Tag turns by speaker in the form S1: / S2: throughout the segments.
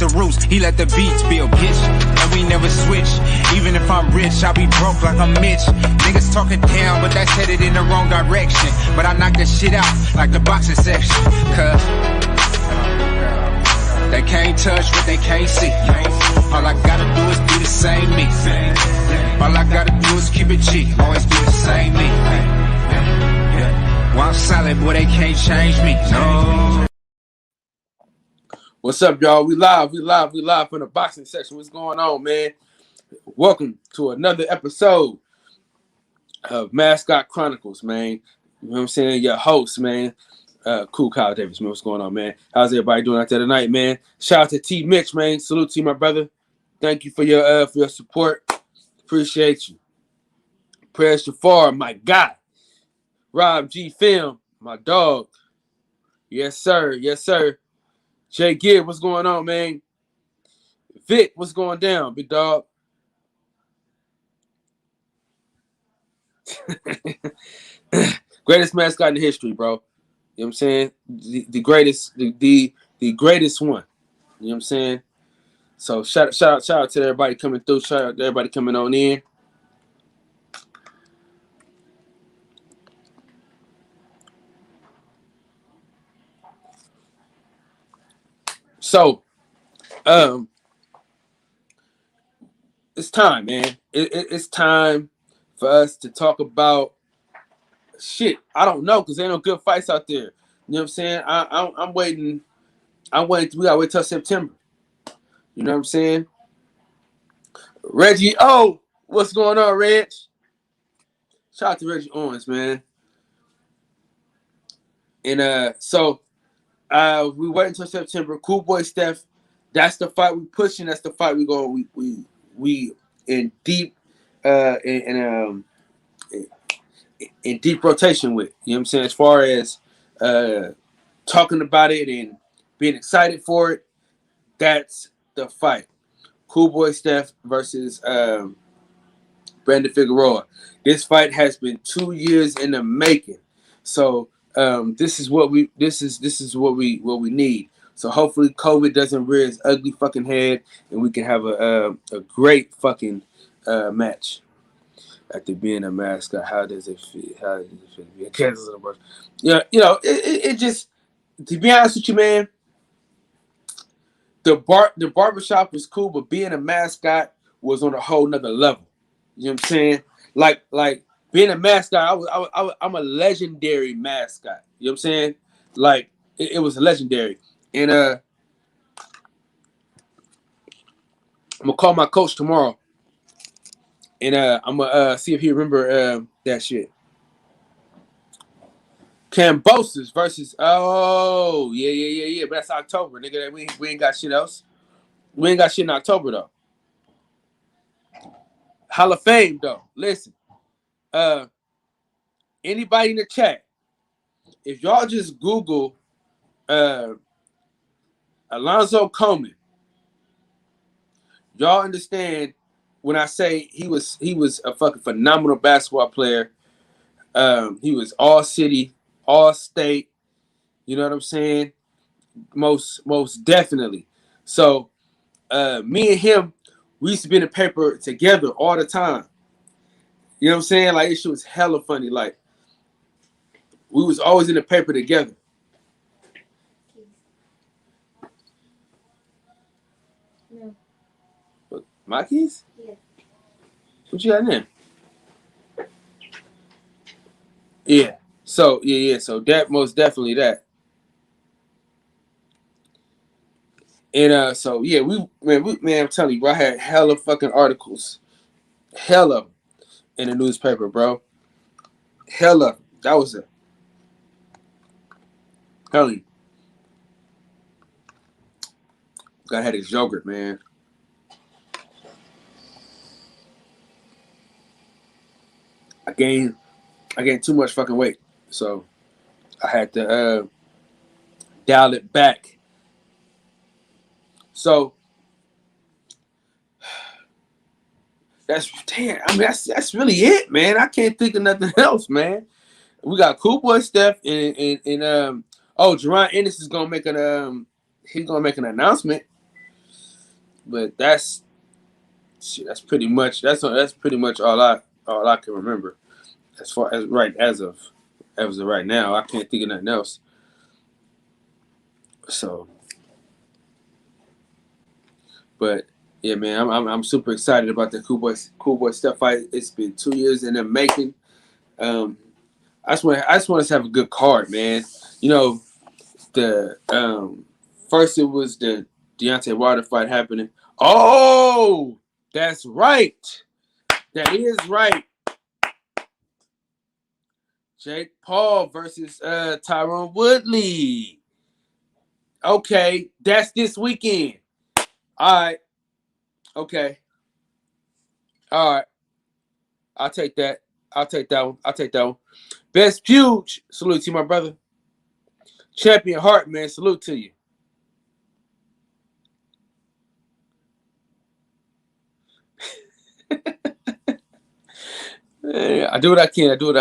S1: the roots, he let the beats build, bitch. And we never switch. Even if I'm rich, I'll be broke like I'm Mitch. Niggas talking down, but that's headed in the wrong direction. But I knock that shit out like the boxing section. Cause they can't touch what they can't see. All I gotta do is be the same me. All I gotta do is keep it G. Always be the same me. While I'm solid, boy, they can't change me. No.
S2: What's up, y'all? We live from the boxing section. What's going on, man? Welcome to another episode of Mascot Chronicles, man. You know what I'm saying? Your host, man. Cool Kyle Davis, man. What's going on, man? How's everybody doing out there tonight, man? Shout out to T Mitch, man. Salute to you, my brother. Thank you for your support. Appreciate you. Prayers Jafar, my guy. Rob G Film, my dog. Yes, sir. Yes, sir. Jay Gibb, what's going on, man? Vic, what's going down, big dog? Greatest mascot in history, bro. You know what I'm saying? The greatest, the greatest one. You know what I'm saying? So shout out to everybody coming through. Shout out to everybody coming on in. So, it's time, man. It's time for us to talk about shit. I don't know, because there ain't no good fights out there. You know what I'm saying? I'm waiting. We gotta wait till September. You know what I'm saying? Reggie what's going on, Reg? Shout out to Reggie Owens, man. And so we wait until September. Cool Boy Steph, that's the fight we pushing. That's the fight we in deep in deep rotation with. You know what I'm saying? As far as talking about it and being excited for it, that's the fight. Cool Boy Steph versus Brandon Figueroa. This fight has been 2 years in the making. So this is what we need. So hopefully COVID doesn't rear its ugly fucking head, and we can have a great fucking match. After being a mascot, how does it feel? How does it feel to be a Kansas City Bucks? Yeah, you know, it just, to be honest with you, man, the barbershop was cool, but being a mascot was on a whole nother level. You know what I'm saying? Like being a mascot, I'm a legendary mascot. You know what I'm saying? Like it was legendary. And I'm gonna call my coach tomorrow. And I'm gonna see if he remember that shit. Kambosos versus yeah. But that's October, nigga. We ain't got shit else. We ain't got shit in October though. Hall of Fame though. Listen, anybody in the chat, if y'all just Google Alonzo Coleman, y'all understand when I say he was a fucking phenomenal basketball player. He was all city, all state. You know what I'm saying? Most definitely. So me and him, we used to be in the paper together all the time. You know what I'm saying? Like, this shit was hella funny. Like, we was always in the paper together.
S3: No.
S2: What, my keys?
S3: Yeah.
S2: What you got in there? Yeah. So, yeah. So, that, most definitely that. And so, yeah, man, I'm telling you, bro, I had hella fucking articles. Hella in the newspaper, bro. Hella. That was it. Hell, I had his yogurt, man. I gained too much fucking weight, so I had to dial it back. So that's really it, man. I can't think of nothing else, man. We got Cool Boy Steph and Jerron Ennis is gonna make an announcement. But that's pretty much all I can remember as far as as of right now. I can't think of nothing else. So, but yeah, man, I'm super excited about the Cool Boy Steph fight. It's been 2 years in the making. I just want us to have a good card, man. You know, the first it was the Deontay Wilder fight happening. Oh, that's right. That is right. Jake Paul versus Tyron Woodley. Okay, that's this weekend. All right. Okay. All right. I'll take that. I'll take that one. Best Puge. Salute to you, my brother. Champion Hart, man. Salute to you. I do what I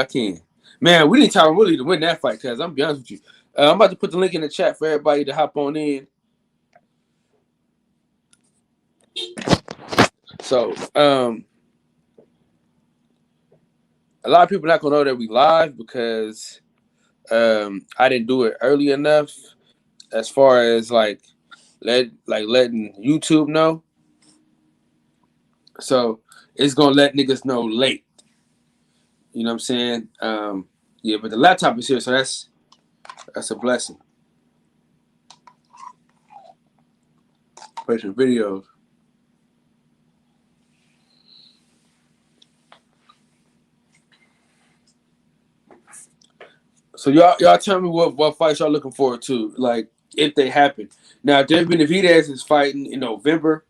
S2: can. Man, we need Tyron Woodley to win that fight, cuz I'm be honest with you. I'm about to put the link in the chat for everybody to hop on in. So, a lot of people not gonna know that we live because I didn't do it early enough as far as letting YouTube know. So it's gonna let niggas know late. You know what I'm saying? Yeah, but the laptop is here, so that's a blessing. Play some videos. So y'all tell me what fights y'all looking forward to, like if they happen. Now, David Benavidez is fighting in November.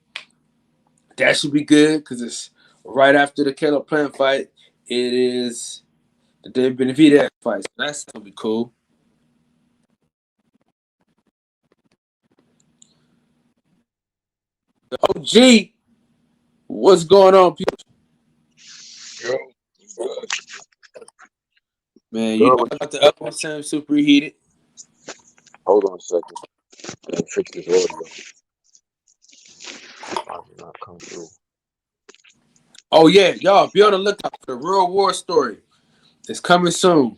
S2: That should be good because it's right after the Caleb Plant fight. It is the David Benavidez fight. So that's gonna be cool. The OG, what's going on, people? Man, you know about the oven sound super reheated.
S3: Hold on a second. Let me fix this audio. I did not come through.
S2: Oh yeah, y'all be on the lookout for the Real War Story. It's coming soon.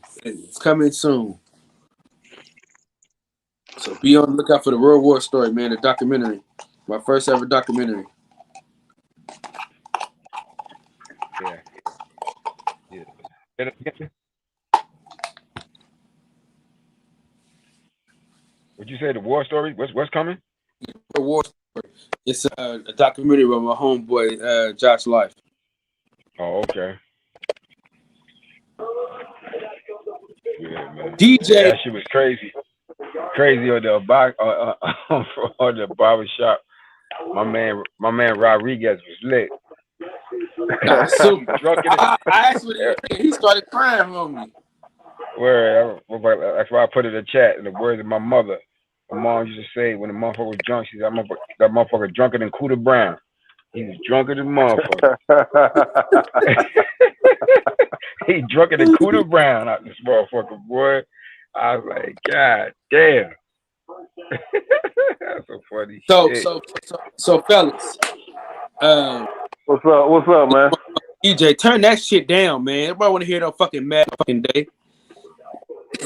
S2: So be on the lookout for the Real War Story, man. The documentary, my first ever documentary.
S3: Yeah. What'd you say? The war story? What's coming?
S2: Real War Story. It's a documentary about my homeboy Josh Life.
S3: Oh, okay. Yeah, man.
S2: DJ,
S3: Yeah, that shit was crazy. Crazy on the on the barber shop. My man Rodriguez was lit.
S2: nah, super. I asked what he started crying on me.
S3: That's why I put it in the chat. In the words of my mother, my mom used to say when the motherfucker was drunk, she said, "That motherfucker drunker than Cooter Brown." He was drunker than motherfucker. He drunker than Cooter Brown out this motherfucker, boy. I was like, God damn. That's so funny.
S2: So fellas.
S4: What's up, man?
S2: DJ, turn that shit down, man. Everybody want to hear that fucking mad fucking day.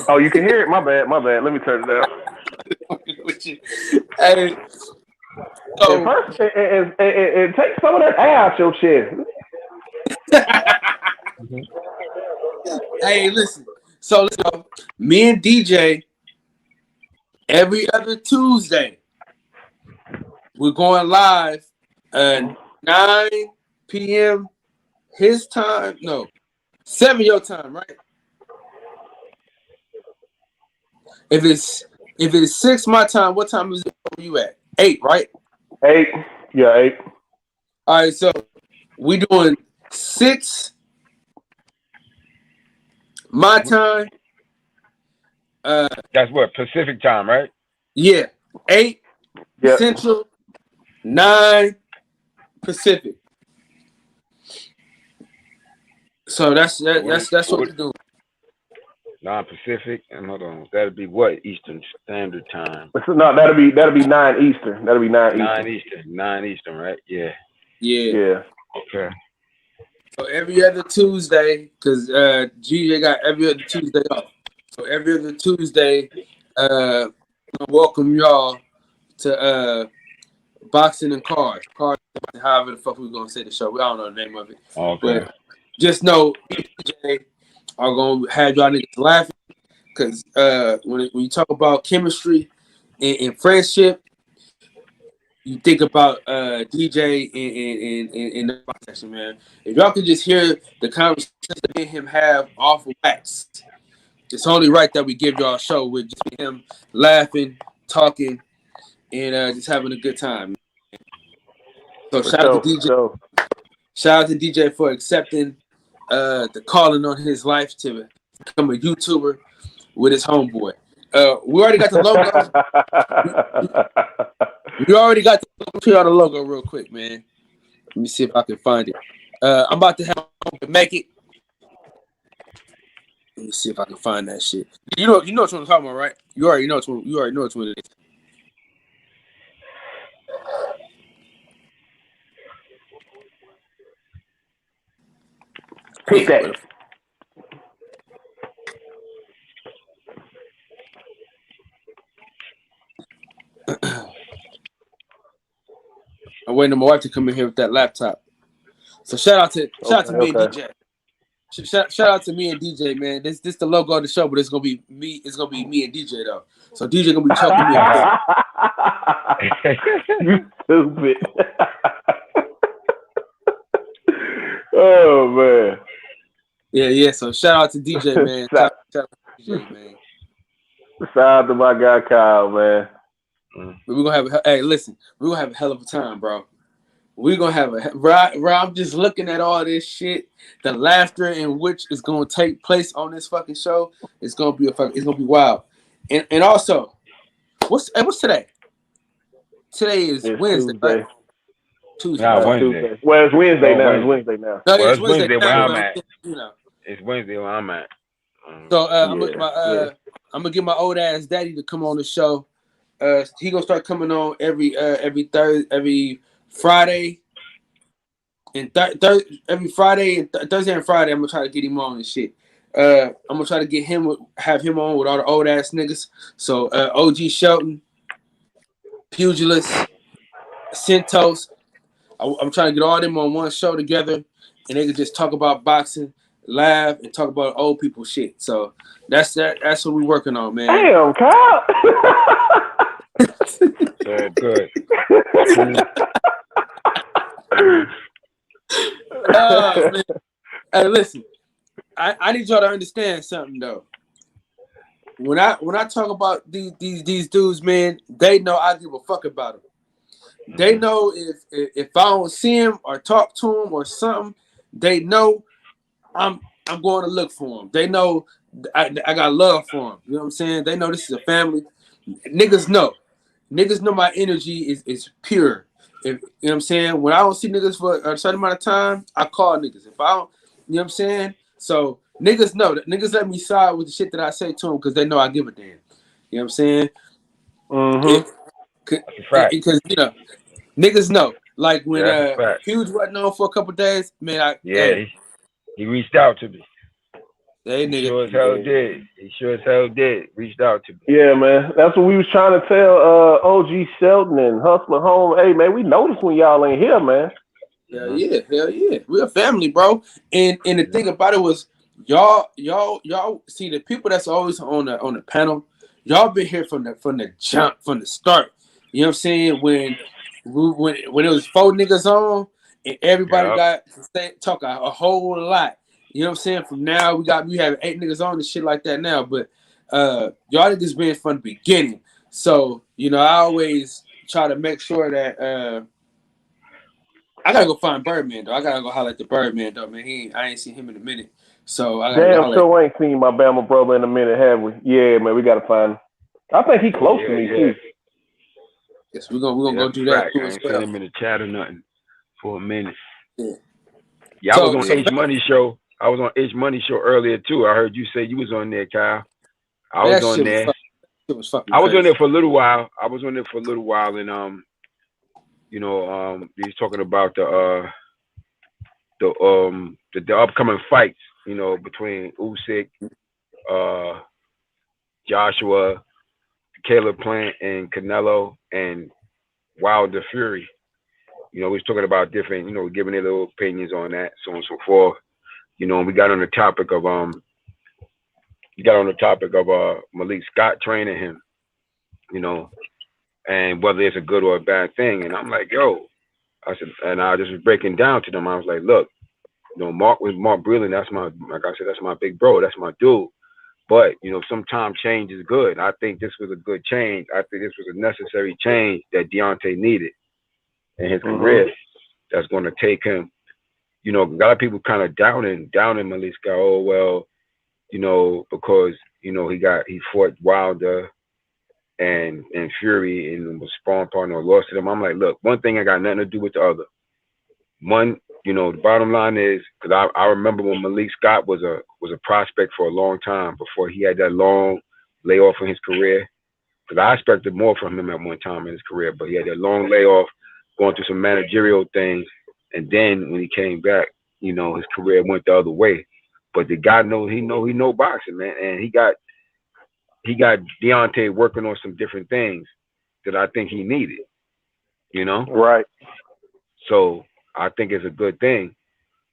S4: Oh, you can hear it? My bad. Let me turn it down.
S2: Hey, so,
S4: first, it takes some of that air out your chest.
S2: Hey, listen. So me and DJ, every other Tuesday, we're going live at 9 p.m. his time. No, 7 your time, right? If it's 6 my time, what time is it where you at? 8, right?
S4: 8. Yeah, 8.
S2: All right, so we doing 6 my time.
S3: That's what, Pacific time, right?
S2: Yeah. 8
S4: yeah.
S2: Central, 9 Pacific. So that's what we're doing.
S3: Non-Pacific, and hold on, that'll be what Eastern Standard Time.
S4: No, that'll be 9 Eastern. That'll be 9 Eastern.
S3: 9 Eastern, right? Yeah.
S4: Yeah.
S3: Okay.
S2: So every other Tuesday, because GJ got every other Tuesday off. So every other Tuesday, I welcome y'all to Boxing and Cards. Cards, however the fuck we gonna say the show. We don't know the name of it.
S3: Okay.
S2: But just know DJ are gonna have y'all niggas laughing. Because when you talk about chemistry and friendship, you think about DJ in the section, man. If y'all could just hear the conversation that me and him have off of wax, it's only right that we give y'all a show with just him laughing, talking, and just having a good time. So shout out to DJ. Shout out to DJ for accepting the calling on his life to become a YouTuber with his homeboy. We already got the logo. We already got the logo real quick, man. Let me see if I can find it. I'm about to have to make it. Let me see if I can find that shit. You know what I'm talking about, right? You already know which one it is.
S4: Pick that.
S2: I'm waiting on my wife to come in here with that laptop. So shout out to me and DJ. Shout out to me and DJ, man. This the logo of the show, but it's gonna be me. It's gonna be me and DJ though. So DJ gonna be talking to me.
S4: You stupid. Oh man.
S2: Yeah. So shout out to DJ, man. Shout out to DJ, man.
S4: Shout out to my guy Kyle, man.
S2: We're gonna have we're gonna have a hell of a time, bro. We're gonna have bro, I'm just looking at all this shit, the laughter in which is gonna take place on this fucking show. It's gonna be wild. And also, what's today? Today is Wednesday.
S4: Tuesday.
S2: Right? Tuesday.
S3: Nah, Wednesday.
S4: Well, it's Wednesday now. It's Wednesday now.
S2: No,
S3: Well, it's Wednesday where I'm at.
S2: You know.
S3: It's Wednesday where I'm at.
S2: So I'm gonna get my old ass daddy to come on the show. He gonna start coming on every Friday and every Friday and Thursday and Friday. I'm gonna try to get him on and shit. I'm gonna try to have him on with all the old ass niggas. So OG Shelton, Pugilist, Centos. I'm trying to get all them on one show together, and they can just talk about boxing, laugh, and talk about old people shit. So that's what we're working on, man.
S4: Damn, Kyle.
S3: Good.
S2: Man. Hey, listen, I need y'all to understand something though. When I talk about these dudes, man, they know I give a fuck about them. They know if I don't see him or talk to him or something, they know I'm going to look for him. They know I got love for him. You know what I'm saying? They know this is a family. Niggas know my energy is pure. If you know what I'm saying, when I don't see niggas for a certain amount of time, I call niggas. If I don't, you know what I'm saying? So niggas know that niggas let me side with the shit that I say to them because they know I give a damn. You know what I'm saying?
S4: Mm-hmm.
S2: Because you know, niggas know. Like when Huge wasn't on for a couple days, man.
S3: He reached out to me.
S2: Hey, nigga.
S3: He sure as hell did. He sure as hell did. Reached out to me.
S4: Yeah, man. That's what we was trying to tell OG Shelton and Hustler Home. Hey, man, we noticed when y'all ain't here, man.
S2: Hell yeah. We're a family, bro. And the thing about it was y'all see the people that's always on the panel, y'all been here from the jump, from the start. You know what I'm saying? When it was 4 niggas on and everybody got to talk a whole lot. You know what I'm saying? From now we have 8 niggas on and shit like that now. But y'all niggas been from the beginning. So, you know, I always try to make sure that I gotta go find Birdman though. I gotta go holler at the Birdman though, man. I ain't seen him in a minute. So I
S4: damn sure ain't seen my Bama brother in a minute, have we? Yeah, man, we gotta find him. I think he close to me too.
S2: Yes, we're gonna go do that.
S3: I ain't seen him in the chat or nothing for a minute.
S2: Yeah.
S3: I was on H Money show. I was on H Money show earlier too. I heard you say you was on there, Kyle. I was on there.
S2: It was fucking
S3: I was
S2: crazy.
S3: on there for a little while. And you know, he's talking about the upcoming fights, you know, between Usyk, Joshua, Caleb Plant, and Canelo, and Wilder Fury. You know, we was talking about different, you know, giving their little opinions on that, so on and so forth. You know, and we got on the topic of Malik Scott training him, you know, and whether it's a good or a bad thing. And I'm like, yo, I said, and I just was breaking down to them. I was like, look, you know, Mark Breland, that's my, like I said, that's my big bro, that's my dude. But, you know, sometimes change is good. I think this was a good change. I think this was a necessary change that Deontay needed in his career. That's going to take him, you know, a lot of people kind of downing Malik Scott. Oh, well, you know, because, you know, he fought Wilder and Fury and was sparring partner or lost to them. I'm like, look, one thing ain't got nothing to do with the other. One, you know, the bottom line is, because I remember when Malik Scott was a prospect for a long time before he had that long layoff in his career. Because I expected more from him at one time in his career, but he had that long layoff, going through some managerial things, and then when he came back, you know, his career went the other way. But the guy he know boxing, man, and he got Deontay working on some different things that I think he needed, you know?
S4: Right.
S3: So I think it's a good thing.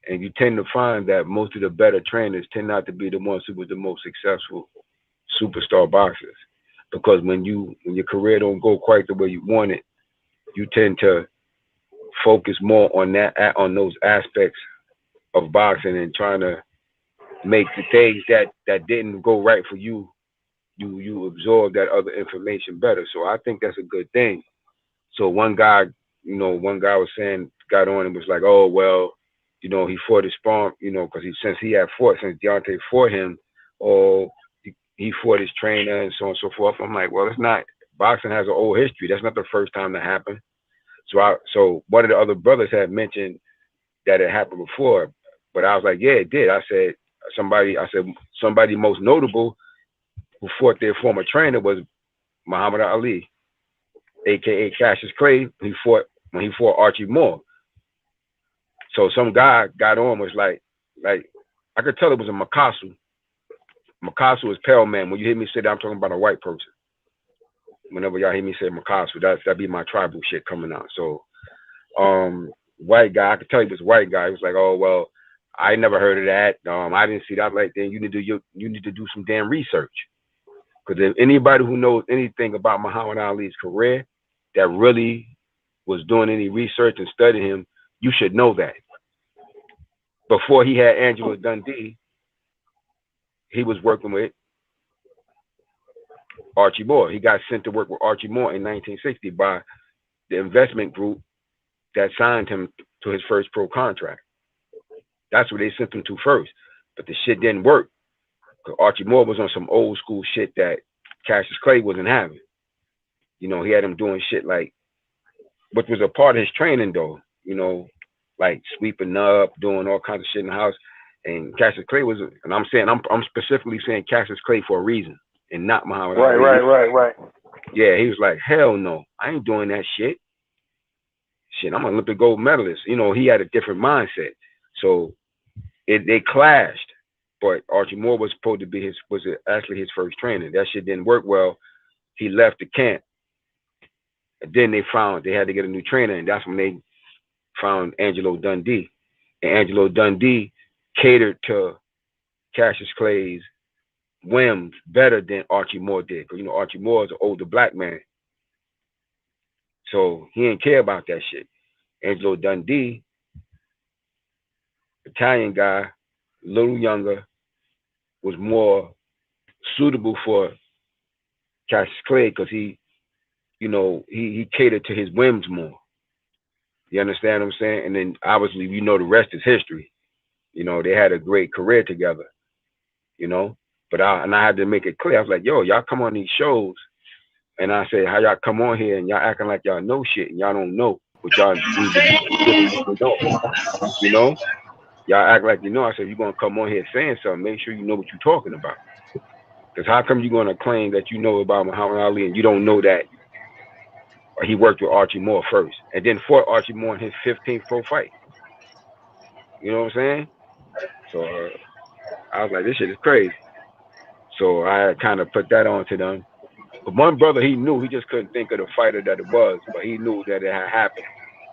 S3: And you tend to find that most of the better trainers tend not to be the ones who were the most successful superstar boxers. Because when your career don't go quite the way you want it, you tend to focus more on those aspects of boxing and trying to make the things that didn't go right for you, you absorb that other information better. So I think that's a good thing. So one guy was saying, got on and was like, oh, well, you know, he fought his spawn, you know, because since Deontay fought him, he fought his trainer and so on and so forth. I'm like, well, it's not, boxing has an old history. That's not the first time that happened. So one of the other brothers had mentioned that it happened before, but I was like, yeah, it did. I said somebody most notable who fought their former trainer was Muhammad Ali, aka Cassius Clay. When he fought Archie Moore. So some guy got on, was like I could tell it was a Makasu. Makasu is pale man. When you hear me say that, I'm talking about a white person. Whenever y'all hear me say Makasu, that'd be my tribal shit coming out. So white guy, I could tell he was a white guy. He was like, oh, well, I never heard of that. I didn't see that. Like, then you need to do some damn research. Because if anybody who knows anything about Muhammad Ali's career that really was doing any research and studying him, you should know that. Before he had Angelo Dundee, he was working with Archie Moore. He got sent to work with Archie Moore in 1960 by the investment group that signed him to his first pro contract. That's what they sent him to first. But the shit didn't work. Because Archie Moore was on some old school shit that Cassius Clay wasn't having. You know, he had him doing shit like, which was a part of his training though, you know, like sweeping up, doing all kinds of shit in the house. And Cassius Clay was, and I'm specifically saying Cassius Clay for a reason and not Muhammad Ali.
S4: Right.
S3: Yeah, he was like, hell no, I ain't doing that shit. Shit, I'm an Olympic gold medalist. You know, he had a different mindset. So they clashed. But Archie Moore was supposed to be actually his first trainer. That shit didn't work well. He left the camp. And then they had to get a new trainer, and that's when they found Angelo Dundee. And Angelo Dundee catered to Cassius Clay's whims better than Archie Moore did. Because, you know, Archie Moore is an older black man. So he didn't care about that shit. Angelo Dundee, Italian guy, a little younger, was more suitable for Cassius Clay because he catered to his whims more. You understand what I'm saying? And then obviously, you know, the rest is history. You know, they had a great career together, you know. But I had to make it clear. I was like, yo, y'all come on these shows. And I said, how y'all come on here and y'all acting like y'all know shit and y'all don't know what y'all need to do, you know? y'all act like you know. I said, you're going to come on here saying something. Make sure you know what you're talking about. Because how come you're going to claim that you know about Muhammad Ali and you don't know that he worked with Archie Moore first and then fought Archie Moore in his 15th pro fight? You know what I'm saying? So I was like, this shit is crazy. So I kind of put that on to them. But one brother, he knew. He just couldn't think of the fighter that it was, but he knew that it had happened.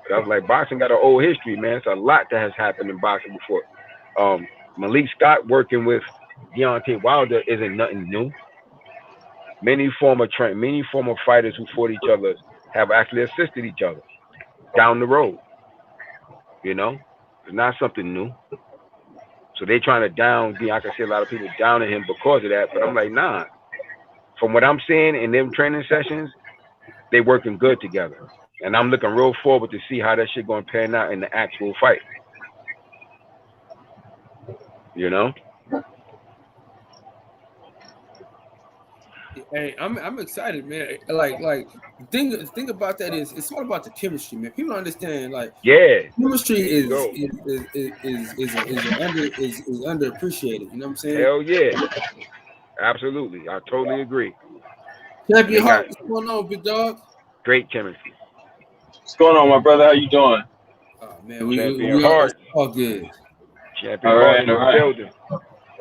S3: But I was like, boxing got an old history, man. It's a lot that has happened in boxing before. Malik Scott working with Deontay Wilder isn't nothing new. Many former fighters who fought each other have actually assisted each other down the road. You know, it's not something new. So they trying to down. I can see a lot of people downing him because of that, but I'm like, nah. From what I'm seeing in them training sessions, they working good together, and I'm looking real forward to see how that shit going to pan out in the actual fight. You know.
S2: Hey, I'm excited, man. Like the thing about that is it's all about the chemistry, man. People don't understand, like, chemistry is underappreciated. You know what I'm saying?
S3: Hell yeah, absolutely. I totally agree.
S2: Champion Hart, what's going on, big dog?
S3: Great chemistry.
S5: What's going on, my brother? How you doing?
S2: Oh man, we all good.
S3: Champion Hart in the building.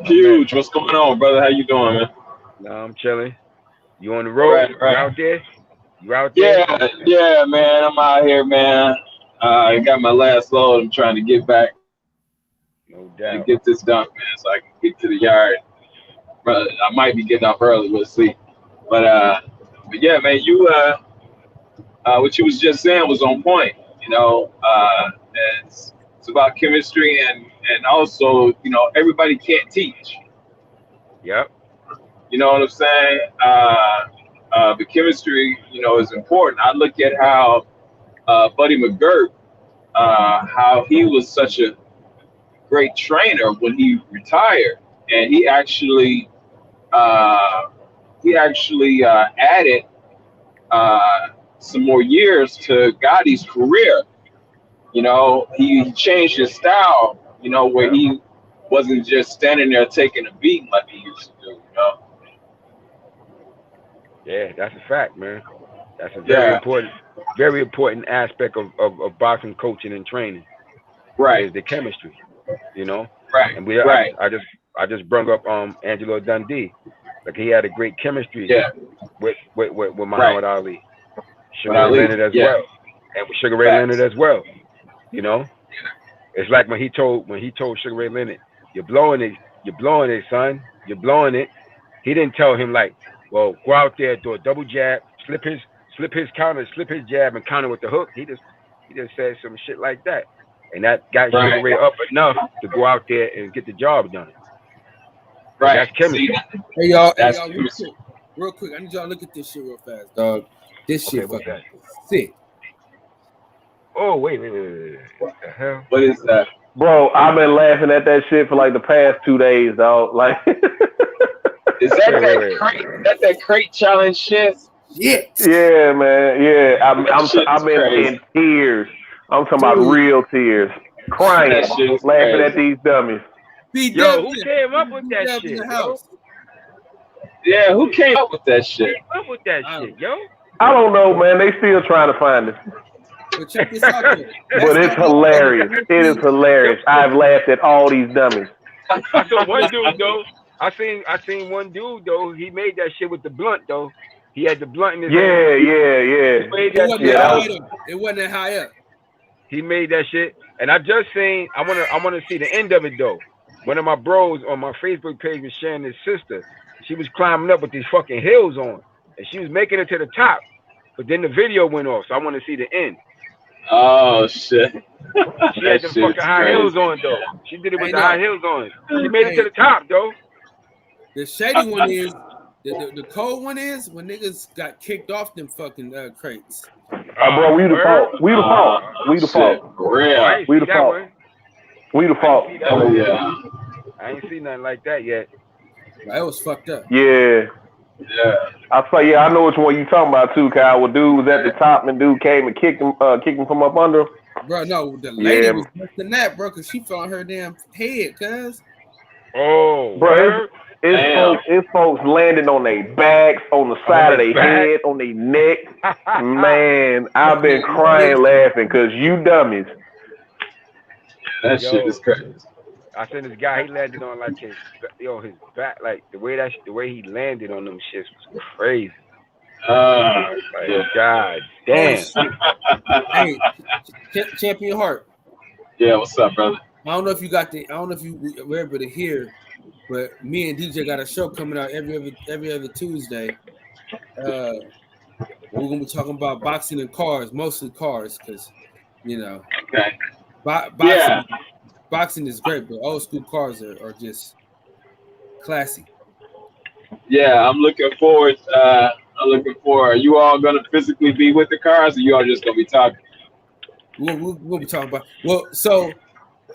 S5: Huge. What's going on, brother? How you doing, man?
S3: Nah, I'm chilling. You on the road? Right. You out there? You out
S5: there? Yeah, man. I'm out here, man. I got my last load. I'm trying to get back.
S3: No doubt.
S5: And get this done, man, so I can get to the yard. Brother, I might be getting up early. We'll see. But yeah, man. You what you was just saying was on point. You know, it's about chemistry and also, you know, everybody can't teach.
S3: Yep.
S5: You know what I'm saying? The chemistry, you know, is important. I look at how Buddy McGirt, how he was such a great trainer when he retired, and he actually added some more years to Gotti's career. You know, he changed his style. You know, where he wasn't just standing there taking a beating like he used to do. You know.
S3: Yeah, that's a fact, man. That's a very important aspect of boxing coaching and training.
S5: Right.
S3: Is the chemistry, you know.
S5: Right.
S3: And I just brought up Angelo Dundee. Like, he had a great chemistry with Muhammad Ali. Sugar Ray Leonard as well. And with Sugar Ray Leonard as well. You know? It's like when he told Sugar Ray Leonard, you're blowing it, son. You're blowing it. He didn't tell him, like, well, go out there, do a double jab, slip his counter, slip his jab, and counter with the hook. He just said some shit like that, and that got Sugar Ray up enough to go out there and get the job done.
S5: Right.
S3: That's chemistry.
S2: Hey y'all, real quick. I need y'all to look at this shit real fast, dog. This shit fucking sick.
S3: Oh wait. What the hell?
S5: What is that?
S4: Bro, I've been laughing at that shit for like the past 2 days, dog. Like,
S5: is that crate challenge shit?
S4: Yeah, man. Yeah, I've been in tears. I'm talking about real tears, crying, laughing at these dummies.
S3: Yo, who came up with that shit?
S5: Yeah, who came up with that shit?
S3: Yo?
S4: I don't know, man. They still trying to find it.
S2: But check this out,
S4: but it's hilarious. It is hilarious. I've laughed at all these dummies.
S3: I saw one dude though. I seen one dude though. He made that shit with the blunt though. He had the blunt in his hand.
S2: It wasn't that high up.
S3: He made that shit, and I just seen. I wanna see the end of it though. One of my bros on my Facebook page was sharing his sister. She was climbing up with these fucking heels on, and she was making it to the top. But then the video went off, so I want to see the end.
S5: Oh shit!
S3: She had them fucking high heels on though. She did it with the high heels on. She made it to the top though.
S2: The shady one is the cold one is when niggas got kicked off them fucking crates.
S4: Bro, we the fault. We the fault.
S5: Oh yeah.
S3: I ain't seen nothing like that yet.
S2: That was fucked up.
S4: Yeah. I know which one you talking about too, Kyle. Where dude was at the top and dude came and kicked him from up under.
S6: Bro, no, the lady
S4: Yeah.
S6: was worse than that, bro, because she fell on her damn head, cuz.
S3: Oh,
S4: Bro,
S3: word?
S4: it's folks landing on their backs, on the side of their head, on their neck. Man, I've been crying laughing because you dummies.
S5: That shit is crazy.
S3: I seen this guy. He landed on like his back, like the way he landed on them shits was crazy. Like, God damn.
S6: Hey, Champion Heart.
S5: Yeah, what's up, brother?
S6: I don't know if you were able to hear, but me and DJ got a show coming out every other Tuesday. We're gonna be talking about boxing and cars, mostly cars, because
S5: Okay.
S6: Boxing is great, but old school cars are just classy.
S5: Yeah, I'm looking forward. Are you all gonna physically be with the cars, or you all just gonna be talking?
S6: We'll be talking about. Well, so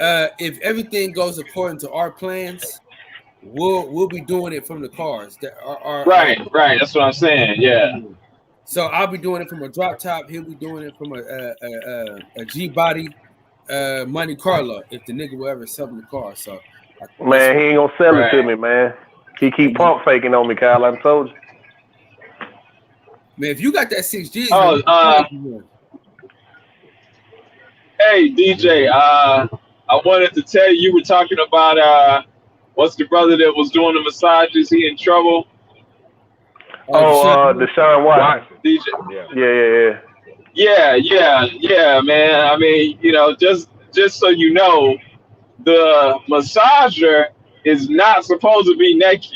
S6: if everything goes according to our plans, we'll be doing it from the cars.
S5: Right. That's what I'm saying. Yeah.
S6: So I'll be doing it from a drop top. He'll be doing it from a G body, Monte Carlo. If the nigga will ever sell him the car, so
S4: man, he ain't gonna sell it to me, man. He keep pump faking on me, Kyle. I told you.
S6: Man, if you got that 6G,
S5: hey DJ, I wanted to tell you were talking about what's the brother that was doing the massages? He in trouble?
S4: Deshaun Watson.
S5: DJ. Yeah, man. I mean, just so you know, the massager is not supposed to be naked.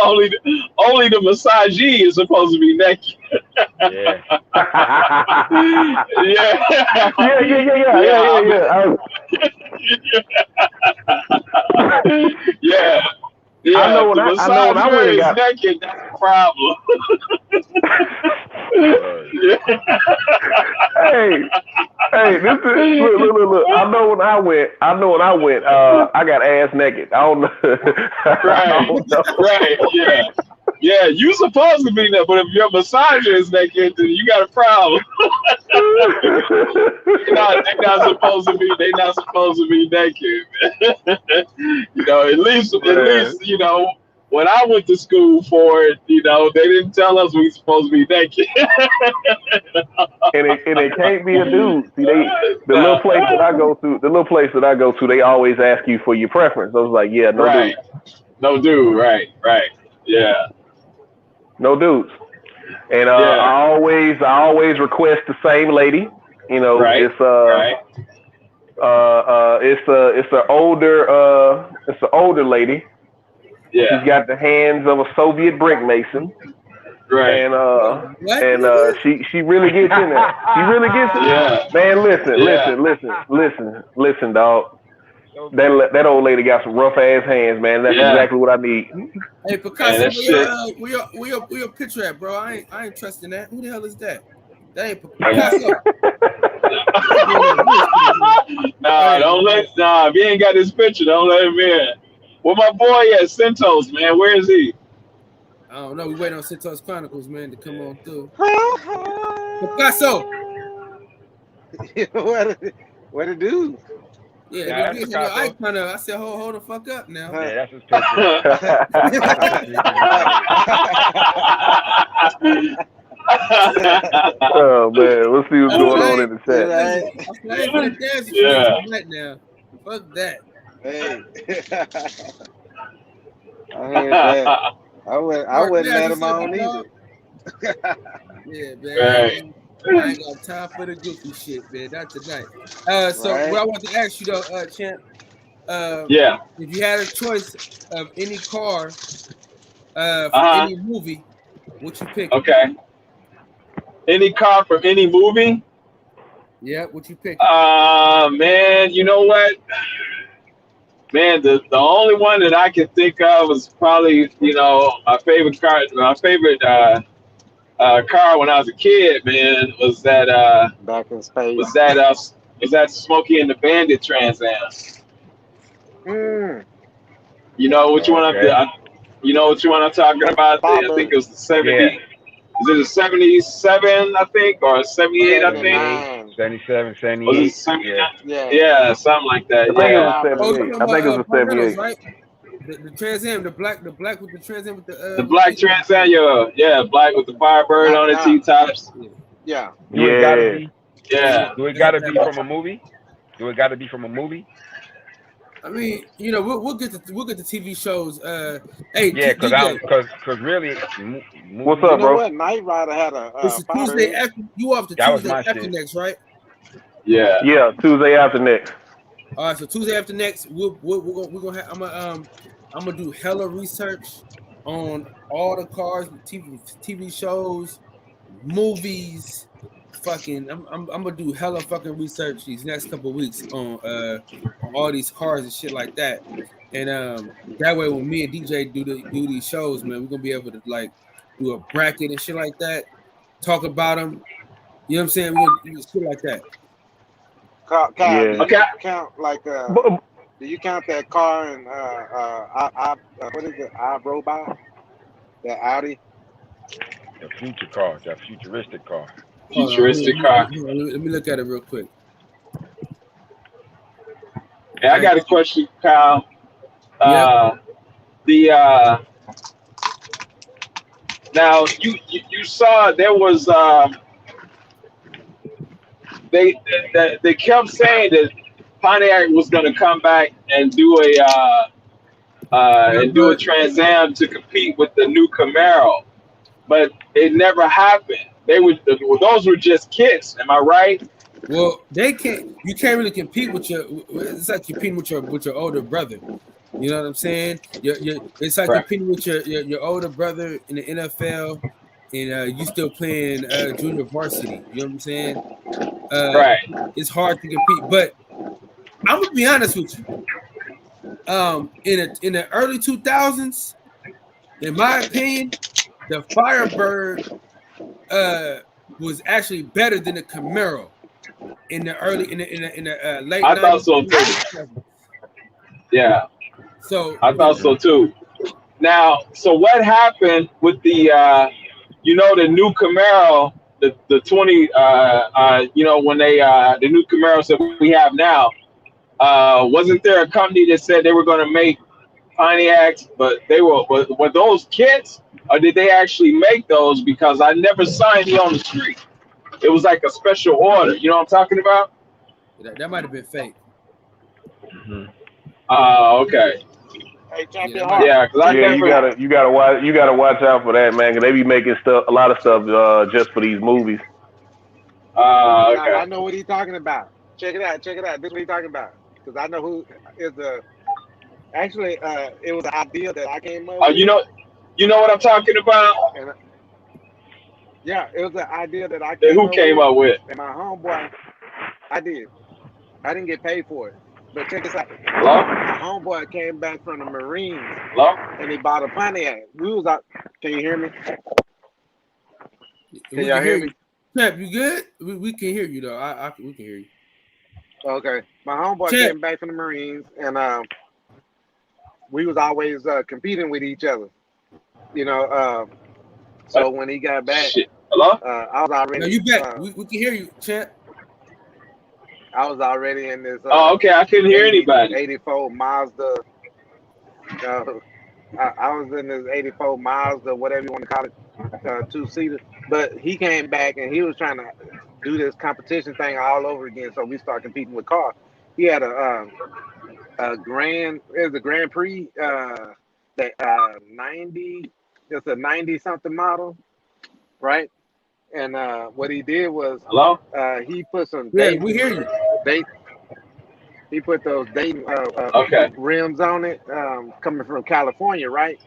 S5: only the massagee is supposed to be naked.
S3: Yeah.
S5: Yeah.
S4: I know when I went and got
S5: naked, that's a problem.
S4: Hey, this is look. I know when I went. I got ass naked. I don't know.
S5: Right. Yeah. You supposed to be there, but if your massager is naked, then you got a problem. They're not supposed to be naked. At least, when I went to school for it, they didn't tell us we supposed to be naked.
S4: and it can't be a dude. See, the little place that I go to, they always ask you for your preference. I was like, yeah, no dude.
S5: No dude, right. Yeah.
S4: No dudes. And I always request the same lady. It's an older lady.
S5: Yeah.
S4: She's got the hands of a Soviet brick mason.
S5: Right.
S4: And she really gets in there. She really gets in there. Man, listen, dog. That old lady got some rough ass hands, man. That's exactly what I need.
S6: Hey, Picasso, where your picture at, bro? I ain't trusting that. Who the hell is that? That ain't Picasso.
S5: If he ain't got his picture, don't let him in. Where my boy at, Centos, man? Where is he?
S6: I don't know. We waiting on Centos Chronicles, man, to come on through. Picasso.
S7: What to do?
S6: Yeah, I said, hold the fuck up now.
S3: Yeah, that's his picture.
S4: Oh man, let's see what's going on in the chat.
S6: Now. Fuck that.
S7: Hey. I heard that. I wouldn't let him on either.
S6: Yeah, man.
S5: Right.
S6: I ain't got time for the goofy shit, man. Not tonight. So what I want to ask you though, Champ. If you had a choice of any car for any movie, what you pick?
S5: Okay. Any car from any movie?
S6: Yeah, what you pick?
S5: Man, you know what? Man, the only one that I can think of was probably, my favorite car. My favorite car when I was a kid, man, was that
S7: Back in Space.
S5: Was that Smokey and the Bandit Trans Am? You know which one I'm talking about? I think it was the 70.
S7: Yeah.
S5: Is it a 77? I think, or a 78? I think.
S3: 77, 78.
S5: Was it 79?
S7: Yeah.
S5: Yeah, something like that.
S4: I think
S5: Yeah.
S4: it was 78. I think it was a 78.
S6: Right? The Trans Am, the black with the Trans Am with
S5: The black Trans Am, yeah, black with the Firebird on the T-tops.
S7: Yeah.
S3: Do it gotta be?
S5: Yeah.
S3: Do it gotta be from a movie? Do it gotta be from a movie?
S6: I mean, you know, we'll get to TV shows. Hey,
S3: yeah, because really,
S4: what's up, bro?
S7: What? Knight Rider had a.
S6: It's Tuesday after you off the Tuesday after next, right?
S5: Yeah.
S4: Yeah, Tuesday after next.
S6: All right, so Tuesday after next, we're gonna have. I'm gonna do hella research on all the cars, TV shows, movies. Fucking, I'm gonna do hella fucking research these next couple of weeks on all these cars and shit like that. And that way, when me and DJ do these shows, man, we're gonna be able to like do a bracket and shit like that, talk about them. You know what I'm saying? We're gonna do shit like that.
S7: Count like do you count that car and what is it? iRobot? That Audi?
S3: The future car, that futuristic car.
S5: Futuristic car.
S6: Let me look at it real quick.
S5: Hey, I got a question, Kyle. Now you saw there was they kept saying that Pontiac was going to come back and do a Trans Am to compete with the new Camaro, but it never happened. Those were just kits. Am I right?
S6: Well, they can't. You can't really compete with your. It's like competing with your older brother. You know what I'm saying? It's like competing with your older brother in the NFL, and you still playing junior varsity. You know what I'm saying?
S5: Right.
S6: It's hard to compete, but I'm gonna be honest with you. In the early 2000s, in my opinion, the Firebird was actually better than the Camaro in the late.
S5: I thought so too. Yeah.
S6: So
S5: I thought so too. Now, so what happened with the the new Camaro, the 20 when they the new Camaros that we have now, wasn't there a company that said they were going to make Pontiacs, but were those kits, or did they actually make those? Because I never saw any on the street. It was like a special order. You know what I'm talking about?
S6: That might have been fake.
S5: Okay.
S7: Hey,
S5: yeah, because
S4: you gotta watch out for that, man. Cause they be making a lot of stuff just for these movies.
S5: Okay.
S7: I know what he's talking about. Check it out. This is what he's talking about. Because I know who is the. Actually, it was an idea that I came up with.
S5: You know what I'm talking about?
S7: And, yeah, it was an idea that I came
S5: up with.
S7: And my homeboy, I did. I didn't get paid for it. But check this out.
S5: Hello?
S7: My homeboy came back from the Marines.
S5: Hello?
S7: And he bought a Pontiac. We was out. Can you hear me?
S6: Can y'all hear me? Pep, you good? We can hear you though. We can hear you.
S7: Okay. My homeboy came back from the Marines, and we was always competing with each other. You know, so when he got back,
S5: hello?
S7: I was already.
S6: No, you back. We can hear you, Champ.
S7: I was already in this.
S5: Okay. I couldn't hear anybody.
S7: 84 Mazda. I was in this 84 Mazda, whatever you want to call it, two-seater. But he came back and he was trying to do this competition thing all over again. So we started competing with cars. He had a Grand Prix, that 90. It's a 90-something model, right? And what he did was,
S5: hello?
S7: He put some.
S6: Yeah, we hear you.
S7: He put those Dayton rims on it, coming from California, right?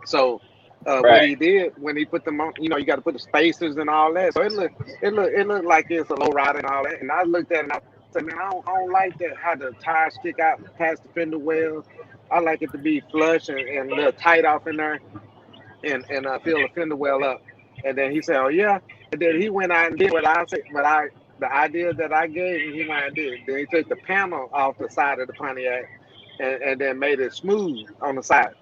S7: So what he did when he put them on, you got to put the spacers and all that. So it looked like it's a low rider and all that. And I looked at it and I said, man, I don't like that how the tires stick out past the fender wells. I like it to be flush and a little tight off in there, and fill the fender well up. And then he said, oh yeah. And then he went out and did what I said, the idea that I gave him, he went and did. Then he took the panel off the side of the Pontiac and then made it smooth on the side.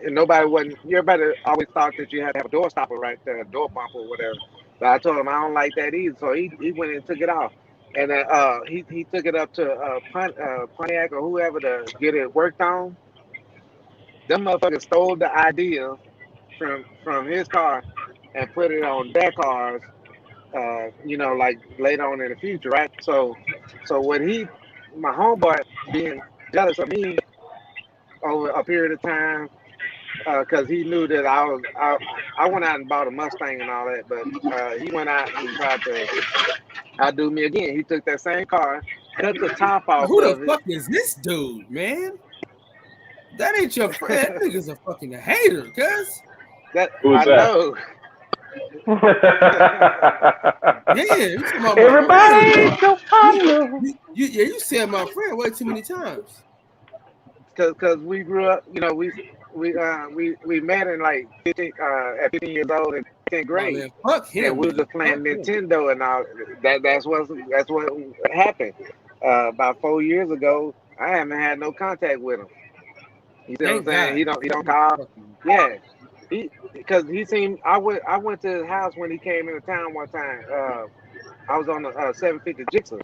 S7: And everybody always thought that you had to have a door stopper right there, a door bumper or whatever. I told him I don't like that either. So he went and took it off. And he took it up to Pontiac or whoever to get it worked on. Them motherfuckers stole the idea from his car and put it on their cars, like later on in the future, right? So when my homeboy being jealous of me over a period of time, because he knew that I went out and bought a Mustang and all that, but he went out and tried to outdo me again. He took that same car, cut the top off.
S6: Who the fuck is this dude, man? That ain't your friend. That nigga's a fucking hater, cuz.
S7: I know.
S6: Yeah,
S4: everybody so popular.
S6: You said my friend way too many times.
S7: Because we grew up, we met in like 15, at 15 years old in 10th grade.
S6: Man, fuck him.
S7: And we was just playing Nintendo and all. That's what happened. About 4 years ago, I haven't had no contact with him. You see what I'm saying? He don't call. Yeah. Because he seemed. I went to his house when he came into town one time. I was on the 750 Gixxer,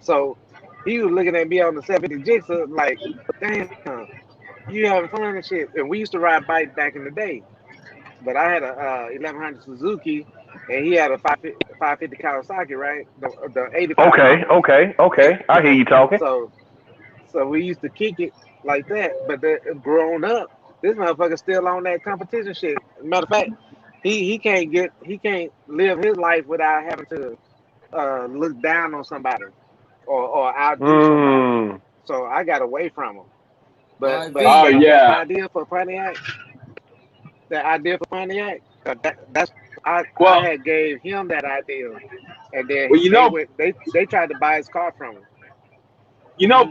S7: so he was looking at me on the 750 Gixxer like, damn, you having fun and shit. And we used to ride bike back in the day, but I had a 1100 Suzuki, and he had a 550 Kawasaki, right? The 85.
S4: Okay. I hear you talking.
S7: So we used to kick it like that, but grown up. This motherfucker's still on that competition shit. Matter of fact, he can't live his life without having to look down on somebody or outdo somebody. So I got away from him. But the idea for Pontiac, I had gave him that idea, and then they tried to buy his car from him.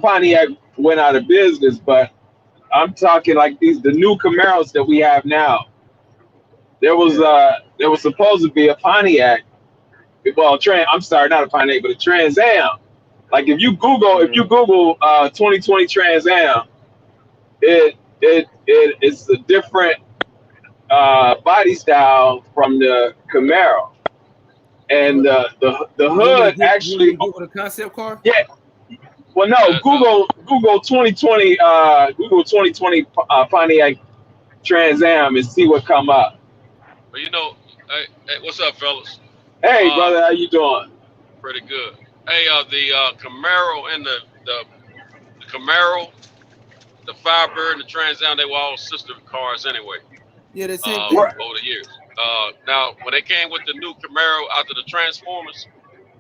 S5: Pontiac went out of business, but I'm talking like the new Camaros that we have now. There was supposed to be a Pontiac. Well, I'm sorry, not a Pontiac, but a Trans Am. Like if you Google 2020 Trans Am, it's a different body style from the Camaro, and the hood actually.
S6: With a concept car.
S5: Yeah. Well, no. Google 2020. Google 2020 Pontiac Trans Am and see what come up.
S8: Well, hey, what's up, fellas?
S5: Hey, brother, how you doing?
S8: Pretty good. Hey, the Camaro and the Camaro, the Firebird, and the Trans Am, they were all sister cars anyway.
S6: Yeah, that's it.
S8: Over the years. Now, when they came with the new Camaro after the Transformers.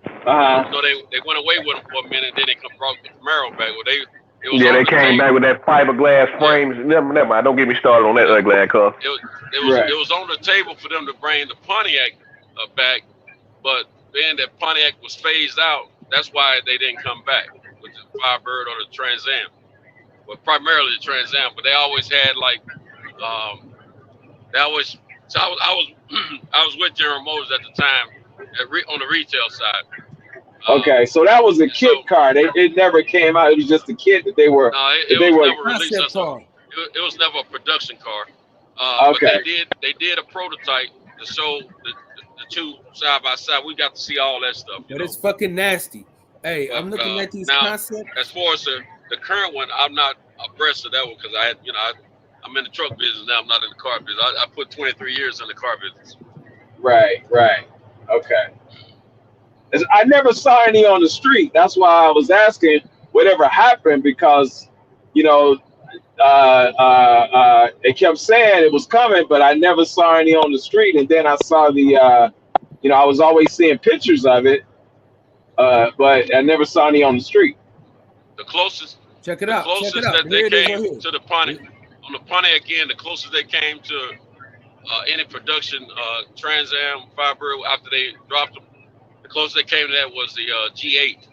S8: They went away with them for a minute, then they brought the Camaro back. Well,
S4: they came back with that fiberglass frames. Never mind. Don't get me started on that ugly car.
S8: It was on the table for them to bring the Pontiac back, but being that Pontiac was phased out, that's why they didn't come back with the Firebird or the Trans Am. But primarily the Trans Am. But they always had like So I was with General Motors at the time on the retail side.
S5: Okay, so that was a kit car. It never came out. It was just a kit that they were.
S8: No, it was never released. It was never a production car.
S5: Okay.
S8: But they did a prototype to show the two side by side. We got to see all that stuff.
S6: But it's fucking nasty. Hey, I'm looking at these concepts.
S8: As far as the current one, I'm not abreast of that one because I'm in the truck business now. I'm not in the car business. I put 23 years in the car business.
S5: Right. Okay. I never saw any on the street. That's why I was asking whatever happened because, they kept saying it was coming, but I never saw any on the street. And then I saw I was always seeing pictures of it, but I never saw any on the street.
S8: The closest.
S6: Check it out.
S8: The closest that they came to the Pontiac, on the Pontiac end, the closest they came to any production Trans Am Firebird after they dropped them. The closest they came to that was the G8.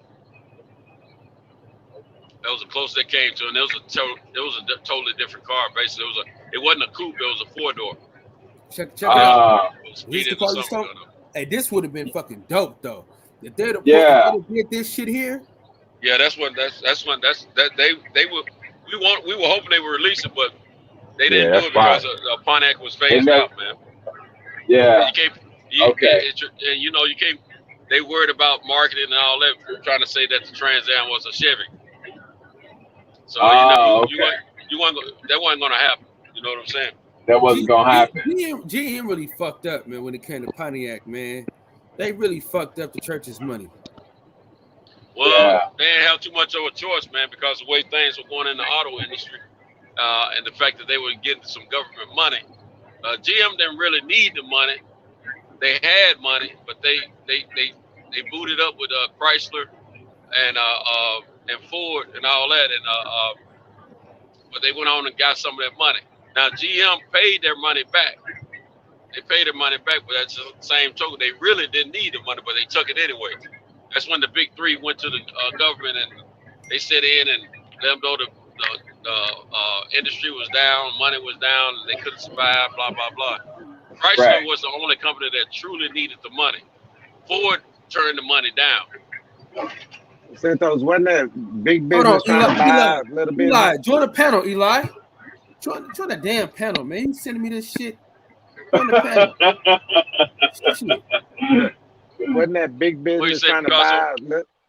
S8: That was the closest they came to, and it was a totally different car. Basically, it wasn't a coupe; it was a 4-door.
S6: Check it out. Hey, this would have been fucking dope though. If they did this shit here.
S8: Yeah, they were. We were hoping they would release it, but they didn't do it because Pontiac was phased out, man.
S5: Yeah.
S8: Okay. And you know, you can't. They worried about marketing and all that, trying to say that the Trans Am was a Chevy. So you weren't that wasn't gonna happen. You know what I'm saying?
S5: That wasn't gonna happen.
S6: GM really fucked up, man. When it came to Pontiac, man, they really fucked up the church's money.
S8: Well, they didn't have too much of a choice, man, because the way things were going in the auto industry, and the fact that they were getting some government money. GM didn't really need the money. They had money, but they booted up with Chrysler and Ford and all that, and but they went on and got some of that money. Now GM paid their money back. They paid their money back, but that's the same token. They really didn't need the money, but they took it anyway. That's when the big three went to the government and they sit in and let them know the industry was down, money was down, and they couldn't survive, blah, blah, blah. Chrysler was the only company that truly needed the money. Ford turned the money down.
S7: Santos, wasn't that big business trying to buy a little bit?
S6: Eli, join the panel, Eli. Join the damn panel, man. You sending me this shit? Join the panel.
S7: Wasn't that big business trying to buy?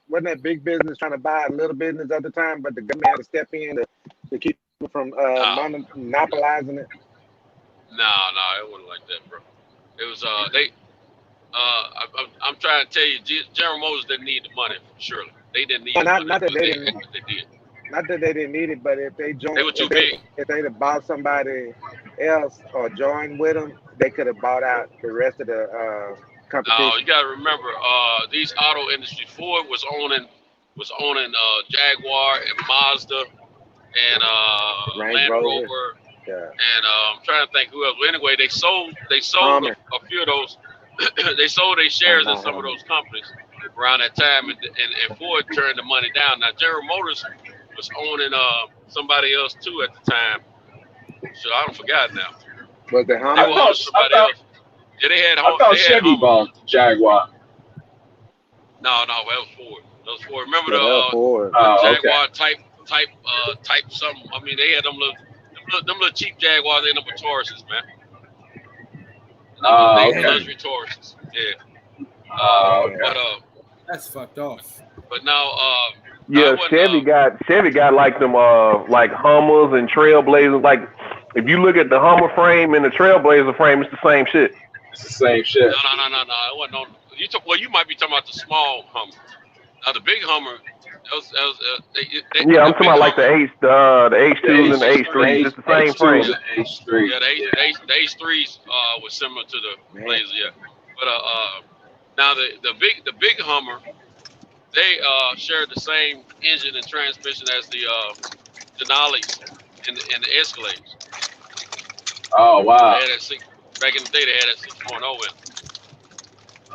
S7: Wasn't that big business trying to buy a little business at the time? But the government had to step in to keep it from monopolizing it.
S8: No, it wasn't like that, bro. It was I'm trying to tell you, General Motors didn't need the money, surely. They didn't need
S7: not
S8: that
S7: they didn't. Not that they didn't need it, but if they joined,
S8: they were too big.
S7: If they'd have bought somebody else or joined with them, they could have bought out the rest of the competition.
S8: No, you got to remember, these auto industry, Ford was owning Jaguar and Mazda and Land Rover. Yeah. And I'm trying to think who else. Well, anyway, they sold a few of those. They sold their shares in some of those companies around that time, and Ford turned the money down. Now General Motors was owning somebody else too at the time. So I don't forgot now.
S7: Was the Hummer?
S8: They were somebody else. Yeah, they had.
S5: I thought Chevy bought Jaguar.
S8: No, that was Ford. That was Ford. Remember the Jaguar type something. I mean, they had them little cheap Jaguars. They number Tauruses, man. They had luxury Tauruses. Yeah. But
S6: that's fucked off.
S8: But now,
S4: Chevy got like them like Hummers and Trailblazers. Like if you look at the Hummer frame and the Trailblazer frame, it's the same shit.
S5: It's the same shit.
S8: No. It wasn't on. You might be talking about the small Hummer. Now the big Hummer.
S4: I'm talking about like the H2s and the H3s. It's the same frame.
S8: Yeah, the H3s was similar to the Blazer. Yeah, but now the big Hummer, they shared the same engine and transmission as the Denali's and the Escalades.
S5: Oh wow!
S8: Back in the day, they had that 6.0 in.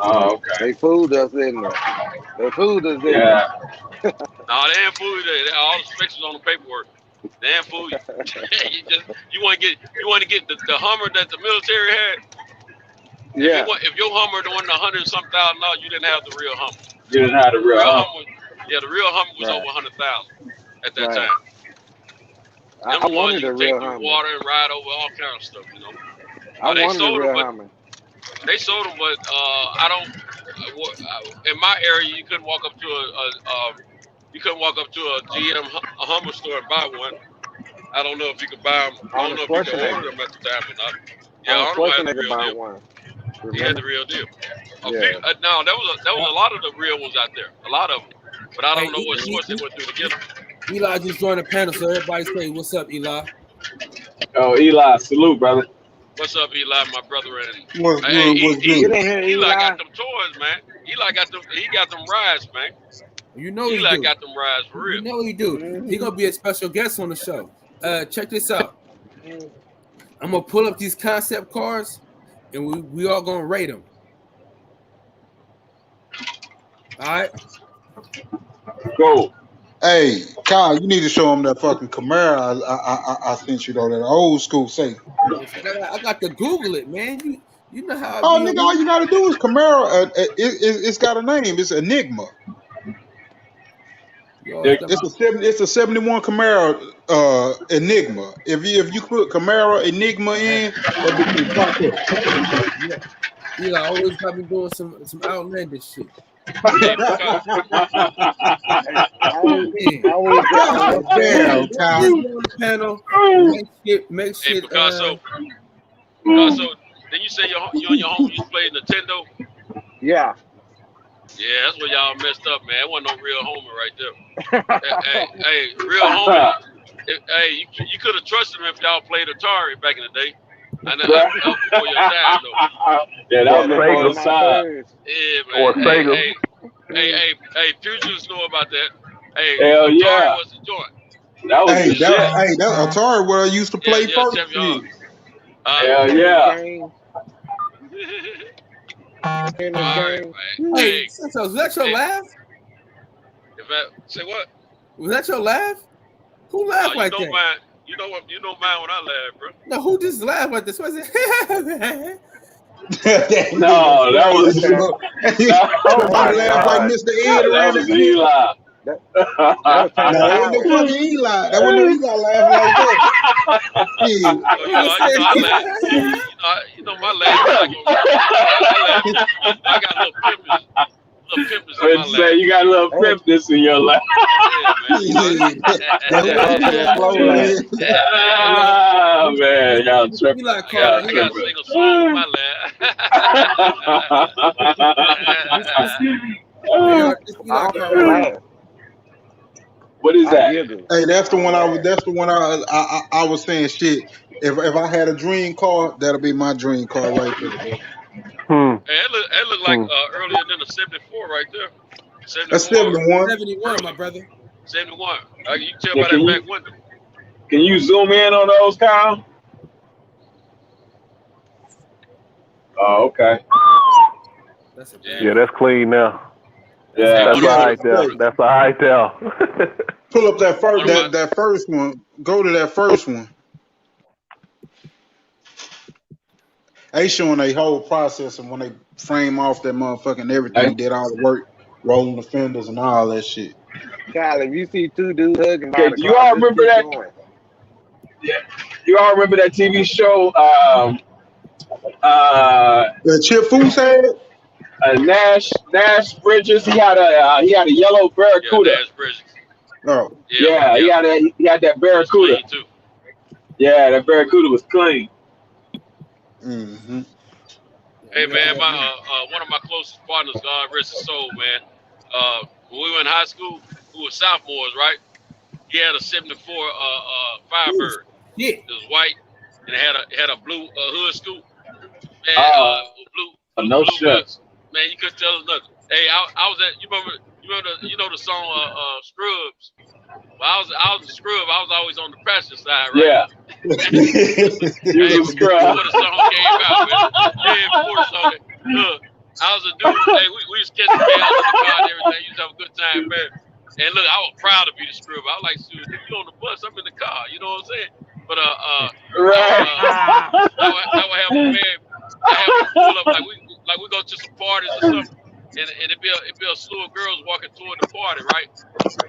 S5: Oh, okay.
S7: They fooled us, didn't they? They fooled us, didn't they?
S8: No, they ain't fooled you. All the specs was on the paperwork. They ain't fooled you. you want to get the Hummer that the military had.
S7: Yeah.
S8: If your Hummer won $100-something thousand, you didn't have the real Hummer.
S5: You didn't have the real Hummer.
S8: Yeah, the real Hummer was over 100,000 at that time.
S7: I wanted a real Hummer.
S8: Water and ride over all kind of stuff, you know.
S7: I wanted a real Hummer.
S8: They sold them, but I don't. In my area, you couldn't walk up to a GM Hummer store and buy one. I don't know if you could buy them. I don't know if you could order them at the time or not. Yeah, I don't know if had the real deal.
S7: One.
S8: He had the real deal. No, there was a lot of the real ones out there. A lot of them, but I don't know what source they went through to get them.
S6: Eli just joined the panel, so everybody say, "What's up, Eli?"
S5: Oh, Eli, salute, brother.
S8: What's up, Eli, my brother? And
S9: What's good?
S8: Eli got them toys, man. Eli got them. He got them rides, man.
S6: You know
S8: Eli got them rides for real.
S6: You know he do. He gonna be a special guest on the show. Check this out. I'm gonna pull up these concept cars, and we all gonna rate them. All right.
S5: Go.
S9: Hey, Kyle, you need to show him that fucking Camaro I sent you though, that old school safe.
S6: I got to Google it, man. You know how.
S9: Oh, nigga, all you gotta do is Camaro. It's got a name. It's Enigma. It's a 71 Camaro Enigma. If you put Camaro Enigma in, that'd be top.
S6: Eli always got me doing some outlandish shit.
S9: Damn, Kyle.
S6: On the panel, make shit.
S8: Picasso, then you say you and your home used to play Nintendo?
S7: Yeah.
S8: Yeah, that's where y'all messed up, man. That wasn't no real homie right there. hey, real homie. Hey, you could have trusted him if y'all played Atari back in the day. I know that was before your time, though.
S5: Yeah, that was before the side.
S8: Yeah, man.
S4: Or Sega.
S8: Hey, Futures know about that. Hey,
S5: hell
S8: Atari
S5: yeah.
S8: was the joint.
S5: That was
S9: Hey,
S5: the shit.
S9: that Atari where I used to play first.
S8: check y'all.
S5: Hell yeah.
S8: All right, man.
S6: Hey, so was that your laugh?
S8: Say what?
S6: Was that your laugh? Who laughed like that?
S8: Mine. You know mine when I laugh, bro.
S6: No, who just laughed like this? Was it?
S5: No, that was.
S9: Somebody laughed like Mr. Ed around
S5: That was
S9: the
S5: Eli.
S9: That wasn't no fucking Eli. That wasn't no Eli laughing like that.
S8: You know my laugh. I got a little pimpers.
S5: You got a little pimpness in your life. Ah, man, y'all tripping.
S6: You like
S8: I got a single song in my
S5: laugh. What is that?
S9: Hey, that's the one I was saying shit. If I had a dream car, that'll be my dream car right there.
S8: Hey, it looked like earlier than the 74 right there. 71.
S9: That's 71.
S6: 71, my brother.
S8: 71. You can tell by that back window.
S5: Can you zoom in on those, Kyle? Oh, okay.
S8: That's
S4: that's clean now.
S5: Yeah,
S4: that's a high tell. That's a high tell.
S9: Pull up that first one. Go to that first one. They showing a whole process and when they frame off that motherfucking everything, did all the work, rolling the fenders and all that shit.
S7: Kyle, if you see two dudes hugging,
S5: you all remember that? Yeah, you all remember that TV show?
S9: The Chip Foose had it.
S5: Nash Bridges. He had a yellow Barracuda.
S8: Yeah, Nash Bridges.
S9: Oh.
S5: Yeah, he had that Barracuda.
S8: Too.
S5: Yeah, that Barracuda was clean.
S9: Mm-hmm.
S8: Hey man, one of my closest partners, God rest his soul, man. When we were in high school, we were sophomores, right? He had a 74 Firebird.
S6: Yeah.
S8: It was white and it had a blue hood scoop. Man,
S5: no shit.
S8: Man, you couldn't tell us nothing. Hey, I was at you know the song Scrubs. Well, I was a scrub. I was always on the passenger side, right?
S5: Yeah. You was a scrub.
S8: Before the song came out, man. Yeah, before the song. Look, I was a dude. Hey, we used to catch the gas in the car and everything. We used to have a good time, man. And look, I was proud to be the scrub. I was like, dude, you on the bus? I'm in the car. You know what I'm saying? But I would have a man. I have to pull up like we go to some parties or something. And it'd be a slew of girls walking toward the party, right?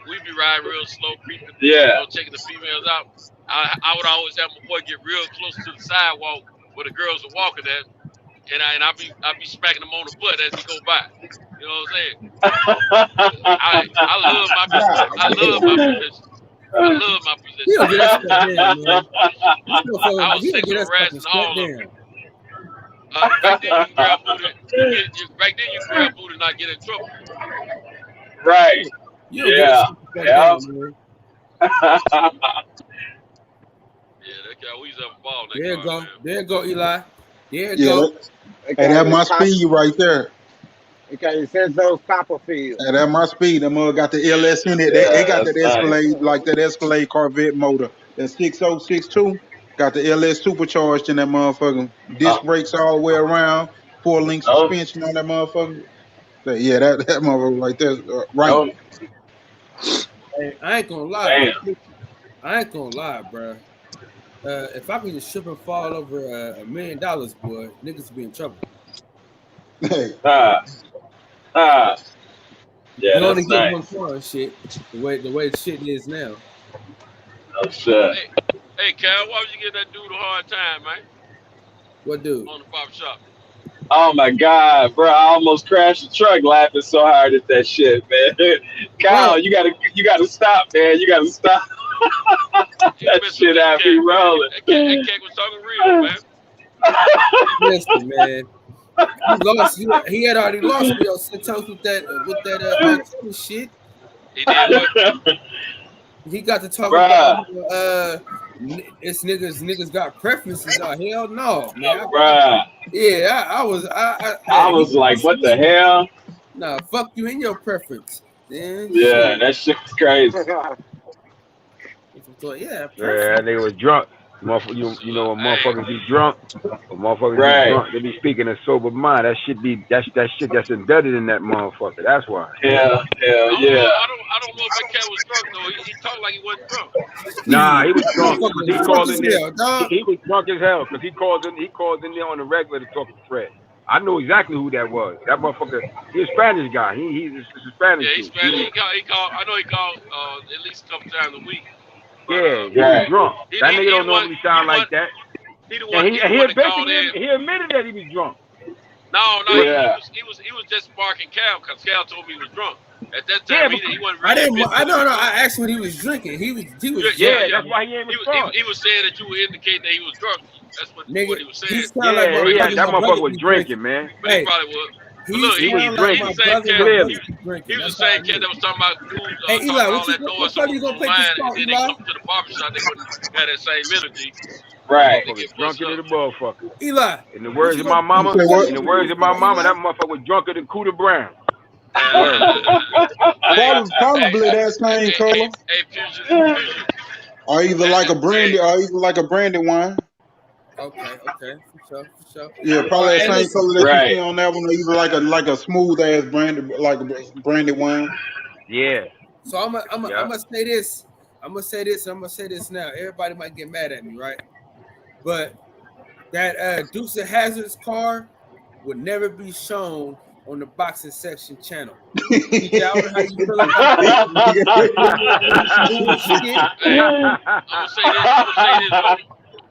S8: We'd be riding real slow, creeping, checking the females out. I would always have my boy get real close to the sidewalk where the girls are walking at, and I'd be smacking them on the butt as he go by. You know what I'm saying? I love my position. I love my position.
S6: You don't get that stuff down, man.
S8: I was sexual harassing all of them. Back then you grab booty. Back then you grab booty and not get in trouble.
S5: Right. Yeah.
S8: Yeah, that guy, we used to have a ball.
S6: There you go. There you go, Eli. There you go.
S9: Hey, that's my speed right there.
S7: Okay, it says those Copperfield.
S9: Hey, that's my speed. Them got the LS in it. They got that Escalade, like that Escalade Corvette motor. That 6062 got the LS supercharged in that motherfucker. Disc brakes all the way around. 4-link suspension on that motherfucker. Yeah, that motherfucker right there. Right.
S6: Hey, I ain't gonna lie. Bro. If I could just ship and fall over $1 million, boy, niggas be in trouble.
S9: Hey.
S5: Yeah,
S6: you only
S5: that's
S6: get
S5: nice.
S6: one car and shit. The way the shit is now.
S5: Oh shit.
S8: Hey, Cal, why would you give that dude a hard time, man?
S6: What dude?
S8: On the barber shop.
S5: Oh my God, bro! I almost crashed the truck laughing so hard at that shit, man. Kyle, you gotta stop, man. You gotta stop. That shit out be rolling.
S8: That cat was talking real, man.
S6: Listen, man. He had already lost me on Santos with that shit.
S8: He did.
S6: He got to talk about it's niggas got preferences. Oh, hell no, man. I was
S5: like, what the hell?
S6: Nah, fuck you in your preference. Man.
S5: Yeah, that shit's crazy.
S3: Yeah, they was drunk. You know when motherfuckers be drunk, they be speaking a sober mind. That shit that's embedded in that motherfucker. That's why.
S5: Yeah.
S8: I don't know if that cat was drunk though. He talked like he wasn't drunk.
S3: Nah, he was drunk. He called in there. He was drunk as hell because he called in there on the regular to talk to Fred. I know exactly who that was. That motherfucker. He's a Spanish guy. He's a Spanish.
S8: Yeah, he's Spanish. He called. I know he called at least a couple times a week.
S3: Yeah, he was drunk. That nigga don't normally sound like that. He admitted that he was drunk.
S8: No, he was just barking Cal because Cal told me he was drunk. At that time, he wasn't really.
S6: I asked when he was drinking. He was.
S3: Yeah, that's why he ain't
S8: he was saying that you were indicating that he was drunk. That's what he was saying.
S3: That motherfucker was drinking, man.
S8: He probably was.
S3: He was drinking, clearly.
S8: He was the same cat that was talking about dudes
S6: Eli,
S8: all that noise on the line, and then they come to the barbershop, they wouldn't have that same energy.
S5: Right.
S3: Drunker than a motherfucker.
S6: Eli.
S3: In the words of my mama, that motherfucker was drunker than Cooter Brown.
S9: Probably that same color. Or either like a brandy wine.
S6: Okay, for sure.
S9: Yeah, probably the same color that you see on that one, or even like a smooth ass brandy, like a brandy wine.
S3: Yeah.
S6: So I'm gonna say this. I'm gonna say this now. Everybody might get mad at me, right? But that Dukes of Hazzard's car would never be shown on the boxing section channel. How you feel about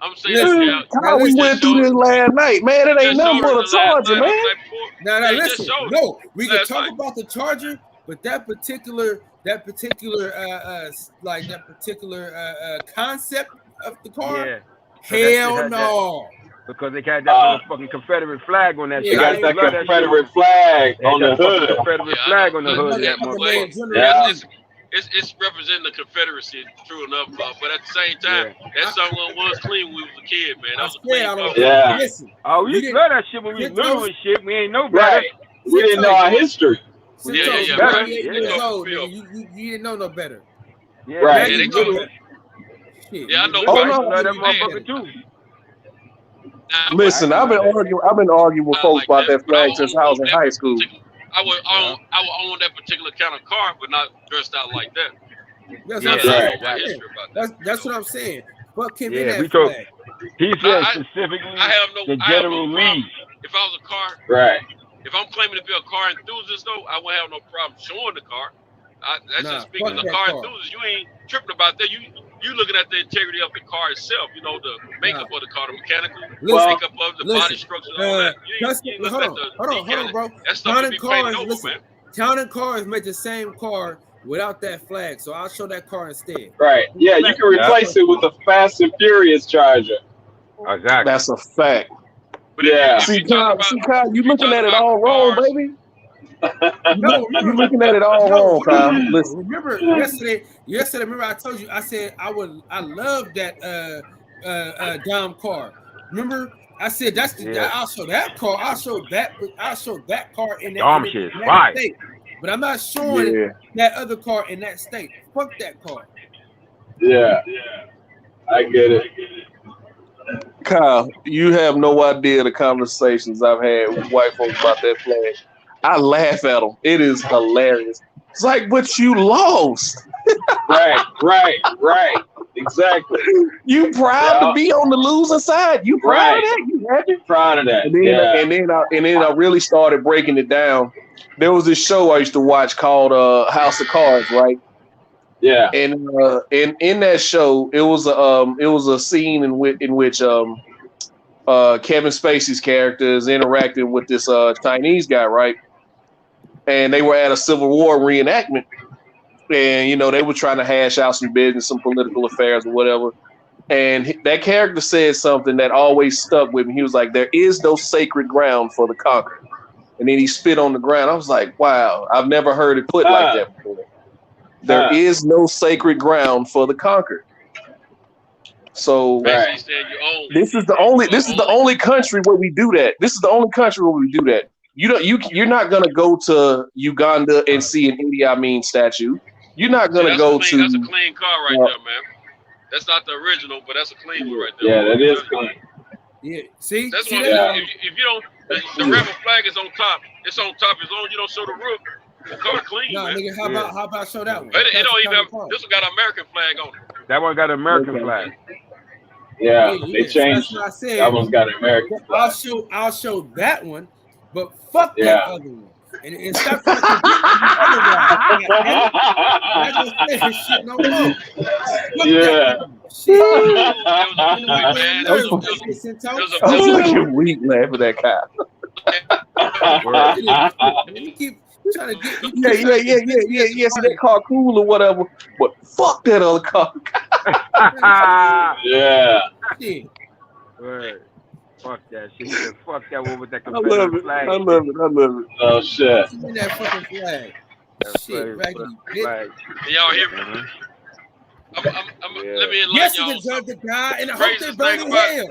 S8: I'm saying
S10: how we went through this last night, man. It ain't nothing but a Charger, man.
S6: No, listen. No, we can talk about the Charger, but that particular concept of the car, hell no.
S3: Because they got that fucking Confederate flag on that shit.
S5: They got that Confederate flag on the hood.
S3: Confederate flag on the hood of that
S8: motherfucker. It's representing the Confederacy, true enough. But at the same time, that song was clean when we was a kid, man. That was a clean
S6: Listen,
S3: you love that shit when we was little and shit. We ain't know about it.
S5: We didn't know our history.
S6: You didn't know no better.
S3: Yeah,
S5: right.
S8: I know.
S3: That motherfucker too.
S10: Listen, I've been arguing with folks about that flag since I was in high school.
S8: I would own that particular kind of car, but not dressed out like that.
S6: That's what I'm saying. Fuck him in that
S3: flag. He said specifically the General Lee.
S8: If I was a car, if I'm claiming to be a car enthusiast, though, I wouldn't have no problem showing the car. That's just speaking of the car enthusiast. You ain't tripping about that. You looking at the integrity of the car itself. You know, the makeup of the car, the mechanical makeup of the body structure, all that.
S6: Hold on, bro. Counting cars make the same car without that flag, so I'll show that car instead.
S5: Right. Yeah, you can replace it with the Fast and Furious Charger.
S3: Exactly.
S10: That's a fact.
S8: But yeah.
S10: See, Kyle, you looking at it all wrong, baby. You're looking at it all wrong, Kyle. Listen.
S6: Remember yesterday, remember I told you, I said I love that Dom car. Remember? I said I'll show that car. I'll show that car in that state. But I'm not showing that other car in that state. Fuck that car.
S5: Yeah. I get it.
S10: Kyle, you have no idea the conversations I've had with white folks about that flag. I laugh at them. It is hilarious. It's like, but you lost.
S5: Right. Exactly.
S10: You proud to be on the losing side? You proud of that? You happy?
S5: Proud of that.
S10: And then I really started breaking it down. There was this show I used to watch called House of Cards, right?
S5: Yeah.
S10: And in that show, it was a scene in which Kevin Spacey's character is interacting with this Chinese guy, right? And they were at a Civil War reenactment, and you know they were trying to hash out some business, some political affairs, or whatever. And that character said something that always stuck with me. He was like, "There is no sacred ground for the conquered," and then he spit on the ground. I was like, "Wow, I've never heard it put like that before." There is no sacred ground for the conquered. So this is the only country where we do that. This is the only country where we do that. You're not gonna go to Uganda and see an Idi Amin statue. You're not gonna go to.
S8: That's a clean car right there, man. That's not the original, but that's a clean one right there.
S5: Yeah, that is clean.
S6: Yeah, see,
S8: that's what if you don't, the rebel flag is on top. It's on top as long as you don't show the roof. The car clean, man.
S6: Nigga, how about show that one?
S8: It don't even have, this one got an American flag on it.
S3: That one got an American flag.
S5: Yeah, they changed.
S6: That's what I said.
S5: That one's got an American flag.
S6: I'll show that one, but fuck that other one. And stop trying to get the other one. I just said shit no more.
S10: I'm weak laughing at that guy.
S6: Keep trying to get.
S10: Yeah. So that car cool or whatever, but fuck that other car.
S5: Yeah.
S3: Right. Fuck that shit. Fuck that one with that
S10: I love
S3: Confederate
S10: it.
S3: flag.
S10: I love it.
S5: Oh shit.
S6: Give me that fucking flag. Shit, raggedy bitch.
S8: Y'all hear me? Let me enlighten
S6: Yes,
S8: y'all.
S6: you deserve to die, and I hope they burn in hell.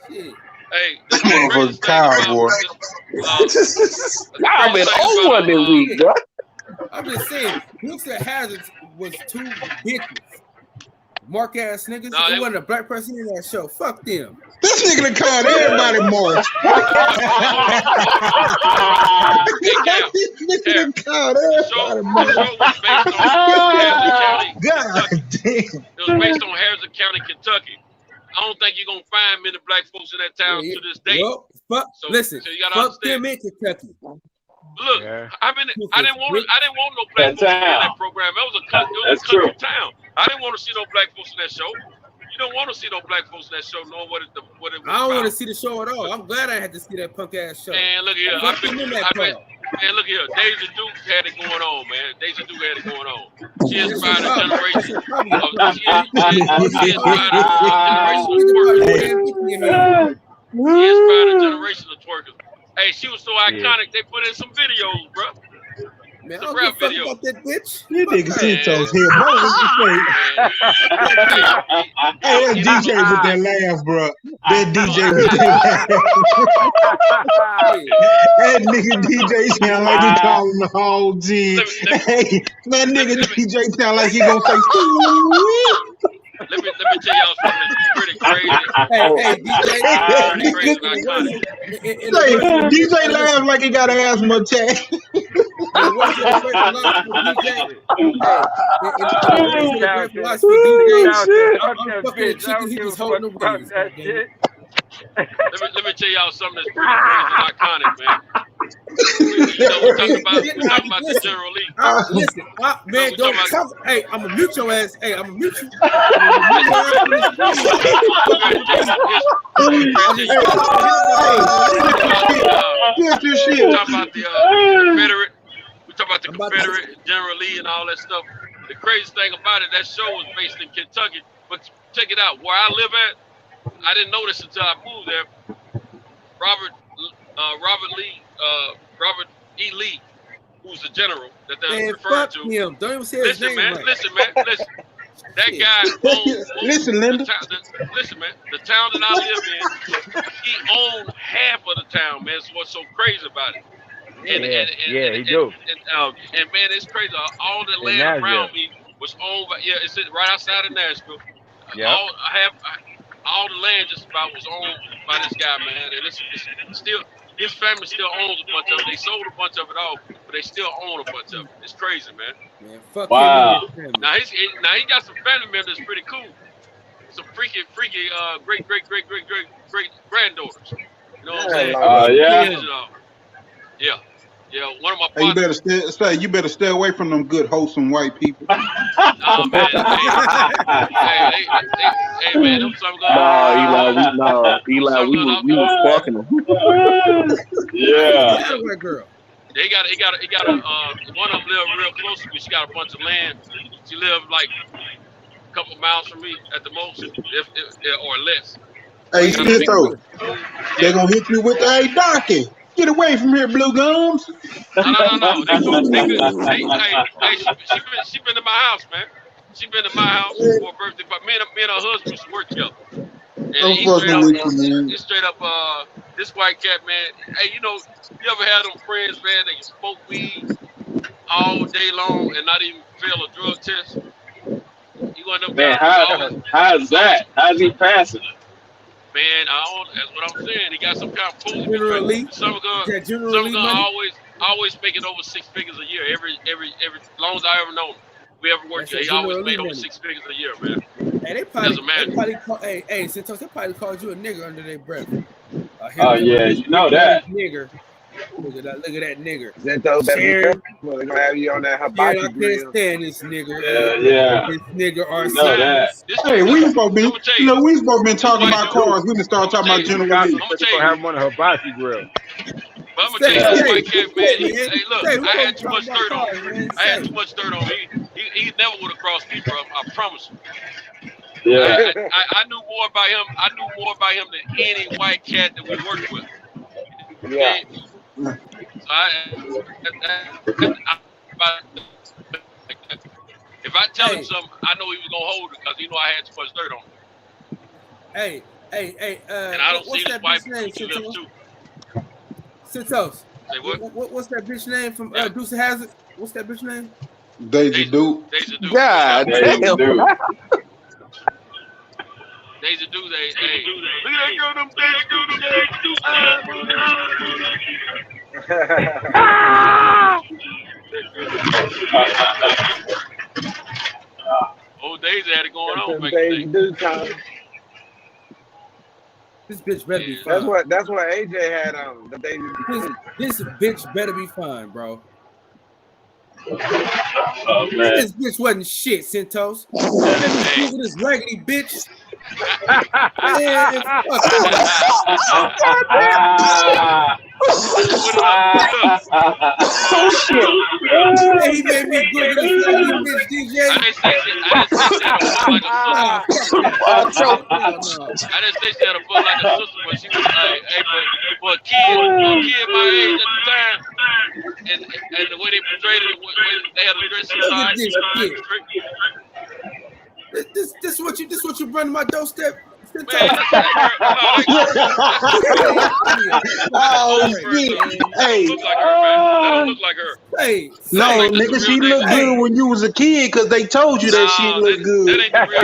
S6: Shit.
S8: Hey,
S9: motherfucker's cowboy.
S10: I've been on one this week, bro.
S6: I'm just saying, Dukes of Hazzard was two bitches. Mark ass niggas. It wasn't a black person in that show. Fuck them.
S9: This nigga done called everybody Mark. This nigga done called everybody Mark.
S8: God damn. It was based on Harrison County, Kentucky. I don't think you're gonna find many black folks in that town to this day.
S6: Well, fuck. So, listen, so you gotta fuck them in Kentucky.
S8: Look, I didn't want no black folks in that program. It was a country town. I didn't want to see no black folks in that show. You don't want to see no black folks in that show, knowing what it was.
S6: I don't want to see the show at all. I'm glad I had to see that punk ass show.
S8: And look here, look here, Daisy Duke had it going on, man. Daisy Duke had it going on. She inspired a generation of twerkers. Hey, she was so iconic. They put in some videos, bro.
S6: Man, I don't give a fuck about that bitch.
S9: You niggas see toes here, bro. Hey, that DJ with that laugh, bro. That DJ with that laugh. That nigga DJ sound like he calling the whole G. Hey, that nigga DJ sound like he gonna say.
S8: Let me tell y'all something that's pretty crazy.
S9: Hey, DJ laugh like he got an asthma attack.
S6: I'm fucking chicken. He was holding the wings.
S8: Let me tell y'all something that's pretty crazy and iconic, man. We're talking about the General Lee.
S6: Listen, man, don't talk. Hey, I'm gonna mute your ass. Hey, I'm gonna mute you.
S8: We talk about the Confederate, General Lee, and all that stuff. The crazy thing about it, that show was based in Kentucky. But check it out, where I live at, I didn't know this until I moved there. Robert E. Lee, who's the general that they're referring to.
S6: Him. Don't even say his name.
S8: Listen, man. That guy owns
S9: listen, Linda.
S8: Listen, man. The town that I live in, he owned half of the town, man. That's what's so crazy about it.
S3: He do.
S8: And man, it's crazy. All the land around me was owned by, it's right outside of Nashville.
S3: Yeah.
S8: All the land just about was owned by this guy, man. And it's still, his family still owns a bunch of it. They sold a bunch of it off, but they still own a bunch of it. It's crazy, man.
S6: Fuck
S5: wow.
S8: Now he got some family members that's pretty cool. Some freaky great granddaughters. You know what I'm saying? Yeah, one of my partners.
S9: Hey, you better stay away from them good, wholesome white people.
S8: I man. Hey, man, them some guys.
S10: Eli, we was fucking them.
S8: Yeah. Girl. He got a one of them live real close to me. She got a bunch of land. She lived like a couple miles from me at the most, if or less.
S9: Hey, Smith, they're gonna hit you with the hey donkey. Get away from here, Blue Gums.
S8: No. She been to my house, man. She been to my house for a birthday. But me and her husband used to work together. And he straight up, this white cat, man. Hey, you know, you ever had them friends, man, that you smoke weed all day long and not even fail a drug test? You want them
S5: man, how's that? How's he passing it?
S8: Man, that's what I'm saying. He got some kind of pool. Some of them always making over 6 figures a year. Every long as I ever known him. We ever worked here, he always made over 6 figures a year, man.
S6: Hey, they probably Santos, they probably called you a nigger under their breath.
S5: Oh yeah, you know that.
S6: Nigger. Look at that nigger.
S7: Santos, they're gonna have you on that hibachi grill. I can't
S6: stand this nigger.
S5: Yeah.
S6: This nigger are
S9: Hey, we supposed to be talking about cars. We can start talking about General Lee.
S3: I'm gonna have him on a hibachi grill.
S8: But I'm gonna tell you, white cat, man. Hey, look, I had too much dirt on him. I had too much dirt on me. He never would have crossed me, bro. I promise you.
S5: Yeah.
S8: I knew more about him. I knew more about him than any white cat that we worked with.
S7: Yeah.
S8: So if I tell him something, I know he was gonna hold it because he knew I had too much dirt on him.
S6: Hey.
S8: And I don't see this white people live too.
S6: Santos.
S8: Say what?
S6: What's that bitch name from Deuce Hazard? What's that bitch name?
S9: Daisy Duke.
S10: God damn.
S8: Daisy Duke, hey. Look at that girl, them Daisy Duke. Old Daisy had it going on back then.
S6: This bitch better be fine.
S7: That's what AJ had on the Daisy Duke.
S6: This bitch better be fine, bro.
S5: Oh, man.
S6: This bitch wasn't shit, Santos. This raggedy bitch. Man,
S10: oh shit!
S6: He made me Google this raggedy bitch, DJ.
S8: I didn't say she had a butt like a sister, but she was like, hey, but for a kid my age at the time, and the way they portrayed it, they had a dress
S6: This what you bring to my doorstep?
S8: Man,
S9: oh shit! Hey,
S8: look like her.
S6: Hey,
S9: no, nigga, she looked good when you was a kid because they told you that she looked good.
S8: That ain't the real.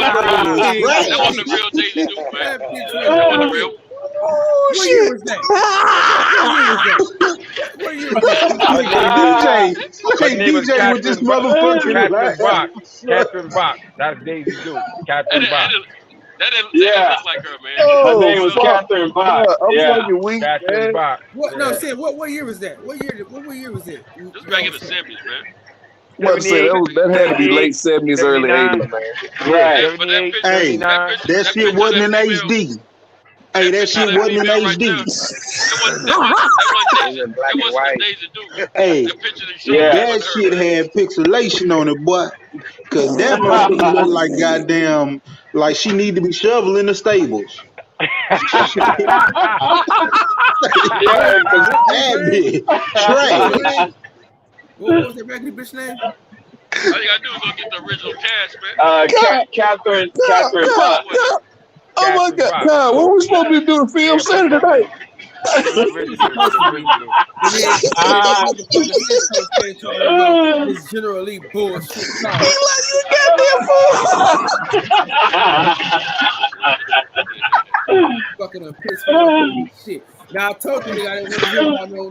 S8: That wasn't the real Daisy Duke, man. That wasn't the real.
S6: What year was that? What year was that?
S9: DJ with this motherfucking
S3: Catherine Bach. That's Daisy Duke. Catherine Bach.
S8: That didn't look like her, man.
S5: Her name was Catherine Bach.
S3: Catherine Bach.
S6: What? No, say what year was that? What year was it?
S8: This was back in the 70s, man.
S10: That had to be late 70s, early 80s, man.
S5: Right.
S9: Hey, that shit wasn't in HD. Hey, that shit wasn't in HD. Hey, that shit had pixelation on it, boy. Cause that motherfucker look like goddamn, like she need to be shoveling the stables. That bitch, trash.
S6: What was that raggedy bitch name?
S8: All you gotta do is go get the original cast, man.
S5: Catherine Bach.
S10: Oh my God! What were we supposed to be doing film Saturday night?
S6: This General Lee bullshit.
S10: He's like, you goddamn fool!
S6: Fucking pissed me shit. Now I told you that I didn't want to hear about no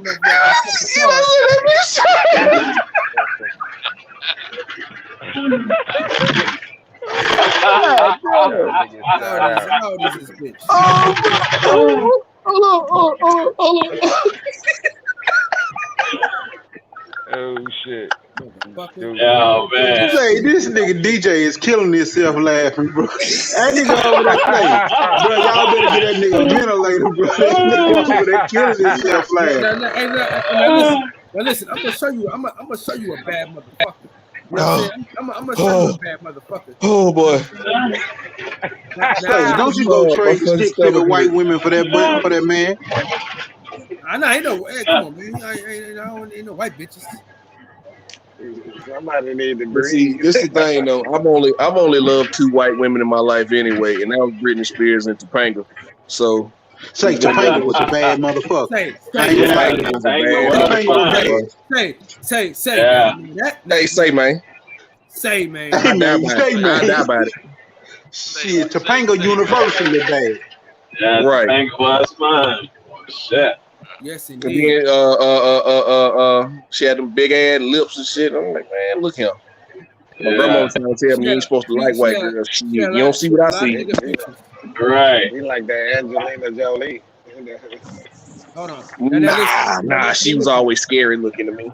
S6: How old is this bitch?
S10: Hold on.
S3: Oh shit.
S6: motherfucker.
S5: Oh man.
S9: Say this nigga DJ is killing himself laughing, bro. That nigga over there playing. Bro, y'all better get that nigga a ventilator, bro. That nigga over there killing himself laughing.
S6: Now listen, I'm gonna show you a bad motherfucker. You know what I'm saying? I'm gonna show you a bad motherfucker.
S10: Oh boy.
S9: Say, don't you go trade stick figure white women for that man?
S6: I know, ain't no. Hey, come on, man. Ain't no white bitches.
S7: Somebody need to
S10: But
S7: breathe.
S10: see, this is the thing though. I've only loved 2 white women in my life anyway, and that was Britney Spears and Topanga. So
S9: Say Topanga was a bad motherfucker.
S6: Say.
S10: Yeah. Say, man.
S6: Say, man.
S10: I die about it.
S9: Shit, Topanga universally bad.
S5: Yeah,
S10: right.
S5: Topanga was fun. Shit.
S6: Yes,
S10: And
S6: indeed.
S10: then she had them big ass lips and shit. I'm like, man, look here. My grandma was trying to tell me you ain't supposed to like white girls. You don't see what I see.
S5: Right.
S7: We like that Angelina Jolie.
S6: Hold on.
S10: Nah, she was always scary looking to me.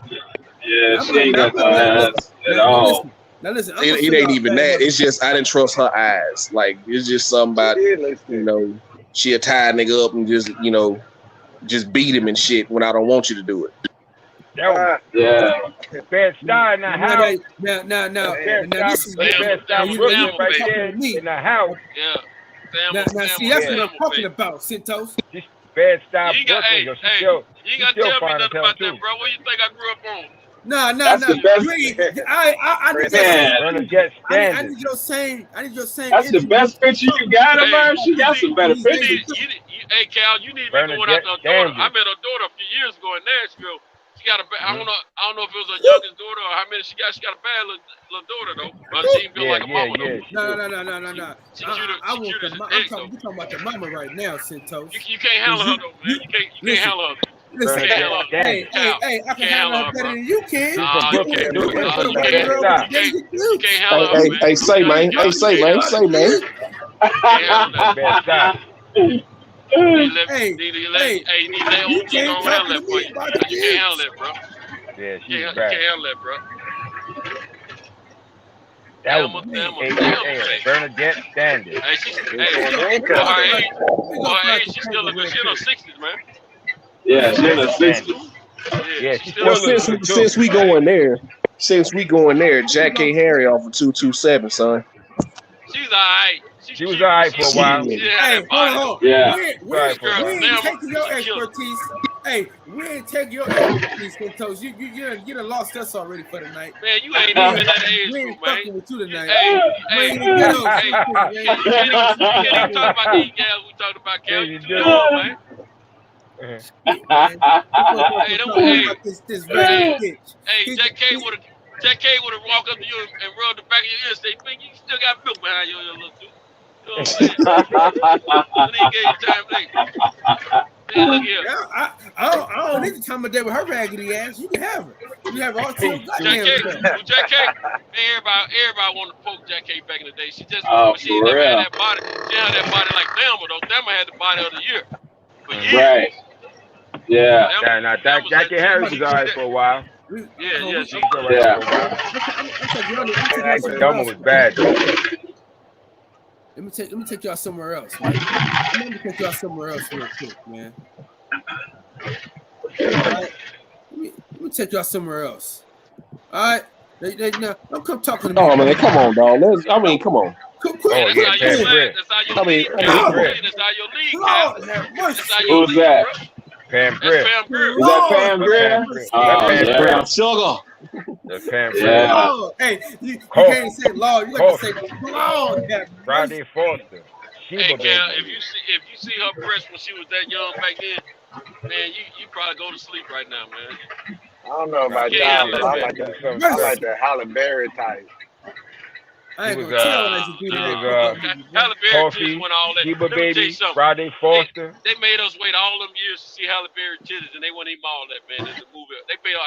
S5: Yeah, she ain't got no ass at all.
S6: Now listen,
S10: it ain't even that. It's just I didn't trust her eyes. Like it's just something about she'll tie a nigga up and just beat him and shit when I don't want you to do it.
S5: Yeah.
S3: Best star in the house.
S6: Now,
S3: Best star in the house.
S8: Yeah.
S6: Now, see, that's what I'm talking about, Cintos.
S3: Bad style
S8: you ain't got to tell me nothing about that, bro. What you think I grew up on?
S6: No. I need your same.
S5: That's the best picture you got of her. She got some better pictures.
S8: Hey, Cal, you need to be going out to her daughter. I met her daughter a few years ago in Nashville. She got I don't know if it was her youngest daughter or how many she got. She got a bad little daughter though. But she feel like a mama though.
S6: No.
S8: She cute as
S6: you talking about the mama right now, Cintos.
S8: You can't handle her though, man. You can't handle her.
S6: Listen, hey, I can handle her better than you can.
S8: You can't handle her.
S10: Hey, say, man. Hey, say, man.
S8: You need to let OG go handle that for you. You can't handle that, bro.
S3: Yeah,
S8: you can't handle that, bro.
S3: That was Bernadette Standard.
S8: Hey, she's still in her 60s, man.
S5: Yeah, she's in her 60s.
S3: Yeah,
S10: since we going there, Jack K. Harry off of 227, son.
S8: She's all right.
S3: She was all right for a while.
S6: Hey, hold on.
S5: Yeah.
S6: We ain't taking your expertise. Hey, we ain't taking your expertise, Cintos. You done lost us already for the night.
S8: Man, you ain't even that age,
S6: we ain't
S8: man.
S6: fucking with you tonight.
S8: You can't even talk about these gals we talked about, Cal. You too young, man. Hey, Jack K would have walked up to you and rubbed the back of your ear and say, "Man, you still got milk behind your little dude." You know what I'm saying? He gave you time late. Man, look here.
S6: I don't need to time of day with her raggedy ass. You can have her. You have all two
S8: Jack K, man, everybody wanted to poke Jack K back in the day. She just she never had that body. She had that body like Thelma though. Thelma had the body of the year.
S5: Right. Yeah.
S3: Now Jackie Harris was all right for a while.
S8: Yeah.
S3: She was all right for a while. Thelma was bad though.
S6: Let me take y'all somewhere else. Man. Let me take y'all somewhere else real quick, man. All right. Let me take y'all somewhere else. All right. Now, don't come talking to me.
S10: Oh man, come on, dog. Come on.
S8: That's how your league.
S5: Who's that?
S3: Pam Grier.
S5: Is that Pam Grier?
S10: Brown sugar.
S3: That's Pam Grier.
S6: Hey, you can't say law. You got to say law.
S3: Rodney Foster.
S8: Hey, Cal, if you see her breast when she was that young back then, man, you probably go to sleep right now, man.
S7: I don't know about y'all, but I like that Halle Berry type.
S6: I ain't gonna tell when I should do that.
S8: Halle Berry just went all that.
S3: Sheba Baby, Rodney Foster.
S8: They made us wait all them years to see Halle Berry titties, and they wouldn't even all that, man. In the movie, they paid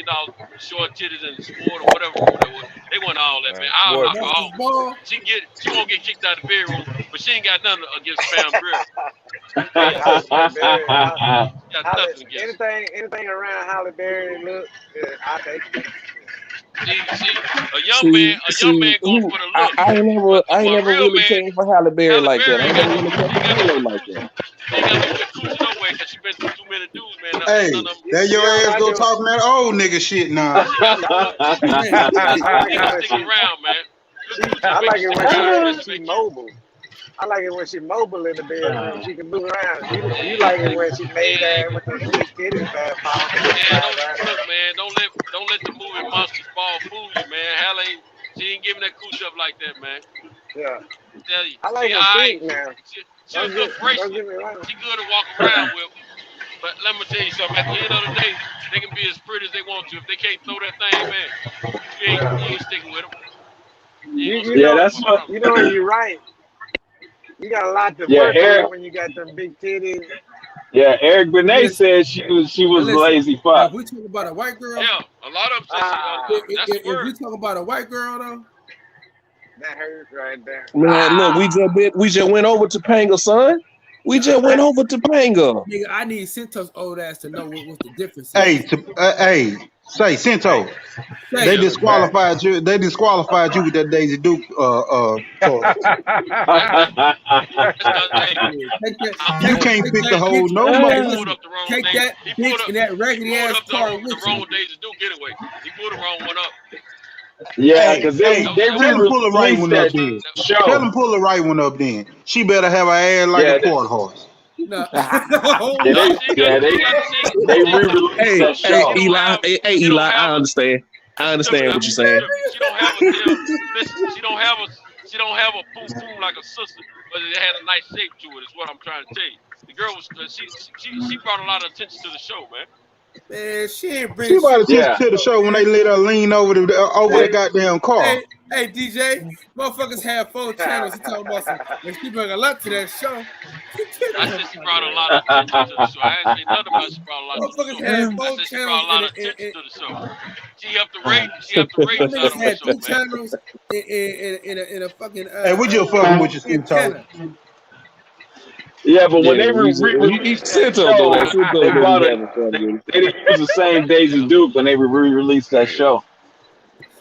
S8: $500,000 for short titties and sport or whatever. They went all that, man. She won't get kicked out of the bedroom, but she ain't got nothing against Pam Grier.
S7: Anything around Halle Berry, look, I take it.
S8: See, a young man going for the look.
S10: I ain't never really came for Halle Berry like that. I ain't never really came for Halo like that.
S8: They got no good coochie no way because she been through too many dudes, man.
S9: Hey, there your ass go talking that old nigga shit now.
S8: Stick around, man.
S7: I like it when she's mobile. I like it when she's mobile in the bedroom. She can move around. You like it when she made that with the big titties back.
S8: Look, man, don't let the movie Monsters Ball fool you, man. Halle, she ain't giving that cooch up like that, man.
S7: Yeah.
S8: Tell you.
S7: I like her feet now.
S8: She's a good bracelet. She good to walk around with. But let me tell you something. At the end of the day, they can be as pretty as they want to. If they can't throw that thing, man, you ain't sticking with them.
S5: That's what.
S7: You know, you're right. You got a lot to work with when you got them big titties.
S5: Yeah, Eric Benet said she was lazy fuck.
S6: If we talk about a white girl,
S8: yeah, a lot of them say
S6: if we talk about a white girl though,
S7: that hurts right there.
S10: Man, look, we just went over Topanga, son. We just went over Topanga.
S6: Nigga, I need Cinto's old ass to know what's the difference.
S9: Hey, say Cinto. They disqualified you. They disqualified you with that Daisy Duke. You can't pick the whole no more.
S6: Take that bitch in that raggedy ass car with
S8: the wrong Daisy Duke getaway. He pulled the wrong one up.
S5: Yeah, because they
S9: tell them pull the right one up then. Tell them pull the right one up then. She better have her ass like a court horse.
S6: No.
S5: They re-released that show.
S10: Hey, Eli, I understand what you're saying.
S8: She don't have a boom boom like a sister, but it had a nice shape to it. Is what I'm trying to tell you. The girl was she brought a lot of attention to the show, man.
S6: Man, she
S9: brought attention to the show when they let her lean over the goddamn car.
S6: Hey, DJ, motherfuckers have 4 channels. She talking about some, and she bring a lot to that show.
S8: I said she brought a lot of attention to the show. I ain't say nothing about she brought a lot to the show.
S6: Have 4
S8: I said she brought a lot of attention to the show. She helped the rate. She helped the rate.
S6: Niggas had 2 channels in a fucking.
S9: Hey, would you fucking with your skin tone?
S5: Yeah, but when they didn't use the same Daisy Duke when they re-released that show.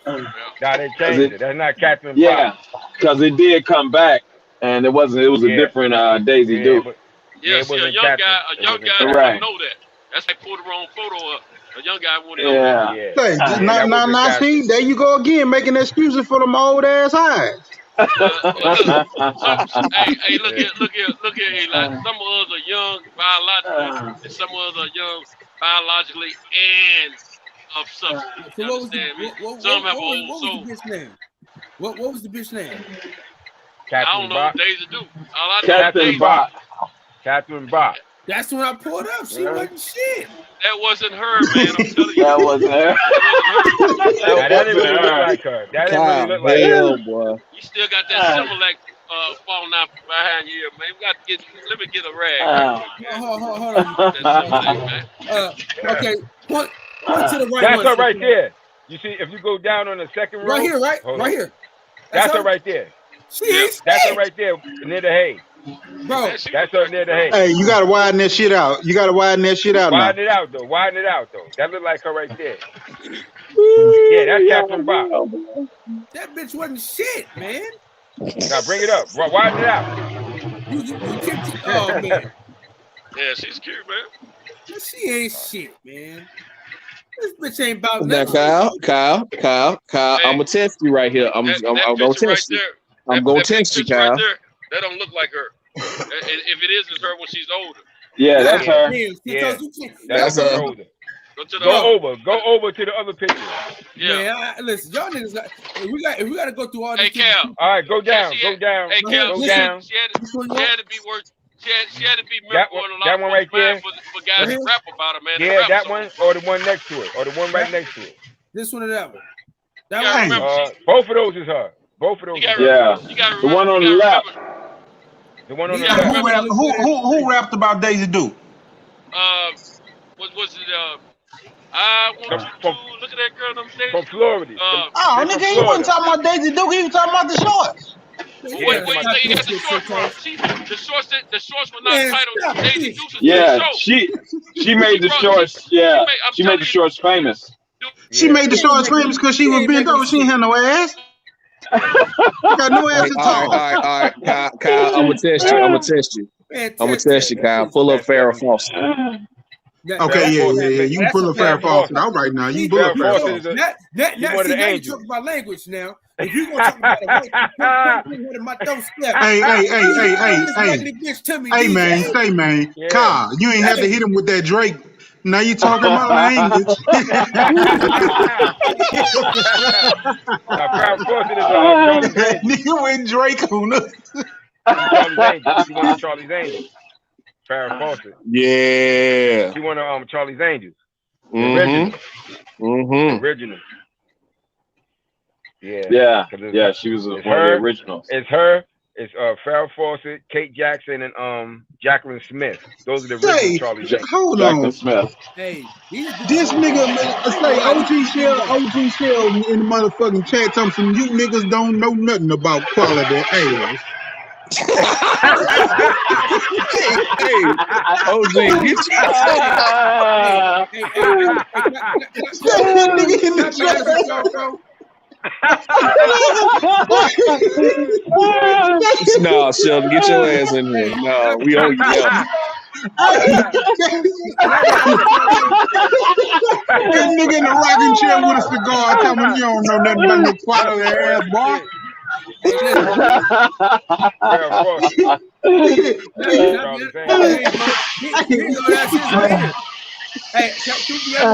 S3: Nah, they changed it. That's not Catherine.
S5: Yeah, because it did come back, and it was a different Daisy Duke.
S8: Yeah, see, a young guy don't know that. That's like pulled the wrong photo up. A young guy wouldn't know.
S9: Hey, now, see, there you go again, making excuses for them old ass eyes.
S8: Hey, look here, Eli. Some of us are young biologically, and some of us are young biologically and of substance.
S6: So what was the bitch name? What was the bitch name?
S8: I don't know. Daisy Duke.
S3: Catherine Bach.
S6: That's when I pulled up. She wasn't shit.
S8: That wasn't her, man. I'm telling you.
S5: That wasn't her.
S3: That didn't really look like her. That didn't really look like her.
S10: Boy.
S8: You still got that Similac falling out behind you, man. We got to let me get a rag.
S6: Hold on. Okay. Point to the right.
S3: That's her right there. You see, if you go down on the second row.
S6: Right here, right? Right here.
S3: That's her right there. That's her right there near the hay.
S6: Bro,
S3: that's her near the hay.
S9: Hey, you gotta widen that shit out. Widen it out though. That look like her right there. Yeah, that's Catherine Bach.
S6: That bitch wasn't shit, man.
S3: Now bring it up. Widen it out.
S6: Oh man.
S8: Yeah, she's cute, man.
S6: She ain't shit, man. This bitch ain't about
S10: nothing. Now, Kyle, hey, I'm gonna test you right here. I'm gonna test you. I'm gonna test you, Kyle.
S8: That don't look like her. If it is, it's her when she's older.
S5: Yeah, that's her.
S9: Yeah.
S3: That's her older. Go over to the other picture.
S6: Yeah, listen, y'all niggas got. If we got to go through all
S8: this. Hey, Cal.
S3: All right, go down. Hey, Cal.
S8: She had to be worth. She had to be memorable on a lot.
S3: That one right there.
S8: For guys to rap about her, man.
S3: Yeah, that one or the one next to it, or the one right next to it.
S6: This one or that one?
S3: That one. Both of those is her. Both of those.
S5: Yeah. The one on the left.
S3: The one on the left.
S9: Who rapped about Daisy Duke?
S8: What was it? I want you to look at that girl.
S3: From Florida.
S9: Nigga, he wasn't talking about Daisy Duke. He was talking about the shorts.
S8: Wait, you got the shorts wrong. The shorts were not titled Daisy Duke.
S5: Yeah, she made the shorts. Yeah, she made the shorts famous.
S9: She made the short swims because she was bent over. She ain't had no ass. She got no ass at all.
S10: All right, Kyle. I'm gonna test you. I'm gonna test you, Kyle. Pull up Farrah Fawcett.
S9: Okay, yeah. You pull up Farrah Fawcett out right now. You pull up Farrah Fawcett.
S6: Now you talk about language now. If you gonna talk about my doorstep.
S9: Hey, man, say, man. Yeah. Kyle, you ain't have to hit him with that Drake. Now you talking about language. Nigga went Drake on us.
S3: She went Charlie's Angels. Farrah Fawcett.
S10: Yeah.
S3: She went to Charlie's Angels.
S10: Original.
S3: Yeah.
S5: Yeah, she was one of the originals.
S3: It's her. It's Farrah Fawcett, Kate Jackson, and Jacqueline Smith. Those are the original Charlie's Angels.
S9: Hold on.
S5: Smith.
S6: Hey,
S9: this nigga say OG Shell in the motherfucking chat something. You niggas don't know nothing about quality ass.
S10: Hey, OG, get No, Sheldon, get your ass in here. No, we owe you.
S9: That nigga in the rocking chair with a cigar telling me you don't know nothing about no quality ass, boy.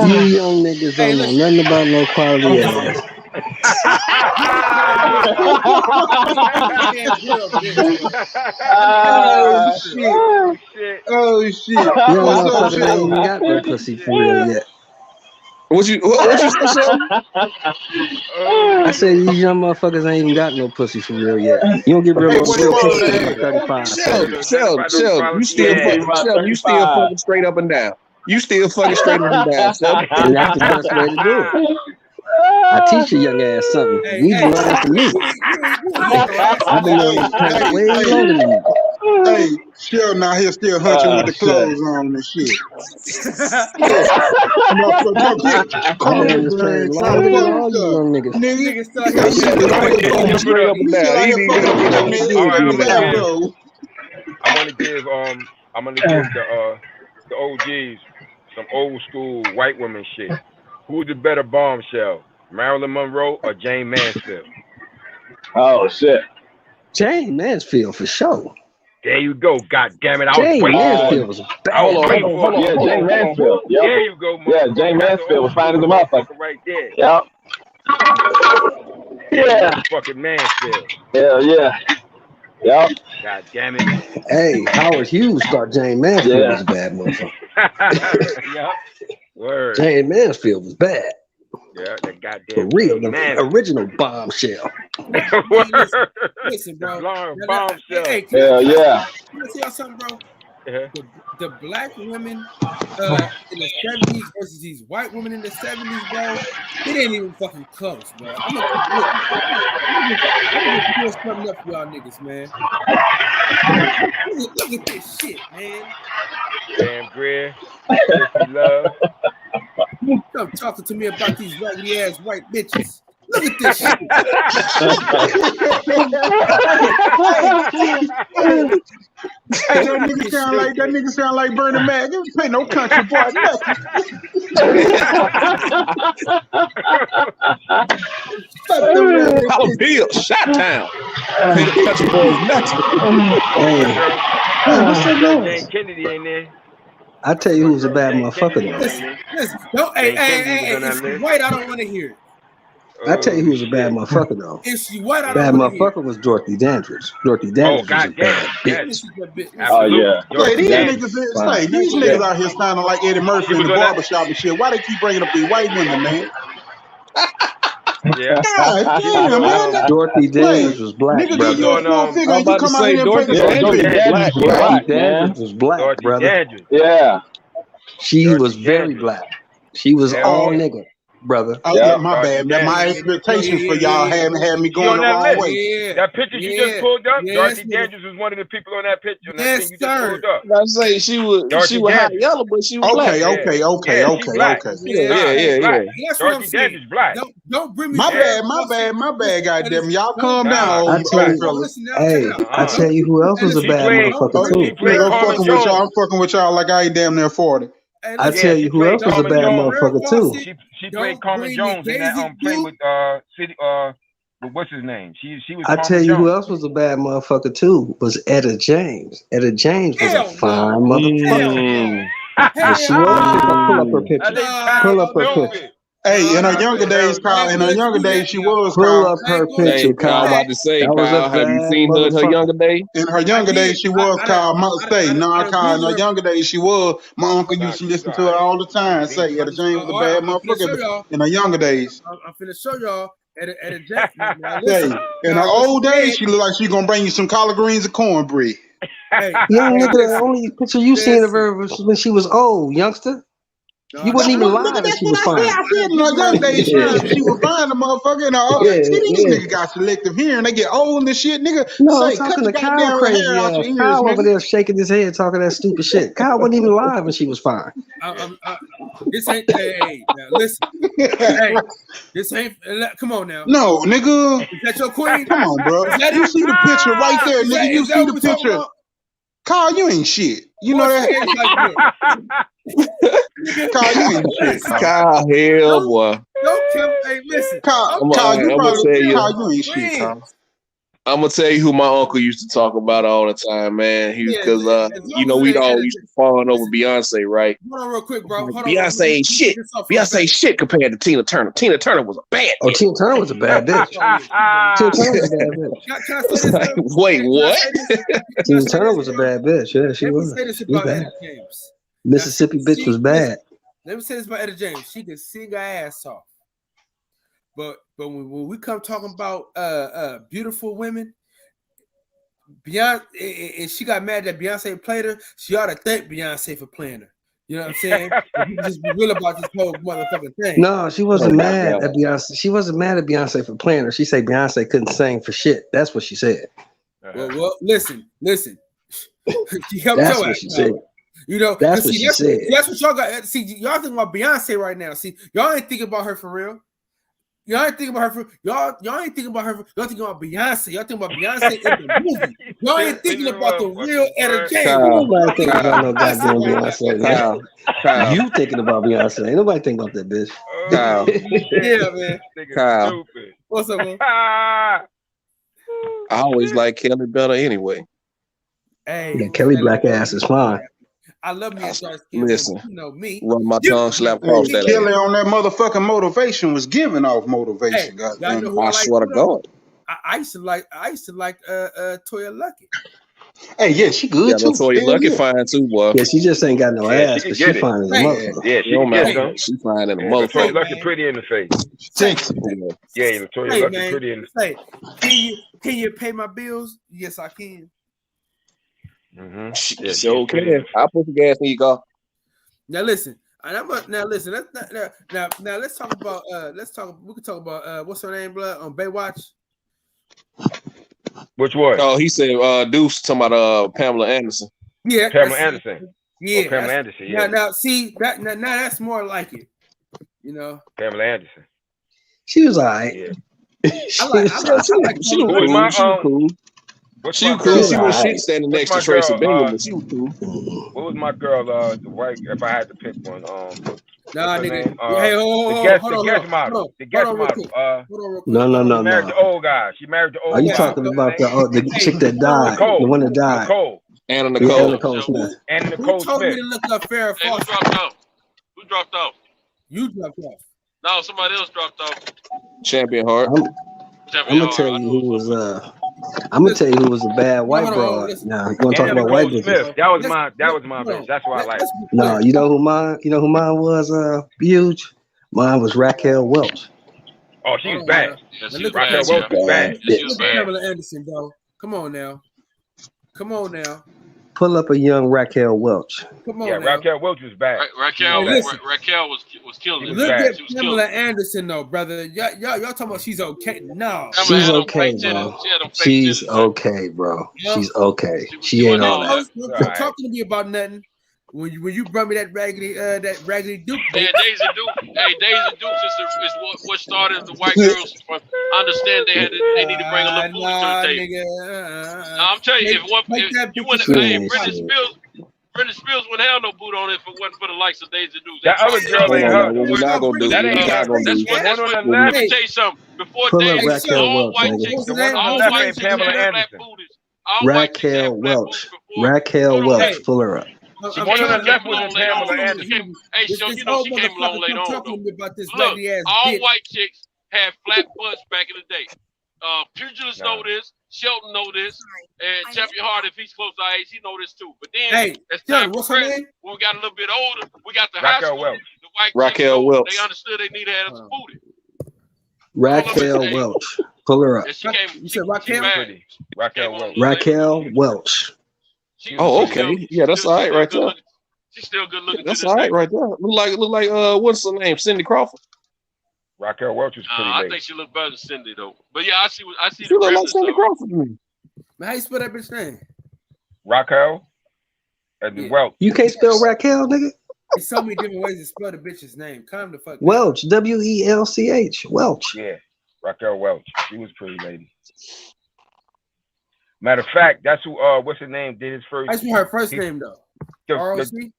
S11: You young niggas don't know nothing about no quality ass.
S9: Oh shit!
S11: You motherfuckers ain't even got no pussy for real yet.
S10: What you say?
S11: I said these young motherfuckers ain't even got no pussy for real yet. You don't get real pussy at 35.
S10: Sheldon, you still fucking straight up and down. You still fucking straight up and down, Sheldon.
S11: And that's the best way to do it. I teach your young ass something. You learn from me. I've been on this planet way longer than you.
S9: Hey, Sheldon out here still hunching with the clothes on and shit.
S3: I'm gonna give the OGs some old school white women shit. Who's the better bombshell, Marilyn Monroe or Jane Mansfield?
S5: Oh shit,
S11: Jane Mansfield for sure.
S3: There you go. God damn it!
S11: Jane Mansfield was bad.
S5: Hold on. Yeah, Jane Mansfield. Yep.
S3: There you go.
S5: Yeah, Jane Mansfield was fine as a motherfucker.
S3: Right there.
S5: Yep. Yeah.
S3: Fucking Mansfield.
S5: Yeah. Yep.
S3: God damn it.
S11: Hey, Howard Hughes thought Jane Mansfield was a bad motherfucker.
S3: Yep. Word.
S11: Jane Mansfield was bad.
S3: Yeah, that goddamn.
S11: For real, the original bombshell.
S6: Listen, bro.
S3: Bombshell.
S6: Hey,
S5: yeah.
S6: Can I tell y'all something, bro? The black women in the 70s versus these white women in the 70s, bro, it ain't even fucking close, bro. I'm gonna pull something up for y'all niggas, man. Look at this shit, man.
S3: Damn, Greer. Love.
S6: Come talking to me about these raggedy ass white bitches. Look at this shit.
S9: Hey, that nigga sound like Bernie Mac. You ain't no country boy, nothing.
S10: Bill, Shot Town. Ain't no country boys, nothing.
S11: What's that noise?
S3: Kennedy ain't there.
S11: I tell you who's a bad motherfucker though.
S6: Listen. Hey, if she's white, I don't want to hear it.
S11: I tell you who's a bad motherfucker though.
S6: If she's white, I
S11: bad
S6: don't want to hear it.
S11: motherfucker was Dorothy Dandridge. Dorothy Dandridge was a bad bitch.
S5: Oh yeah.
S9: Hey, these niggas out here sounding like Eddie Murphy in the barbershop and shit. Why they keep bringing up these white women, man?
S3: Yeah.
S9: God damn, man.
S11: Dorothy Dandridge was black,
S9: nigga,
S11: brother.
S9: you a small figure and you come out here and play
S11: Dorothy Dandridge was black, brother.
S5: Yeah.
S11: She was very black. She was all nigga. brother.
S9: Yeah, my bad. My expectations for y'all had me going the wrong way.
S3: Yeah. That picture you just pulled up, Dorothy Dandridge was one of the people on that picture. That thing you just pulled up.
S10: I say she was hot yellow, but she was black.
S9: Okay.
S3: Yeah. Dorothy Dandridge black.
S6: Don't bring me.
S9: My bad. Goddamn, y'all calm down.
S11: I tell you who else was a bad motherfucker too.
S9: I'm fucking with y'all like I ain't damn near 40.
S11: I tell you who else was a bad motherfucker too.
S3: She played Carmen Jones in that play with City what's his name? She was.
S11: I tell you who else was a bad motherfucker too was Etta James. Etta James was a fine motherfucker. She was. Pull up her picture.
S9: Hey, in her younger days, Kyle. In her younger days, she was.
S11: Pull up her picture, Kyle.
S10: I'm about to say, Kyle. Have you seen her in her younger days?
S9: In her younger days, she was. Kyle, Kyle. In her younger days, she was. My uncle used to listen to her all the time. Say, Etta James was a bad motherfucker. In her younger days.
S6: I'm finna show y'all Etta James.
S9: In her old days, she looked like she gonna bring you some collard greens and cornbread.
S11: Nigga, the only picture you seen of her was when she was old, youngster. You wouldn't even lie that she was fine.
S9: I said in her young days, she was fine, the motherfucker. These niggas got selective hearing. They get old and shit, nigga.
S11: No, I'm talking to Kyle crazy ass. Kyle over there shaking his head, talking that stupid shit. Kyle wasn't even live when she was fine.
S6: This ain't. Hey, now listen. Hey, this ain't. Come on now.
S9: No, nigga.
S6: Is that your queen?
S9: Come on, bro. You see the picture right there, nigga. You see the picture. Kyle, you ain't shit. You know that? Kyle, you ain't shit.
S10: Kyle, hell, boy.
S6: Don't kill. Hey, listen.
S9: Kyle, you ain't shit, Kyle.
S10: I'm gonna tell you who my uncle used to talk about all the time, man. Because we'd all used to fall over Beyonce, right?
S6: Hold on, real quick, bro.
S10: Beyonce ain't shit. Beyonce ain't shit compared to Tina Turner. Tina Turner was a bad bitch.
S11: Tina Turner was a bad bitch. Tina Turner was a bad bitch.
S10: Wait, what?
S11: Tina Turner was a bad bitch. Yeah, she was.
S6: Say this about Etta James.
S11: Mississippi bitch was bad.
S6: Let me say this about Etta James. She can sing her ass off. But when we come talking about beautiful women, Beyonce, and she got mad that Beyonce played her, she ought to thank Beyonce for playing her. You know what I'm saying? You just be real about this whole motherfucking thing.
S11: No, she wasn't mad at Beyonce. She wasn't mad at Beyonce for playing her. She said Beyonce couldn't sing for shit. That's what she said.
S6: Well, listen. She helped
S11: That's
S6: your
S11: what
S6: ass.
S11: she said.
S6: You know,
S11: that's what she said.
S6: That's what y'all got. See, y'all thinking about Beyonce right now. See, y'all ain't thinking about her for real. Y'all ain't thinking about her. Y'all ain't thinking about her. Y'all thinking about Beyonce. Y'all thinking about Beyonce in the movie. Y'all ain't thinking about the real Etta James.
S11: Nobody thinking about no goddamn Beyonce. Kyle. You thinking about Beyonce? Ain't nobody thinking about that bitch.
S10: Kyle.
S6: Yeah, man.
S10: Kyle.
S6: What's up, man?
S10: I always like Kelly better anyway.
S6: Hey,
S11: yeah, Kelly black ass is fine.
S6: I love me.
S10: Listen,
S6: you know me.
S10: Run my tongue slap across that.
S9: Kelly on that motherfucking motivation was giving off motivation.
S6: Hey,
S10: I swear to God.
S6: I used to like Toya Lucky.
S9: Hey, yeah, she good too.
S10: Toya Lucky fine too, boy.
S11: Yeah, she just ain't got no ass, but she fine as a motherfucker.
S3: Yeah, she can get some.
S10: She fine in a motherfucker.
S3: Toya Lucky pretty in the face. Yeah, Toya Lucky pretty in the face.
S6: Can you pay my bills? Yes, I can.
S3: Mm-hmm.
S10: Sure can. I'll put the gas in your car.
S6: Now listen. Let's talk about we can talk about what's her name, blood, on Baywatch.
S3: Which one?
S10: Oh, he said Deuce talking about Pamela Anderson.
S6: Yeah,
S3: Pamela Anderson.
S6: Yeah,
S3: Pamela Anderson. Yeah.
S6: Now see that now that's more like it. You know,
S3: Pamela Anderson.
S11: She was alright.
S3: Yeah.
S10: She was cool. She was cool. She was shit standing next to Tracy Bingham, but she was cool.
S3: What was my girl? The white. If I had to pick one,
S6: nigga.
S3: Hey, the guest model.
S11: No.
S3: She married the old guy. She married the old guy.
S11: Are you talking about the chick that died? The one that died.
S10: Anna Nicole.
S3: Anna Nicole
S6: Who told me
S3: Smith.
S6: to look up Farrah Fawcett?
S8: Who dropped off?
S6: You dropped off.
S8: No, somebody else dropped off.
S10: Champion Hart.
S11: I'm gonna tell you who was I'm gonna tell you who was a bad white broad. Now you want to talk about white bitches?
S3: That was my bitch. That's why I like.
S11: No, you know who mine was huge. Mine was Raquel Welch.
S3: Oh, she was bad.
S8: Raquel Welch was bad.
S6: Pamela Anderson, bro. Come on now.
S11: Pull up a young Raquel Welch.
S6: Come on,
S3: yeah,
S6: now.
S3: Raquel Welch was back.
S8: Raquel was killing it.
S6: Look at
S8: She was
S6: Pamela
S8: killing it.
S6: Anderson, though, brother. Y'all talking about she's okay? No,
S11: She's okay, bro. She's okay, bro. She's okay. She ain't all that.
S6: Don't talk to me about nothing. When you brought me that raggedy Duke.
S8: Yeah, Daisy Duke. Hey, Daisy Duke is what started the white girls. I understand they need to bring a little booty to the table. I'm telling you, if you wouldn't, hey, Britney Spears wouldn't have no boot on it if it wasn't for the likes of Daisy Duke.
S3: That other girl ain't her.
S10: We're not gonna do
S3: Let
S10: that.
S8: me tell you something. Before Daisy, all white chicks,
S3: Pamela Anderson.
S11: Raquel Welch. Raquel Welch. Pull her up.
S3: She one on the left was Pamela Anderson.
S8: Hey, so you know she came along later on. Look, all white chicks had flat butts back in the day. Pugilists know this. Shelton know this. And Champion Hart, if he's close to our age, he know this too. But then, as time progressed, when we got a little bit older, we got the high school. The white
S10: Raquel Welch.
S8: They understood they needed to have some booty.
S11: Raquel Welch. Pull her up.
S6: You said Raquel?
S3: Raquel Welch.
S11: Raquel Welch.
S10: Oh, okay. Yeah, that's all right right there.
S8: She's still good looking.
S10: That's all right right there. Look like what's her name? Cindy Crawford.
S3: Raquel Welch is pretty
S8: I think she look better than Cindy though. But yeah, I see.
S10: She look like Cindy Crawford to me.
S6: How you spell that bitch name?
S3: Raquel and Welch.
S11: You can't spell Raquel, nigga.
S6: There's so many different ways to spell the bitch's name. Calm the fuck down.
S11: Welch. Welch. Welch.
S3: Yeah, Raquel Welch. She was pretty lady. Matter of fact, that's who. What's her name? Did his first.
S6: That's her first name though.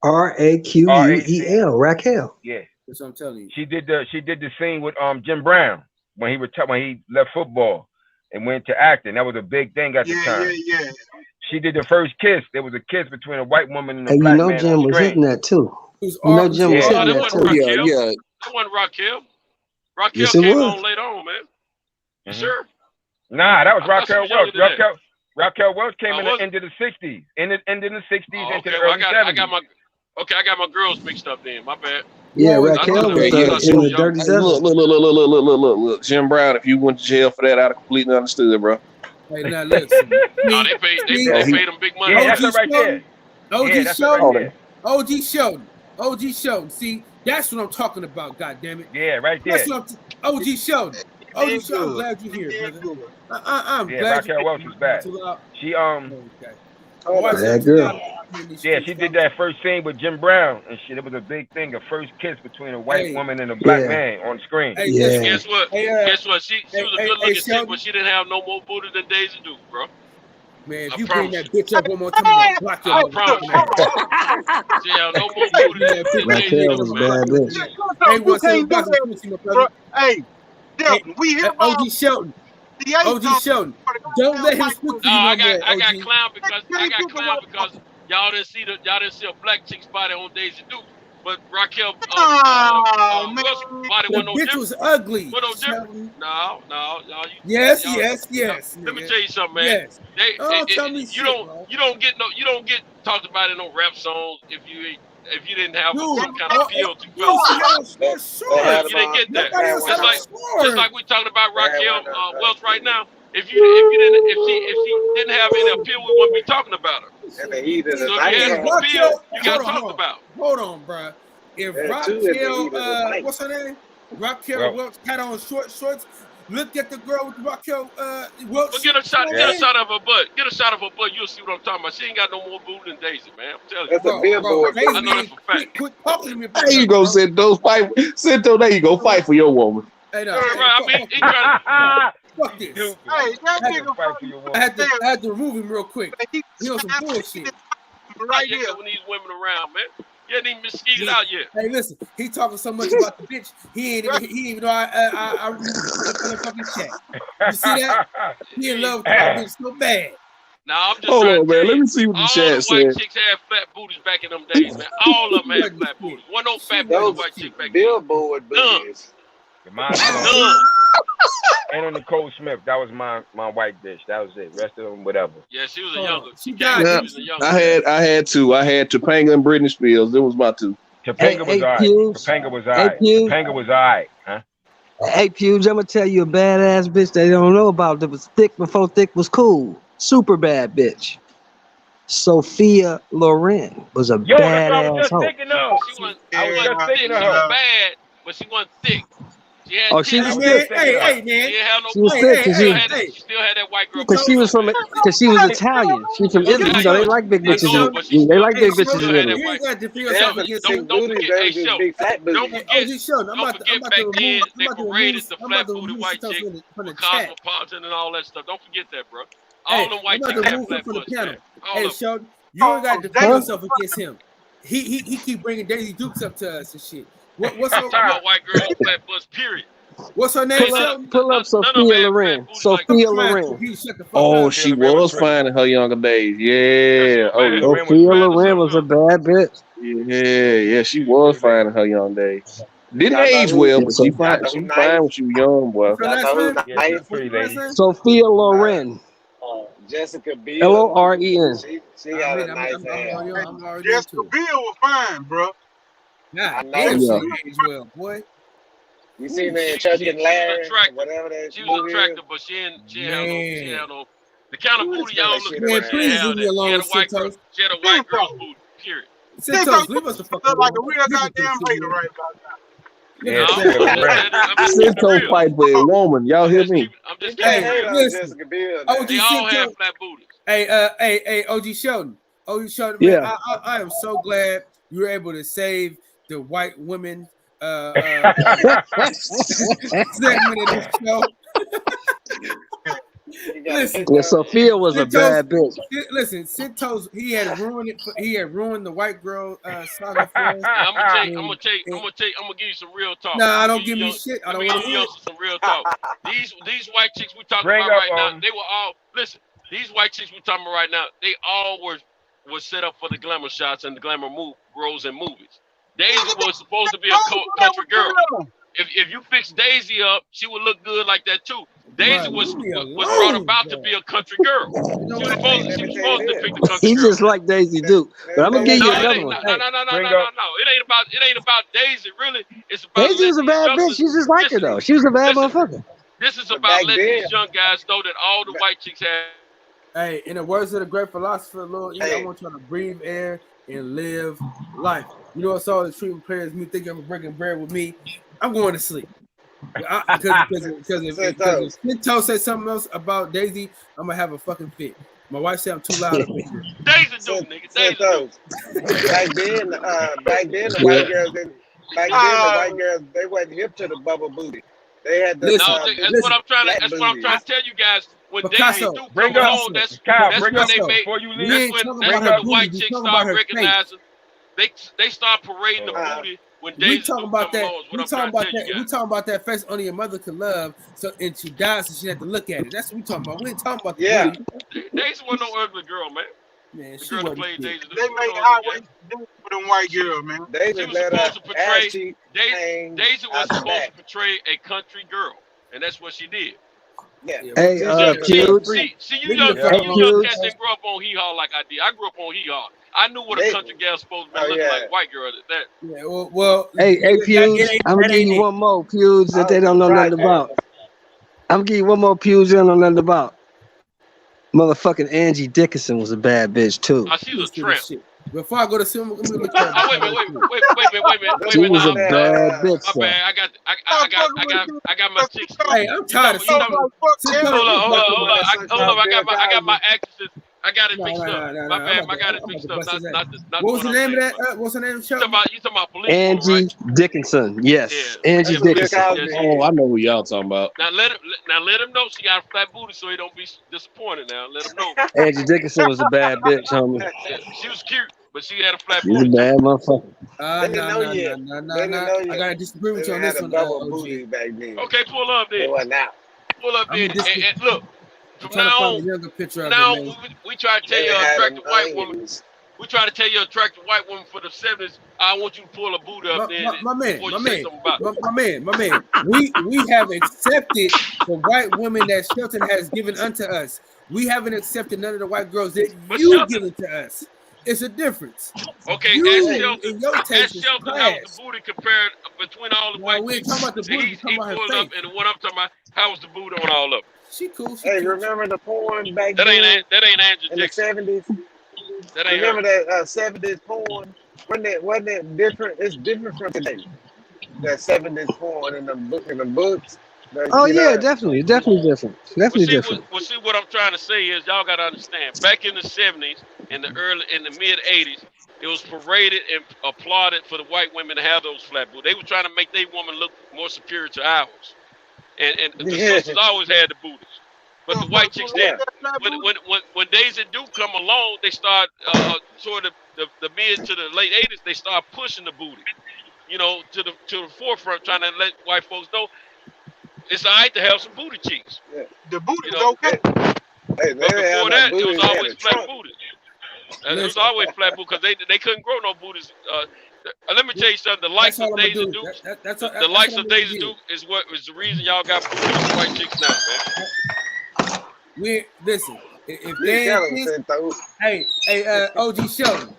S11: Raquel. Raquel.
S3: Yeah.
S6: That's what I'm telling you.
S3: She did the scene with Jim Brown when he left football and went to acting. That was a big thing at the time.
S9: Yeah.
S3: She did the first kiss. There was a kiss between a white woman and a
S11: and
S3: black
S11: you know
S3: man.
S11: Jim was hitting that too. Jim was hitting that too.
S10: Yeah.
S8: That wasn't Raquel. Raquel
S11: Yes, it
S8: came
S11: was.
S8: on later on, man. Sure.
S3: Nah, that was
S8: I thought she
S3: Raquel
S8: was
S3: Welch.
S8: younger than that.
S3: Raquel Welch came in the end of the 60s. Into the 60s, into the
S8: well,
S3: early 70s.
S8: I got my girls mixed up then. My bad.
S11: Yeah, Raquel was in the dirty seven.
S10: Look. Jim Brown, if you went to jail for that, I'd have completely understood, bro.
S6: Hey, now listen.
S8: No, they paid them big money.
S3: Yeah, that's right there.
S6: OG Sheldon. See, that's what I'm talking about, goddammit.
S3: Yeah, right there.
S6: That's what OG Sheldon. OG Sheldon, I'm glad you're here, brother. I'm glad
S3: Raquel Welch was back. She
S11: that girl.
S3: Yeah, she did that first scene with Jim Brown and shit. It was a big thing, a first kiss between a white woman and a black man on screen.
S8: Hey, guess what? Guess what? She was a good looking chick, but she didn't have no more booty than Daisy Duke, bro.
S6: Man, if you bring that bitch up one more time, I'm gonna block you. I
S8: promise you. She had no more booty than Daisy
S11: Raquel was
S8: Duke,
S11: bad
S6: man.
S11: bitch.
S9: Hey, Sheldon, we here.
S6: OG Sheldon. OG Sheldon. Don't let him speak to you.
S8: I got clown because y'all didn't see a black chick's body on Daisy Duke. But Raquel body
S6: the bitch was ugly.
S8: No different. No.
S6: Yes.
S8: Let me tell you something, man.
S6: Yes.
S8: You don't get talked about in no rap songs if you didn't have some kind of appeal to go. You didn't get that. Just like we talking about Raquel Welch right now. If she didn't have any appeal, we wouldn't be talking about her. So if you had some appeal, you got talked about.
S6: Hold on, bro. If Raquel, what's her name? Raquel Welch had on shorts. Look at the girl with Raquel Welch.
S8: But get a shot of her butt. Get a shot of her butt. You'll see what I'm talking about. She ain't got no more booty than Daisy, man. I'm telling you.
S9: That's a billboard.
S8: I know that for a fact.
S6: Quit talking to me.
S10: There you go, Cinto. There you go. Fight for your woman.
S6: Hey, no.
S8: I mean, he trying to.
S6: Fuck this.
S9: Hey, that nigga.
S6: I had to remove him real quick. He on some bullshit.
S8: Right here when these women around, man. You ain't even mosquitoed out yet.
S6: Hey, listen, he talking so much about the bitch. He ain't even know I removed the fucking chat. You see that? He in love with that bitch so bad.
S8: Nah, I'm just
S10: hold on, man.
S8: Let
S10: me see what the chat said.
S8: All the white chicks had flat booties back in them days, man. All of them had flat booties. One no fat booty white chick back then.
S4: Billboard booties.
S3: Anna Nicole Smith, that was my white bitch. That was it. Rest of them, whatever.
S8: Yeah, she was a younger.
S6: She died.
S10: I had two. I had Topanga and Britney Spears. It was my two.
S3: Topanga was alright. Topanga was alright. Topanga was alright. Huh?
S11: Hey, Puge, I'm gonna tell you a badass bitch they don't know about that was thick before thick was cool. Super bad bitch. Sophia Loren was a badass hoe.
S8: She wasn't thick. She was bad, but she wasn't thick. She had
S11: she was
S6: thick.
S11: Hey,
S6: man.
S11: She was thick because
S8: she still had that white girl.
S11: Because she was Italian. She was from Italy. You know, they like big bitches. They like big bitches in Italy.
S6: You got to feel yourself against him.
S8: Don't forget, back then they paraded the flat booty white chick with Cosmopolitan and all that stuff. Don't forget that, bro. All them white chicks have flat butts.
S6: Hey, Sheldon, you don't got to defend yourself against him. He keep bringing Daisy Dukes up to us and shit. What's her
S8: about white girls with flat butts? Period.
S6: What's her name?
S11: Pull up Sophia Loren. Sophia Loren.
S10: Oh, she was fine in her younger days. Yeah. Oh,
S11: Sophia Loren was a bad bitch.
S10: Yeah, she was fine in her young days. Didn't age well, but she fine when she was young, boy.
S11: Sophia Loren.
S7: Jessica Biel.
S11: Loren.
S7: She got a nice ass.
S9: Jessica Biel was fine, bro.
S6: Nah, she aged well, boy.
S7: You seen her in Chuck and Larry, whatever that
S8: she was attractive, but she had no the kind of booty y'all looking for.
S6: Please leave me alone, Cintos.
S8: She had a white girl's booty, period.
S6: Cintos, leave us the fuck alone.
S9: Like a real goddamn hater right
S10: now. Cintos fight for a woman. Y'all hear me?
S8: I'm just kidding.
S6: Listen.
S8: They all have flat booties.
S6: Hey, OG Sheldon. OG Sheldon, man, I am so glad you were able to save the white women segment of this show.
S11: Listen, Sophia was a bad bitch.
S6: Listen, Cintos, he had ruined it. He had ruined the white girl saga for us.
S8: I'm gonna give you some real talk.
S6: Nah, don't give me shit. I don't want to hear
S8: some real talk. These white chicks we talking about right now, they were all listen. These white chicks we talking about right now, they all were set up for the glamour shots and the glamour roles in movies. Daisy was supposed to be a country girl. If you fix Daisy up, she would look good like that too. Daisy was brought about to be a country girl. She was supposed to pick the country
S11: he
S8: girl.
S11: just like Daisy Duke. But I'm gonna give you another one.
S8: No. It ain't about Daisy, really. It's about
S11: Daisy was a bad bitch. You just like her though. She was a bad motherfucker.
S8: This is about letting these young guys know that all the white chicks have.
S6: Hey, in the words of the great philosopher, Lord, I want y'all to breathe air and live life. You know what's all the treatment players me think I'm breaking bread with me? I'm going to sleep. Because if Cinto said something else about Daisy, I'm gonna have a fucking fit. My wife said I'm too loud.
S8: Daisy do, nigga. Daisy do.
S7: Back then, the white girls, they wasn't hip to the bubble booty. They had the.
S8: That's what I'm trying to tell you guys. When Daisy do come home, that's when they make. That's when the white chicks start recognizing. They start parading the booty when Daisy
S6: we talking about that. We talking about that face only your mother could love. So and she died, so she had to look at it. That's what we talking about. We ain't talking about the booty.
S8: Daisy wasn't no ugly girl, man.
S6: Man,
S8: the girl that played Daisy.
S9: They made highway for them white girls, man.
S8: She was supposed to portray. Daisy was supposed to portray a country girl, and that's what she did.
S11: Yeah. Hey, Huge.
S8: See, you young cats didn't grow up on Hee Haw like I did. I grew up on Hee Haw. I knew what a country girl's supposed to be looking like. White girl at that.
S6: Yeah, well.
S11: Hey, Huge. I'm gonna give you one more Huge that they don't know nothing about. I'm gonna give you one more Huge they don't know nothing about. Motherfucking Angie Dickinson was a bad bitch too.
S8: She was a tramp.
S6: Before I go to see him,
S8: wait a minute.
S11: She was a bad bitch.
S8: My bad. I got my chicks.
S6: Hey, I'm tired of
S8: Hold up. I got my actresses. I got it fixed up. My bad. I got it fixed up. Not
S6: what was the name of that? What's the name of the show?
S8: You talking about police?
S11: Angie Dickinson. Yes. Angie Dickinson.
S10: Oh, I know who y'all talking about.
S8: Now let him know she got a flat booty, so he don't be disappointed. Now let him know.
S11: Angie Dickinson was a bad bitch, homie.
S8: She was cute, but she had a flat
S11: booty.
S8: She's
S11: a bad motherfucker.
S6: No. I gotta disagree with you on this one.
S8: Okay, pull up then. And look. From now on, we try to tell you attractive white woman. We try to tell you attractive white woman for the 70s. I want you to pull a booty up there. My man. We have accepted the white women that Shelton has given unto us. We haven't accepted none of the white girls that you've given to us. It's a difference. Okay, as Shelton, how was the booty compared between all the white
S6: people? He
S8: pulled up, and what I'm talking about, how was the booty on all of them?
S6: She cool.
S7: Remember the porn back
S8: then? That ain't Angela
S7: in the 70s?
S8: That ain't
S7: Remember
S8: her.
S7: that 70s porn? Wasn't it different? It's different from today. That 70s porn in the books.
S11: Oh yeah, definitely different. Definitely different.
S8: Well, see, what I'm trying to say is y'all got to understand. Back in the 70s, in the mid 80s, it was paraded and applauded for the white women to have those flat booties. They were trying to make their woman look more superior to ours. And the sisters always had the booties. But the white chicks didn't. When Daisy Duke come along, they start toward the mid to the late 80s, they start pushing the booty, you know, to the forefront, trying to let white folks know it's all right to have some booty cheeks.
S12: Yeah. The booty
S8: was
S12: okay.
S7: Hey,
S8: but before that, it was always flat booties.
S6: Listen.
S8: It was always flat booties because they couldn't grow no booties. Let me tell you something. The likes of Daisy Duke, the likes of Daisy Duke is what is the reason y'all got booties white chicks now, man.
S6: We listen. If they ain't this, hey, OG Sheldon.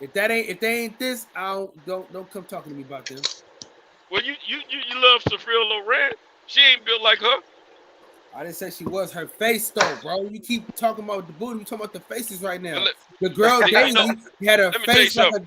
S6: If they ain't this, don't come talking to me about them.
S8: Well, you love Sophia Loren. She ain't built like her.
S6: I didn't say she was. Her face though, bro. You keep talking about the booty. We talking about the faces right now. The girl Daisy had her face like a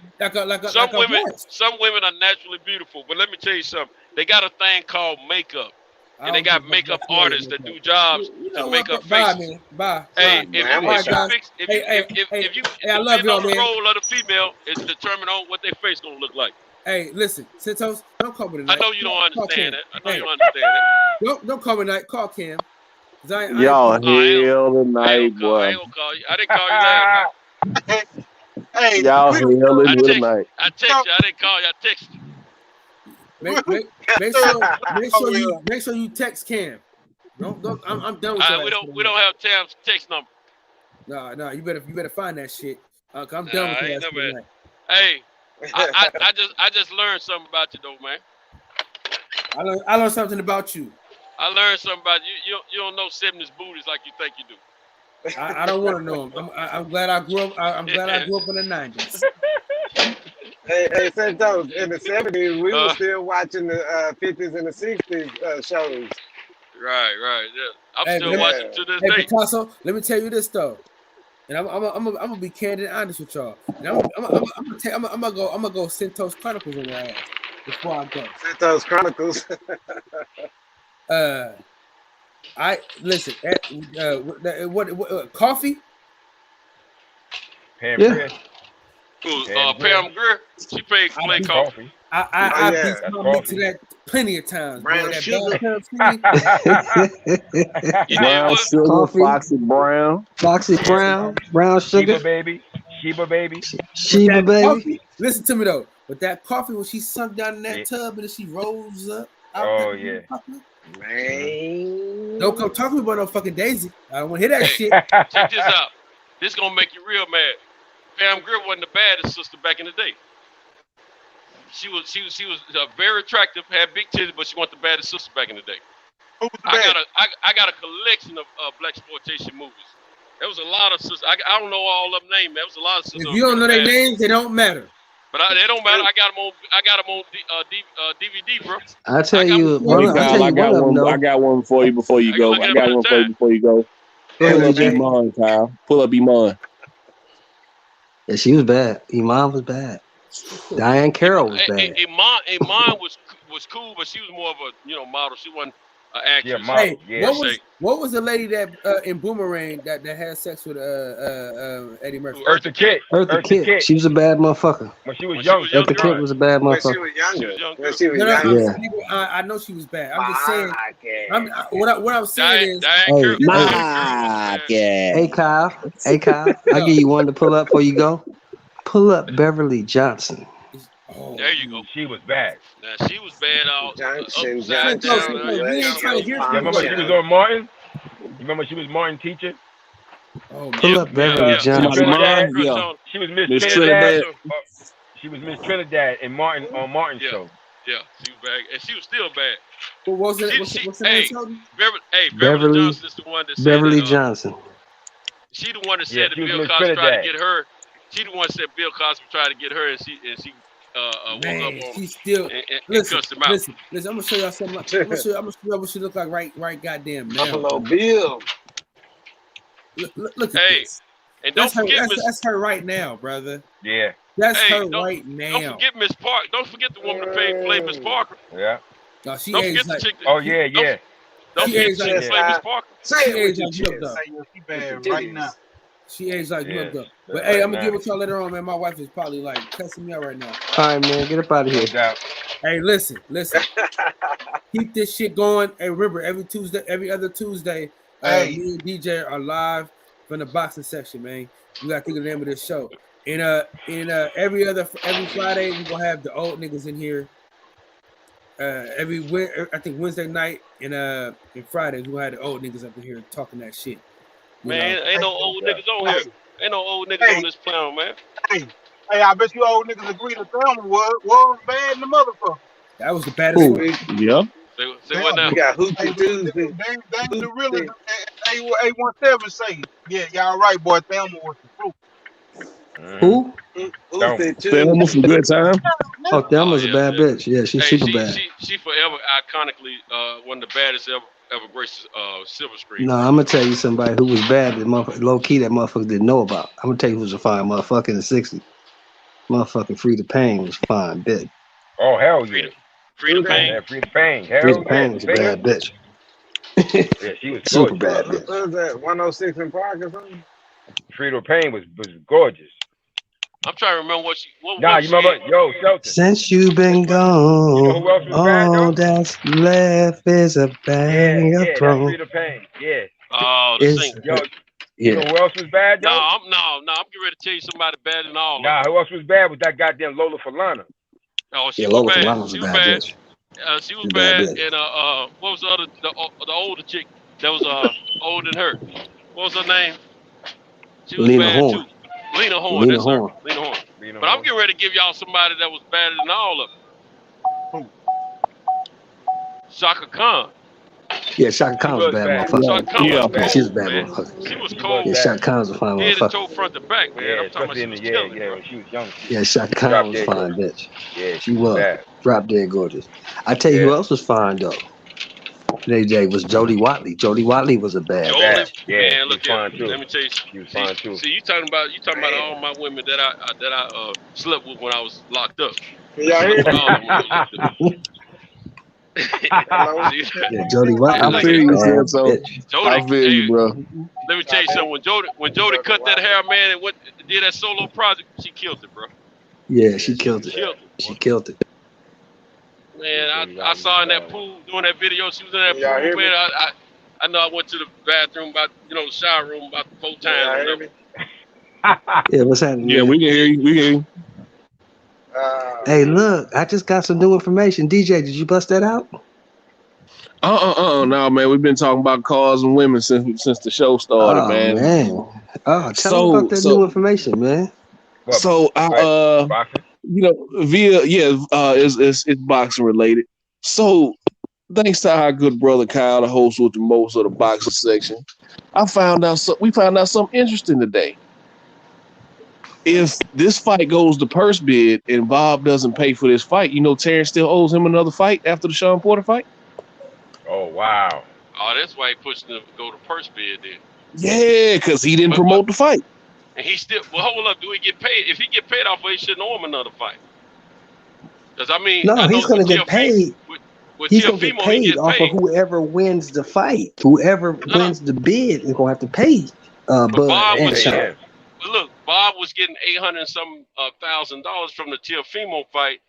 S8: some women are naturally beautiful, but let me tell you something. They got a thing called makeup. And they got makeup artists that do jobs to make up faces.
S6: Bye.
S8: Hey, if you
S6: I love y'all, man.
S8: The role of the female is determined on what their face gonna look like.
S6: Hey, listen, Santos, don't call me tonight.
S8: I know you don't understand that. I know you don't understand that.
S6: Don't call me tonight. Call Cam.
S10: Y'all hell tonight, boy.
S8: I ain't gonna call you. I didn't call you last night.
S10: Hey, y'all hell tonight.
S8: I text you. I didn't call you. I texted you.
S6: Make sure you text Cam. Don't. I'm done with that.
S8: We don't have Tam's text number.
S6: No. You better find that shit. I'm done with that.
S8: Hey, I just learned something about you though, man.
S6: I learned something about you.
S8: I learned something about you. You don't know 70s booties like you think you do.
S6: I don't want to know them. I'm glad I grew up. I'm glad I grew up in the 90s.
S7: Hey, Santos, in the 70s, we were still watching the 50s and the 60s shows.
S8: Right. Yeah. I'm still watching to this day.
S6: Picasso, let me tell you this though, and I'm gonna be candid and honest with y'all. And I'm gonna go Santos Chronicles on your ass before I go.
S7: Santos Chronicles.
S6: I listen. What coffee?
S3: Pam Grier.
S8: Pam Grier. She played coffee.
S6: I've been to that plenty of times.
S7: Brown sugar.
S10: Brown sugar, Foxy Brown. Brown sugar.
S3: Sheba baby.
S6: Coffee, listen to me though. But that coffee, when she sunk down in that tub and then she rolls up.
S7: Man.
S6: Don't come talk to me about no fucking Daisy. I don't want to hear that shit.
S8: Check this out. This gonna make you real mad. Pam Grier wasn't the baddest sister back in the day. She was very attractive, had big titties, but she wasn't the baddest sister back in the day.
S12: Who was the
S8: I got a collection of blaxploitation movies. There was a lot of sisters. I don't know all of them names. There was a lot of sisters.
S6: If you don't know their names, they don't matter.
S8: But they don't matter. I got them on DVD, bro.
S10: I tell you, I got one for you before you go. I got one for you before you go. Pull up Iman, Kyle. Pull up Iman.
S11: Yeah, she was bad. Iman was bad. Diane Carroll was bad.
S8: Iman was cool, but she was more of a model. She wasn't an actress.
S6: What was the lady that in Boomerang that had sex with Eddie Murphy?
S3: Eartha Kitt.
S11: She was a bad motherfucker.
S3: When she was young.
S11: Eartha Kitt was a bad motherfucker.
S7: When she was younger.
S6: I know she was bad. I'm just saying. What I'm saying is.
S11: Hey Kyle, I'll give you one to pull up before you go. Pull up Beverly Johnson.
S8: Oh, there you go.
S3: She was bad.
S8: Now she was bad all
S7: Johnson.
S3: Remember she was on Martin? You remember she was Martin teacher?
S11: Pull up Beverly Johnson.
S3: She was Miss Trinidad. She was Miss Trinidad on Martin's show.
S8: Yeah, she was bad, and she was still bad.
S6: What was it? What's the name?
S8: Beverly Johnson is the one that said
S11: Beverly Johnson.
S8: She the one that said that Bill Cosby tried to get her. She the one that said Bill Cosby tried to get her, and she woke up on
S6: she still
S8: and cussed him out.
S6: Listen, I'm gonna show y'all something. I'm gonna show y'all what she look like right goddamn now.
S7: Buffalo Bill.
S6: Look at this.
S8: And don't forget
S6: that's her right now, brother.
S3: Yeah.
S6: That's her right now.
S8: Don't forget Miss Parker. Don't forget the woman that played Miss Parker.
S3: Yeah.
S6: No, she
S8: don't
S6: aged
S8: forget
S6: like,
S8: the chick.
S3: Oh yeah, yeah.
S8: Don't forget the chick that played Miss Parker.
S6: She aged like milk up.
S9: She bad right now.
S6: She aged like milk up. But hey, I'm gonna give it to y'all later on, man. My wife is probably like cussing me out right now.
S11: All right, man, get up out of here.
S6: Hey, listen. Keep this shit going. Hey, remember, every other Tuesday, me and DJ are live from the boxing section, man. You gotta think of the name of this show. And every Friday, we're gonna have the old niggas in here. I think Wednesday night and Friday, we'll have the old niggas up in here talking that shit.
S8: Man, ain't no old niggas on here. Ain't no old niggas on this planet, man.
S9: Hey, I bet you old niggas agree that Thelma was bad in the motherfucker.
S6: That was the baddest one.
S10: Yeah.
S8: Say what now?
S7: We got Hoochie Tuesday.
S9: They the realest. A17 say, yeah, y'all right, boy. Thelma was the proof.
S11: Who?
S10: Thelma from Good Time.
S11: Oh, Thelma's a bad bitch. Yeah, she's super bad.
S8: She forever iconically one of the baddest ever graced silver screen.
S11: No, I'm gonna tell you somebody who was bad that low key that motherfucker didn't know about. I'm gonna tell you who was a fine motherfucker in the '60s. Motherfucking Frida Payne was fine bitch.
S3: Oh hell yeah.
S8: Frida Payne.
S3: Yeah, Frida Payne. Hell
S11: Frida Payne was a bad bitch.
S3: Yeah, she was
S11: super
S3: gorgeous.
S11: bad bitch.
S7: What was that? 106 in Park or something?
S3: Frida Payne was gorgeous.
S8: I'm trying to remember what you
S3: remember? Yo, Shelton.
S11: Since you've been gone,
S3: You know who else was bad,
S11: all
S3: though?
S11: that's left is a bang of
S3: that's
S11: throne.
S3: Frida Payne. Yeah.
S8: Oh, the singer.
S3: Yo, you know who else was bad, though?
S8: I'm getting ready to tell you somebody better than all.
S3: Nah, who else was bad was that goddamn Lola Falana.
S8: Oh, she
S11: Yeah,
S8: was
S11: Lola
S8: bad.
S11: Falana was
S8: She
S11: a
S8: was
S11: bad
S8: bad.
S11: bitch.
S8: She was
S11: She
S8: bad.
S11: bad bitch.
S8: And what was the older chick that was older than her? What was her name? She was
S11: Lena
S8: bad
S11: Horne.
S8: too. Lena Horne.
S11: Lena
S8: That's
S11: Horne.
S8: her. Lena Horne. But I'm getting ready to give y'all somebody that was better than all of them. Shaka Khan.
S11: Yeah, Shaka Khan was a bad motherfucker.
S8: Shaka Khan was
S11: Yeah, she was a
S8: cold,
S11: bad
S8: man.
S11: motherfucker.
S8: She was cold.
S11: Yeah, Shaka Khan was a fine
S8: Head to toe,
S11: motherfucker.
S8: front to back, man. I'm talking about she was killing it, bro.
S3: when she was young.
S11: Yeah, Shaka Khan
S3: Drop
S11: was
S3: dead
S11: fine
S3: gorgeous.
S11: bitch.
S3: Yeah,
S11: She was.
S3: bad.
S11: Drop dead gorgeous. I tell you who else was fine though. AJ was Jody Watley. Jody Watley was a bad bitch.
S8: Man, look
S3: fine
S8: here.
S3: too.
S8: Let me tell you.
S3: She was fine too.
S8: See, you talking about all my women that I slept with when I was locked up.
S7: Y'all hear
S8: me?
S11: Yeah, Jody Watley.
S10: I feel you,
S11: bad
S10: so
S11: bitch.
S10: I feel you, bro.
S8: Let me tell you something. When Jody cut that hair, man, and did that solo project, she killed it, bro.
S11: Yeah, she killed it. She killed it.
S8: Man, I saw her in that pool doing that video. She was in that
S7: Y'all hear
S8: pool,
S7: me?
S8: man. I know I went to the bathroom the shower room about 4 times.
S7: Y'all
S8: or
S7: hear
S8: whatever.
S7: me?
S11: Yeah, what's happening?
S10: Yeah, we can hear you. We can hear you.
S11: Hey, look, I just got some new information. DJ, did you bust that out?
S10: No, man. We've been talking about cars and women since the show started, man.
S11: Oh, tell me about that new information, man.
S10: So it's boxing related. So thanks to our good brother Kyle, the host with the most of the boxing section, we found out something interesting today. If this fight goes to purse bid and Bob doesn't pay for this fight, Terrence still owes him another fight after the Sean Porter fight.
S3: Oh wow.
S8: Oh, that's why he pushed him to go to purse bid then.
S10: Yeah, because he didn't promote the fight.
S8: And he still, hold up, do he get paid? If he get paid off, he shouldn't owe him another fight. Because
S11: no, he's going to get paid. He's going to get paid off of whoever wins the fight. Whoever wins the bid is going to have to pay.
S8: Bob was getting $800 and some $1,000 from the Teofimo fight,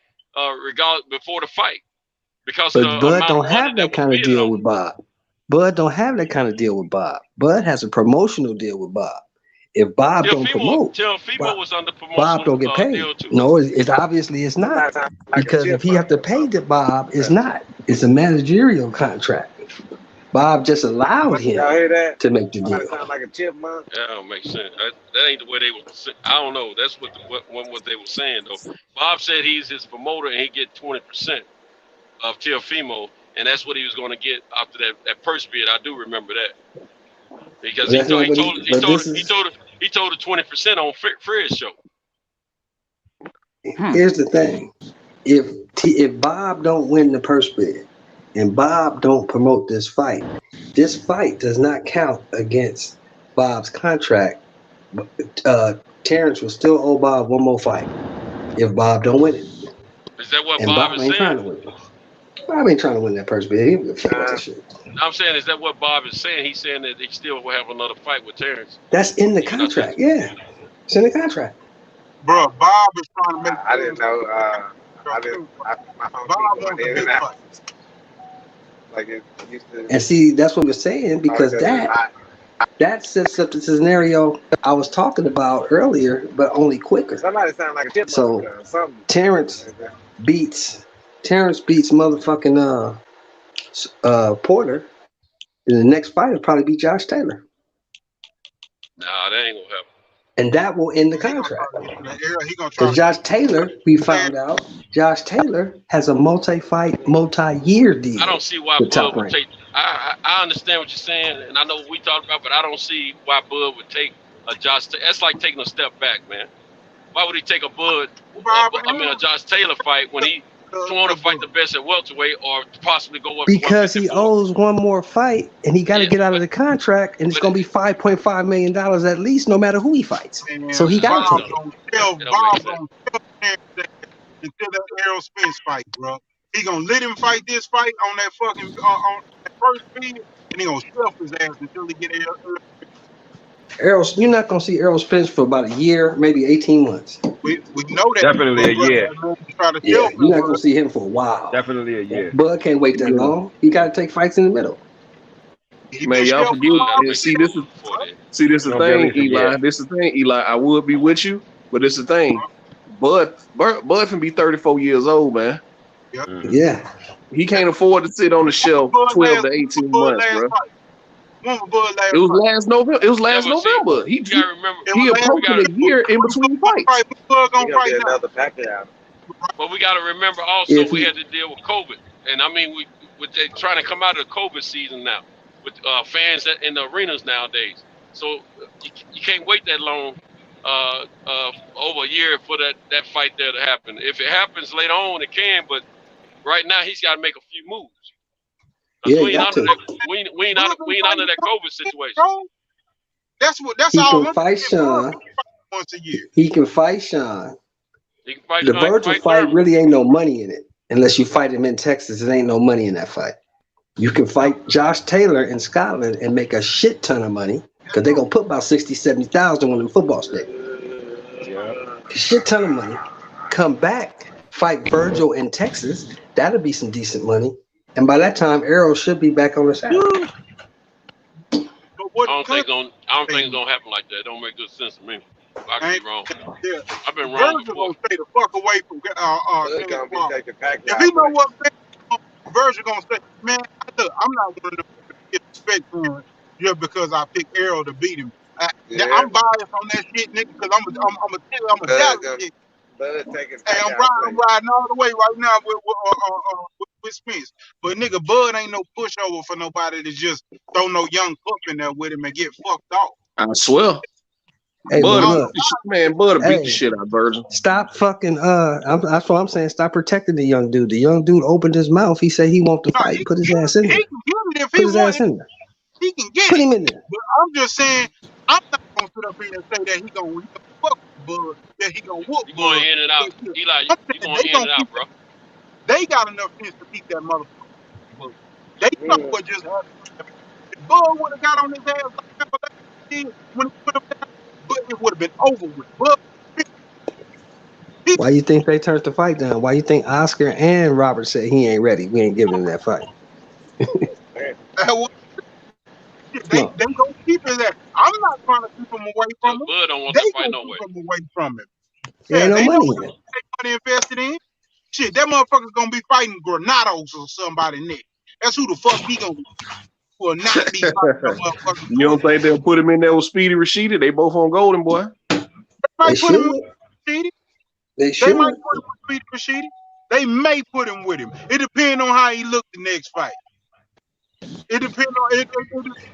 S8: before the fight. Because
S11: but Bud don't have that kind of deal with Bob. Bud don't have that kind of deal with Bob. Bud has a promotional deal with Bob. If Bob don't promote,
S8: Teofimo was under
S11: Bob don't get paid. No, it's obviously it's not. Because if he have to pay to Bob, it's not. It's a managerial contract. Bob just allowed him to make the deal.
S7: Sound like a chipmunk.
S8: That don't make sense. That ain't the way they were. I don't know. That's what they were saying though. Bob said he's his promoter and he get 20% of Teofimo, and that's what he was going to get after that purse bid. I do remember that because he told the 20% on Fred's show.
S11: Here's the thing: if Bob don't win the purse bid and Bob don't promote this fight does not count against Bob's contract Terrence will still owe Bob one more fight if Bob don't win it.
S8: Is that what
S11: And
S8: Bob
S11: Bob
S8: is
S11: ain't
S8: saying?
S11: trying to win it. Bob ain't trying to win that purse bid. He would fuck that shit.
S8: I'm saying, is that what Bob is saying? He's saying that he still will have another fight with Terrence.
S11: That's in the contract. Yeah, it's in the contract.
S9: Bro, Bob is trying to make.
S7: I didn't know. My phone
S9: Bob
S7: keep
S9: wants
S7: going
S9: a
S7: in
S9: big
S7: and out.
S9: fight.
S7: Like it used to.
S11: And see, that's what we're saying because that sets up the scenario I was talking about earlier, but only quicker.
S7: Somebody sound like a chipmunk.
S11: So
S7: Something.
S11: Terrence beats motherfucking Porter. And the next fight will probably be Josh Taylor.
S8: Nah, that ain't gonna happen.
S11: And that will end the contract. Because Josh Taylor, we found out, Josh Taylor has a multi-year deal.
S8: I don't see why Bud would take. I understand what you're saying, and I know what we talked about, but I don't see why Bud would take a Josh. That's like taking a step back, man. Why would he take a a Josh Taylor fight when he want to fight the best at welterweight or possibly go up?
S11: Because he owes one more fight, and he got to get out of the contract, and it's going to be $5.5 million at least, no matter who he fights. So he got to take it.
S9: Bob gonna tell Terrence until that Errol Spence fight, bro. He gonna let him fight this fight on that fucking on that first bid, and he gonna shelf his ass until he get
S11: Errol, you're not gonna see Errol Spence for about a year, maybe 18 months.
S9: We know that.
S3: Definitely a year.
S11: Yeah, you're not gonna see him for a while.
S3: Definitely a year.
S11: Bud can't wait that long. He got to take fights in the middle.
S10: Man, y'all forget. See, this is the thing, Eli. This is the thing, Eli. I would be with you, but this is the thing. Bud can be 34 years old, man.
S11: Yeah.
S10: He can't afford to sit on the shelf 12 to 18 months, bro. It was last November. He approached a year in between fights.
S7: Another Pacquiao.
S8: But we got to remember also we had to deal with COVID, and I mean they're trying to come out of the COVID season now with fans in the arenas nowadays. So you can't wait that long, over a year for that fight there to happen. If it happens later on, it can. But right now he's got to make a few moves.
S11: Yeah,
S8: we ain't under that COVID situation.
S9: That's
S11: all.
S9: He
S11: can fight Sean
S9: once a year.
S11: He can fight Sean. The
S8: Sean,
S11: Virgil fight really ain't no money in it unless you fight him in Texas. It ain't no money in that fight. You can fight Josh Taylor in Scotland and make a shit ton of money because they're gonna put about 60,000-70,000 on them football stadium. Yeah. A shit ton of money. Come back, fight Virgil in Texas. That'll be some decent money. And by that time, Errol should be back on the side.
S8: I don't think it's gonna happen like that. It don't make good sense to me. I could be wrong.
S9: Yeah.
S8: I've been wrong
S9: Virgil
S8: before.
S9: gonna stay the fuck away from if he know what Virgil gonna say, man, look, I'm not gonna get respect for him just because I picked Errol to beat him. I'm biased on that shit, nigga, because I'm a Dallas kid. Hey, I'm riding all the way right now with Spence. But nigga, Bud ain't no pushover for nobody to just throw no young pup in there with him and get fucked off.
S10: I swear.
S11: Hey,
S10: Bud beat the shit out of Virgil.
S11: Stop fucking that's what I'm saying. Stop protecting the young dude. The young dude opened his mouth. He said he want to fight. Put his ass in there. Put his ass in there.
S9: He can get
S11: Put him in there.
S9: But I'm just saying, I'm not gonna sit up here and say that he gonna fuck Bud, that he gonna whoop.
S8: You going in and out, Eli? You going in and out, bro?
S9: They got enough sense to keep that motherfucker. They know what just happened. If Bud would have got on his ass like when he put him down, but it would have been over with. Bud.
S11: Why you think they turned the fight down? Why you think Oscar and Robert said he ain't ready? We ain't giving him that fight.
S9: They gonna keep his ass. I'm not trying to keep him away from him.
S8: Bud don't want
S9: they
S8: to fight no way.
S9: Keep him away from him.
S11: There ain't no money in it.
S9: Money invested in. Shit, that motherfucker's gonna be fighting Granados or somebody next. That's who the fuck he gonna be. Will not be fighting no motherfucker.
S10: You don't think they'll put him in there with Speedy Rashidi? They both on Golden Boy.
S9: They should. They
S11: should.
S9: might put him with Speedy Rashidi. They may put him with him. It depends on how he looked the next fight. It depends on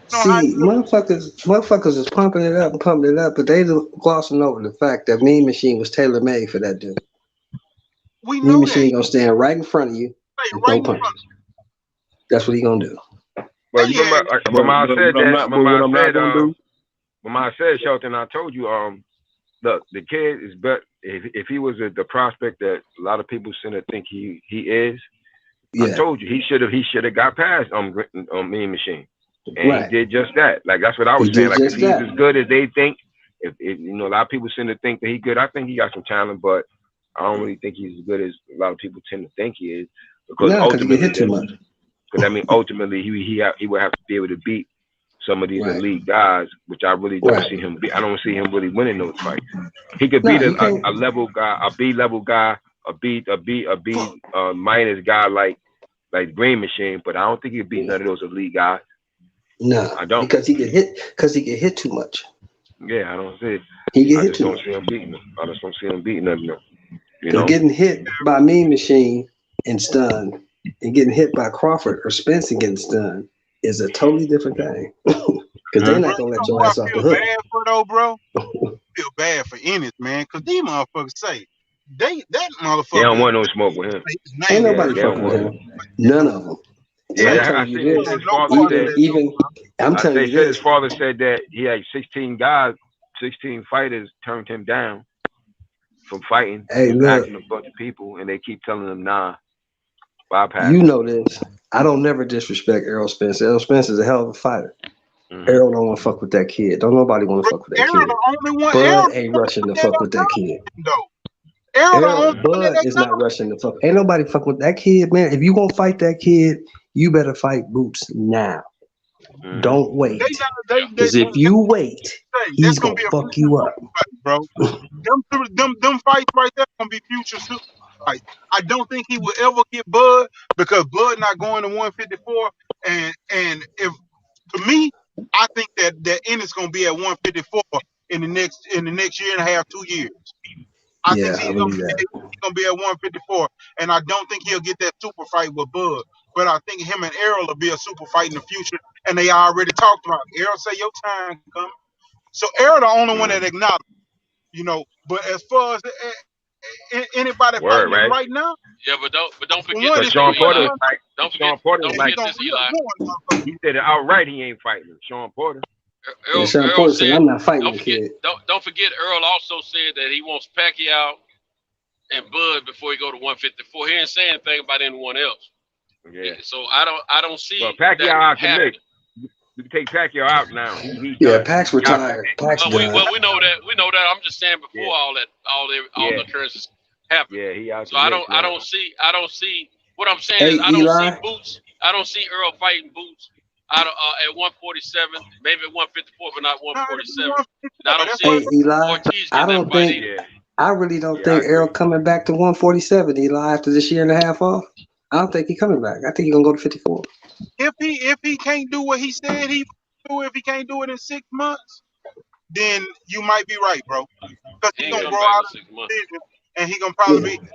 S11: See, motherfuckers is pumping it up, but they glossing over the fact that Mean Machine was tailor made for that dude.
S9: We know
S11: Mean Machine
S9: that.
S11: Gonna stand right in front of you and throw punches. That's what he gonna do.
S3: Well, you remember, when Miles said that, when I said Shelton, I told you, look, the kid is better. If he was the prospect that a lot of people seem to think he is, I told you he should have got past Mean Machine, and he did just that. Like that's what I was saying. Like if he's as good as they think, if you know, a lot of people seem to think that he's good. I think he got some talent, but I don't really think he's as good as a lot of people tend to think he is. Because ultimately, he hit too much. Because I mean, ultimately, he would have to be able to beat some of these elite guys, which I really don't see him. I don't see him really winning those fights. He could beat a level guy, a B level guy, a B minus guy like Green Machine, but I don't think he'd beat none of those elite guys.
S11: No, I don't, because he get hit too much.
S3: Yeah, I don't see it.
S11: He get hit too
S3: much. I just don't see him beating them. You know,
S11: getting hit by Mean Machine and stunned, and getting hit by Crawford or Spencer getting stunned is a totally different thing. Because they're not gonna let your ass off the hook.
S9: Bad for though, bro. Feel bad for Ennis, man, because these motherfuckers say that motherfucker.
S3: They don't want no smoke with him.
S11: Ain't nobody fucking with him. None of them.
S3: Yeah, I'm telling you this. His father said that he had 16 guys, 16 fighters turned him down from fighting.
S11: Hey, look,
S3: asking a bunch of people, and they keep telling him, nah, bypass.
S11: You know this. I don't never disrespect Errol Spence. Errol Spence is a hell of a fighter. Errol don't want to fuck with that kid. Don't nobody want to fuck with that kid. Bud ain't rushing to fuck with that kid. Bud is not rushing to fuck. Ain't nobody fuck with that kid, man. If you gonna fight that kid, you better fight Boots now. Don't wait. Because if you wait, he's gonna fuck you up,
S9: bro. Them fights right there gonna be future super fights. I don't think he will ever get Bud because Bud not going to 154. And if to me, I think that Ennis gonna be at 154 in the next year and a half, 2 years. I think he's gonna be at 154, and I don't think he'll get that super fight with Bud. But I think him and Errol will be a super fight in the future, and they already talked about it. Errol say your time coming. So Errol the only one that acknowledged, you know. But as far as anybody fighting right now,
S8: yeah, but don't forget
S3: Sean Porter.
S8: Don't
S3: forget
S8: this, Eli.
S3: He said it outright. He ain't fighting him. Sean Porter.
S8: Earl
S11: said, I'm not fighting the kid.
S8: Don't forget, Earl also said that he wants Pacquiao and Bud before he go to 154. He ain't saying anything about anyone else.
S3: Yeah.
S8: So I don't see.
S3: Well, Pacquiao out to make. You can take Pacquiao out now.
S11: Pac's retired. Pac's
S8: we know that. I'm just saying before all the occurrences happen.
S3: Yeah, he out.
S8: So I don't see. What I'm saying is I don't see Boots. I don't see Earl fighting Boots. At 147, maybe at 154, but not 147. I don't see
S11: Eli,
S8: Ortiz
S11: I don't think. I really don't think Errol coming back to 147, Eli, after this year and a half off. I don't think he's coming back. I think he's gonna go to 54.
S9: If he can't do what he said he do, if he can't do it in 6 months, then you might be right, bro. Because he's gonna grow out of the division, and he gonna probably be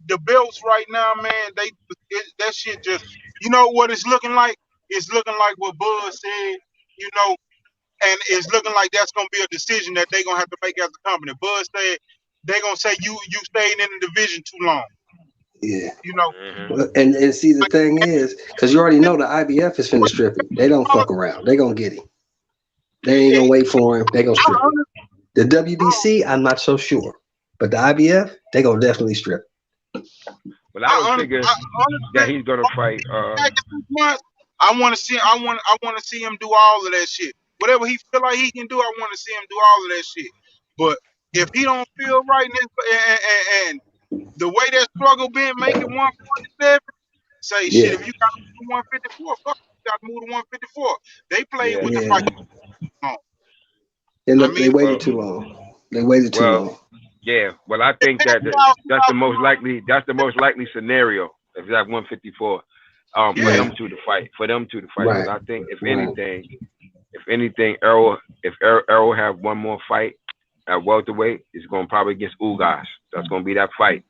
S9: the belts right now, man. That shit just, you know what it's looking like. It's looking like what Bud said, you know, and it's looking like that's gonna be a decision that they're gonna have to make as a company. Bud said they're gonna say you stayed in the division too long.
S11: Yeah.
S9: You know.
S11: And see, the thing is, because you already know the IBF is finna strip him. They don't fuck around. They gonna get him. They ain't gonna wait for him. They gonna strip him. The WBC, I'm not so sure, but the IBF, they gonna definitely strip him.
S3: Well, I don't figure that he's gonna fight.
S9: I want to see him do all of that shit. Whatever he feel like he can do, I want to see him do all of that shit. But if he don't feel right, and the way that struggle been making 147, say shit. If you got to move to 154, fuck, you got to move to 154. They played with the fight.
S11: They waited too long. They waited too long.
S3: Yeah. Well, I think that's the most likely. That's the most likely scenario. If you have 154. For them two to fight. Right. I think if anything, if Errol have one more fight at welterweight, it's gonna probably against Ugas. That's gonna be that fight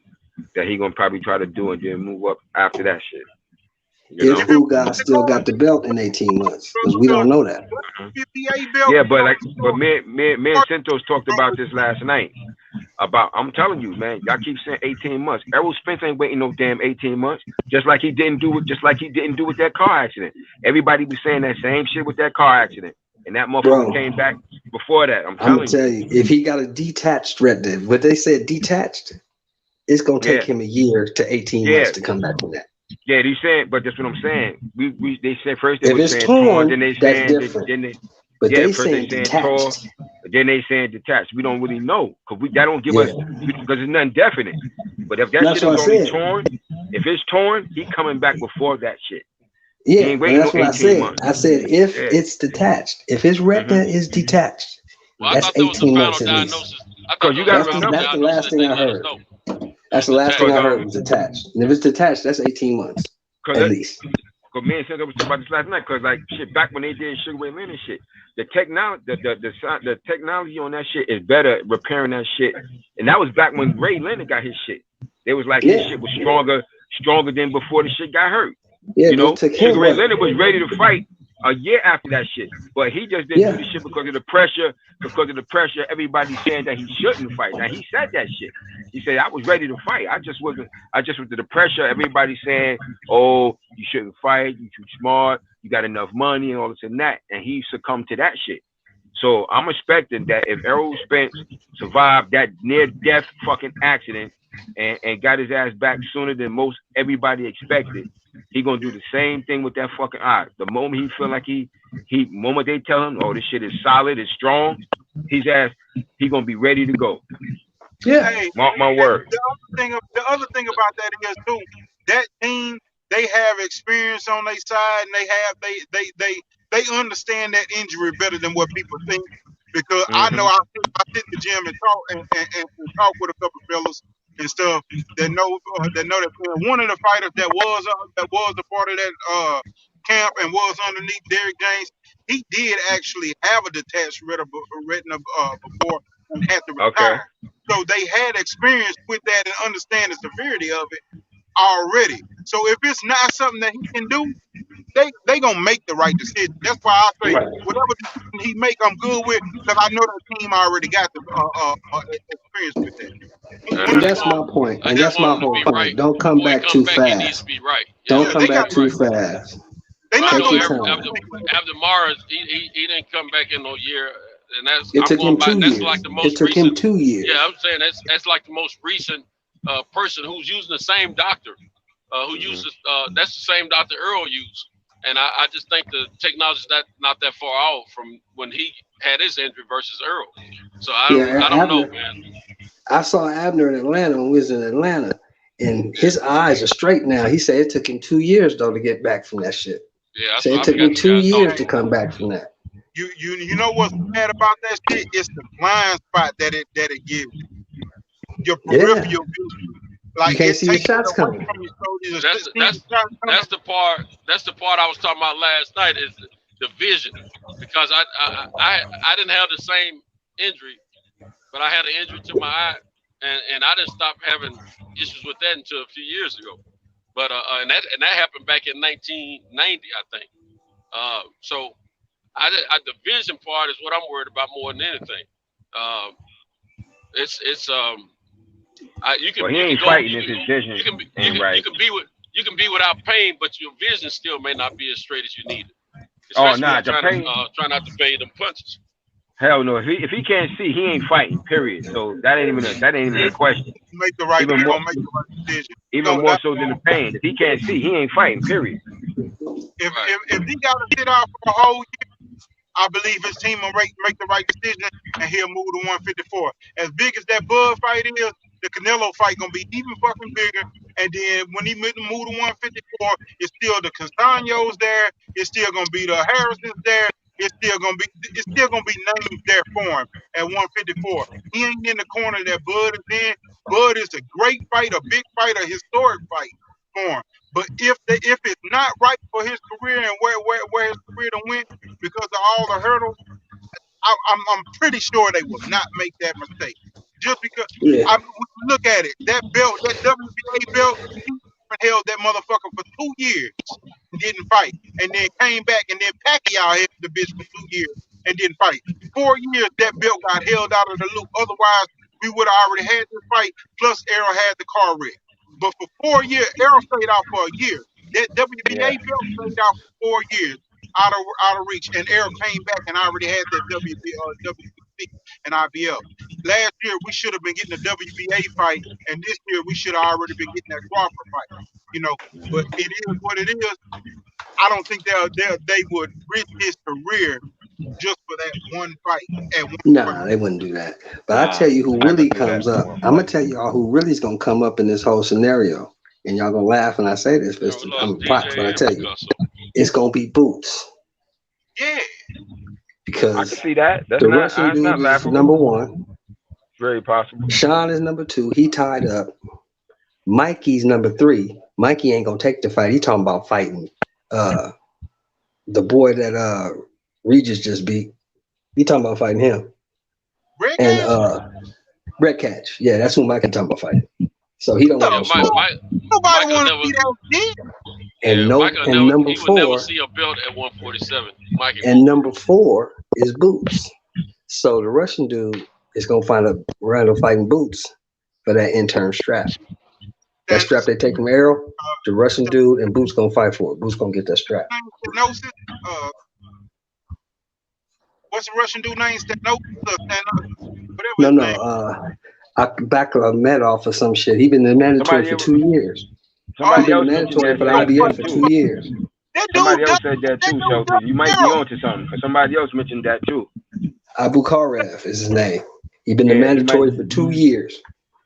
S3: that he gonna probably try to do and then move up after that shit.
S11: If Ugas still got the belt in 18 months, because we don't know that.
S3: Yeah, but me and Santos talked about this last night. I'm telling you, man, y'all keep saying 18 months. Errol Spence ain't waiting no damn 18 months. Just like he didn't do with that car accident. Everybody was saying that same shit with that car accident. And that motherfucker came back before that. I'm
S11: gonna tell you, if he got a detached retina, what they said detached, it's gonna take him a year to 18 months to come back from that.
S3: Yeah, they saying, but that's what I'm saying. They said first they
S11: if
S3: were
S11: it's
S3: saying
S11: torn,
S3: then they
S11: that's
S3: saying
S11: different.
S3: then they,
S11: but
S3: yeah,
S11: they
S3: first
S11: saying
S3: they saying
S11: detached.
S3: tore, then they saying detached. We don't really know because that don't give us because it's nothing definite. But if that
S11: that's
S3: shit is
S11: what I
S3: only
S11: said.
S3: torn, if it's torn, he coming back before that shit.
S11: Yeah,
S3: he ain't waiting
S11: that's
S3: no
S11: what I
S3: 18
S11: said.
S3: months.
S11: I said if it's detached, if his retina is detached, that's 18 months at least.
S3: Because you got to remember,
S11: that's the last thing I heard. That's the last thing I heard was detached. And if it's detached, that's 18 months at least.
S3: Because me and Cynthia was talking about this last night. Because like shit, back when they did Sugar Ray Leonard shit, the technology on that shit is better repairing that shit. And that was back when Ray Leonard got his shit. They was like his shit was stronger than before the shit got hurt.
S11: Yeah,
S3: you know,
S11: Sugar
S3: Ray Leonard was ready to fight a year after that shit, but he just didn't do the shit because of the pressure. Because of the pressure, everybody saying that he shouldn't fight. Now he said that shit. He said, "I was ready to fight. I just wasn't. I just was to the pressure. Everybody saying, oh, you shouldn't fight. You too smart. You got enough money and all this and that." And he succumbed to that shit. So I'm expecting that if Errol Spence survived that near-death fucking accident and got his ass back sooner than most everybody expected, he gonna do the same thing with that fucking eye. The moment he feel like moment they tell him, oh, this shit is solid, it's strong, he gonna be ready to go.
S11: Yeah,
S9: hey,
S3: mark my word.
S9: The other thing about that is too, that team, they have experience on their side, and they understand that injury better than what people think. Because I know I sit in the gym and talk with a couple of fellas and stuff that know that one of the fighters that was a part of that camp and was underneath Derrick James, he did actually have a detached retina before and had to retire. So they had experience with that and understand the severity of it already. So if it's not something that he can do, they gonna make the right decision. That's why I say whatever decision he make, I'm good with, because I know the team already got the experience with that.
S11: And that's my point. And that's my whole point. Don't come back too fast. Don't come back too fast.
S8: Take your time. After Mars, he didn't come back in no year. And that's
S11: it took him 2 years.
S8: Like the most
S11: it took him 2 years.
S8: Yeah, I'm saying that's like the most recent person who's using the same doctor, who uses that's the same Dr. Earl used. And I just think the technology's not that far off from when he had his injury versus Earl. So I don't know, man.
S11: I saw Abner in Atlanta when we was in Atlanta, and his eyes are straight now. He said it took him 2 years though to get back from that shit.
S8: Yeah,
S11: so it took him 2 years to come back from that.
S9: You know what's bad about that shit? It's the blind spot that it gives you. Your peripheral vision. Like
S11: you can't see the shots coming.
S8: That's the part I was talking about last night is the vision, because I didn't have the same injury, but I had an injury to my eye, and I didn't stop having issues with that until a few years ago. But and that happened back in 1990, I think. So the vision part is what I'm worried about more than anything. You can.
S3: He ain't fighting if his vision ain't right.
S8: You can be without pain, but your vision still may not be as straight as you need it.
S3: The pain.
S8: Try not to pay them punches.
S3: Hell no! If he can't see, he ain't fighting. Period. So that ain't even a question.
S9: Make the right decision.
S3: Even more so than the pain. If he can't see, he ain't fighting. Period.
S9: If he got to sit out for a whole year, I believe his team will make the right decision and he'll move to 154. As big as that Bud fight is, the Canelo fight gonna be even fucking bigger. And then when he move to 154, it's still the Castaños there. It's still gonna be the Harrisons there. It's still gonna be names there for him at 154. He ain't in the corner that Bud is in. Bud is a great fight, a big fight, a historic fight for him. But if it's not right for his career and where his career done went because of all the hurdles, I'm pretty sure they will not make that mistake. Just because look at it, that belt, that WBA belt, he held that motherfucker for 2 years and didn't fight, and then came back, and then Pacquiao held the bitch for 2 years and didn't fight. 4 years that belt got held out of the loop. Otherwise, we would have already had this fight. Plus, Errol had the car wreck. But for 4 years, Errol stayed out for a year. That WBA belt stayed out for 4 years. out of reach. And Errol came back and already had that WBC and IBF. Last year we should have been getting a WBA fight, and this year we should have already been getting that Crawford fight. You know, but it is what it is. I don't think they would risk his career just for that one fight.
S11: Nah, they wouldn't do that. But I tell you who really comes up. I'm gonna tell y'all who really is gonna come up in this whole scenario, and y'all gonna laugh when I say this, but I'm props when I tell you, it's gonna be Boots.
S9: Yeah.
S3: Because I can see that. That's
S11: the
S3: not,
S11: Russian dude
S3: not
S11: is number one.
S3: Very possible.
S11: Sean is number 2. He tied up. Mikey's number 3. Mikey ain't gonna take the fight. He talking about fighting the boy that Regis just beat. He talking about fighting him. Red Catch. Yeah, that's who Mikey talking about fighting. So he don't want to.
S9: Nobody want to see that shit.
S11: And number 4.
S8: He would never see a belt at 147.
S11: And number 4 is Boots. So the Russian dude is gonna find a round of fighting Boots for that intern strap. That strap they take from Errol, the Russian dude and Boots gonna fight for it. Boots gonna get that strap.
S9: What's the Russian dude name?
S11: No. Medov or some shit. He been in mandatory for 2 years. He been mandatory for the IBF for 2 years.
S3: Somebody else said that too, Shelton. You might be onto something. Somebody else mentioned that too.
S11: Abu Karev is his name. He been in mandatory for 2 years.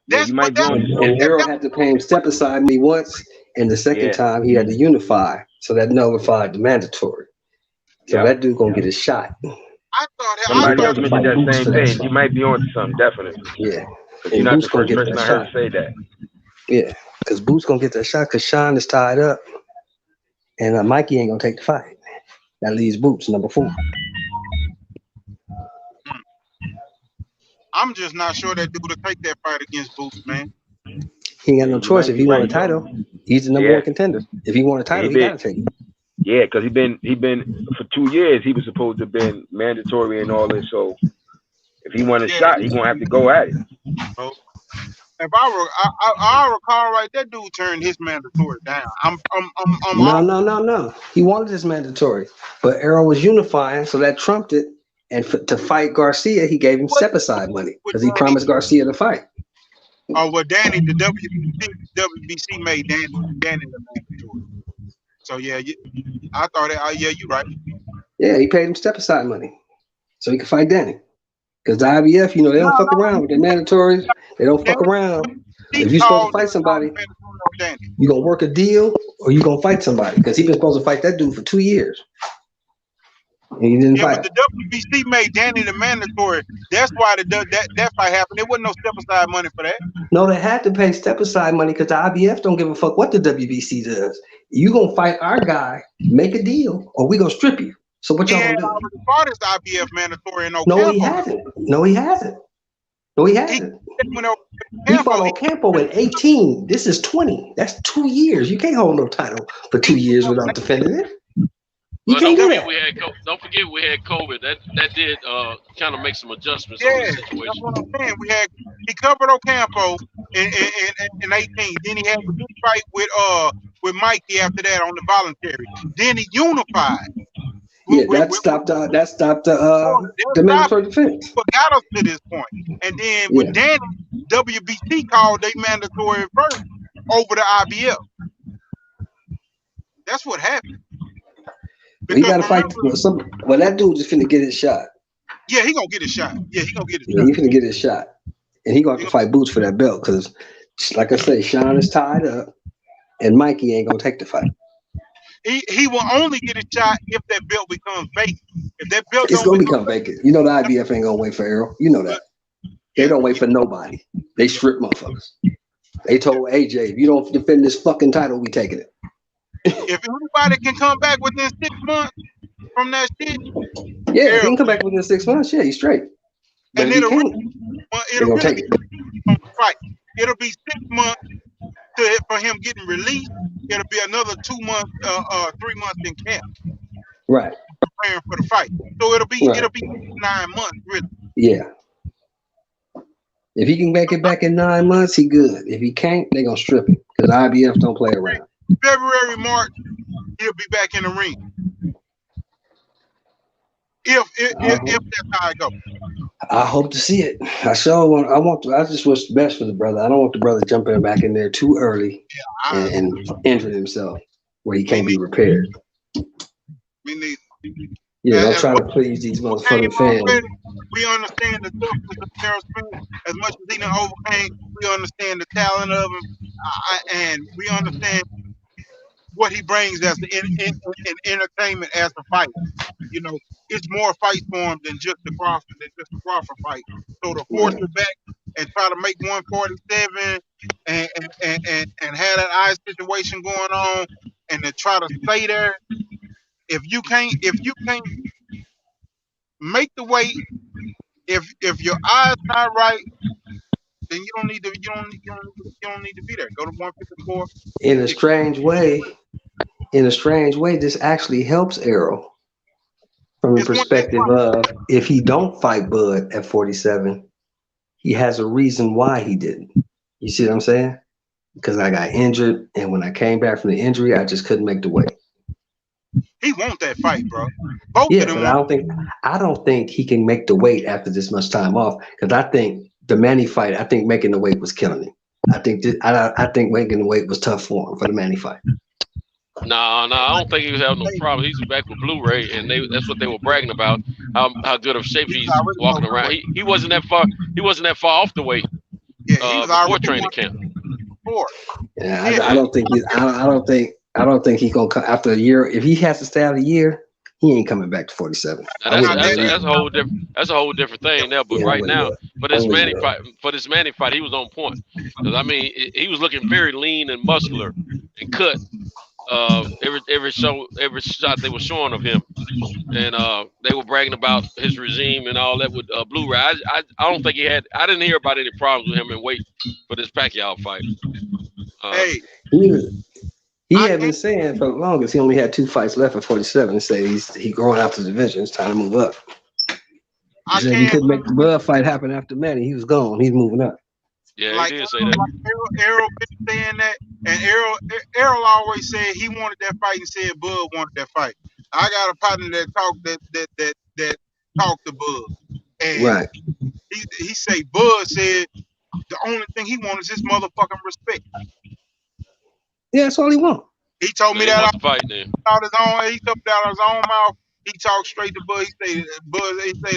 S3: You might be onto something.
S11: And Errol had to pay him step aside me once, and the second time he had to unify, so that nullified the mandatory. So that dude gonna get a shot.
S3: Somebody else mentioned that same thing. You might be onto something, definitely.
S11: Yeah.
S3: You're not the first person I heard say that.
S11: Yeah, because Boots gonna get that shot because Sean is tied up, and Mikey ain't gonna take the fight. That leaves Boots number 4.
S9: I'm just not sure that dude will take that fight against Boots, man.
S11: He ain't got no choice. If he want a title, he's the number 1 contender. If he want a title, he gotta take it.
S3: Yeah, because he been for 2 years. He was supposed to have been mandatory and all this. So if he want a shot, he gonna have to go at it.
S9: If I recall right, that dude turned his mandatory down.
S11: No. He wanted his mandatory, but Errol was unifying, so that trumped it. And to fight Garcia, he gave him step aside money because he promised Garcia to fight.
S9: Oh well, Danny, the WBC made Danny the mandatory. So yeah, I thought that. Yeah, you right.
S11: Yeah, he paid him step aside money so he could fight Danny. Because the IBF, they don't fuck around with their mandatories. They don't fuck around. If you're supposed to fight somebody, you gonna work a deal or you gonna fight somebody. Because he been supposed to fight that dude for 2 years. And he didn't fight.
S9: But the WBC made Danny the mandatory. That's why that fight happened. There wasn't no step aside money for that.
S11: No, they had to pay step aside money because the IBF don't give a fuck what the WBC does. You gonna fight our guy, make a deal, or we gonna strip you. So what y'all gonna do?
S9: He fought his IBF mandatory in Ocampo.
S11: No, he hasn't. He fought Ocampo at 18. This is 20. That's 2 years. You can't hold no title for 2 years without defending it. You can't do that.
S8: Don't forget we had COVID. That did kind of make some adjustments
S9: on
S8: the situation.
S9: That's what I'm saying. He covered Ocampo in 18. Then he had a big fight with Mikey after that on the voluntary. Then he unified.
S11: Yeah, that stopped the mandatory defense.
S9: What got us to this point. And then with Danny, WBC called they mandatory first over the IBF. That's what happened.
S11: He got to fight some. Well, that dude just finna get his shot.
S9: Yeah, he gonna get his shot.
S11: He finna get his shot, and he gonna have to fight Boots for that belt because, like I say, Sean is tied up, and Mikey ain't gonna take the fight.
S9: He will only get a shot if that belt becomes vacant. If that belt
S11: it's gonna become vacant. The IBF ain't gonna wait for Errol. You know that. They don't wait for nobody. They strip motherfuckers. They told AJ, if you don't defend this fucking title, we taking it.
S9: If anybody can come back within 6 months from that shit,
S11: he can come back within 6 months. Yeah, he's straight. But
S9: and it'll be 6 months for him getting released. It'll be another 2 months, 3 months in camp.
S11: Right.
S9: Preparing for the fight. So it'll be 9 months, really.
S11: Yeah. If he can make it back in 9 months, he good. If he can't, they gonna strip him because IBF don't play around.
S9: February, March, he'll be back in the ring. If that's how it goes.
S11: I hope to see it. I just wish the best for the brother. I don't want the brother jumping back in there too early and injuring himself where he can't be repaired.
S9: We need.
S11: Yeah, don't try to please these motherfucking fans.
S9: We understand the toughness of Errol Spence as much as he done overcame. We understand the talent of him, and we understand what he brings as an entertainment as a fighter. You know, it's more fights for him than just the Crawford fight. So to force it back and try to make 147 and have that eye situation going on, and to try to stay there, if you can't make the weight, if your eyes not right, then you don't need to be there. Go to 154.
S11: In a strange way, this actually helps Errol from the perspective of if he don't fight Bud at 47, he has a reason why he didn't. You see what I'm saying? Because I got injured, and when I came back from the injury, I just couldn't make the weight.
S9: He wants that fight, bro.
S11: But I don't think he can make the weight after this much time off. Because I think the Manny fight, I think making the weight was killing him. I think making the weight was tough for him for the Manny fight.
S8: No, I don't think he was having no problem. He's back with Blu-ray, and that's what they were bragging about. How good of shape he's walking around. He wasn't that far. He wasn't that far off the weight before training camp.
S11: Yeah, I don't think he's. I don't think he's gonna come after a year. If he has to stay out a year, he ain't coming back to 47.
S8: That's a whole different thing now. But right now, for this Manny fight, he was on point. Because I mean, he was looking very lean and muscular and cut. Every shot they were showing of him, and they were bragging about his regime and all that with Blu-ray. I don't think he had. I didn't hear about any problems with him in weight for this Pacquiao fight.
S11: He had been saying for the longest he only had 2 fights left at 47. And say he growing out the division. It's time to move up. He said he couldn't make the Bud fight happen after Manny. He was gone. He's moving up.
S8: Yeah, he did say that.
S9: Errol been saying that, and Errol always said he wanted that fight and said Bud wanted that fight. I got a partner that talked to Bud, and he say Bud said the only thing he wants is his motherfucking respect.
S11: Yeah, that's all he wants.
S9: He told me that
S8: out of his
S9: own mouth. He talked straight to Bud. He say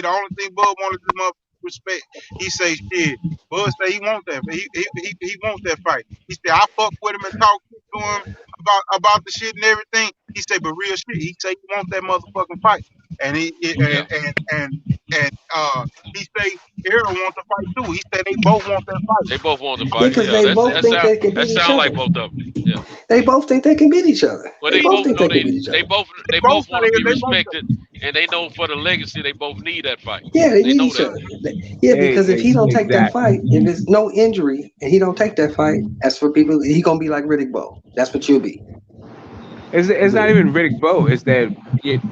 S9: the only thing Bud wanted is his motherfucking respect. He say shit. Bud say he wants that. He wants that fight. He said I fuck with him and talk to him about the shit and everything. He said, but real shit. He say he wants that motherfucking fight. And he say Errol wants to fight too. He said they both want that fight.
S8: They both want to fight.
S11: Because they both think they can beat each other. That sounds like
S8: both of them. Yeah.
S11: They both think they can beat each other.
S8: Well, they both think they can beat each other. They both want to be respected, and they know for the legacy they both need that fight.
S11: Yeah, they need each other. Yeah, because if he don't take that fight, if there's no injury and he don't take that fight, as for people, he gonna be like Riddick Bowe. That's what you'll be.
S12: It's not even Riddick Bowe. It's that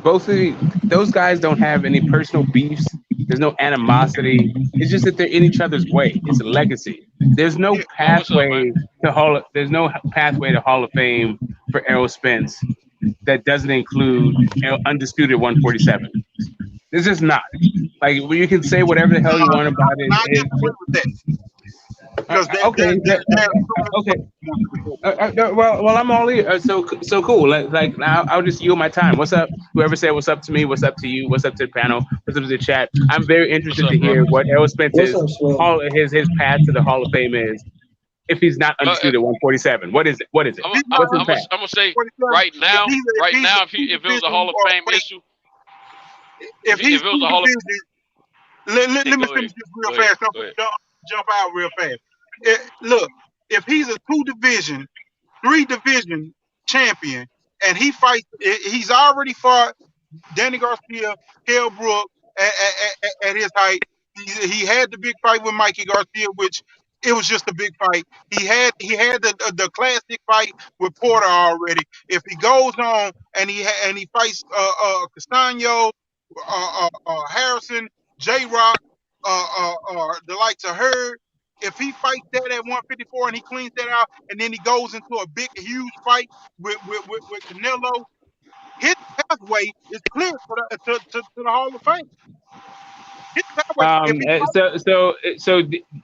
S12: both of those guys don't have any personal beefs. There's no animosity. It's just that they're in each other's way. It's a legacy. There's no pathway to Hall of Fame for Errol Spence that doesn't include Undisputed 147. It's just not. Like, you can say whatever the hell you want about it. Okay. Well, I'm all here. So cool. Like I'll just yield my time. What's up? Whoever said what's up to me, what's up to you, what's up to the panel, what's up to the chat. I'm very interested to hear what Errol Spence's his path to the Hall of Fame is. If he's not undisputed 147, what is it? What's his path?
S8: I'm gonna say right now, if it was a Hall of Fame issue,
S9: if it was a Hall of Fame, let me finish this real fast. Jump out real fast. Look, if he's a 2-division, 3-division champion, and he fights, he's already fought Danny Garcia, Kell Brook at his height. He had the big fight with Mikey Garcia, which it was just a big fight. He had the classic fight with Porter already. If he goes on and he fights Castano, Harrison, J-Rock, the likes of Hurd, if he fights that at 154 and he cleans that out, and then he goes into a big, huge fight with Canelo, his pathway is clear to the Hall of Fame. His pathway.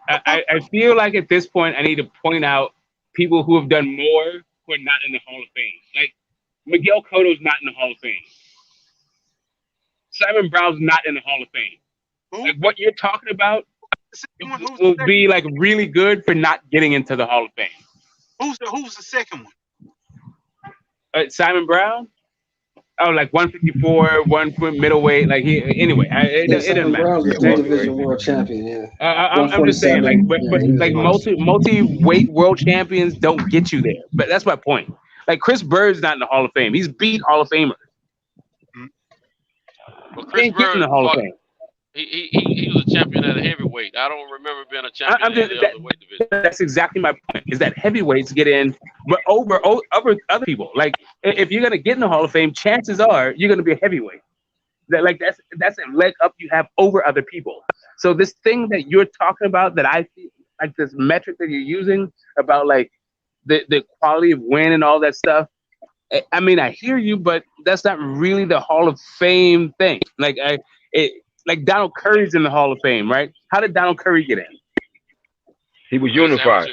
S12: I feel like at this point I need to point out people who have done more who are not in the Hall of Fame. Like Miguel Cotto's not in the Hall of Fame. Simon Brown's not in the Hall of Fame.
S9: Who?
S12: Like what you're talking about will be like really good for not getting into the Hall of Fame.
S9: Who's the second one?
S12: Simon Brown. Oh, like 154, 1 foot middleweight. Like it doesn't matter.
S11: Brown's a two-division world champion. Yeah.
S12: I'm just saying, like, but multi-weight world champions don't get you there. But that's my point. Like Chris Bird's not in the Hall of Fame. He's beat Hall of Famers.
S8: Well, Chris Bird
S12: in the Hall of Fame.
S8: He was a champion at a heavyweight. I don't remember being a champion in the other weight division.
S12: That's exactly my point. Is that heavyweights get in, but over other people. Like if you're gonna get in the Hall of Fame, chances are you're gonna be a heavyweight. That's a leg up you have over other people. So this thing that you're talking about, that I feel like this metric that you're using about like the quality of win and all that stuff. I mean, I hear you, but that's not really the Hall of Fame thing. Like Donald Curry's in the Hall of Fame, right? How did Donald Curry get in?
S3: He was unified.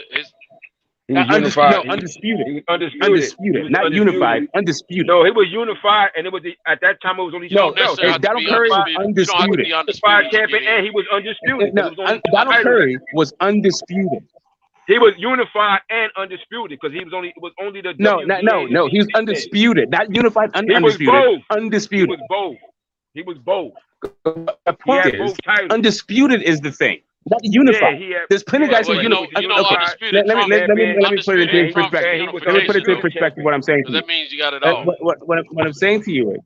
S3: He was unified.
S12: No, undisputed.
S3: He was undisputed.
S12: Undisputed, not unified. Undisputed.
S3: No, he was unified, and it was at that time it was only
S12: Donald Curry was undisputed.
S3: Unified champion, and he was undisputed.
S12: No, Donald Curry was undisputed.
S3: He was unified and undisputed because it was only the
S12: no. He was undisputed, not unified. Undisputed. Undisputed.
S3: He was both.
S12: The point is, undisputed is the thing, not unified. There's plenty of guys who are unified. Let me put it in perspective. Let me put it in perspective. What I'm saying to you.
S8: That means you got it all.
S12: What I'm saying to you is,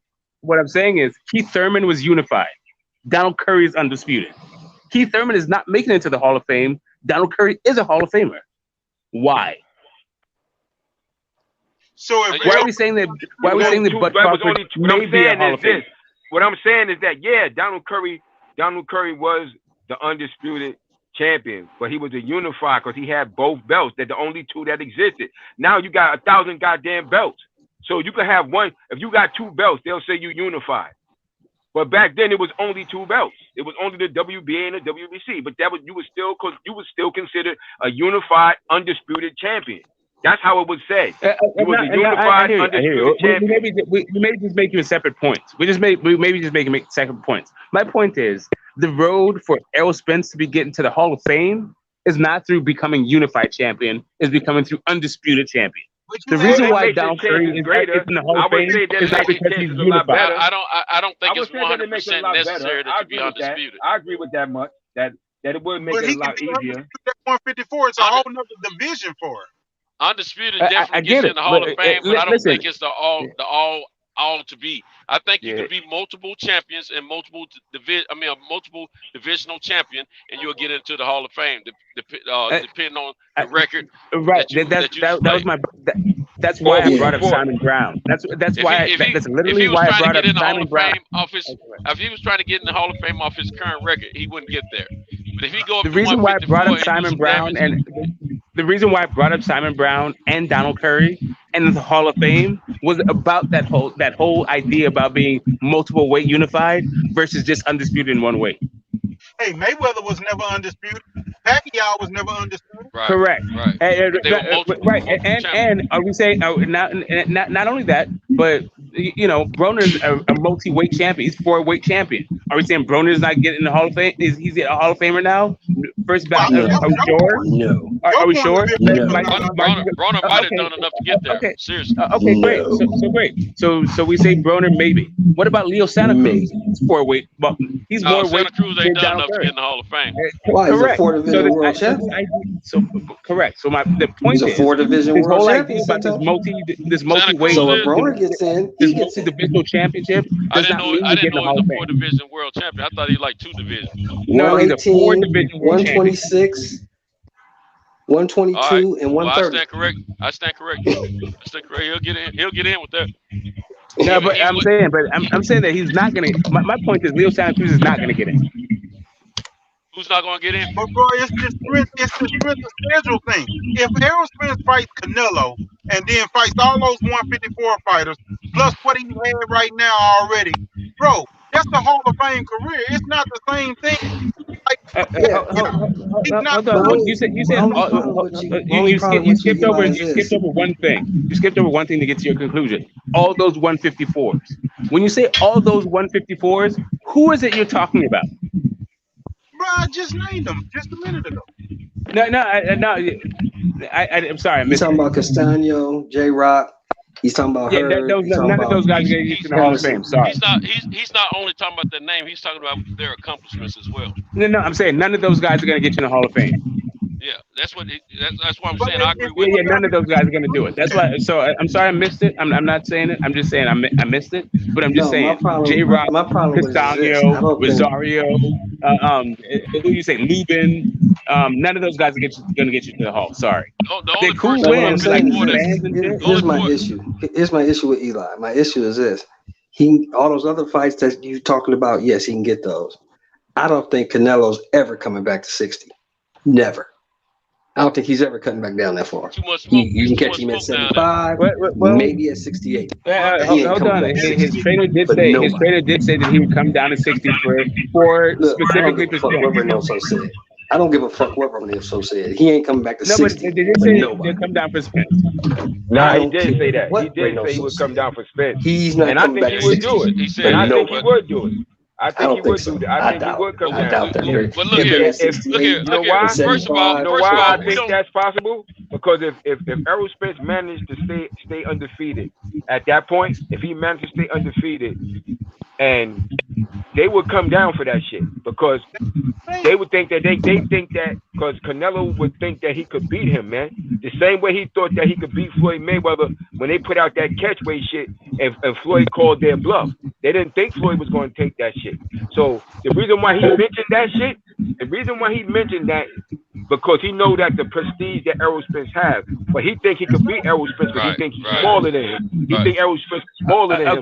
S12: what I'm saying is, Keith Thurman was unified. Donald Curry is undisputed. Keith Thurman is not making it to the Hall of Fame. Donald Curry is a Hall of Famer. Why?
S9: So
S12: why are we saying that? Why are we saying that Bud Crawford may be a Hall of Fame?
S3: What I'm saying is that Donald Curry was the undisputed champion, but he was a unified because he had both belts. They're the only two that existed. Now you got 1,000 goddamn belts, so you can have one. If you got two belts, they'll say you unified. But back then it was only two belts. It was only the WBA and the WBC. But you was still considered a unified, undisputed champion. That's how it was said. It was a unified, undisputed champion.
S12: We maybe just make you a separate points. We maybe just make separate points. My point is, the road for Errol Spence to be getting to the Hall of Fame is not through becoming unified champion. It's becoming through undisputed champion. The reason why Donald Curry is in the Hall of Fame is not because he's unified.
S8: I don't think it's 100% necessary that you be undisputed.
S3: I agree with that much. That it would make it a lot easier.
S9: 154 is a whole nother division for it.
S8: Undisputed definitely gets in the Hall of Fame, but I don't think it's the all to be. I think you can be multiple champions and multiple divisional champion, and you'll get into the Hall of Fame, depending on the record.
S12: Right. That's why I brought up Simon Brown. That's literally why I brought up Simon Brown.
S8: If he was trying to get in the Hall of Fame off his current record, he wouldn't get there. But if he go up
S12: the reason why I brought up Simon Brown and Donald Curry and the Hall of Fame was about that whole idea about being multiple weight unified versus just undisputed in one weight.
S9: Hey, Mayweather was never undisputed. Pacquiao was never undisputed.
S8: Right,
S12: correct.
S8: Right.
S12: And are we saying not only that, but Broner's a multi-weight champion. He's 4-weight champion. Are we saying Broner's not getting in the Hall of Fame? He's a Hall of Famer now? First battle. Are we sure?
S11: No.
S12: Are we sure?
S8: No. Broner might have done enough to get there.
S12: Okay.
S8: Seriously.
S12: Okay, great. So great. So we say Broner maybe. What about Leo Santa Cruz? He's 4-weight, but he's more weight.
S8: Santa Cruz ain't done enough to get in the Hall of Fame.
S11: Why? He's a 4-division world champion.
S12: Correct. So the point is,
S11: he's a 4-division world champion.
S12: About this multi-weight.
S11: So if Broner gets in, he gets in.
S12: Divisional championship.
S8: I didn't know he was a 4-division world champion. I thought he like 2 divisions.
S12: No, he's a 4-division
S11: 126, 122, and 130.
S8: I stand correct. He'll get in with that.
S12: No, but I'm saying that he's not gonna. My point is, Leo Santa Cruz is not gonna get in.
S8: Who's not gonna get in?
S9: But bro, it's the strength of schedule thing. If Errol Spence fights Canelo and then fights all those 154 fighters, plus what he had right now already, bro. That's the Hall of Fame career. It's not the same thing. Like,
S12: hold on. You skipped over one thing. You skipped over one thing to get to your conclusion. All those 154s. When you say all those 154s, who is it you're talking about?
S9: Bro, I just named them just a minute ago.
S12: I'm sorry.
S11: He's talking about Castano, J-Rock. He's talking about her.
S12: None of those guys are going to get in the Hall of Fame. Sorry.
S8: He's not only talking about their name. He's talking about their accomplishments as well.
S12: No, I'm saying none of those guys are going to get you in the Hall of Fame.
S8: Yeah, that's what I'm saying. I agree with
S12: you. None of those guys are going to do it. That's why. So I'm sorry I missed it. I'm not saying it. I'm just saying I missed it. But I'm just saying J-Rock, Castano, Rosario, who you say, Lubin. None of those guys are going to get you to the Hall. Sorry.
S8: They're cool wins.
S11: Here's my issue. Here's my issue with Eli. My issue is this: all those other fights that you're talking about, yes, he can get those. I don't think Canelo's ever coming back to 60. Never. I don't think he's ever cutting back down that far. You can catch him at 75, maybe at 68.
S12: Hold on. His trainer did say that he would come down to 60 for specifically for
S11: what Reynoso said. I don't give a fuck what Reynoso said. He ain't coming back to 60.
S12: But did he say he'll come down for Spence?
S3: Nah, he did say that. He did say he would come down for Spence.
S11: He's not coming back to 60.
S3: I think he would do it. I think he would do that. I think he would come down.
S8: But look here.
S3: You know why? First of all, I think that's possible? Because if Errol Spence managed to stay undefeated at that point, if he managed to stay undefeated, and they would come down for that shit because they would think that they think that because Canelo would think that he could beat him, man. The same way he thought that he could beat Floyd Mayweather when they put out that catchweight shit and Floyd called their bluff. They didn't think Floyd was going to take that shit. So the reason why he mentioned that shit, because he know that the prestige that Errol Spence has, but he think he could beat Errol Spence because he think he's smaller than him. He think Errol Spence is smaller than him.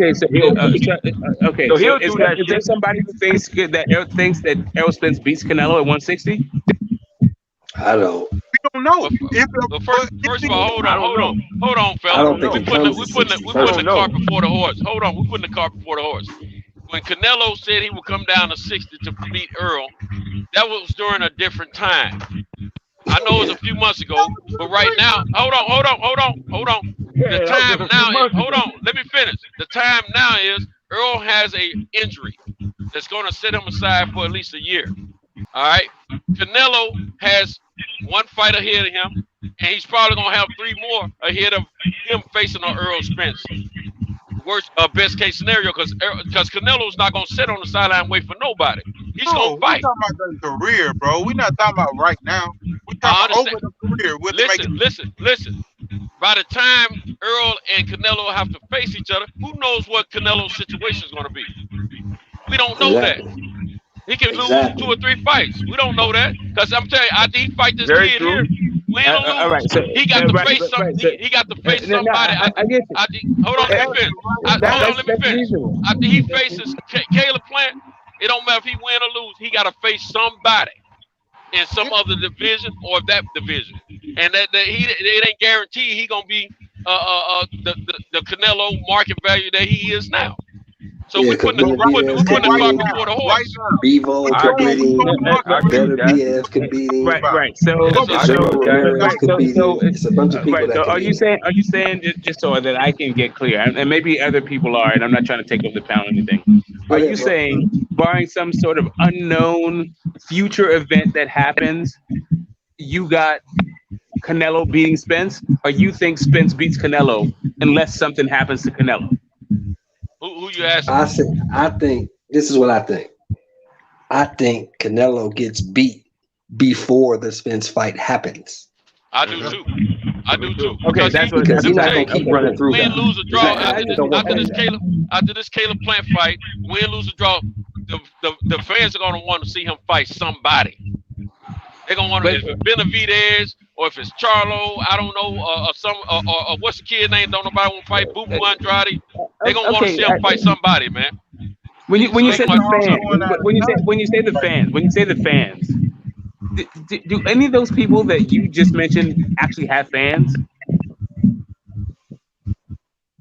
S12: So he'll do that shit. Is there somebody who thinks that Errol Spence beats Canelo at 160?
S11: I don't.
S9: We don't know.
S8: First of all, hold on, fella. We're putting the cart before the horse. Hold on, we're putting the cart before the horse. When Canelo said he would come down to 60 to beat Earl, that was during a different time. I know it was a few months ago, but right now, hold on. The time now is, hold on, let me finish. The time now is Earl has a injury that's going to set him aside for at least a year. All right? Canelo has one fight ahead of him, and he's probably going to have 3 more ahead of him facing on Earl Spence. Worst best case scenario, because Canelo's not going to sit on the sideline and wait for nobody. He's going to fight.
S9: We're talking about the career, bro. We're not talking about right now. We're talking about over the career.
S8: Listen. By the time Earl and Canelo have to face each other, who knows what Canelo's situation is going to be? We don't know that. He can lose 2 or 3 fights. We don't know that. Because I'm telling you, after he fight this kid here, win or lose,
S12: right, so,
S8: he got to face something. He got to face somebody.
S12: I get you.
S8: Hold on, let me finish. After he faces Caleb Plant, it don't matter if he win or lose. He got to face somebody in some other division or that division, and it ain't guaranteed he gonna be the Canelo market value that he is now. So we're putting the cart before the horse.
S11: Bevo could beat him. Better BF could beat him.
S12: Right. So it's a bunch of people. Right. So are you saying just so that I can get clear, and maybe other people are, and I'm not trying to take up the pound or anything. Are you saying, barring some sort of unknown future event that happens, you got Canelo beating Spence, or you think Spence beats Canelo unless something happens to Canelo?
S8: Who you asking?
S11: I think this is what I think. I think Canelo gets beat before the Spence fight happens.
S8: I do too.
S12: Okay, that's what
S11: because he's not gonna keep running through.
S8: Win, lose, or draw after this Caleb Plant fight. Win, lose, or draw. The fans are gonna want to see him fight somebody. They're gonna want to, if it's Benavidez or if it's Charlo, I don't know, or what's the kid name? Don't nobody want to fight Bubu Andrade. They're gonna want to see him fight somebody, man.
S12: When you say the fans, do any of those people that you just mentioned actually have fans?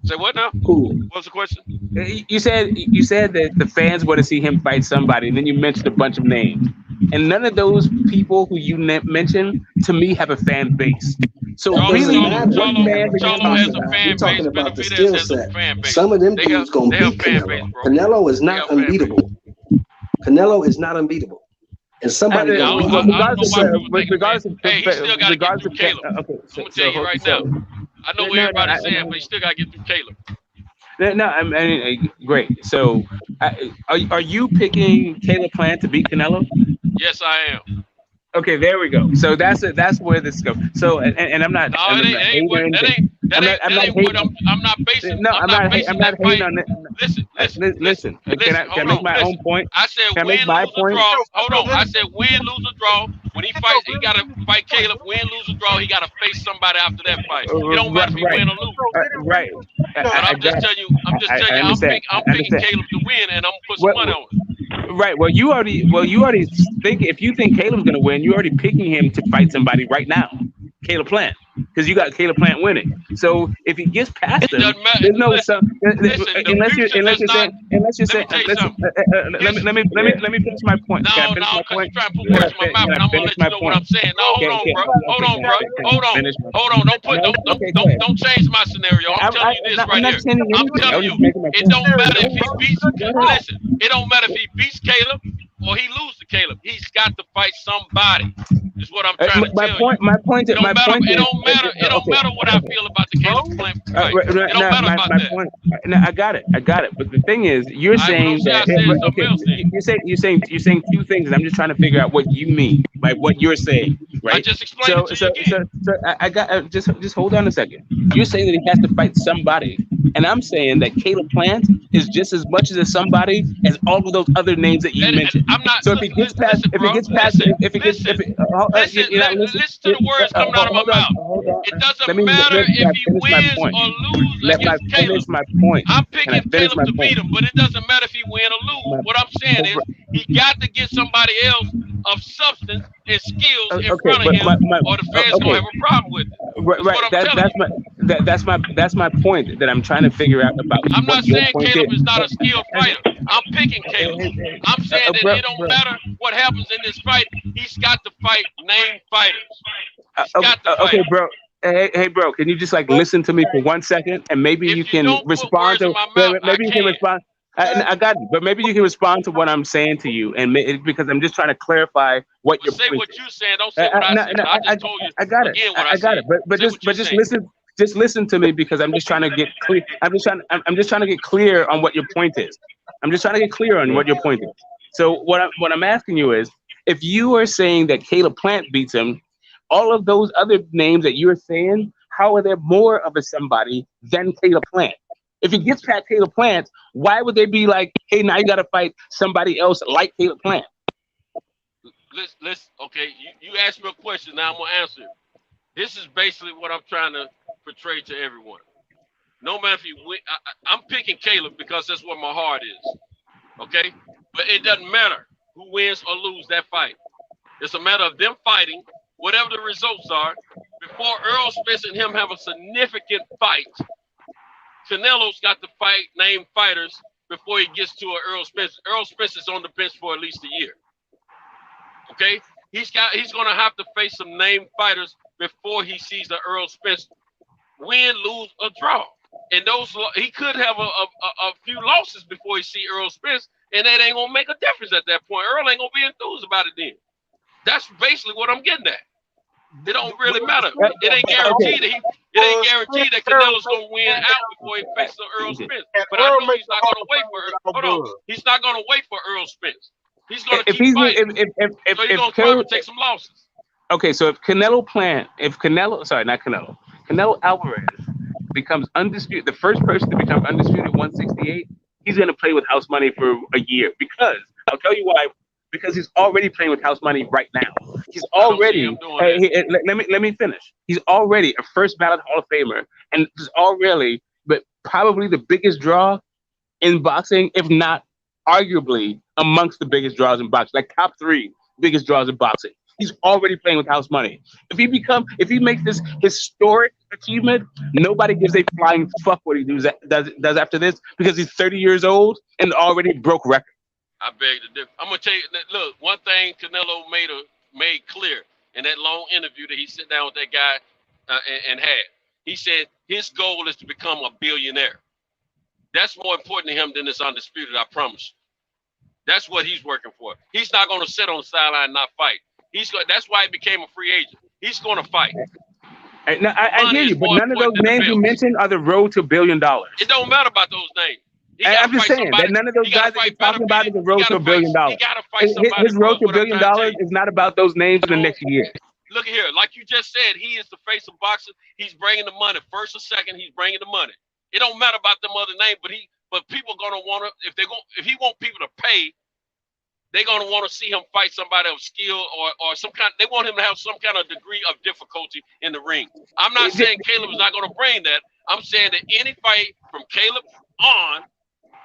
S8: Say what now?
S11: Who?
S8: What's the question?
S12: You said that the fans want to see him fight somebody, and then you mentioned a bunch of names, and none of those people who you mentioned to me have a fan base. So really, what fans are you talking about?
S11: We're talking about the skill set. Some of them dudes gonna beat Canelo. Canelo is not unbeatable. Canelo is not unbeatable. And somebody
S12: regardless of
S8: hey, he still got to get through Caleb. I'm gonna tell you right now. I know what everybody's saying, but he still got to get through Caleb.
S12: No, I mean, great. So, are you picking Caleb Plant to beat Canelo?
S8: Yes, I am.
S12: Okay, there we go. So that's where this goes. So, and I'm not.
S8: I'm not basing. No, I'm not hating on it. Listen.
S12: Can I make my own point?
S8: I said win, lose, or draw. Hold on. I said win, lose, or draw. When he fights, he got to fight Caleb. Win, lose, or draw. He got to face somebody after that fight. It don't matter if he win or lose.
S12: Right.
S8: But I'm just telling you. I'm picking Caleb to win, and I'm gonna put some money on it.
S12: Right. Well, you already think, if you think Caleb's gonna win, you're already picking him to fight somebody right now, Caleb Plant, because you got Caleb Plant winning. So if he gets past him, there's no unless you're saying. Let me finish my point.
S8: No, because you're trying to put words in my mouth, and I'm gonna let you know what I'm saying. No, hold on, bro. Don't change my scenario. I'm telling you this right here. I'm telling you, it don't matter if he beats. Listen, it don't matter if he beats Caleb or he loses to Caleb. He's got to fight somebody. Is what I'm trying to tell you.
S12: My point is,
S8: it don't matter what I feel about the Caleb Plant fight. It don't matter about that.
S12: No, I got it. But the thing is, you're saying that you're saying two things, and I'm just trying to figure out what you mean by what you're saying, right?
S8: I just explained it to you again.
S12: So I got just hold on a second. You're saying that he has to fight somebody, and I'm saying that Caleb Plant is just as much as a somebody as all of those other names that you mentioned.
S8: I'm not.
S12: So if he gets past,
S8: listen to the words coming out of my mouth. It doesn't matter if he wins or loses against Caleb. I'm picking Caleb to beat him, but it doesn't matter if he win or lose. What I'm saying is he got to get somebody else of substance and skills in front of him, or the fans gonna have a problem with it.
S12: That's my point that I'm trying to figure out about.
S8: I'm not saying Caleb is not a skilled fighter. I'm picking Caleb. I'm saying that it don't matter what happens in this fight. He's got to fight named fighters.
S12: Okay, bro. Hey, bro. Can you just listen to me for 1 second, and maybe you can respond to? Maybe you can respond. I got it, but maybe you can respond to what I'm saying to you, and because I'm just trying to clarify what you're.
S8: Say what you saying. Don't say what I said. I just told you.
S12: I got it. I got it. But just listen. Just listen to me, because I'm just trying to get clear. I'm just trying to get clear on what your point is. So what I'm asking you is, if you are saying that Caleb Plant beats him, all of those other names that you're saying, how are there more of a somebody than Caleb Plant? If he gets past Caleb Plant, why would they be like, hey, now you got to fight somebody else like Caleb Plant?
S8: Listen, okay, you asked me a question, now I'm going to answer it. This is basically what I'm trying to portray to everyone. No matter if you win, I'm picking Caleb because that's what my heart is, okay? But it doesn't matter who wins or loses that fight. It's a matter of them fighting, whatever the results are, before Errol Spence and him have a significant fight. Canelo's got to fight named fighters before he gets to Errol Spence. Errol Spence is on the bench for at least a year. Okay? He's gonna have to face some named fighters before he sees the Errol Spence win, lose, or draw. And those he could have a few losses before he see Errol Spence, and that ain't gonna make a difference at that point. Earl ain't gonna be enthused about it then. That's basically what I'm getting at. It don't really matter. It ain't guaranteed that Canelo's gonna win out before he faces Errol Spence. But I know he's not gonna wait for Earl. Hold on. He's not gonna wait for Errol Spence. He's gonna keep fighting. So he's gonna try to take some losses.
S12: Okay, so if Canelo Alvarez becomes undisputed, the first person to become undisputed 168, he's gonna play with house money for a year, because I'll tell you why. Because he's already playing with house money right now. He's already. Let me finish. He's already a first ballot Hall of Famer, and is already, but probably the biggest draw in boxing, if not arguably amongst the biggest draws in boxing, like top 3 biggest draws in boxing. He's already playing with house money. If he makes this historic achievement, nobody gives a flying fuck what he does after this because he's 30 years old and already broke record.
S8: I beg to differ. I'm gonna tell you that. Look, one thing Canelo made clear in that long interview that he sat down with that guy and had. He said his goal is to become a billionaire. That's more important to him than this undisputed. I promise. That's what he's working for. He's not going to sit on the sideline and not fight. That's why he became a free agent. He's going to fight.
S12: I hear you, but none of those names you mentioned are the road to $1 billion.
S8: It don't matter about those names.
S12: I'm just saying that none of those guys that you're talking about is the road to $1 billion. His road to $1 billion is not about those names in the next year.
S8: Look at here, like you just said, he is the face of boxing. He's bringing the money. First or second, he's bringing the money. It don't matter about them other names, but people gonna want to if he want people to pay, they're gonna want to see him fight somebody of skill or some kind. They want him to have some kind of degree of difficulty in the ring. I'm not saying Caleb is not gonna bring that. I'm saying that any fight from Caleb on,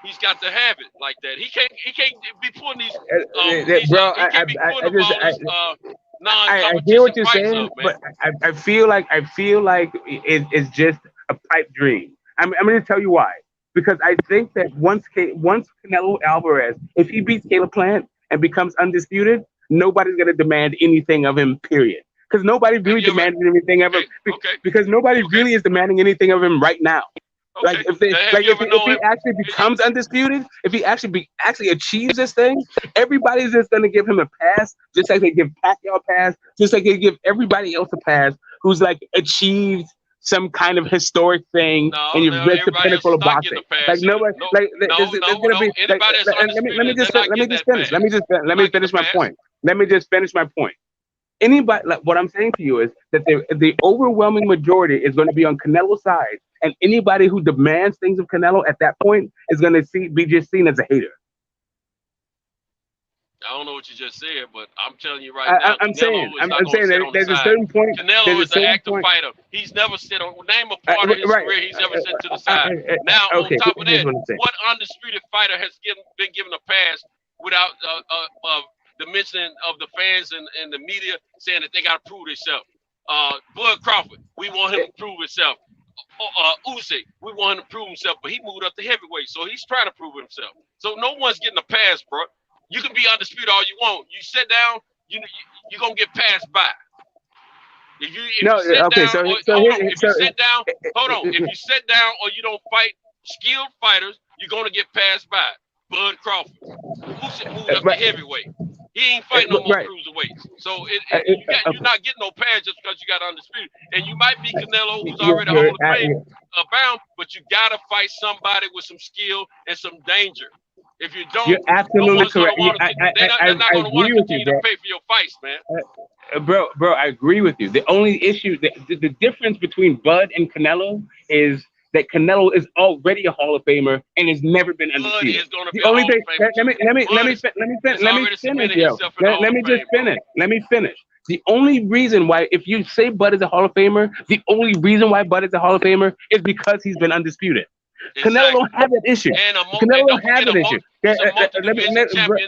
S8: he's got to have it like that. He can't be pulling these.
S12: I hear what you're saying, but I feel like it's just a pipe dream. I'm going to tell you why. Because I think that once Canelo Alvarez, if he beats Caleb Plant and becomes undisputed, nobody's going to demand anything of him, period. Because nobody really demanded anything of him. Because nobody really is demanding anything of him right now. Like if he actually becomes undisputed, if he actually achieves this thing, everybody's just gonna give him a pass, just like they give Pacquiao a pass, just like they give everybody else a pass who's like achieved some kind of historic thing and you've reached the pinnacle of boxing. Like nobody, there's gonna be. Let me finish my point. Let me just finish my point. Anybody, like what I'm saying to you is that the overwhelming majority is going to be on Canelo's side, and anybody who demands things of Canelo at that point is going to be just seen as a hater.
S8: I don't know what you just said, but I'm telling you right now.
S12: I'm saying that there's a certain point.
S8: Canelo is an active fighter. He's never sit on. Name a part of his career he's ever sit to the side. Now, on top of that, what undisputed fighter has been given a pass without the mention of the fans and the media saying that they got to prove themselves? Bud Crawford, we want him to prove himself. Usyk, we want him to prove himself, but he moved up to heavyweight, so he's trying to prove himself. So no one's getting a pass, bro. You can be undisputed all you want. You sit down, you're gonna get passed by. If you sit down or you don't fight skilled fighters, you're gonna get passed by. Bud Crawford, Usyk moved up to heavyweight. He ain't fighting no more cruiserweights. So you're not getting no pass just because you got undisputed. And you might be Canelo, who's already Hall of Fame bound, but you gotta fight somebody with some skill and some danger. If you don't,
S12: you're absolutely correct.
S8: They're not going to want to continue to pay for your fights, man.
S12: Bro, I agree with you. The only issue, the difference between Bud and Canelo is that Canelo is already a Hall of Famer and has never been undefeated. The only thing, let me finish. The only reason why, if you say Bud is a Hall of Famer, the only reason why Bud is a Hall of Famer is because he's been undisputed. Exactly. Canelo don't have that issue. Canelo don't have that issue.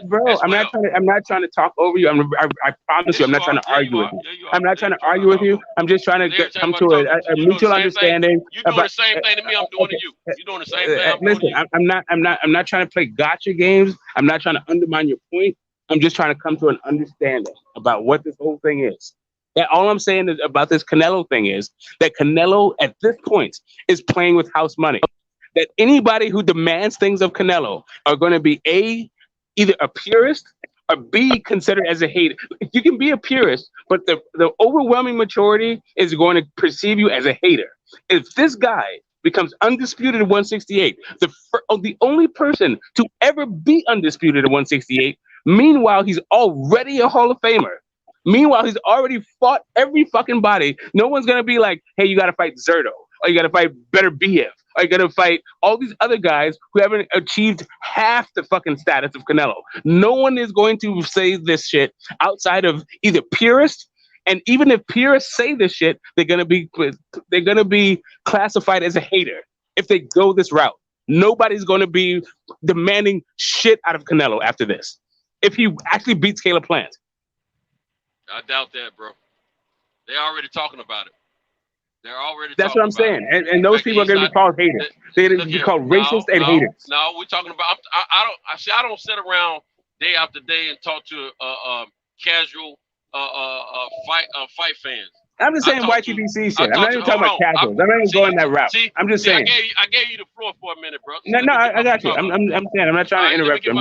S12: Bro, I'm not trying to talk over you. I promise you, I'm not trying to argue with you. I'm not trying to argue with you. I'm just trying to come to a mutual understanding.
S8: You're doing the same thing to me. I'm doing to you. You're doing the same thing.
S12: Listen, I'm not trying to play gotcha games. I'm not trying to undermine your point. I'm just trying to come to an understanding about what this whole thing is. And all I'm saying about this Canelo thing is that Canelo at this point is playing with house money. That anybody who demands things of Canelo are going to be either a purist or B, considered as a hater. You can be a purist, but the overwhelming majority is going to perceive you as a hater. If this guy becomes undisputed at 168, the only person to ever be undisputed at 168, meanwhile, he's already a Hall of Famer. Meanwhile, he's already fought every fucking body. No one's going to be like, hey, you got to fight Zerto, or you got to fight Better BF. Are going to fight all these other guys who haven't achieved half the fucking status of Canelo. No one is going to say this shit outside of either purists, and even if purists say this shit, they're gonna be classified as a hater if they go this route. Nobody's going to be demanding shit out of Canelo after this if he actually beats Caleb Plant.
S8: I doubt that, bro. They're already talking about it. They're already.
S12: That's what I'm saying, and those people are going to be called haters. They're going to be called racist and haters.
S8: No, we're talking about. I don't sit around day after day and talk to casual fight fans.
S12: I'm just saying YTBC shit. I'm not even talking about casuals. I'm not even going that route. I'm just saying.
S8: I gave you the floor for a minute, bro.
S12: No, I got you. I'm saying. I'm not trying to interrupt you.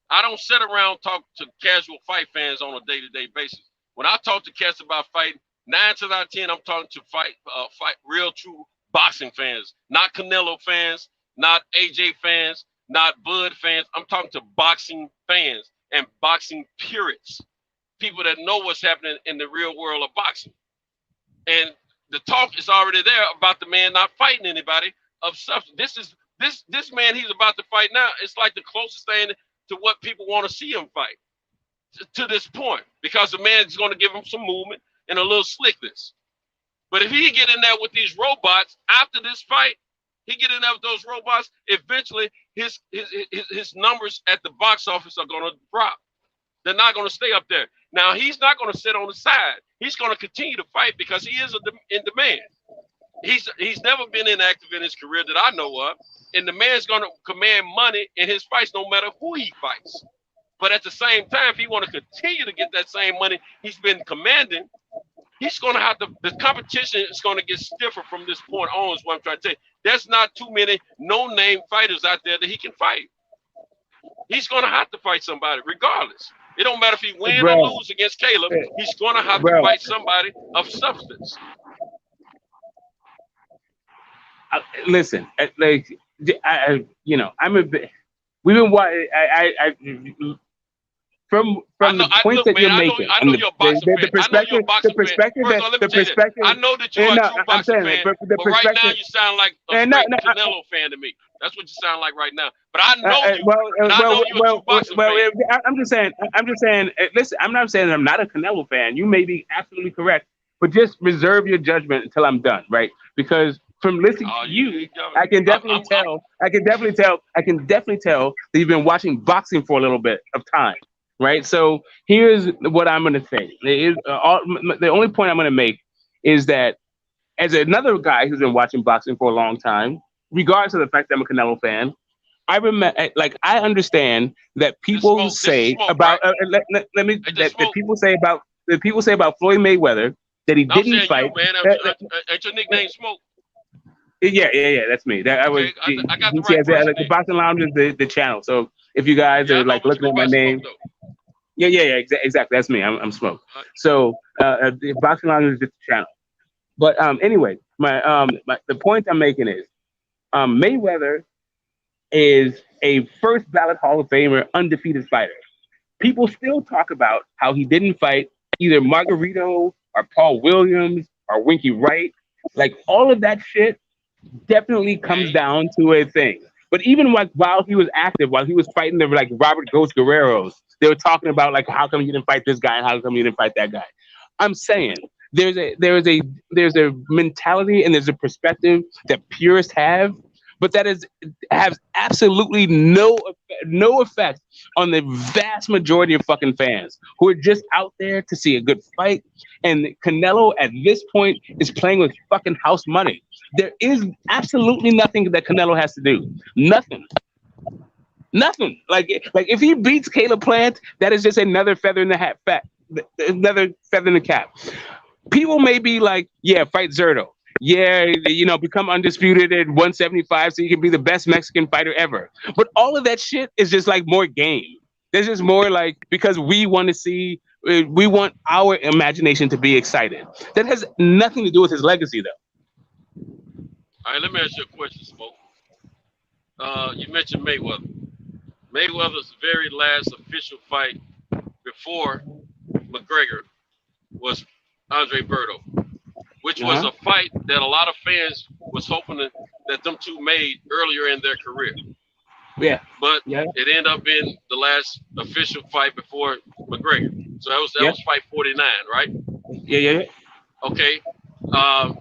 S8: I don't sit around talk to casual fight fans on a day-to-day basis. When I talk to cats about fighting, 9 times out of 10, I'm talking to fight real true boxing fans, not Canelo fans, not AJ fans, not Bud fans. I'm talking to boxing fans and boxing purists, people that know what's happening in the real world of boxing. And the talk is already there about the man not fighting anybody of substance. This man he's about to fight now. It's like the closest thing to what people want to see him fight to this point, because the man's going to give him some movement and a little slickness. But if he get in there with these robots after this fight, he get in there with those robots, eventually his numbers at the box office are going to drop. They're not going to stay up there. Now, he's not going to sit on the side. He's going to continue to fight because he is in demand. He's never been inactive in his career that I know of. And the man's going to command money in his fights no matter who he fights. But at the same time, if he want to continue to get that same money he's been commanding, he's going to have to, the competition is going to get stiffer from this point on, is what I'm trying to tell you. There's not too many no-name fighters out there that he can fight. He's going to have to fight somebody regardless. It don't matter if he win or lose against Caleb. He's going to have to fight somebody of substance.
S12: Listen, like, I'm a bit. We've been from the point that you're making. I know you're a boxing fan. The perspective.
S8: I know that you're a true boxing fan. But right now you sound like a Canelo fan to me. That's what you sound like right now. But I know you.
S12: I'm just saying. Listen, I'm not saying that I'm not a Canelo fan. You may be absolutely correct, but just reserve your judgment until I'm done, right? Because from listening to you, I can definitely tell that you've been watching boxing for a little bit of time, right? So here's what I'm going to say. The only point I'm going to make is that as another guy who's been watching boxing for a long time, regardless of the fact that I'm a Canelo fan, I understand that people say about people say about Floyd Mayweather that he didn't fight.
S8: Ain't your nickname Smoke?
S12: Yeah, that's me. I got the Boxing Lounge is the channel. So if you guys are like looking at my name, exactly, that's me. I'm Smoke. So the Boxing Lounge is just the channel. But anyway, the point I'm making is Mayweather is a first ballot Hall of Famer, undefeated fighter. People still talk about how he didn't fight either Margarito or Paul Williams or Winky Wright. Like all of that shit definitely comes down to a thing. But even like while he was active, while he was fighting the like Robert Ghost Guerreros, they were talking about like how come you didn't fight this guy and how come you didn't fight that guy. I'm saying there's a mentality and there's a perspective that purists have, but that has absolutely no effect on the vast majority of fucking fans who are just out there to see a good fight. And Canelo at this point is playing with fucking house money. There is absolutely nothing that Canelo has to do. Nothing. Like if he beats Caleb Plant, that is just another feather in the hat. Another feather in the cap. People may be like, yeah, fight Zerto. Yeah, become undisputed at 175 so you can be the best Mexican fighter ever. But all of that shit is just like more game. There's just more like, because we want to see, we want our imagination to be excited. That has nothing to do with his legacy, though.
S8: All right, let me ask you a question, Smoke. You mentioned Mayweather. Mayweather's very last official fight before McGregor was Andre Berto, which was a fight that a lot of fans was hoping that them two made earlier in their career.
S12: Yeah.
S8: But it ended up being the last official fight before McGregor. So that was fight 49, right?
S12: Yeah.
S8: Okay.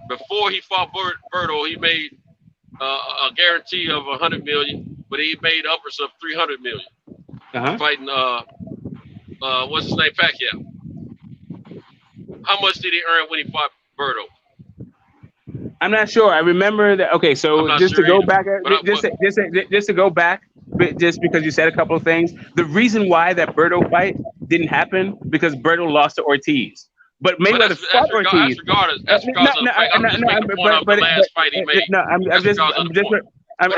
S8: Before he fought Berto, he made a guarantee of $100 million, but he made upwards of $300 million. Fighting what's his name, Pacquiao. How much did he earn when he fought Berto?
S12: I'm not sure. I remember that. Okay, so just to go back, just to go back, just because you said a couple of things. The reason why that Berto fight didn't happen because Berto lost to Ortiz, but Mayweather fought Ortiz.
S8: That's regardless of the fact. I'm just making a point of the last fight he made. I'm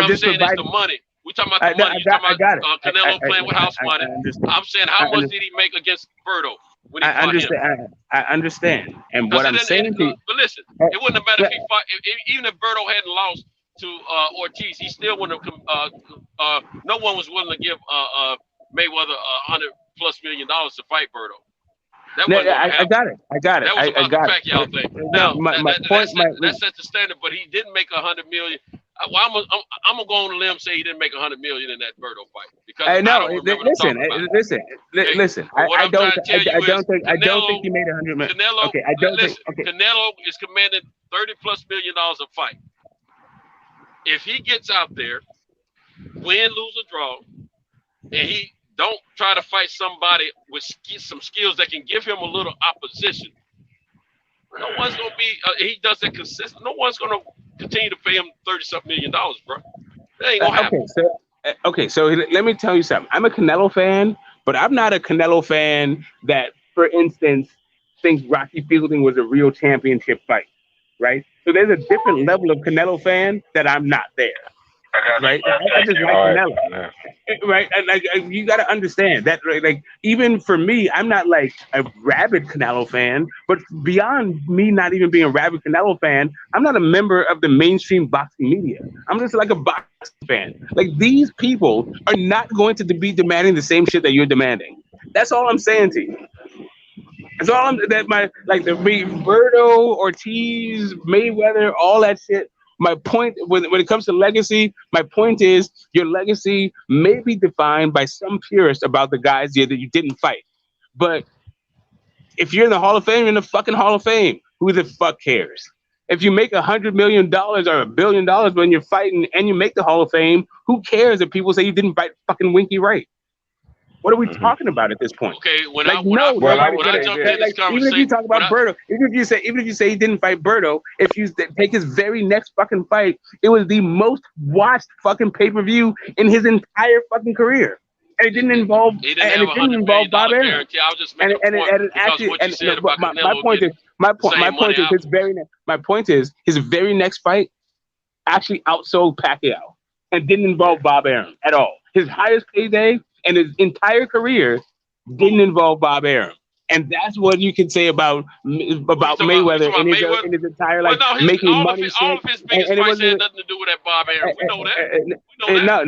S8: just providing the money. We talking about the money. You talking about Canelo playing with house money. I'm saying how much did he make against Berto?
S12: I understand, and what I'm saying to you,
S8: but listen, it wouldn't have mattered if he fought. Even if Berto hadn't lost to Ortiz, he still wouldn't have. No one was willing to give Mayweather $100+ million to fight Berto.
S12: I got it.
S8: That was about the Pacquiao thing. Now that sets the standard, but he didn't make $100 million. Well, I'm gonna go on a limb and say he didn't make $100 million in that Berto fight because I don't remember
S12: listen. I don't think he made $100 million.
S8: Canelo,
S12: okay, I don't think. Okay.
S8: Canelo is commanding $30+ million a fight. If he gets out there, win, lose, or draw, and he don't try to fight somebody with some skills that can give him a little opposition, no one's gonna be. He does that consistent. No one's gonna continue to pay him $30-something million, bro. That ain't gonna happen.
S12: So let me tell you something. I'm a Canelo fan, but I'm not a Canelo fan that, for instance, thinks Rocky Fielding was a real championship fight, right? So there's a different level of Canelo fan that I'm not there. Right, I just like Canelo, right? And like you got to understand that, like even for me, I'm not like a rabid Canelo fan, but beyond me not even being a rabid Canelo fan, I'm not a member of the mainstream boxing media. I'm just like a boxing fan. Like these people are not going to be demanding the same shit that you're demanding. That's all I'm saying to you. That's all I'm. That my like the Berto, Ortiz, Mayweather, all that shit. My point, when it comes to legacy, my point is your legacy may be defined by some purists about the guys that you didn't fight. But if you're in the Hall of Fame, you're in the fucking Hall of Fame. Who the fuck cares? If you make $100 million or $1 billion when you're fighting and you make the Hall of Fame, who cares if people say you didn't fight fucking Winky Wright? What are we talking about at this point?
S8: Okay, when I jumped in this conversation,
S12: even if you talk about Berto, even if you say he didn't fight Berto, if you take his very next fucking fight, it was the most watched fucking pay-per-view in his entire fucking career, and it didn't involve Bob Arum. My point is his very next fight actually outsold Pacquiao and didn't involve Bob Arum at all. His highest payday and his entire career didn't involve Bob Arum. And that's what you can say about Mayweather in his entire life, making money.
S8: All of his biggest fights had nothing to do with that Bob Arum. We know that.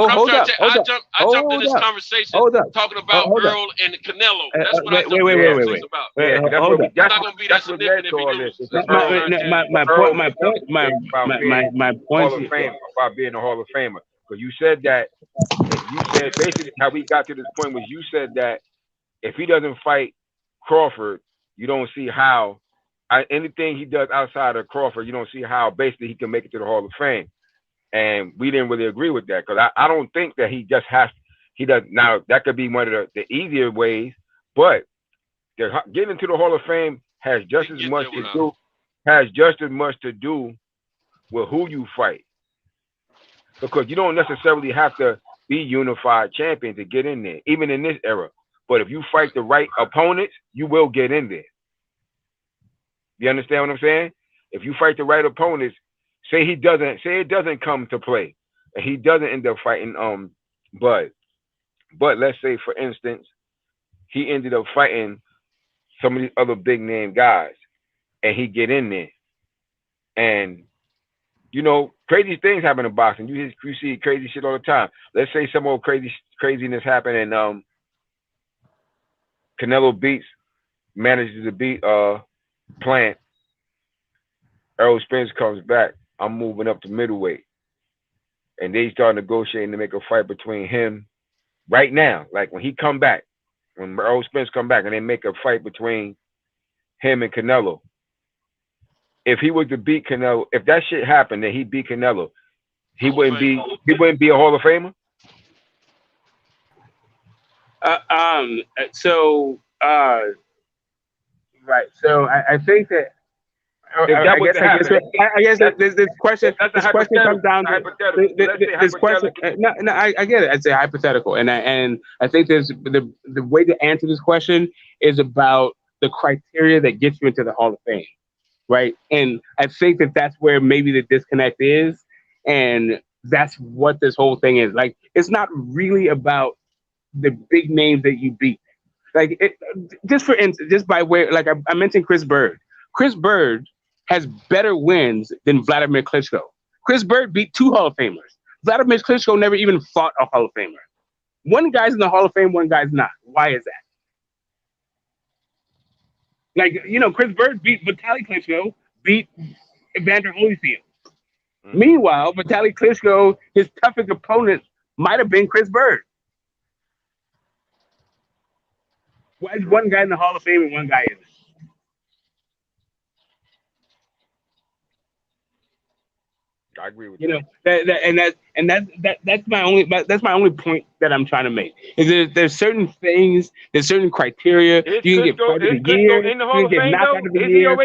S8: Hold up. I jumped in this conversation talking about Earl and Canelo. That's what I jumped in this about. It's not going to be that significant if you
S3: do. My point about being a Hall of Famer. Because you said basically how we got to this point was you said that if he doesn't fight Crawford, you don't see how anything he does outside of Crawford, you don't see how basically he can make it to the Hall of Fame. And we didn't really agree with that because I don't think that he does. Now that could be one of the easier ways, but getting to the Hall of Fame has just as much to do with who you fight. Because you don't necessarily have to be unified champion to get in there, even in this era. But if you fight the right opponents, you will get in there. You understand what I'm saying? If you fight the right opponents, say it doesn't come to play, and he doesn't end up fighting Bud. But let's say, for instance, he ended up fighting some of these other big name guys, and he get in there, and you know, crazy things happen in boxing. You see crazy shit all the time. Let's say some old craziness happened and Canelo manages to beat Plant. Errol Spence comes back. I'm moving up to middleweight. And they start negotiating to make a fight between him right now. Like when Errol Spence come back and they make a fight between him and Canelo. If he was to beat Canelo, if that shit happened and he beat Canelo, he wouldn't be a Hall of Famer.
S12: Right. So I think that I guess this question comes down to this question. No, I get it. It's a hypothetical, and I think there's the way to answer this question is about the criteria that gets you into the Hall of Fame, right? And I think that's where maybe the disconnect is, and that's what this whole thing is. Like, it's not really about the big names that you beat. Like, just for instance, just by way, like I mentioned Chris Bird. Chris Bird has better wins than Vladimir Klitschko. Chris Bird beat 2 Hall of Famers. Vladimir Klitschko never even fought a Hall of Famer. One guy's in the Hall of Fame, one guy's not. Why is that? Like, Chris Bird beat Vitaly Klitschko, beat Evander Holyfield. Meanwhile, Vitaly Klitschko, his toughest opponent might have been Chris Bird. Why is one guy in the Hall of Fame and one guy isn't?
S3: I agree with you.
S12: That's my only point that I'm trying to make. Is there's certain things, there's certain criteria. You can get fight of the year, you can get knockout of the year,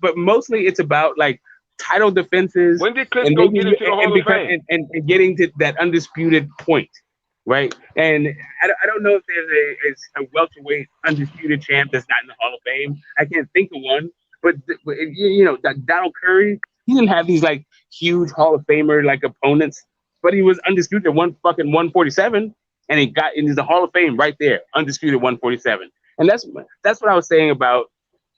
S12: but mostly it's about like title defenses.
S3: When did Klitschko get into the Hall of Fame?
S12: And getting to that undisputed point, right? And I don't know if there's a welterweight undisputed champ that's not in the Hall of Fame. I can't think of one, but Donald Curry. He didn't have these like huge Hall of Famer like opponents, but he was undisputed at 147, and he got into the Hall of Fame right there, undisputed 147. And that's what I was saying about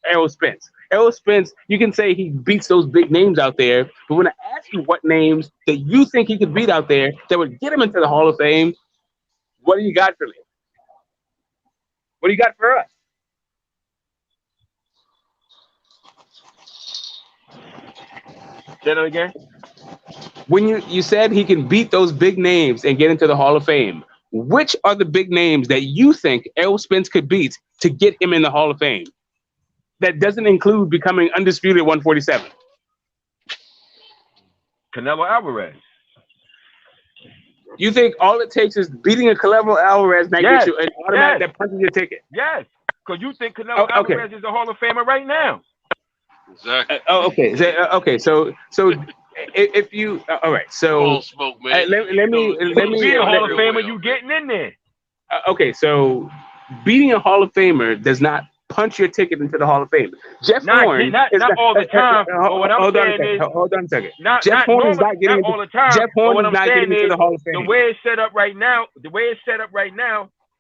S12: Errol Spence. Errol Spence, you can say he beats those big names out there, but when I ask you what names that you think he could beat out there that would get him into the Hall of Fame, what do you got for me? What do you got for us?
S3: Say that again.
S12: When you said he can beat those big names and get into the Hall of Fame, which are the big names that you think Errol Spence could beat to get him in the Hall of Fame? That doesn't include becoming undisputed 147.
S3: Canelo Alvarez.
S12: You think all it takes is beating a Canelo Alvarez that gets you an automatic that punches your ticket?
S3: Yes, because you think Canelo Alvarez is a Hall of Famer right now.
S8: Exactly.
S12: Okay. So if you all right, so
S8: smoke, man.
S12: Let me
S3: be a Hall of Famer. You getting in there?
S12: Okay, so beating a Hall of Famer does not punch your ticket into the Hall of Fame. Jeff Horn,
S3: not all the time. Hold on
S12: a second. Jeff Horn is not getting
S3: all the time.
S12: Jeff Horn is not getting into the Hall of Fame.
S3: The way it's set up right now,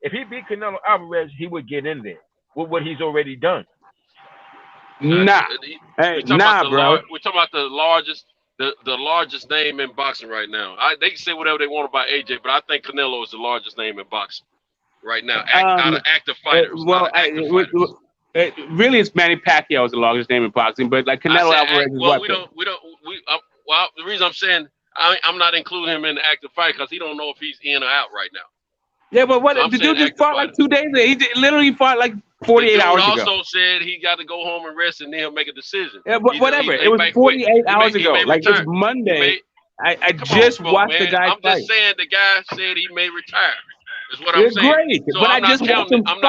S3: if he beat Canelo Alvarez, he would get in there with what he's already done.
S12: Nah,
S8: bro. We're talking about the largest name in boxing right now. They can say whatever they want about AJ, but I think Canelo is the largest name in boxing right now. Out of active fighters.
S12: Really, it's Manny Pacquiao is the largest name in boxing, but like Canelo Alvarez is what?
S8: The reason I'm saying I'm not including him in the active fight because he don't know if he's in or out right now.
S12: Yeah, but what the dude just fought like 2 days ago. He literally fought like 48 hours ago.
S8: He also said he got to go home and rest and then he'll make a decision.
S12: Yeah, but whatever. It was 48 hours ago. Like it's Monday. I just watched the guy fight.
S8: I'm just saying the guy said he may retire. Is what I'm saying.
S12: Great,
S8: so
S12: but I just watched him fight.
S8: I'm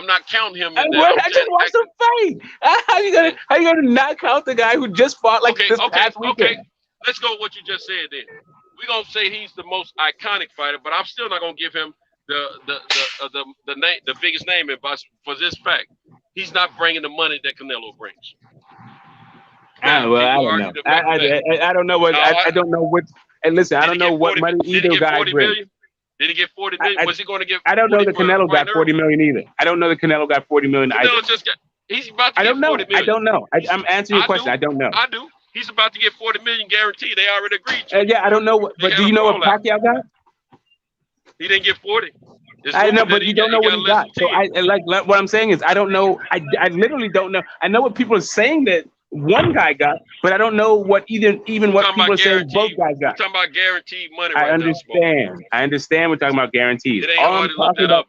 S8: not counting him.
S12: I just watched him fight. How you gonna not count the guy who just fought like this past weekend?
S8: Okay, let's go with what you just said then. We're gonna say he's the most iconic fighter, but I'm still not gonna give him the biggest name in boxing for this fact. He's not bringing the money that Canelo brings.
S12: I don't know. I don't know what I don't know what. And listen, I don't know what money either guy brings.
S8: Did he get 40 million? Was he going to get?
S12: I don't know that Canelo got 40 million either. I don't know that Canelo got 40 million either.
S8: He's about to get 40 million.
S12: I don't know. I'm answering your question. I don't know.
S8: I do. He's about to get 40 million guaranteed. They already agreed.
S12: Yeah, I don't know. But do you know what Pacquiao got?
S8: He didn't get 40.
S12: I know, but you don't know what he got. So I like what I'm saying is I don't know. I literally don't know. I know what people are saying that one guy got, but I don't know what even what people are saying both guys got.
S8: We're talking about guaranteed money.
S12: I understand. I understand. We're talking about guaranteed. All I'm talking about.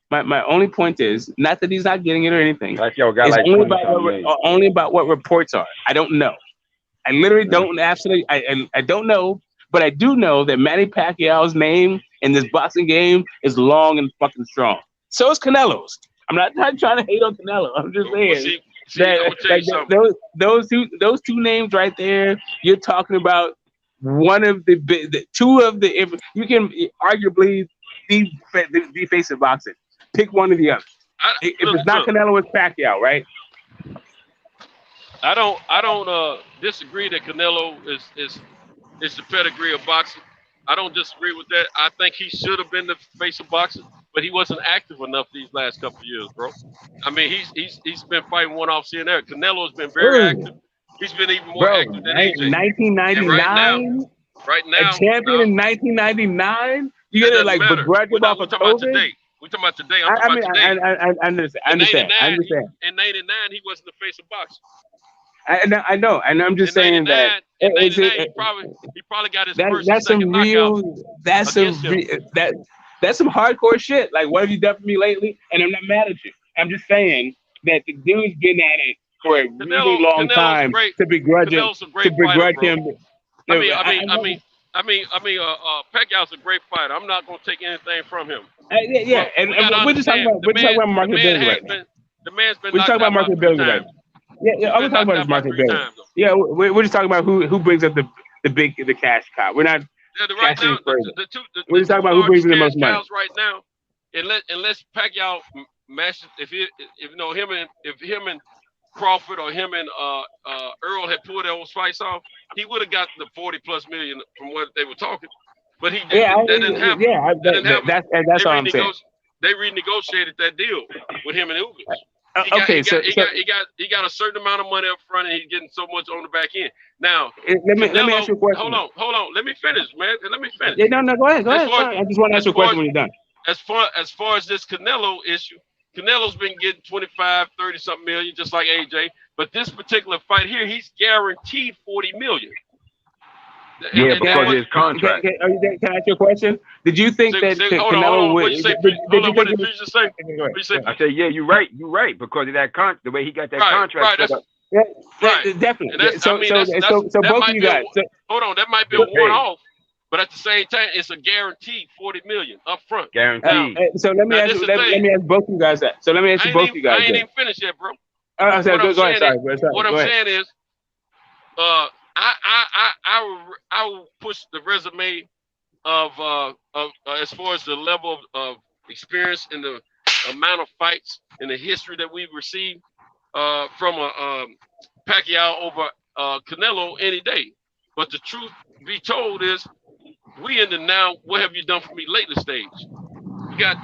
S12: My only point is not that he's not getting it or anything. It's only about what reports are. I don't know. I literally don't absolutely. I don't know, but I do know that Manny Pacquiao's name in this boxing game is long and fucking strong. So is Canelo's. I'm not trying to hate on Canelo. I'm just saying
S8: that
S12: those two names right there. You're talking about one of the two of the. If you can arguably the face of boxing, pick one or the other. If it's not Canelo, it's Pacquiao, right?
S8: I don't disagree that Canelo is the pedigree of boxing. I don't disagree with that. I think he should have been the face of boxing, but he wasn't active enough these last couple of years, bro. I mean, he's been fighting one-off here and there. Canelo's been very active. He's been even more active than AJ.
S12: 1999.
S8: Right now,
S12: a champion in 1999. You get it like begrudge off of COVID.
S8: We're talking about today. I'm talking about today.
S12: I understand.
S8: In '99, he wasn't the face of boxing.
S12: I know, and I'm just saying that
S8: in '99, he probably got his first.
S12: That's some real. That's some hardcore shit. Like, what have you done for me lately? And I'm not mad at you. I'm just saying that the dude's been at it for a really long time to begrudge him.
S8: Pacquiao's a great fighter. I'm not gonna take anything from him.
S12: Yeah, and we're just talking about marketability right now.
S8: The man's been.
S12: We're talking about marketability right now. Yeah, I'm talking about his marketability. Yeah, we're just talking about who brings up the cash cow. We're not cashing further. We're just talking about who brings in the most money
S8: right now. Unless Pacquiao matches, if him and Crawford or him and Earl had pulled those fights off, he would have got the 40+ million from what they were talking. But he didn't. That didn't happen. Yeah,
S12: that's all I'm saying.
S8: They renegotiated that deal with him and Ugas. He got a certain amount of money up front, and he's getting so much on the back end. Now,
S12: let me ask you a question.
S8: Hold on. Let me finish, man. Let me finish.
S12: Yeah, no, go ahead. I just want to ask you a question when you're done.
S8: As far as this Canelo issue, Canelo's been getting 25, 30-something million, just like AJ. But this particular fight here, he's guaranteed 40 million.
S3: Yeah, because of his contract.
S12: Can I ask you a question? Did you think that Canelo would?
S8: What did you just say?
S3: I said, yeah, you're right. You're right because of that the way he got that contract.
S12: Right, definitely. So both of you guys.
S8: Hold on, that might be a one-off, but at the same time, it's a guaranteed 40 million up front.
S3: Guaranteed.
S12: So let me ask both of you guys that. So let me ask you both of you guys.
S8: I ain't even finished yet, bro.
S12: Go ahead.
S8: What I'm saying is, I will push the resume of as far as the level of experience and the amount of fights and the history that we've received from Pacquiao over Canelo any day. But the truth be told is, we in the now, what have you done for me lately stage. You got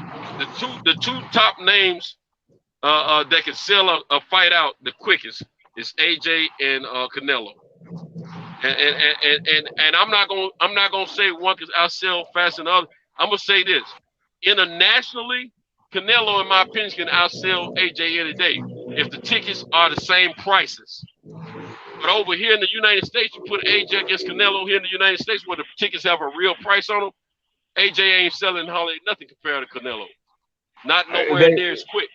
S8: the two top names that can sell a fight out the quickest is AJ and Canelo. And I'm not gonna say one because I sell faster than the other. I'm gonna say this: internationally, Canelo, in my opinion, can outsell AJ any day if the tickets are the same prices. But over here in the United States, you put AJ against Canelo here in the United States, where the tickets have a real price on them. AJ ain't selling hardly nothing compared to Canelo. Not nowhere near as quick.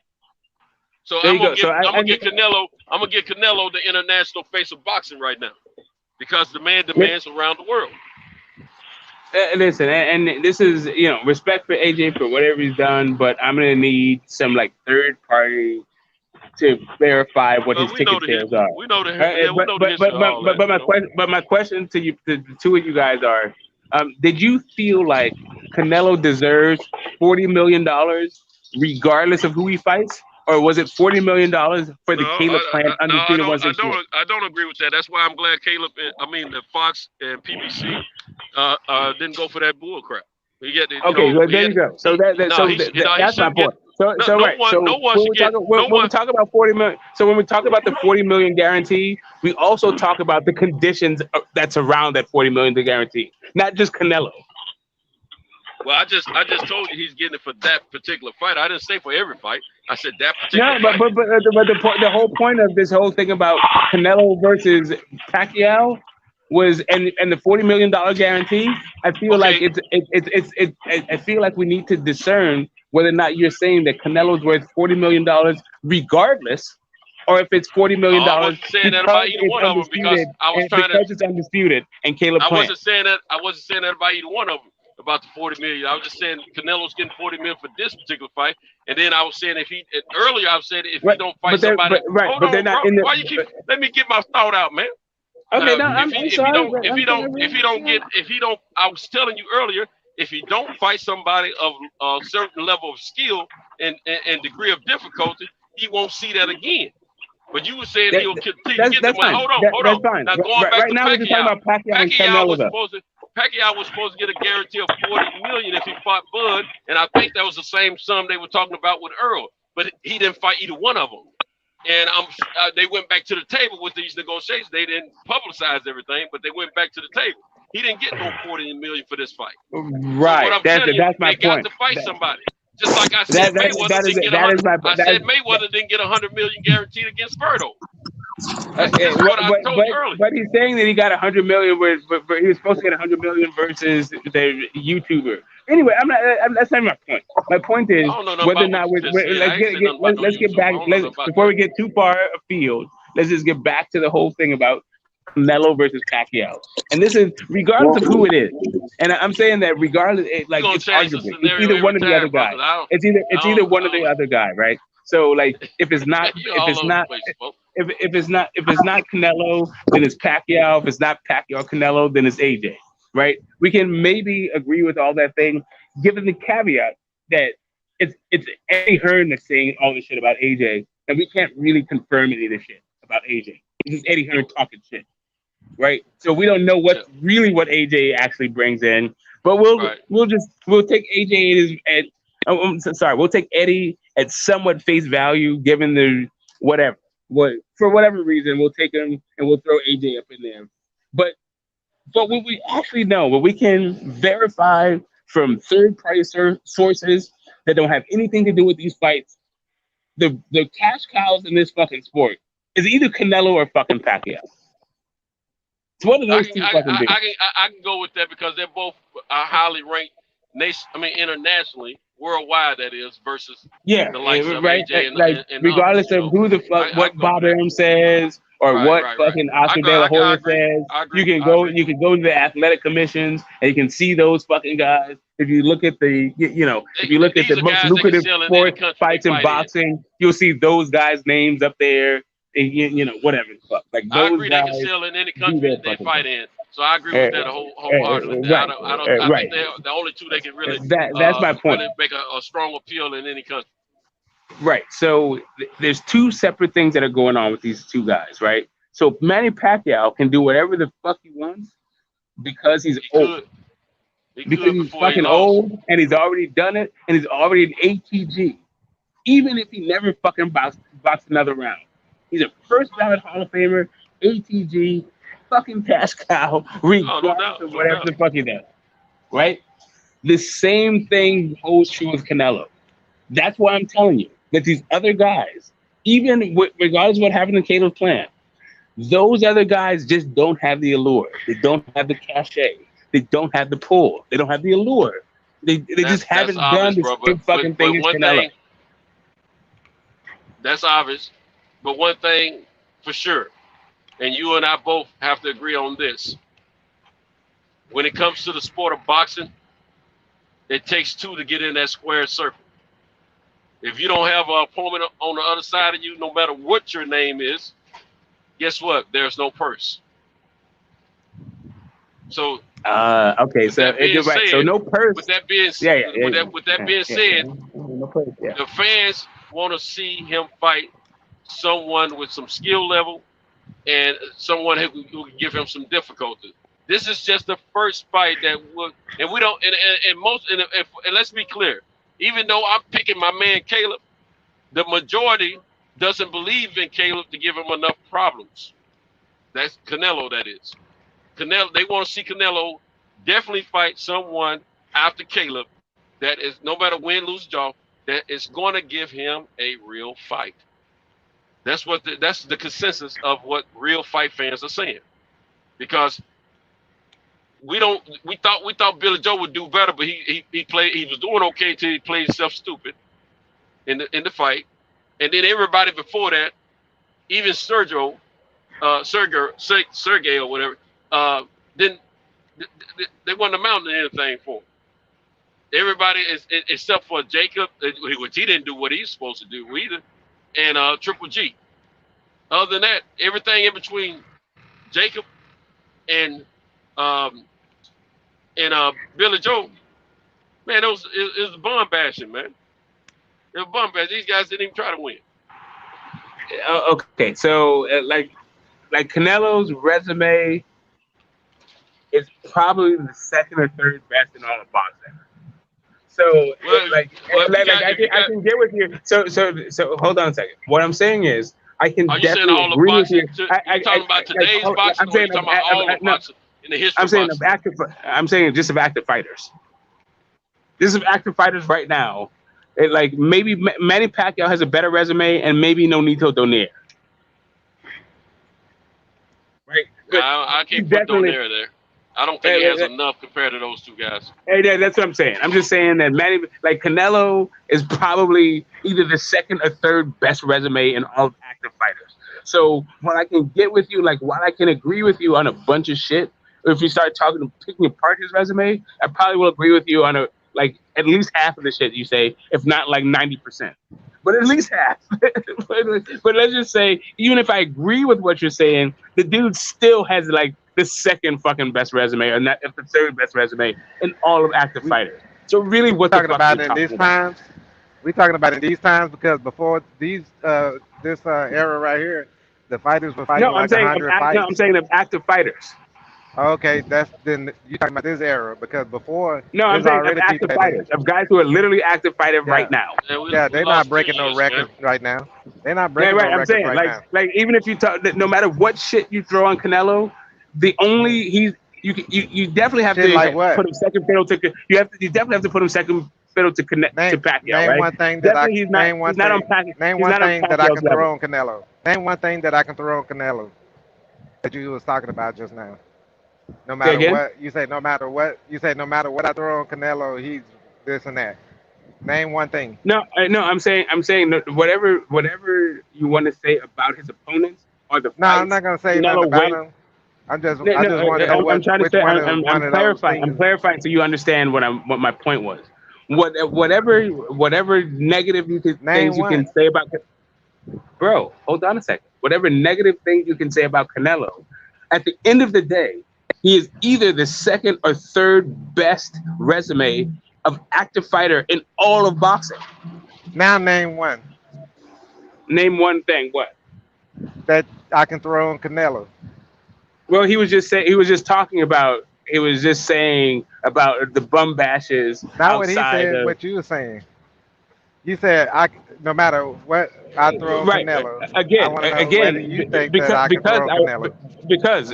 S8: So I'm gonna get Canelo the international face of boxing right now. Because the man demands around the world.
S12: Listen, and this is, respect for AJ for whatever he's done, but I'm gonna need some third party to verify what his ticket sales are.
S8: We know the
S12: but my question to you, the two of you guys are, did you feel like Canelo deserves $40 million regardless of who he fights? Or was it $40 million for the Caleb Plant undisputed 168?
S8: I don't agree with that. That's why I'm glad the Fox and PBC didn't go for that bull crap.
S12: There you go. So that's my point. When we talk about 40 million, so when we talk about the 40 million guarantee, we also talk about the conditions that surround that 40 million guarantee, not just Canelo.
S8: Well, I just told you he's getting it for that particular fight. I didn't say for every fight. I said that particular fight.
S12: But the whole point of this whole thing about Canelo versus Pacquiao was and the $40 million guarantee. I feel like I feel like we need to discern whether or not you're saying that Canelo's worth $40 million regardless, or if it's $40 million.
S8: I wasn't saying that about either one of them because I was trying to.
S12: Because it's undisputed and Caleb Plant.
S8: I wasn't saying that about either one of them. about the 40 million. I was just saying Canelo's getting 40 million for this particular fight, and then I was saying earlier I said if he don't fight somebody, hold on, bro. Why you keep? Let me get my thought out, man.
S12: Okay, no,
S8: if he don't, I was telling you earlier, if he don't fight somebody of a certain level of skill and degree of difficulty, he won't see that again. But you were saying he'll continue to get the money. Hold on.
S12: Fine.
S8: Now going back to
S12: now we're just talking about Pacquiao
S8: was supposed to get a guarantee of 40 million if he fought Bud, and I think that was the same sum they were talking about with Earl, but he didn't fight either one of them. And they went back to the table with these negotiations. They didn't publicize everything, but they went back to the table. He didn't get no 40 million for this fight.
S12: Right.
S8: So
S12: that's my
S8: point. They got to fight somebody. Just like I said, Mayweather didn't get 100 million guaranteed against Berto. That's what I told you earlier.
S12: But he's saying that he got 100 million, but he was supposed to get 100 million versus the YouTuber. Anyway, that's not my point. My point is whether or not let's get back. Before we get too far afield, let's just get back to the whole thing about Canelo versus Pacquiao. And this is regardless of who it is. And I'm saying that regardless, it's arguably it's either one of the other guys. It's either one of the other guy, right? So like if it's not Canelo, then it's Pacquiao. If it's not Pacquiao Canelo, then it's AJ. Right? We can maybe agree with all that thing, given the caveat that it's Eddie Hearn that's saying all this shit about AJ, and we can't really confirm any of this shit about AJ. It's just Eddie Hearn talking shit. Right? So we don't know what AJ actually brings in. But we'll take AJ we'll take Eddie at somewhat face value, given the whatever. For whatever reason, we'll take him and we'll throw AJ up in there. But what we actually know, what we can verify from third-party sources that don't have anything to do with these fights, the cash cows in this fucking sport is either Canelo or fucking Pacquiao. It's one of those two fucking dudes.
S8: I can go with that because they're both highly ranked internationally, worldwide that is, versus the likes of AJ and
S12: regardless of who the fuck what Bob Arum says or fucking Oscar De La Hoya says, you can go to the athletic commissions and you can see those fucking guys. If you look at the the most lucrative sport fights in boxing, you'll see those guys' names up there. And, whatever the fuck. Like those
S8: I agree
S12: guys
S8: they can sell in any country they fight in. So I agree with that wholeheartedly. I think they're the only two they can really
S12: that's my point.
S8: Really make a strong appeal in any country.
S12: Right. So there's two separate things that are going on with these two guys, right? So Manny Pacquiao can do whatever the fuck he wants because he's old. Because he's fucking old and he's already done it and he's already an ATG. Even if he never fucking boxed another round. He's a first ballot Hall of Famer, ATG, fucking cash cow, regardless of whatever the fuck he does. Right? The same thing holds true with Canelo. That's why I'm telling you that these other guys, regardless of what happened in Cato's plan, those other guys just don't have the allure. They don't have the cachet. They don't have the pull. They don't have the allure. They just haven't done the same fucking thing as Canelo.
S8: That's obvious. But one thing for sure, and you and I both have to agree on this. When it comes to the sport of boxing, it takes two to get in that square circle. If you don't have an opponent on the other side of you, no matter what your name is, guess what? There's no purse. So
S12: okay, so you're right. So no purse.
S8: With that being said, the fans want to see him fight someone with some skill level and someone who can give him some difficulty. This is just the first fight that would, and we don't, and let's be clear, even though I'm picking my man Caleb, the majority doesn't believe in Caleb to give him enough problems. That's Canelo, that is. Canelo, they want to see Canelo definitely fight someone after Caleb that is, no matter win, lose, draw, that is going to give him a real fight. That's the consensus of what real fight fans are saying, because we thought Billy Joe would do better, but he was doing okay until he played himself stupid in the fight, and then everybody before that, even Sergey or whatever, then they wouldn't amount to anything for him. everybody is except for Jacob, which he didn't do what he's supposed to do either, and Triple G. Other than that, everything in between Jacob and Billy Joe, man, it was bum bashing, man. It was bum bashing. These guys didn't even try to win.
S12: Okay, so like Canelo's resume is probably the second or third best in all of boxing. So I can get with you. So hold on a second. What I'm saying is I can definitely agree with you.
S8: You're talking about today's boxing, or you're talking about all of boxing in the history of boxing?
S12: I'm saying just of active fighters. This is active fighters right now. Like maybe Manny Pacquiao has a better resume, and maybe Nonito Donaire. Right?
S8: I can't put Donaire there. I don't think he has enough compared to those two guys.
S12: Hey, that's what I'm saying. I'm just saying that Canelo is probably either the second or third best resume in all active fighters. So when I can get with you, like while I can agree with you on a bunch of shit, if you start picking apart his resume, I probably will agree with you on at least half of the shit you say, if not like 90%. But at least half. but let's just say, even if I agree with what you're saying, the dude still has like the second fucking best resume, or not if the third best resume in all of active fighters. So really, what
S7: talking about in these times? We're talking about in these times because before this era right here, the fighters were fighting like 100 fights.
S12: No, I'm saying of active fighters.
S7: Okay, then you're talking about this era because before.
S12: No, I'm saying of active fighters, of guys who are literally active fighting right now.
S7: Yeah, they're not breaking no records right now. They're not breaking no records right now.
S12: Like even if you talk, no matter what shit you throw on Canelo, you definitely have to put him second fiddle to. You definitely have to put him second fiddle to connect to Pacquiao.
S7: Name
S12: right?
S7: one thing that name one thing that I can throw on Canelo. Name one thing that I can throw on Canelo that you was talking about just now. No matter what you say, no matter what I throw on Canelo, he's this and that. Name one thing.
S12: No, I'm saying whatever you want to say about his opponents or the fights.
S7: No, I'm not gonna say nothing about him. I just want to know
S12: I'm trying to say. I'm clarifying so you understand what my point was. Whatever negative things you can say about, bro. Hold on a second. Whatever negative things you can say about Canelo, at the end of the day, he is either the second or third best resume of active fighter in all of boxing.
S7: Now name one.
S12: Name one thing. What?
S7: That I can throw on Canelo.
S12: Well, he was just saying about the bum bashes.
S7: Not what he said. What you were saying. You said no matter what I throw on Canelo.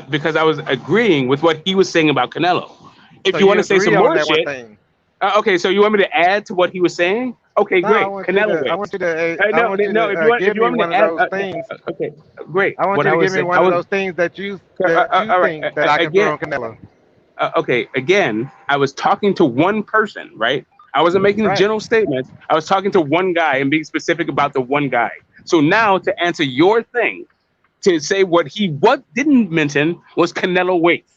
S12: Because I was agreeing with what he was saying about Canelo. If you want to say some more shit, okay. So you want me to add to what he was saying? Okay, great. Canelo.
S7: I want you to. Give me one of those things.
S12: Okay, great.
S7: I want you to give me one of those things that you think that I can throw on Canelo.
S12: Okay, again, I was talking to one person, right? I wasn't making general statements. I was talking to one guy and being specific about the one guy. So now to answer your thing, to say what didn't mention was Canelo weights.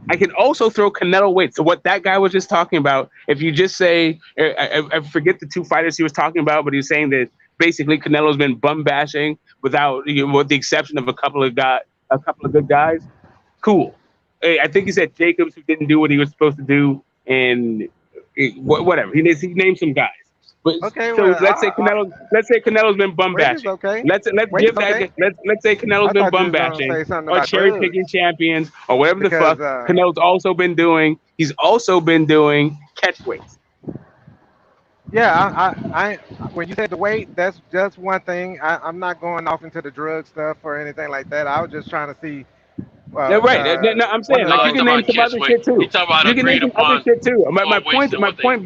S12: I can also throw Canelo weights. So what that guy was just talking about, if you just say, I forget the two fighters he was talking about, but he's saying that basically Canelo's been bum bashing with the exception of a couple of good guys. Cool. I think he said Jacobs, who didn't do what he was supposed to do, and whatever. He named some guys. But, let's say Canelo's been bum bashing.
S7: Okay.
S12: Let's say Canelo's been bum bashing or cherry picking champions or whatever the fuck. Canelo's also been doing. He's also been doing catch weights.
S7: Yeah, I when you said the weight, that's just one thing. I'm not going off into the drug stuff or anything like that. I was just trying to see.
S12: No, I'm saying like you can name some other shit too. You can name some other shit too. My point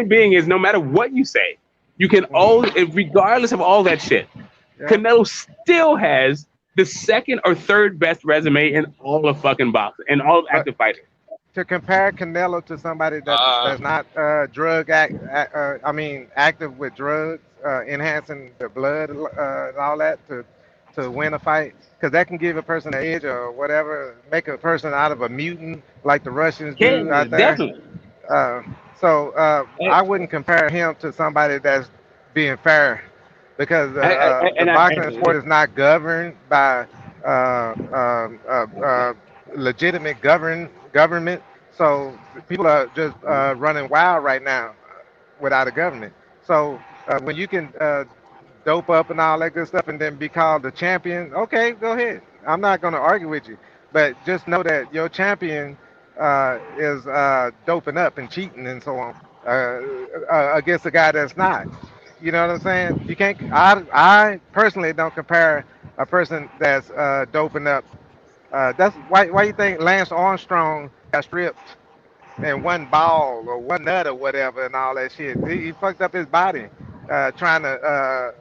S12: being is no matter what you say, you can regardless of all that shit, Canelo still has the second or third best resume in all of fucking boxing and all of active fighters.
S7: To compare Canelo to somebody that's not active with drugs, enhancing the blood and all that to win a fight, because that can give a person an edge or whatever, make a person out of a mutant like the Russians do out there.
S12: Definitely.
S7: So I wouldn't compare him to somebody that's being fair, because the boxing sport is not governed by legitimate government. So people are just running wild right now without a government. So when you can dope up and all that good stuff and then be called the champion, okay, go ahead. I'm not going to argue with you, but just know that your champion is doping up and cheating and so on against a guy that's not. You know what I'm saying? You can't. I personally don't compare a person that's doping up. That's why you think Lance Armstrong got stripped and one ball or one nut or whatever and all that shit. He fucked up his body trying to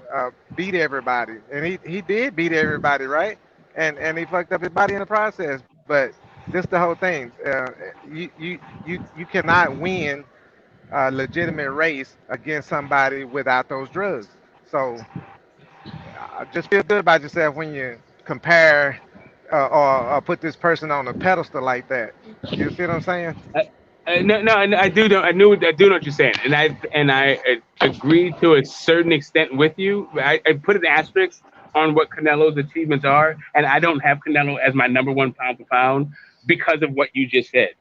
S7: beat everybody, and he did beat everybody, right? And he fucked up his body in the process. But this the whole thing. You cannot win a legitimate race against somebody without those drugs. So just feel good about yourself when you compare or put this person on a pedestal like that. You see what I'm saying?
S12: No, I do know. I do know what you're saying, and I agree to a certain extent with you. I put an asterisk on what Canelo's achievements are, and I don't have Canelo as my number one pound for pound because of what you just said.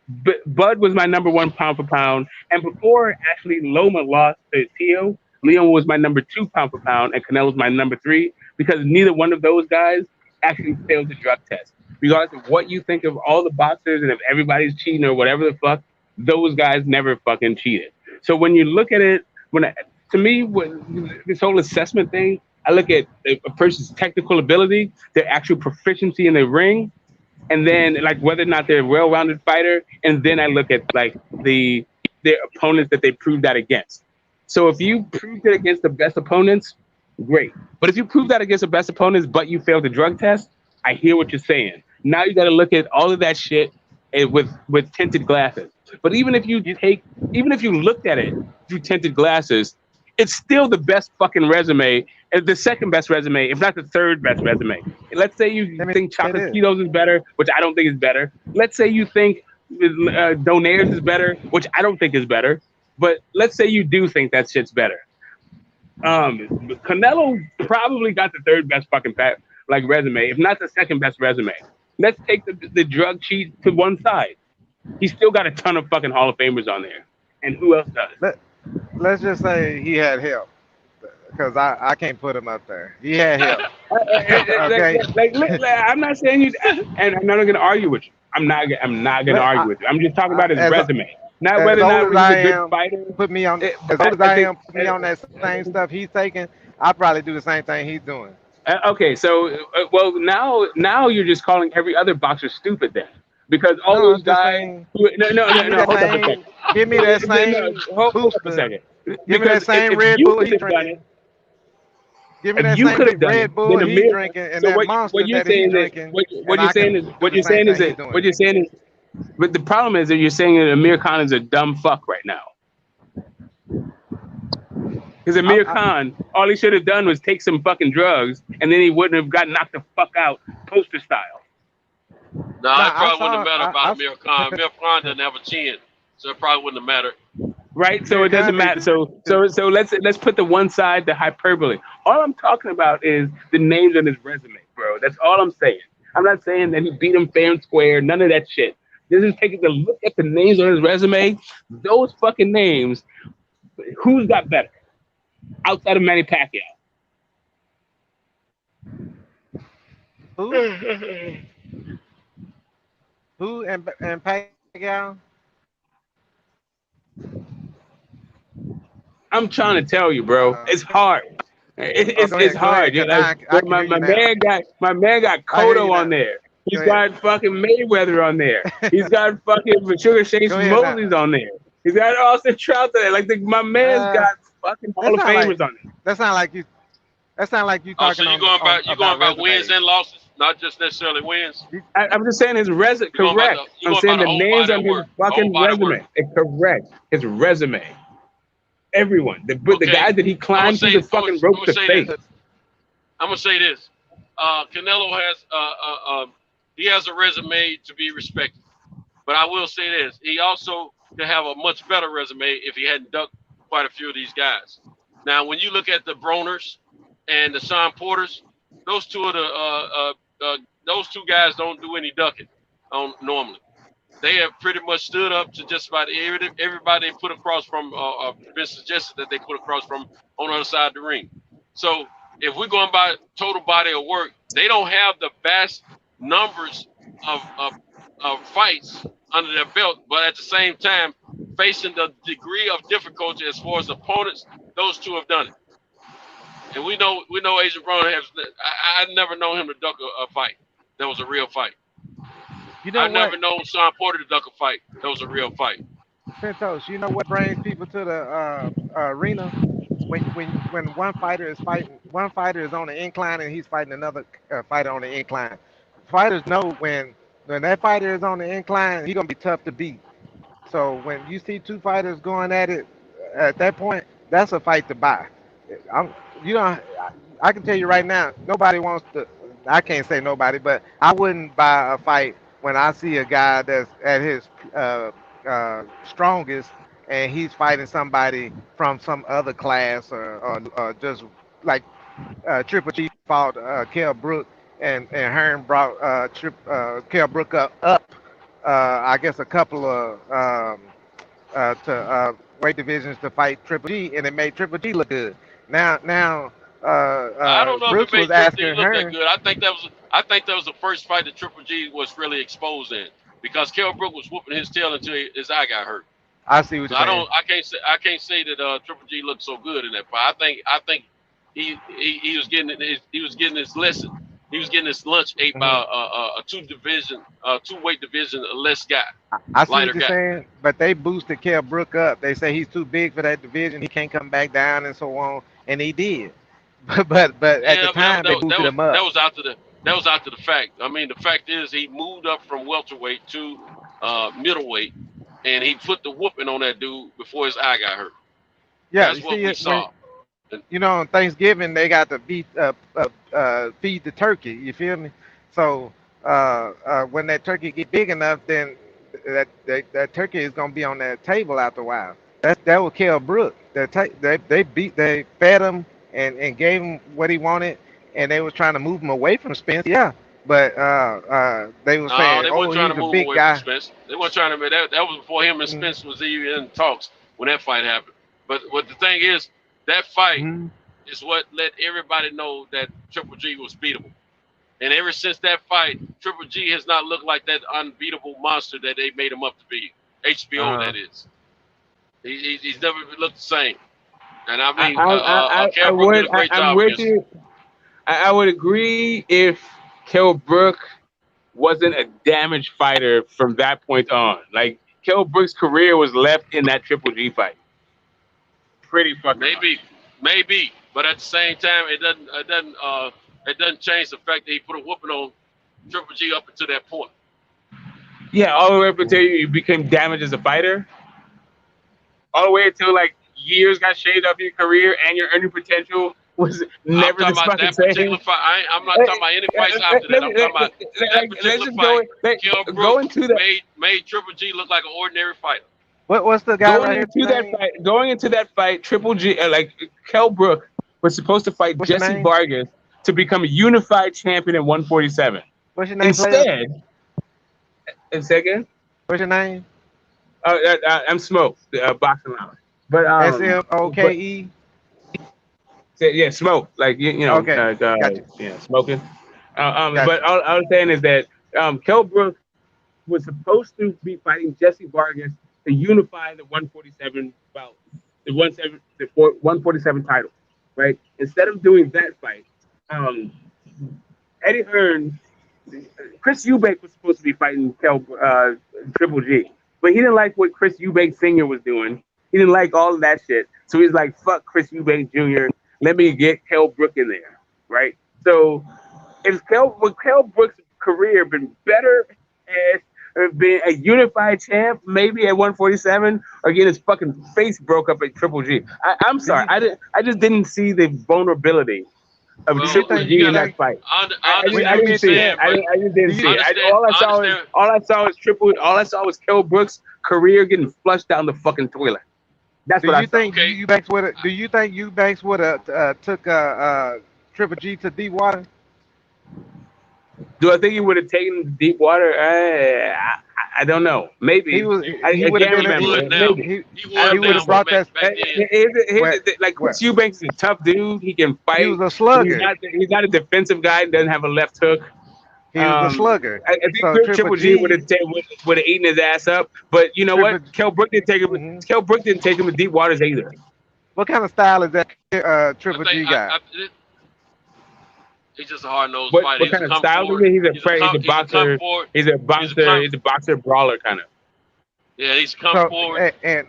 S12: But Bud was my number one pound for pound, and before actually Loma lost to Tio, Leon was my number 2 pound for pound, and Canelo was my number 3 because neither one of those guys actually failed the drug test. Regardless of what you think of all the boxers and if everybody's cheating or whatever the fuck, those guys never fucking cheated. So when you look at it, to me, this whole assessment thing, I look at a person's technical ability, their actual proficiency in the ring, and then like whether or not they're a well-rounded fighter, and then I look at like their opponents that they proved that against. So if you proved it against the best opponents, great. But if you prove that against the best opponents, but you failed the drug test, I hear what you're saying. Now you got to look at all of that shit with tinted glasses. But even if you looked at it through tinted glasses, it's still the best fucking resume, the second best resume, if not the third best resume. Let's say you think Chocolate Cheetos is better, which I don't think is better. Let's say you think Donaire's is better, which I don't think is better. But let's say you do think that shit's better. Canelo probably got the third best fucking resume, if not the second best resume. Let's take the drug cheat to one side. He's still got a ton of fucking Hall of Famers on there. And who else does?
S7: Let's just say he had help, because I can't put him up there. He had help. Okay.
S12: I'm not saying you, and I'm not going to argue with you. I'm not going to argue with you. I'm just talking about his resume. Not whether or not he's a good fighter.
S7: Put me on, as old as I am, put me on that same stuff he's taking. I'll probably do the same thing he's doing.
S12: Okay, so well now you're just calling every other boxer stupid then, because all those guys. Hold up a second.
S7: Give me that same.
S12: Hold up a second.
S7: Give me that same Red Bull he's drinking. Give me that same Red Bull he's drinking and that Monster that he's drinking.
S12: What you're saying is, but the problem is that you're saying that Amir Khan is a dumb fuck right now. Because Amir Khan, all he should have done was take some fucking drugs, and then he wouldn't have got knocked the fuck out poster style.
S8: No, it probably wouldn't have mattered about Amir Khan. Amir Khan doesn't have a chin, so it probably wouldn't have mattered.
S12: Right, so it doesn't matter. So let's put the one side, the hyperbole. All I'm talking about is the names on his resume, bro. That's all I'm saying. I'm not saying that he beat him fair and square. None of that shit. This is taking a look at the names on his resume. Those fucking names. Who's got better outside of Manny Pacquiao?
S7: Who and Pacquiao?
S12: I'm trying to tell you, bro. It's hard. It's hard. My man got Cotto on there. He's got fucking Mayweather on there. He's got fucking Sugar Shane Moses on there. He's got Austin Trout there. Like my man's got fucking Hall of Famers on there.
S7: That sound like you. That sound like you talking.
S8: So you're going about wins and losses, not just necessarily wins.
S12: I'm just saying his resume. Correct. I'm saying the names on his fucking resume. It's correct. His resume. Everyone, the guys that he climbed through the fucking rope to face.
S8: I'm gonna say this. Canelo has he has a resume to be respected, but I will say this: he also to have a much better resume if he hadn't ducked quite a few of these guys. Now, when you look at the Broners and the Sean Porters, those two guys don't do any ducking normally. They have pretty much stood up to just about everybody they put across from, been suggested that they put across from on the other side of the ring. So if we're going by total body of work, they don't have the vast numbers of fights under their belt, but at the same time, facing the degree of difficulty as far as opponents, those two have done it. And we know Adrian Broner has. I never known him to duck a fight. That was a real fight.
S7: You know
S8: I've never known Sean Porter to duck a fight. That was a real fight.
S7: Santos, you know what brings people to the arena? When one fighter is fighting, one fighter is on the incline and he's fighting another fighter on the incline. Fighters know when that fighter is on the incline, he's gonna be tough to beat. So when you see two fighters going at it at that point, that's a fight to buy. I can tell you right now, nobody wants to. I can't say nobody, but I wouldn't buy a fight when I see a guy that's at his strongest and he's fighting somebody from some other class or just like Triple G fought Kell Brook and Hearn brought Kell Brook up I guess a couple of weight divisions to fight Triple G, and it made Triple G look good. Now
S8: I don't know
S7: Brooks
S8: if it
S7: was
S8: made Triple G
S7: asking
S8: look that
S7: Hearn.
S8: good. I think that was the first fight that Triple G was really exposed in, because Kell Brook was whooping his tail until his eye got hurt.
S7: I see what
S8: So
S7: you're saying.
S8: I can't say that Triple G looked so good in that fight. I think he was getting his lesson. He was getting his lunch ate by a two weight division less guy.
S7: I see what
S8: lighter
S7: you're
S8: guy.
S7: saying, but they boosted Kell Brook up. They say he's too big for that division. He can't come back down and so on, and he did. But at the time they boosted him up.
S8: That was after the fact. I mean, the fact is he moved up from welterweight to middleweight, and he put the whooping on that dude before his eye got hurt.
S7: Yeah,
S8: That's
S7: you
S8: what
S7: see
S8: we
S7: it
S8: saw.
S7: you know, on Thanksgiving they got to feed the turkey. You feel me? So when that turkey get big enough, then that turkey is gonna be on that table after a while. That was Kell Brook. They fed him and gave him what he wanted, and they was trying to move him away from Spence. Yeah, but they were saying,
S8: they
S7: oh,
S8: weren't trying
S7: he's
S8: to
S7: a
S8: move
S7: big
S8: away
S7: guy.
S8: from Spence. They weren't trying to. That was before him and Spence was even in talks when that fight happened. But what the thing is, that fight is what let everybody know that Triple G was beatable. And ever since that fight, Triple G has not looked like that unbeatable monster that they made him up to be. HBO, that is. He's never looked the same. And I mean, Kell Brook did a great job against him.
S12: I would agree if Kell Brook wasn't a damaged fighter from that point on. Like, Kell Brook's career was left in that Triple G fight. Pretty fucking
S8: maybe, but at the same time, it doesn't change the fact that he put a whooping on Triple G up until that point.
S12: Yeah, all the way up until you became damaged as a fighter. All the way until like years got shaved off your career and your earning potential was never the fucking same.
S8: Fight. I'm not talking about any fights after that. I'm talking about that particular fight. Kell Brook made Triple G look like an ordinary fighter.
S7: What's the guy
S12: Going into that fight, Triple G, Kell Brook was supposed to fight Jesse Vargas to become a unified champion at 147.
S7: What's your name?
S12: Instead, say again?
S7: What's your name?
S12: I'm Smoke, boxing lounge. But
S7: SMOKE.
S12: Yeah, Smoke. Like you know,
S7: gotcha.
S12: Yeah, smoking. But all I was saying is that Kell Brook was supposed to be fighting Jesse Vargas to unify the 147 bout, the 147 title, right? Instead of doing that fight, Eddie Hearn, Chris Eubank was supposed to be fighting Triple G, but he didn't like what Chris Eubank Sr. was doing. He didn't like all of that shit, so he's like, "Fuck Chris Eubank Jr. Let me get Kell Brook in there," right? So, would Kell Brook's career been better as being a unified champ, maybe at 147, or getting his fucking face broke up at Triple G? I'm sorry, I just didn't see the vulnerability of Triple G in that fight. I didn't see it. I just didn't see it. All I saw was Kell Brooks' career getting flushed down the fucking toilet. That's what I think.
S7: Do you think Eubanks would have took Triple G to deep water?
S12: Do I think he would have taken deep water? I don't know. Maybe he would have
S7: brought that.
S12: Like Chris Eubanks is a tough dude. He can fight.
S7: He was a slugger.
S12: He's not a defensive guy. He doesn't have a left hook.
S7: He was a slugger.
S12: I think Triple G would have eaten his ass up. But you know what? Kell Brook didn't take him. Kell Brook didn't take him to deep waters either.
S7: What kind of style is that Triple G guy?
S8: He's just a hard-nosed
S12: fighter.
S8: What
S12: kind of style is he? He's a boxer. He's a boxer brawler kind of.
S8: Yeah, he's come forward.
S7: And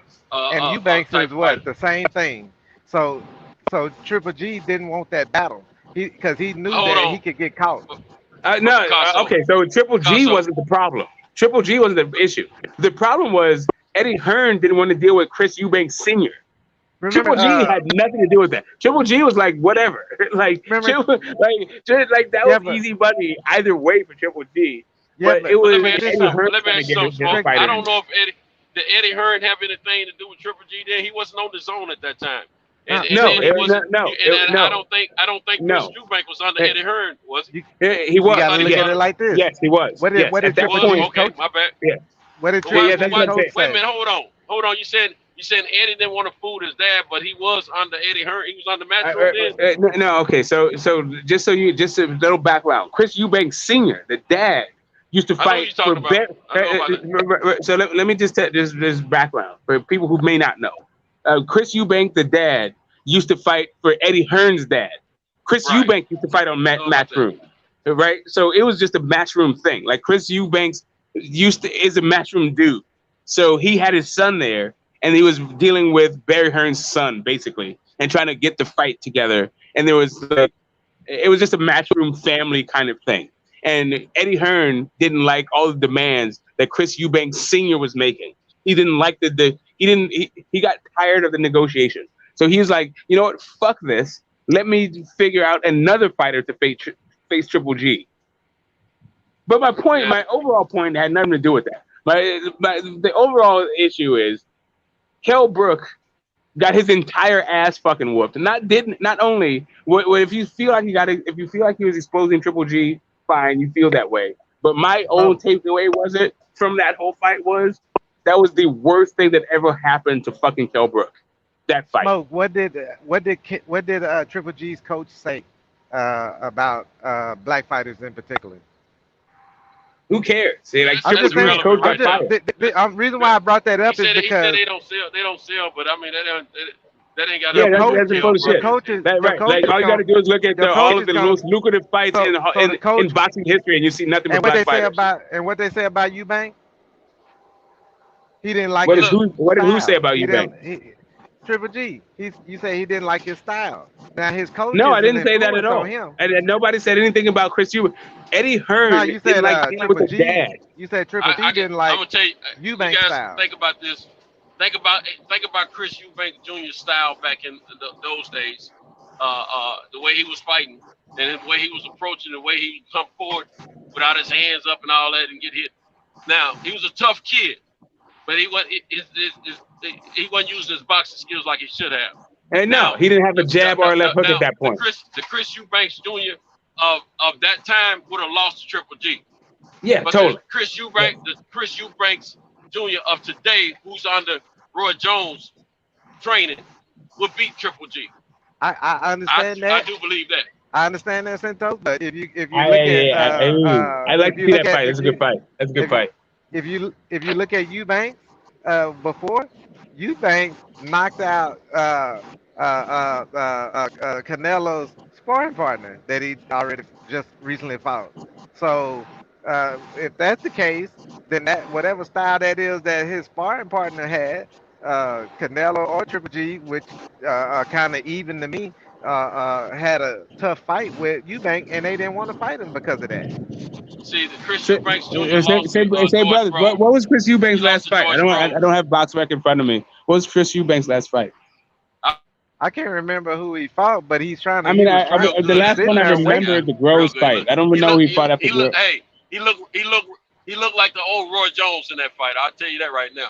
S7: Eubanks is what? The same thing. So Triple G didn't want that battle because he knew that he could get caught.
S12: Okay, so Triple G wasn't the problem. Triple G wasn't the issue. The problem was Eddie Hearn didn't want to deal with Chris Eubanks Sr. Triple G had nothing to do with that. Triple G was like whatever, that was easy money either way for Triple G.
S8: Yeah, but it was. Let me ask you something. I don't know if Eddie Hearn have anything to do with Triple G. Then he wasn't on the zone at that time. I don't think Chris Eubank was under Eddie Hearn, was he?
S12: He was.
S7: You gotta look at it like this.
S12: Yes, he was.
S7: What did Triple G
S8: coach? My bad.
S12: Yeah.
S7: What did Triple G
S8: coach say? Wait a minute. Hold on. You said Eddie didn't want to fool his dad, but he was under Eddie Hearn. He was under Matchroom then.
S12: No, okay. So just a little background. Chris Eubank Sr., the dad, used to fight for. So let me just tell this background for people who may not know. Chris Eubank, the dad, used to fight for Eddie Hearn's dad. Chris Eubank used to fight on Matchroom, right? So it was just a Matchroom thing. Like Chris Eubanks is a Matchroom dude. So he had his son there. And he was dealing with Barry Hearn's son, basically, and trying to get the fight together. And it was just a Matchroom family kind of thing. And Eddie Hearn didn't like all the demands that Chris Eubanks Sr. was making. He didn't like he got tired of the negotiation. So he was like, you know what? Fuck this. Let me figure out another fighter to face Triple G. But my overall point had nothing to do with that. The overall issue is, Kell Brook got his entire ass fucking whooped. Not only if you feel like he was exposing Triple G, fine, you feel that way. But my own takeaway from that whole fight was that was the worst thing that ever happened to fucking Kell Brook. That fight.
S7: Mo, what did Triple G's coach say about black fighters in particular?
S12: Who cares? See, like Triple G's coach got fired.
S7: The reason why I brought that up is because
S8: he said they don't sell, but I mean that ain't got
S12: nothing to do with it. Right. Like all you got to do is look at all of the most lucrative fights in boxing history, and you see nothing but black fighters.
S7: And what they say about Eubank? He didn't like.
S12: What did who say about Eubank?
S7: Triple G. You say he didn't like his style. Now his coach.
S12: No, I didn't say that at all. And nobody said anything about Chris Eubank. Eddie Hearn
S7: you said
S12: like
S7: Triple G. Dad. You said Triple G didn't like.
S8: I'm gonna tell you,
S7: Eubank
S8: you guys
S7: style.
S8: Think about this. Think about Chris Eubank Jr. style back in those days. The way he was fighting and the way he was approaching, the way he come forward without his hands up and all that and get hit. Now he was a tough kid, but he wasn't using his boxing skills like he should have.
S12: And he didn't have a jab or a left hook at that point.
S8: The Chris Eubanks Jr. of that time would have lost to Triple G.
S12: Yeah,
S8: but
S12: totally.
S8: The Chris Eubanks Jr. of today, who's under Roy Jones training, would beat Triple G.
S7: I understand that.
S8: I do believe that.
S7: I understand that, Sento. But if you look
S12: I like to see that fight. That's a good fight. That's a good fight.
S7: If you look at Eubanks before, Eubanks knocked out Canelo's sparring partner that he already just recently fought. So if that's the case, then that whatever style that is that his sparring partner had, Canelo or Triple G, which are kind of even to me, had a tough fight with Eubank, and they didn't want to fight him because of that.
S8: See, the Chris Eubanks Jr.
S12: Say, brothers, what was Chris Eubanks' last fight? I don't have box rec in front of me. What was Chris Eubanks' last fight?
S7: I can't remember who he fought, but he's trying to.
S12: I mean,
S7: He was
S12: I
S7: trying.
S8: Real
S12: the
S7: He
S8: good.
S7: was
S12: last
S7: sitting
S12: one I
S7: there
S12: remember
S7: waiting.
S12: is the
S8: Real
S12: Groves
S8: good.
S12: fight. I don't
S8: He
S12: know
S8: looked.
S12: who he fought after
S8: He looked.
S12: Groves.
S8: Hey, he looked like the old Roy Jones in that fight. I'll tell you that right now.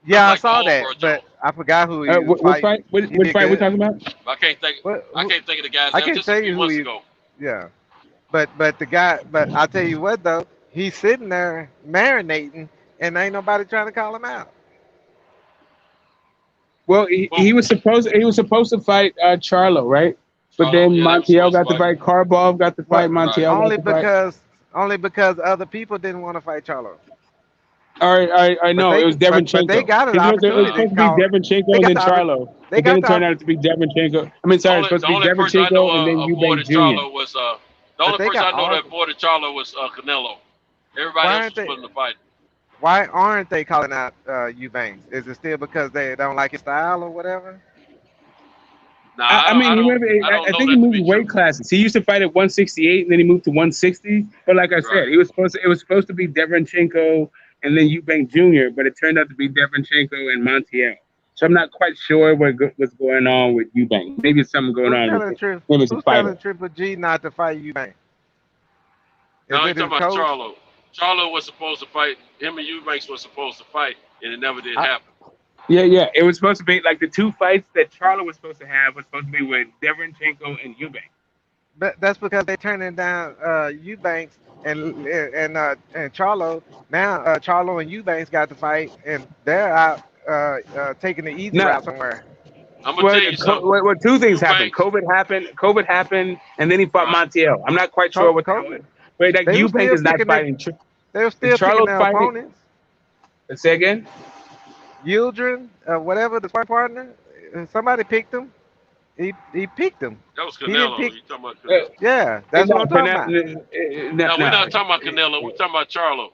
S7: Yeah, I
S8: Like the
S7: saw
S8: old
S7: that,
S8: Roy
S7: but
S8: Jones.
S7: I forgot who he was
S12: Which
S7: fighting.
S12: fight? Which
S7: He did
S12: fight we
S7: good.
S12: talking about?
S8: I can't think. I can't think of the guy's
S7: I
S8: name.
S7: can't
S8: Just a
S7: tell
S8: few
S7: you who
S8: months
S7: he.
S8: ago.
S7: Yeah, but the guy. But I'll tell you what though, he's sitting there marinating, and ain't nobody trying to call him out.
S12: Well, he was supposed to fight Charlo, right? But then
S8: Yeah, they were
S12: Montiel
S8: supposed to
S12: got the
S8: fight.
S12: fight. Karbov got the fight.
S7: What?
S12: Montiel got
S7: Only
S12: the fight.
S7: because other people didn't want to fight Charlo.
S12: I know it was
S7: But they
S12: Devonchenko.
S7: got an
S12: It was
S7: opportunity
S12: supposed to be
S7: call.
S12: Devonchenko
S7: They
S12: and
S7: got
S12: then
S7: the
S12: Charlo,
S7: they
S12: but then
S7: got
S12: it
S7: the
S12: turned out to be Devonchenko. I mean, sorry, it's supposed
S8: The
S12: to be
S8: only person I know
S12: Devonchenko and then Eubank
S8: avoided
S12: Jr.
S8: Charlo was the
S7: but
S8: only
S7: they
S8: person
S7: got
S8: I know
S7: all.
S8: that avoided Charlo was Canelo. Everybody
S7: Why
S8: else
S7: aren't
S8: was
S7: they?
S8: putting the fight.
S7: Why aren't they calling out Eubanks? Is it still because they don't like his style or whatever?
S8: Nah,
S12: I mean,
S8: I don't
S12: I
S8: know
S12: think he
S8: that to
S12: moved
S8: be true.
S12: weight classes. He used to fight at 168, and then he moved to 160. But like I said,
S8: Right.
S12: it was supposed to be Devonchenko and then Eubank Jr. But it turned out to be Devonchenko and Montiel. So I'm not quite sure what's going on with Eubank. Maybe it's something going on with him as a
S7: Who's
S12: fighter.
S7: telling Triple G not to fight Eubank? Is
S8: No,
S7: it
S8: he's
S7: his
S8: talking about
S7: coach?
S8: Charlo. Charlo was supposed to fight. Him and Eubanks were supposed to fight, and it never did
S7: I,
S8: happen.
S12: Yeah. It was supposed to be like the two fights that Charlo was supposed to have was supposed to be with Devonchenko and Eubank.
S7: but that's because they turning down Eubanks and Charlo. Now Charlo and Eubanks got to fight, and they're out taking the easy
S12: No,
S7: route somewhere.
S8: I'm gonna tell you something.
S12: well, two things happened.
S8: Eubanks,
S12: COVID happened, and then he fought
S8: right?
S12: Montiel. I'm not quite sure what.
S7: COVID.
S12: But like
S7: They were
S12: Eubank
S7: still
S12: is not
S7: picking
S12: fighting.
S7: they were still picking
S12: Charlo's
S7: their
S12: fighting.
S7: opponents.
S12: Say again.
S7: Yildirim, whatever the sparring partner, somebody picked him. He picked him.
S8: That was
S7: He didn't
S8: Canelo.
S7: pick.
S8: You talking about Canelo?
S7: Yeah, that's what I'm talking about.
S8: No, we're not talking about Canelo. We're talking about Charlo.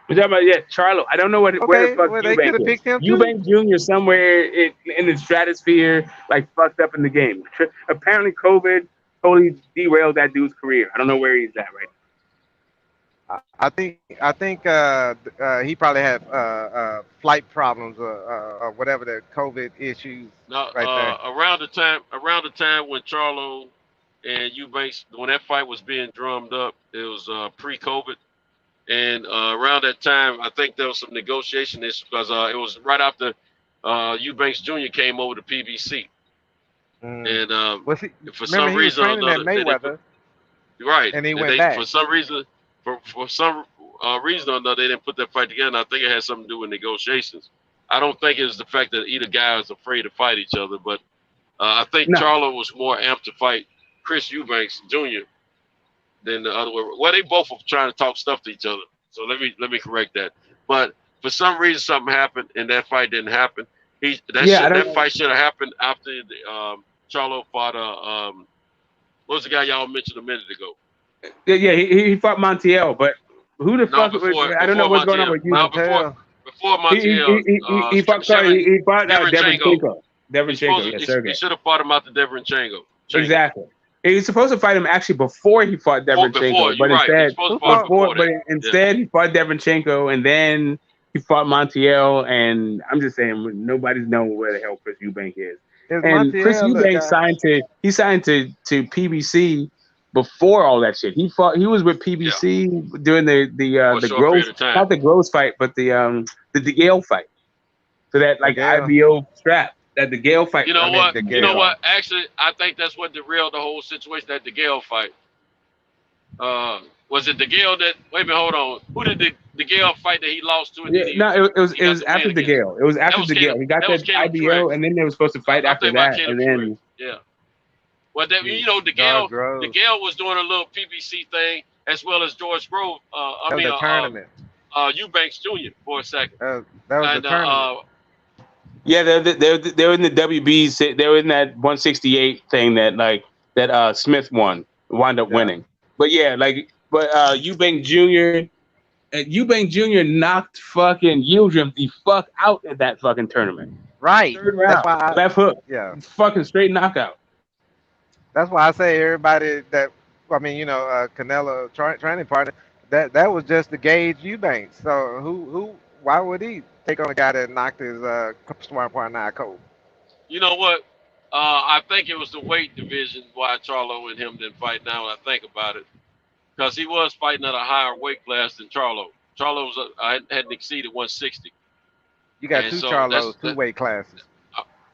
S12: We're talking about Charlo. I don't know where the fuck
S7: well, they could have
S12: Eubank is.
S7: picked him too.
S12: Eubank Jr. somewhere in the stratosphere, like fucked up in the game. Apparently, COVID totally derailed that dude's career. I don't know where he's at right now.
S7: I think he probably had flight problems or whatever the COVID issues.
S8: No,
S7: right there.
S8: around the time when Charlo and Eubanks, when that fight was being drummed up, it was pre-COVID, and around that time, I think there was some negotiation issues because it was right after Eubanks Jr. came over to PBC, and for some reason or another,
S7: Mayweather,
S8: right,
S7: and he went back.
S8: For some reason. For some reason or another, they didn't put that fight together, and I think it had something to do with negotiations. I don't think it was the fact that either guy was afraid to fight each other, but I think Charlo was more amped to fight Chris Eubanks Jr. than the other way. Well, they both were trying to talk stuff to each other, so let me correct that. But for some reason, something happened, and that fight didn't happen. That fight should have happened after Charlo fought. What was the guy y'all mentioned a minute ago?
S12: Yeah, he fought Montiel, but who the fuck? I don't know what's going on with you.
S8: Before Montiel,
S12: he fought Devonchenko. Yes, sir.
S8: He should have fought him after Devonchenko.
S12: Exactly. He was supposed to fight him actually before he fought Devonchenko, but instead he fought Devonchenko, and then he fought Montiel, and I'm just saying nobody's knowing where the hell Chris Eubank is. And Chris Eubank signed to PBC before all that shit. He was with PBC during the Groves, not the Groves fight, but the DeGale fight. So that IBO strap, that DeGale fight.
S8: You know what? Actually, I think that's what derailed the whole situation. That DeGale fight. Was it DeGale that? Wait a minute, hold on. Who did the DeGale fight that he lost to?
S12: It was after DeGale. It was after DeGale. He got that IBO, and then they were supposed to fight after that, and then.
S8: Yeah. Well, DeGale was doing a little PBC thing as well as George Grove.
S7: Tournament.
S8: Eubanks Jr. for a second.
S7: That was the tournament.
S12: Yeah, they were in the WBs. They were in that 168 thing that Smith wound up winning. But yeah, Eubank Jr. knocked fucking Yildirim the fuck out at that fucking tournament.
S7: Right.
S12: Third round, left hook.
S7: Yeah.
S12: Fucking straight knockout.
S7: That's why I say everybody Canelo training partner, that was just to gauge Eubanks. So why would he take on a guy that knocked his sparring partner out cold?
S8: You know what? I think it was the weight division why Charlo and him didn't fight. Now that I think about it, because he was fighting at a higher weight class than Charlo. Charlo was hadn't exceeded 160.
S7: You got two Charlos, two weight classes.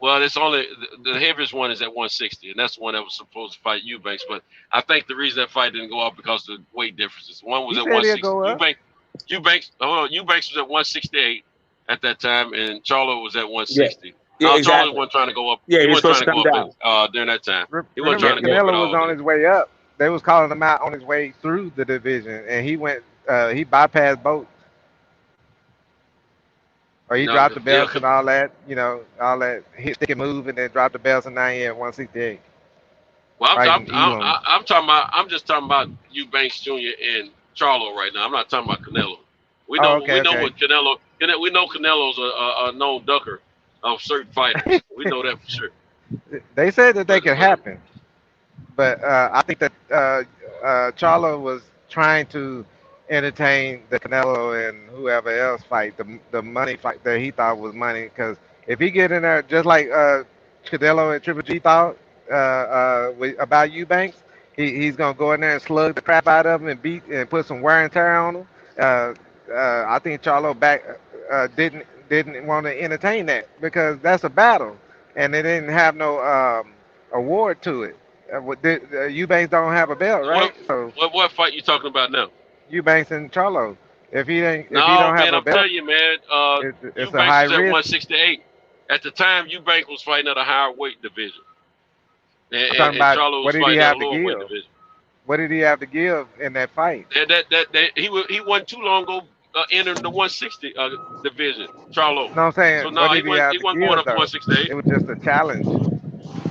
S8: Well, it's only the heaviest one is at 160, and that's the one that was supposed to fight Eubanks. But I think the reason that fight didn't go off because of the weight differences. One was at 160. Eubanks was at 168 at that time, and Charlo was at 160.
S12: Yeah, exactly.
S8: Charlo wasn't trying to go up.
S12: Yeah,
S8: he wasn't trying to
S12: come
S8: go up during that time. He wasn't trying to go up.
S7: Canelo was on his way up. They was calling him out on his way through the division, and he went. He bypassed both. Or he dropped the belts and all that, all that hit, stick and move, and then dropped the belts, and now he at 168.
S8: Well, I'm just talking about Eubanks Jr. and Charlo right now. I'm not talking about Canelo. We know what Canelo. We know Canelo's a known ducker of certain fighters. We know that for sure.
S7: They said that they could happen, but I think that Charlo was trying to entertain the Canelo and whoever else fight, the money fight that he thought was money. Because if he get in there just like Canelo and Triple G thought about Eubanks, he's gonna go in there and slug the crap out of him and beat and put some wear and tear on him. I think Charlo didn't want to entertain that because that's a battle, and they didn't have no award to it. Eubanks don't have a belt, right?
S8: What fight you talking about now?
S7: Eubanks and Charlo. If he don't have a belt,
S8: I'm telling you, man.
S7: It's a high
S8: Eubanks was at
S7: risk.
S8: 168. At the time, Eubanks was fighting at a higher weight division. And Charlo was fighting at a lower weight division.
S7: What did he have to give in that fight?
S8: He wasn't too long ago entering the 160 division. Charlo.
S7: No, I'm saying.
S8: So no, he wasn't going up to 168.
S7: It was just a challenge.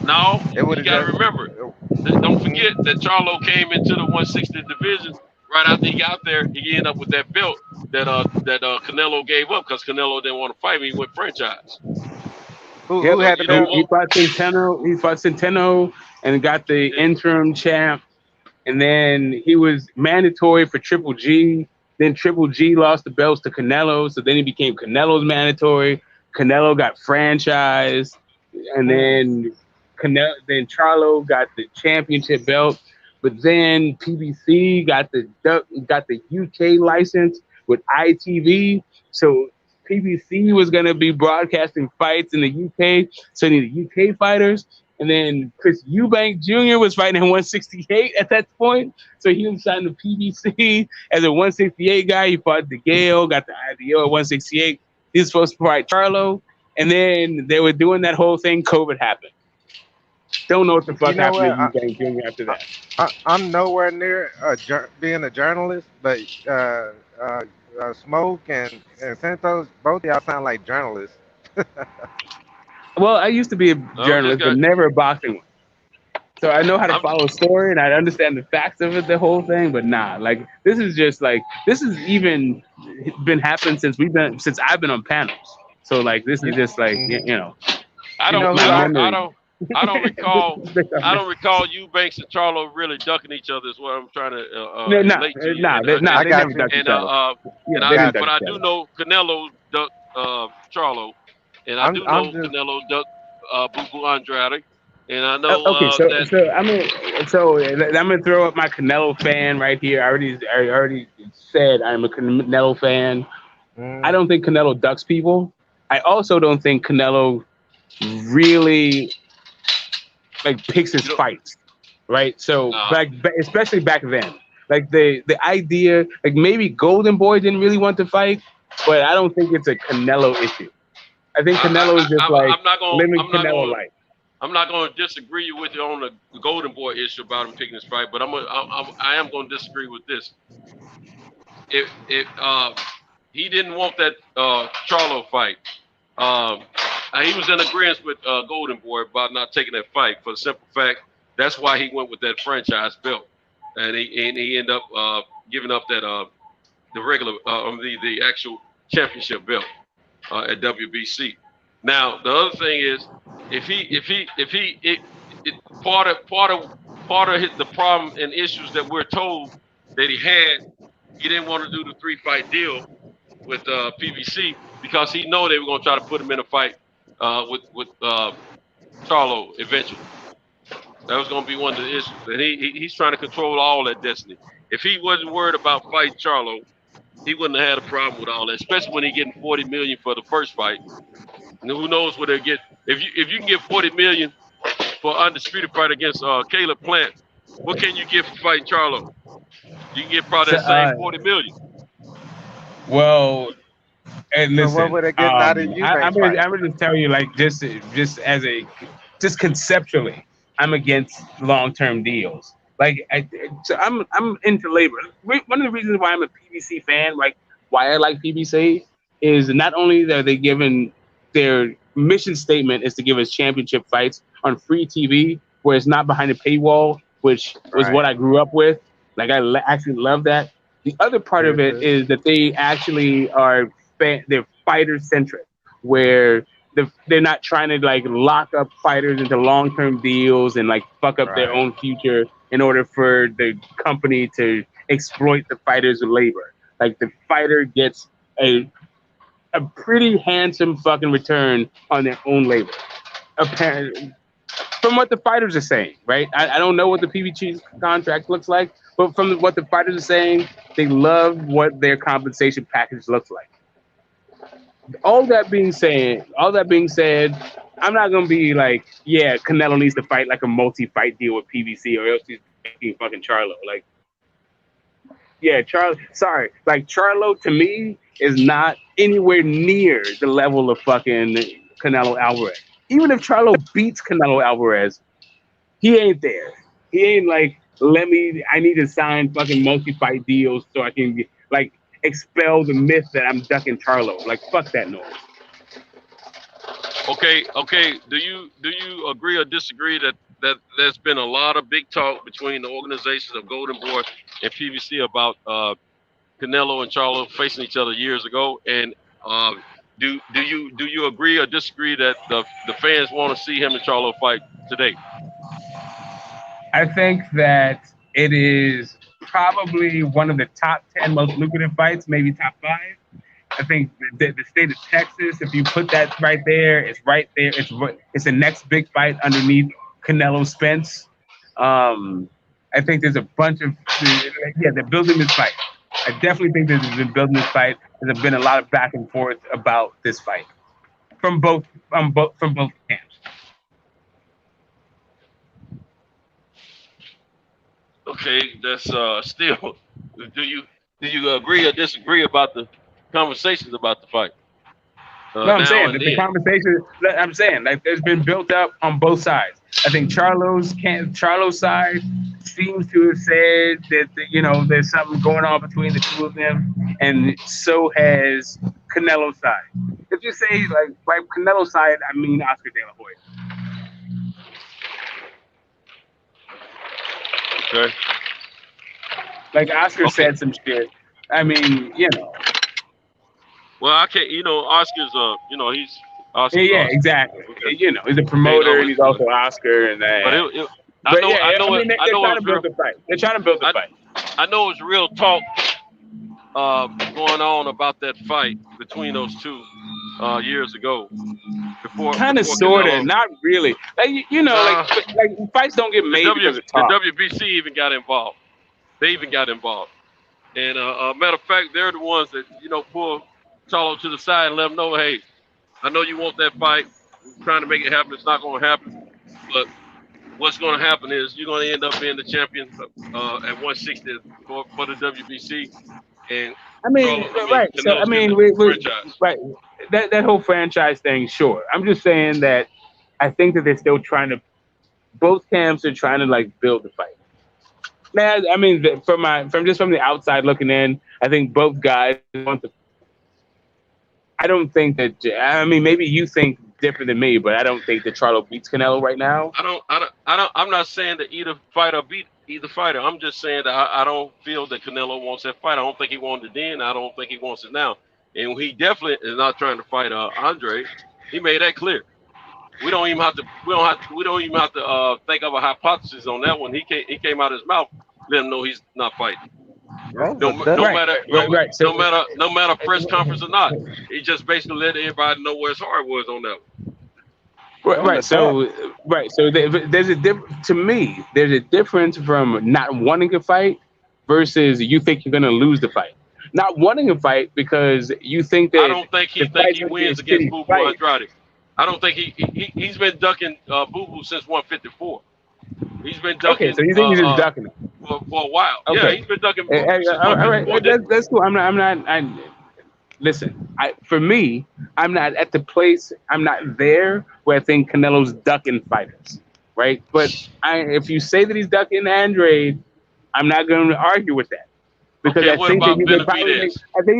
S8: No, you got to remember. Don't forget that Charlo came into the 160 division. Right after he got there, he ended up with that belt that Canelo gave up because Canelo didn't want to fight me. He went franchise.
S7: Who had the belt?
S12: He fought Centeno and got the interim champ. And then he was mandatory for Triple G. Then Triple G lost the belts to Canelo, so then he became Canelo's mandatory. Canelo got franchise, and then Charlo got the championship belt. But then PBC got the UK license with ITV, so PBC was gonna be broadcasting fights in the UK, so they needed UK fighters. And then Chris Eubank Jr. was fighting at 168 at that point, so he was signed to PBC as a 168 guy. He fought DeGale, got the IBO at 168. He was supposed to fight Charlo, and then they were doing that whole thing. COVID happened. Don't know what the fuck happened to Eubank Jr. after that.
S7: I'm nowhere near being a journalist, but Smoke and Santos, both of y'all sound like journalists.
S12: Well, I used to be a journalist, but never a boxing one. So I know how to follow a story, and I understand the facts of it, the whole thing. But nah, like this is even been happening since I've been on panels. So like this is just like
S8: I don't recall Eubanks and Charlo really ducking each other. Is what I'm trying to relate to you.
S12: I got you.
S8: But I do know Canelo ducked Charlo, and I do know Canelo ducked Boo Boo Andrade, and I know.
S12: So I'm gonna throw up my Canelo fan right here. I already said I'm a Canelo fan. I don't think Canelo ducks people. I also don't think Canelo really picks his fights, right? So especially back then, like the idea, like maybe Golden Boy didn't really want to fight, but I don't think it's a Canelo issue. I think Canelo is just living Canelo life.
S8: I'm not going to disagree with you on the Golden Boy issue about him picking his fight, but I am going to disagree with this. If he didn't want that Charlo fight, he was in agreement with Golden Boy about not taking that fight for the simple fact that's why he went with that franchise belt, and he ended up giving up that the regular the actual championship belt at WBC. Now the other thing is part of the problem and issues that we're told that he didn't want to do the 3-fight deal with PBC because he know they were going to try to put him in a fight with Charlo eventually. That was going to be one of the issues. And he's trying to control all that destiny. If he wasn't worried about fighting Charlo, he wouldn't have had a problem with all that, especially when he getting $40 million for the first fight. And who knows what they'll get. If you can get $40 million for undisputed fight against Caleb Plant, what can you get for fighting Charlo? You can get probably that same $40 million.
S12: Well, and listen,
S7: what would it get out of you?
S12: I'm gonna just tell you, like, just conceptually, I'm against long-term deals. Like, I'm into labor. One of the reasons why I'm a PBC fan, like why I like PBC, is not only are they given their mission statement is to give us championship fights on free TV, where it's not behind a paywall, which was what I grew up with. Like, I actually love that. The other part of it is that they actually are they're fighter centric, where they're not trying to like lock up fighters into long-term deals and like fuck up their own future in order for the company to exploit the fighter's labor. Like, the fighter gets a pretty handsome fucking return on their own labor. Apparently, from what the fighters are saying, right? I don't know what the PBC contract looks like, but from what the fighters are saying, they love what their compensation package looks like. All that being said, I'm not gonna be like, yeah, Canelo needs to fight like a multi-fight deal with PBC, or else he's making fucking Charlo. Like, yeah, Charlo to me is not anywhere near the level of fucking Canelo Alvarez. Even if Charlo beats Canelo Alvarez, he ain't there. He ain't like, I need to sign fucking multi-fight deals so I can like expel the myth that I'm ducking Charlo. Like, fuck that noise.
S8: Okay. Do you agree or disagree that there's been a lot of big talk between the organizations of Golden Boy and PBC about Canelo and Charlo facing each other years ago? And do you agree or disagree that the fans want to see him and Charlo fight today?
S12: I think that it is probably one of the top 10 most lucrative fights, maybe top 5. I think the state of Texas, if you put that right there, it's right there. It's the next big fight underneath Canelo Spence. I think there's a bunch of they're building this fight. I definitely think they've been building this fight. There's been a lot of back and forth about this fight from both camps.
S8: Okay, that's still. Do you agree or disagree about the conversations about the fight?
S12: No, I'm saying that the conversation. I'm saying like there's been built up on both sides. I think Charlo's side seems to have said that there's something going on between the two of them, and so has Canelo's side. If you say like by Canelo's side, I mean Oscar De La Hoya.
S8: Okay.
S12: Like Oscar said some shit. I mean,
S8: Well, I can't. Oscar's he's Oscar.
S12: Yeah, exactly. Okay. He's a promoter and he's also Oscar and that.
S8: But I know
S12: they're trying to build the fight. They're trying to build the fight.
S8: I know it's real talk going on about that fight between those two years ago.
S12: Kind of, sort of, not really. Like like fights don't get made because of talk.
S8: The WBC even got involved. They even got involved. And matter of fact, they're the ones that pull Charlo to the side and let him know, hey, I know you want that fight. We're trying to make it happen. It's not going to happen. But what's going to happen is you're going to end up being the champion at 160 for the WBC. And that whole franchise thing, sure. I'm just saying that I think that they're still trying to. Both camps are trying to like build the fight. Man, I mean, from the outside looking in, I think both guys want the. I don't think that. I mean, maybe you think different than me, but I don't think that Charlo beats Canelo right now. I'm not saying that either fighter beat either fighter. I'm just saying that I don't feel that Canelo wants that fight. I don't think he wanted it then. I don't think he wants it now. And he definitely is not trying to fight Andre. He made that clear. We don't even have to think of a hypothesis on that one. He came out of his mouth, let him know he's not fighting. No matter press conference or not, he just basically let everybody know where his heart was on that one.
S12: Right. So there's a to me, there's a difference from not wanting to fight versus you think you're gonna lose the fight. Not wanting to fight because you think that
S8: I don't think he wins against Boo Boo Andrade. I don't think he's been ducking Boo Boo since 154. He's been ducking.
S12: Okay, so you think he's just ducking him
S8: for a while? Okay. Yeah, he's been ducking. Boo Boo since
S12: all right, that's cool. Listen, for me, I'm not at the place. I'm not there where I think Canelo's ducking fighters, right? But if you say that he's ducking Andrade, I'm not going to argue with that because I think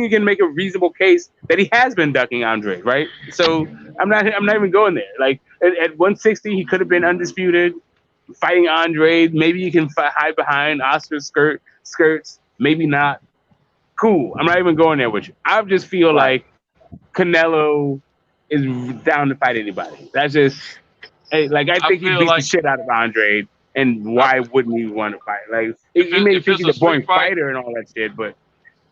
S12: you can make a reasonable case that he has been ducking Andrade, right? So I'm not even going there. Like at 160, he could have been undisputed, fighting Andrade. Maybe you can hide behind Oscar's skirts. Maybe not. Cool. I'm not even going there with you. I just feel like Canelo is down to fight anybody. That's just I think he beats the shit out of Andrade, and why wouldn't he want to fight? Like he may think he's a boring fighter and all that shit, but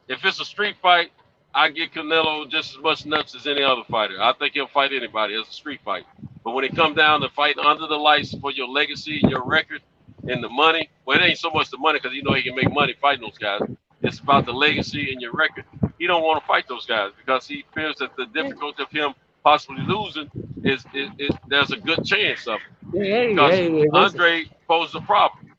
S8: if it's a street fight, I give Canelo just as much nuts as any other fighter. I think he'll fight anybody. It's a street fight. But when it comes down to fighting under the lights for your legacy, your record, and the money, well, it ain't so much the money because you know he can make money fighting those guys. It's about the legacy and your record. He don't want to fight those guys because he feels that the difficulty of him possibly losing is there's a good chance of it. Because Andre posed a problem.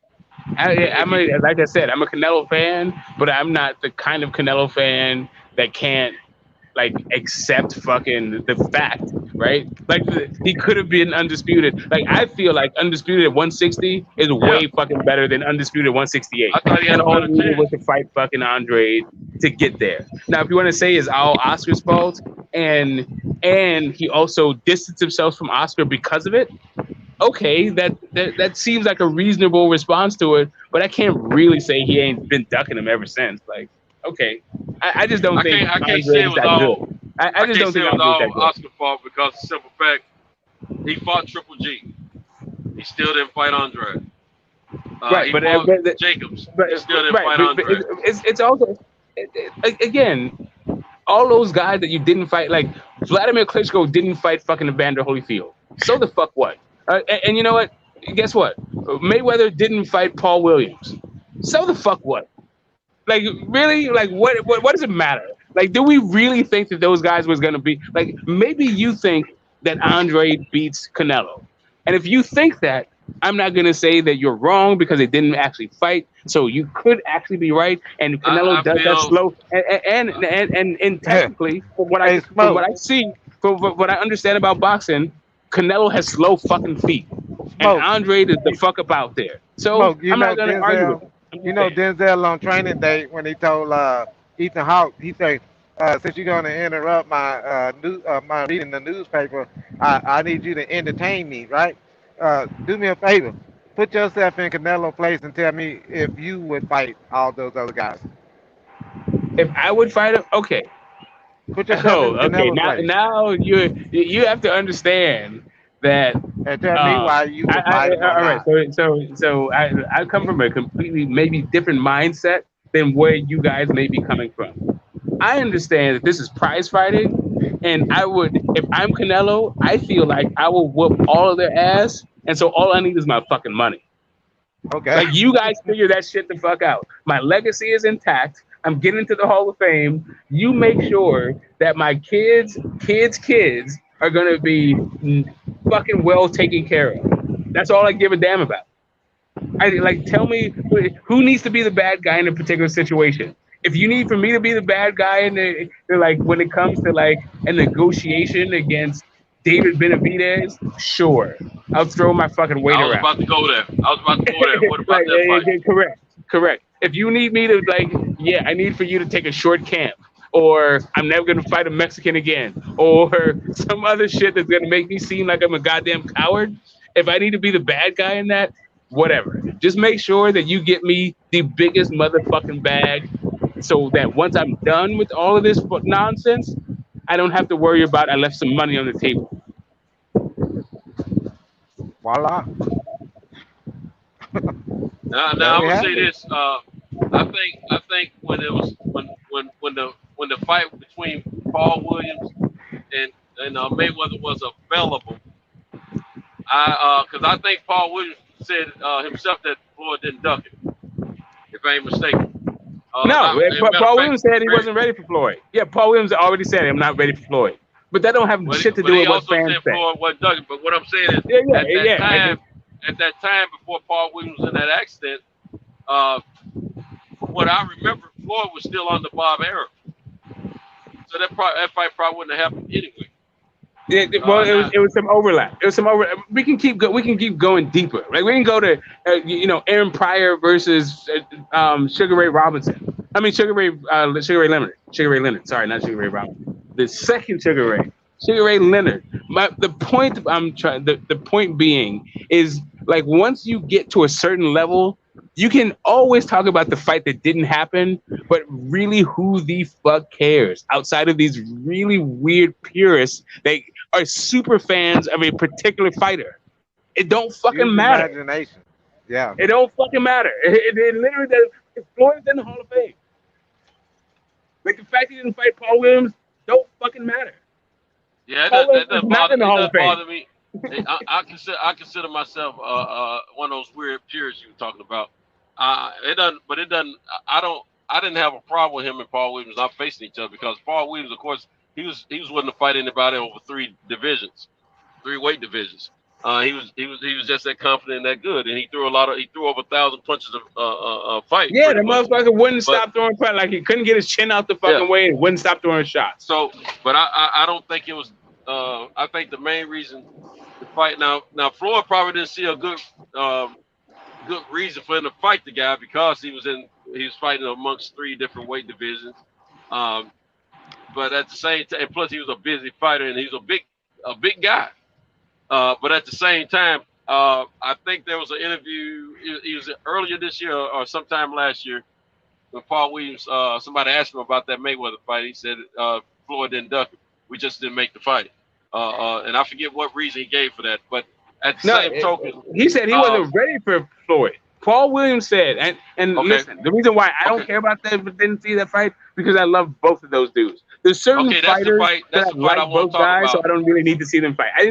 S12: Like I said, I'm a Canelo fan, but I'm not the kind of Canelo fan that can't accept fucking the fact, right? Like he could have been undisputed. Like I feel like undisputed at 160 is way fucking better than undisputed at 168.
S8: I thought he had
S12: all he needed was to fight fucking Andrade to get there. Now, if you want to say it's all Oscar's fault, and he also distanced himself from Oscar because of it, okay, that seems like a reasonable response to it. But I can't really say he ain't been ducking him ever since. Like, okay, I just don't think
S8: I can't say it was all.
S12: I just don't think
S8: it was all Oscar's fault because the simple fact he fought Triple G. He still didn't fight Andre.
S12: Right, but
S8: Jacobs. He still didn't fight Andre.
S12: It's also again all those guys that you didn't fight. Like Vladimir Klitschko didn't fight fucking Evander Holyfield. So the fuck what? And you know what? Guess what? Mayweather didn't fight Paul Williams. So the fuck what? Like really? Like what does it matter? Like, do we really think that those guys was gonna be like? Maybe you think that Andre beats Canelo, and if you think that, I'm not gonna say that you're wrong because they didn't actually fight. So you could actually be right, and Canelo does that slow. And technically, from what I see, from what I understand about boxing, Canelo has slow fucking feet, and Andre is the fuck up out there. So I'm not gonna argue with him.
S7: You know Denzel on training day when he told Ethan Hawke, he said, since you're gonna interrupt my my reading the newspaper, I need you to entertain me, right? Do me a favor. Put yourself in Canelo's place and tell me if you would fight all those other guys.
S12: If I would fight him, okay.
S7: Put yourself in Canelo's place.
S12: Now you have to understand that.
S7: And tell me why you would fight him.
S12: All right. So I come from a completely maybe different mindset than where you guys may be coming from. I understand that this is prize fighting, and I would, if I'm Canelo, I feel like I will whoop all of their ass, and so all I need is my fucking money.
S7: Okay.
S12: Like you guys figure that shit the fuck out. My legacy is intact. I'm getting to the Hall of Fame. You make sure that my kids are gonna be fucking well taken care of. That's all I give a damn about. Tell me who needs to be the bad guy in a particular situation. If you need for me to be the bad guy in when it comes to a negotiation against David Benavidez, sure, I'll throw my fucking weight around.
S8: I was about to go there. What about that fight?
S12: Correct. If you need me to I need for you to take a short camp, or I'm never gonna fight a Mexican again, or some other shit that's gonna make me seem like I'm a goddamn coward. If I need to be the bad guy in that, whatever. Just make sure that you get me the biggest motherfucking bag, so that once I'm done with all of this nonsense, I don't have to worry about I left some money on the table.
S7: Voila.
S8: Now I'm gonna say this. I think when the fight between Paul Williams and Mayweather was available, I think Paul Williams said himself that Floyd didn't duck it, if I ain't mistaken.
S12: No, Paul Williams said he wasn't ready for Floyd. Yeah, Paul Williams already said I'm not ready for Floyd. But that don't have shit to do with what fans say.
S8: Floyd wasn't ducking, but what I'm saying is, at that time before Paul Williams was in that accident, from what I remember, Floyd was still under Bob Arum. So that fight probably wouldn't have happened anyway.
S12: It was some overlap. We can keep going deeper. Like we can go to Aaron Pryor versus Sugar Ray Robinson. I mean Sugar Ray Leonard. Sorry, not Sugar Ray Robinson. The second Sugar Ray Leonard. The point being is, like, once you get to a certain level, you can always talk about the fight that didn't happen, but really, who the fuck cares? Outside of these really weird purists, they are super fans of a particular fighter. It don't fucking matter.
S7: Imagination. Yeah.
S12: It don't fucking matter. It literally does. Floyd's in the Hall of Fame. Like, the fact he didn't fight Paul Williams don't fucking matter.
S8: Yeah, that doesn't bother me. I consider myself one of those weird purists you were talking about. It doesn't. I didn't have a problem with him and Paul Williams not facing each other, because Paul Williams, of course, he was willing to fight anybody over 3 weight divisions. He was just that confident and that good, and he threw over 1,000 punches a fight.
S12: Yeah, the motherfucker wouldn't stop throwing punches. Like, he couldn't get his chin out the fucking way and wouldn't stop throwing shots.
S8: So, but I don't think it was. I think the main reason to fight now Floyd probably didn't see a good reason for him to fight the guy, because he was fighting amongst 3 different weight divisions. But at the same time, and plus he was a busy fighter, and he's a big guy. But at the same time, I think there was an interview. It was earlier this year or sometime last year, when Paul Williams, somebody asked him about that Mayweather fight. He said Floyd didn't duck it. We just didn't make the fight. And I forget what reason he gave for that. But at the same token,
S12: he said he wasn't ready for Floyd. Paul Williams said, and listen, the reason why I don't care about that, but didn't see that fight, because I love both of those dudes. There's certain fighters that I like both guys, so I don't really need to see them fight. I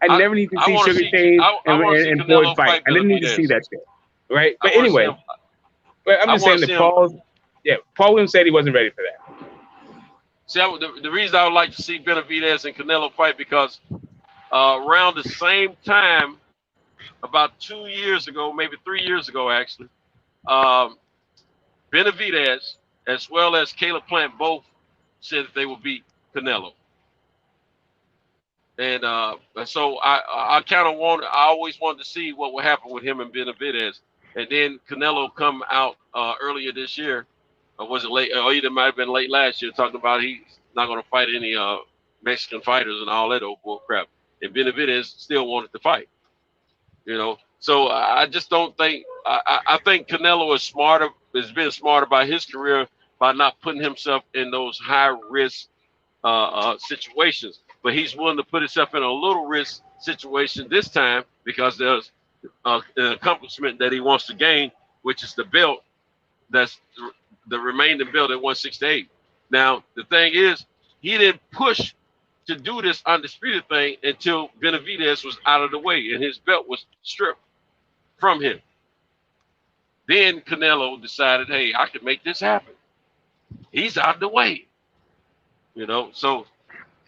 S12: never need to see Sugar Shane and Floyd fight. I didn't need to see that shit, right? But anyway, I'm just saying that Paul Williams said he wasn't ready for that.
S8: See, the reason I would like to see Benavidez and Canelo fight, because around the same time, about 2 years ago, maybe 3 years ago, actually, Benavidez as well as Caleb Plant both said that they would beat Canelo. And so I always wanted to see what would happen with him and Benavidez. And then Canelo come out earlier this year, or was it late? Or either might have been late last year, talking about he's not going to fight any Mexican fighters and all that old bull crap. And Benavidez still wanted to fight. So I just don't think. I think Canelo is smarter. Has been smarter by his career by not putting himself in those high risk situations. But he's willing to put himself in a little risk situation this time, because there's an accomplishment that he wants to gain, which is the belt. That's the remaining belt at 168. Now the thing is, he didn't push to do this undisputed thing until Benavidez was out of the way and his belt was stripped from him. Then Canelo decided, hey, I can make this happen. He's out of the way. So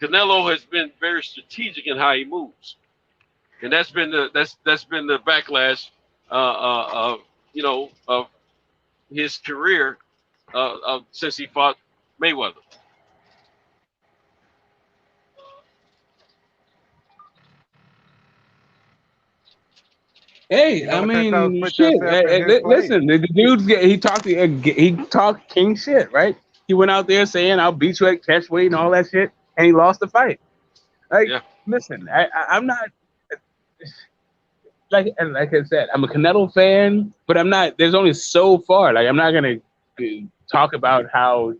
S8: Canelo has been very strategic in how he moves. And that's been the backlash of his career since he fought Mayweather.
S12: Hey, I mean, shit. Listen, the dude, he talked king shit, right? He went out there saying, "I'll beat you at catch weight" and all that shit, and he lost the fight. Listen, I'm not like I said, I'm a Canelo fan, but I'm not. There's only so far. Like, I'm not gonna talk about how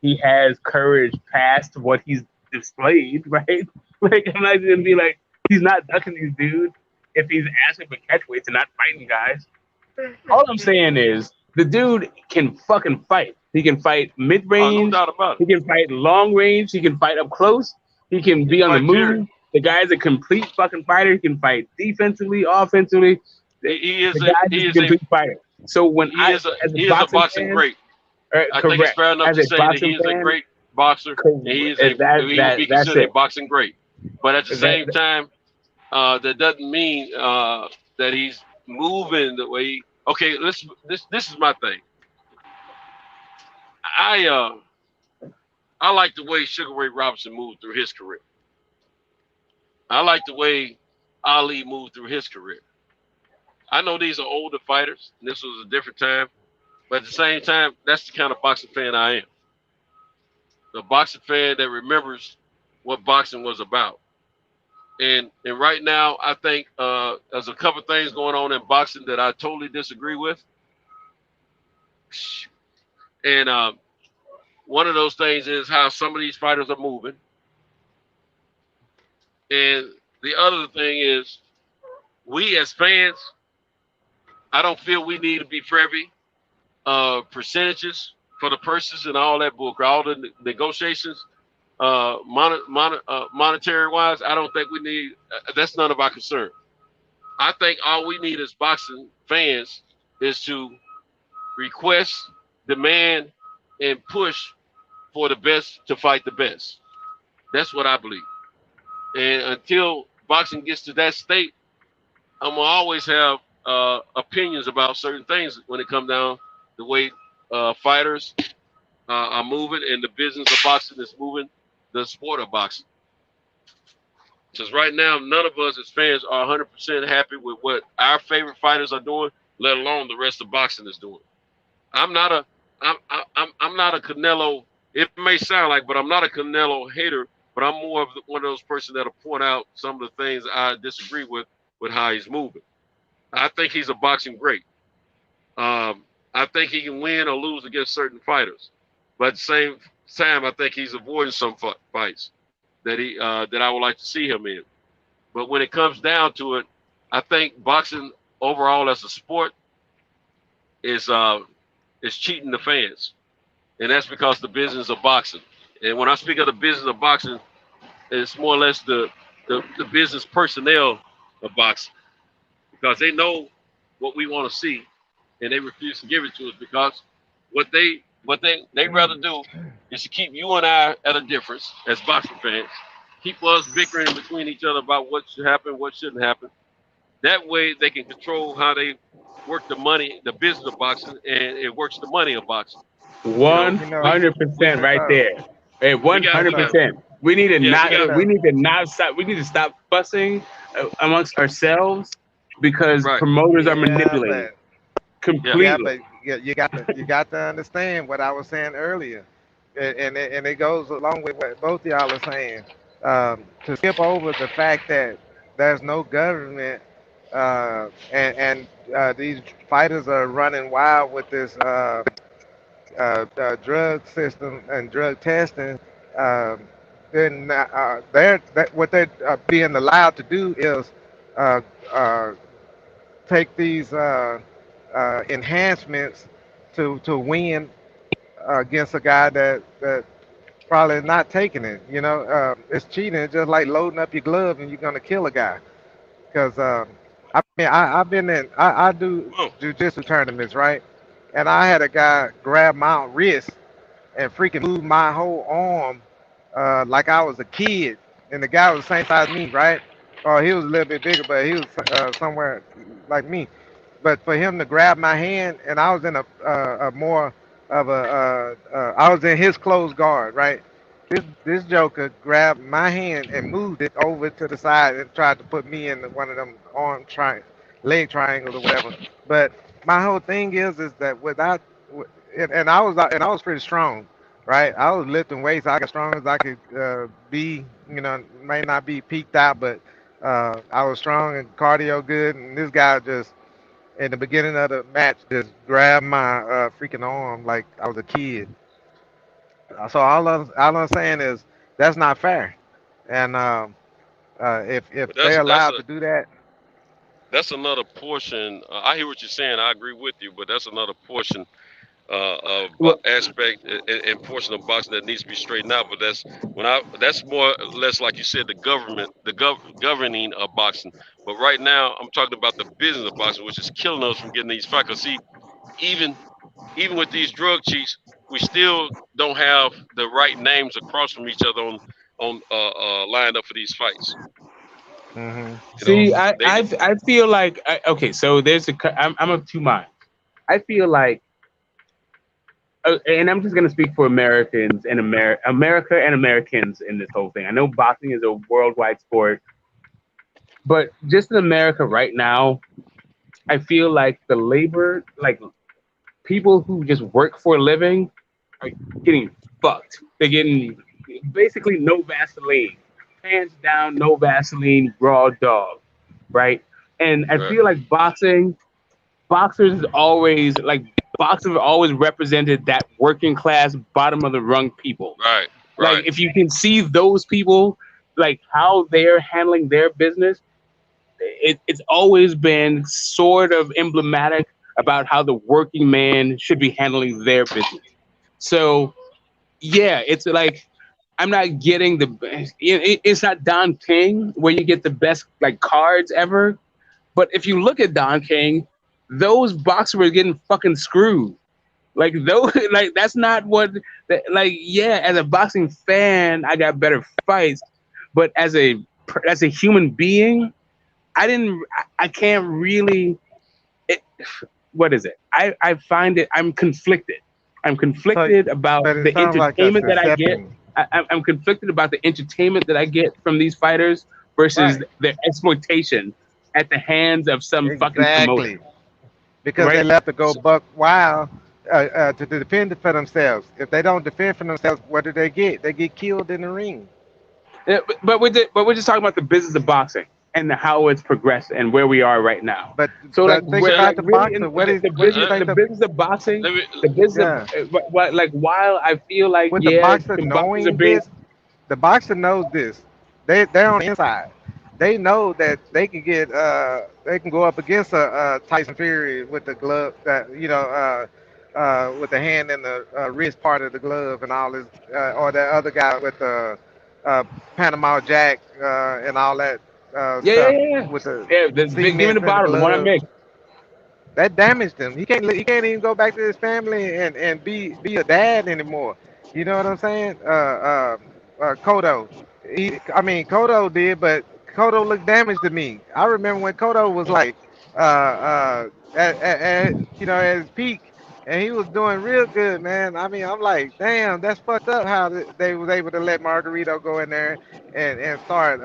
S12: he has courage past what he's displayed, right? Like, I'm not gonna be like, he's not ducking these dudes if he's asking for catch weights and not fighting guys. All I'm saying is the dude can fucking fight. He can fight mid-range. No doubt about it. He can fight long range. He can fight up close. He can be on the move. The guy is a complete fucking fighter. He can fight defensively, offensively.
S8: He is
S12: a complete fighter. So when
S8: he is a boxing great. I think it's fair enough to say that he is a great boxer. And he is he would be considered a boxing great. But at the same time, that doesn't mean that he's moving the way. Okay, this is my thing. I like the way Sugar Ray Robinson moved through his career. I like the way Ali moved through his career. I know these are older fighters, and this was a different time, but at the same time, that's the kind of boxing fan I am. The boxing fan that remembers what boxing was about. And right now, I think there's a couple things going on in boxing that I totally disagree with. And one of those things is how some of these fighters are moving. And the other thing is, we as fans, I don't feel we need to be privy percentages for the purses and all that book, all the negotiations, monetary wise. I don't think we need. That's none of our concern. I think all we need as boxing fans is to request, demand, and push for the best to fight the best. That's what I believe. And until boxing gets to that state, I'm gonna always have opinions about certain things when it comes down the way fighters are moving and the business of boxing is moving, the sport of boxing. Because right now, none of us as fans are 100% happy with what our favorite fighters are doing, let alone the rest of boxing is doing. I'm not a Canelo. It may sound like, but I'm not a Canelo hater. But I'm more of one of those persons that'll point out some of the things I disagree with how he's moving. I think he's a boxing great. I think he can win or lose against certain fighters, but at the same time, I think he's avoiding some fights that I would like to see him in. But when it comes down to it, I think boxing overall as a sport is cheating the fans, and that's because the business of boxing. And when I speak of the business of boxing, it's more or less the business personnel of boxing, because they know what we want to see, and they refuse to give it to us because what they rather do is to keep you and I at a difference as boxing fans, keep us bickering between each other about what should happen, what shouldn't happen. That way, they can control how they work the money, the business of boxing, and it works the money of boxing.
S12: 100% right there. Hey, 100%. We need to stop fussing amongst ourselves because promoters are manipulating completely.
S7: Yeah, but you got to understand what I was saying earlier, and it goes along with what both of y'all are saying. To skip over the fact that there's no government, and these fighters are running wild with this drug system and drug testing. Then what they're being allowed to do is take these enhancements to win against a guy that probably not taking it. You know, it's cheating. It's just like loading up your glove and you're gonna kill a guy. Because I've been in. I do jiu-jitsu tournaments, right? And I had a guy grab my wrist and freaking move my whole arm like I was a kid. And the guy was the same size as me, right? Or he was a little bit bigger, but he was somewhere like me. But for him to grab my hand, and I was in a more of a, I was in his closed guard, right? This joker grabbed my hand and moved it over to the side and tried to put me in one of them leg triangles or whatever. But my whole thing is that without, and I was pretty strong, right? I was lifting weights. I got as strong as I could be. You know, may not be peaked out, but I was strong and cardio good. And this guy just, in the beginning of the match, just grabbed my freaking arm like I was a kid. So all I'm saying is that's not fair. And if they're allowed to do that,
S8: that's another portion. I hear what you're saying. I agree with you, but that's another portion aspect and portion of boxing that needs to be straightened out. But that's more or less like you said, the government, governing of boxing. But right now, I'm talking about the business of boxing, which is killing us from getting these fights. 'Cause see, even with these drug cheats, we still don't have the right names across from each other on lined up for these fights.
S12: Mm-hmm. See, I feel like okay. So I'm of two minds. I feel like. And I'm just going to speak for Americans and America and Americans in this whole thing. I know boxing is a worldwide sport, but just in America right now, I feel like the labor, like people who just work for a living, are getting fucked. They're getting basically no Vaseline, hands down, no Vaseline, raw dog, right? And I feel like boxers have always represented that working class, bottom of the rung people.
S8: Right.
S12: Like if you can see those people, like how they're handling their business, it's always been sort of emblematic about how the working man should be handling their business. So, yeah, it's like I'm not getting it's not Don King where you get the best like cards ever, but if you look at Don King, those boxers were getting fucking screwed. Like those, like that's not what. Like yeah, as a boxing fan, I got better fights, but as a human being, I can't really. What is it? I find it. I'm conflicted. I'm conflicted about the entertainment that I get. I'm conflicted about the entertainment that I get from these fighters versus their exploitation at the hands of some fucking promoter.
S7: Because they left to go buck wild to defend for themselves. If they don't defend for themselves, what do they get? They get killed in the ring.
S12: Yeah, but we're just talking about the business of boxing and how it's progressed and where we are right now.
S7: But think about the boxer. What is
S12: the business of boxing? The business of like while I feel like
S7: the boxer knowing this, the boxer knows this. They're on the inside. They know that they can get they can go up against a Tyson Fury with the glove that with the hand and the wrist part of the glove and all this, or that other guy with the Panama Jack and all that stuff with the
S12: big name in the bottom, the one I make.
S7: That damaged him. He can't even go back to his family and be a dad anymore. You know what I'm saying? Cotto. Cotto did, but Cotto looked damaged to me. I remember when Cotto was like at his peak, and he was doing real good, man. I mean, I'm like, damn, that's fucked up how they was able to let Margarito go in there and start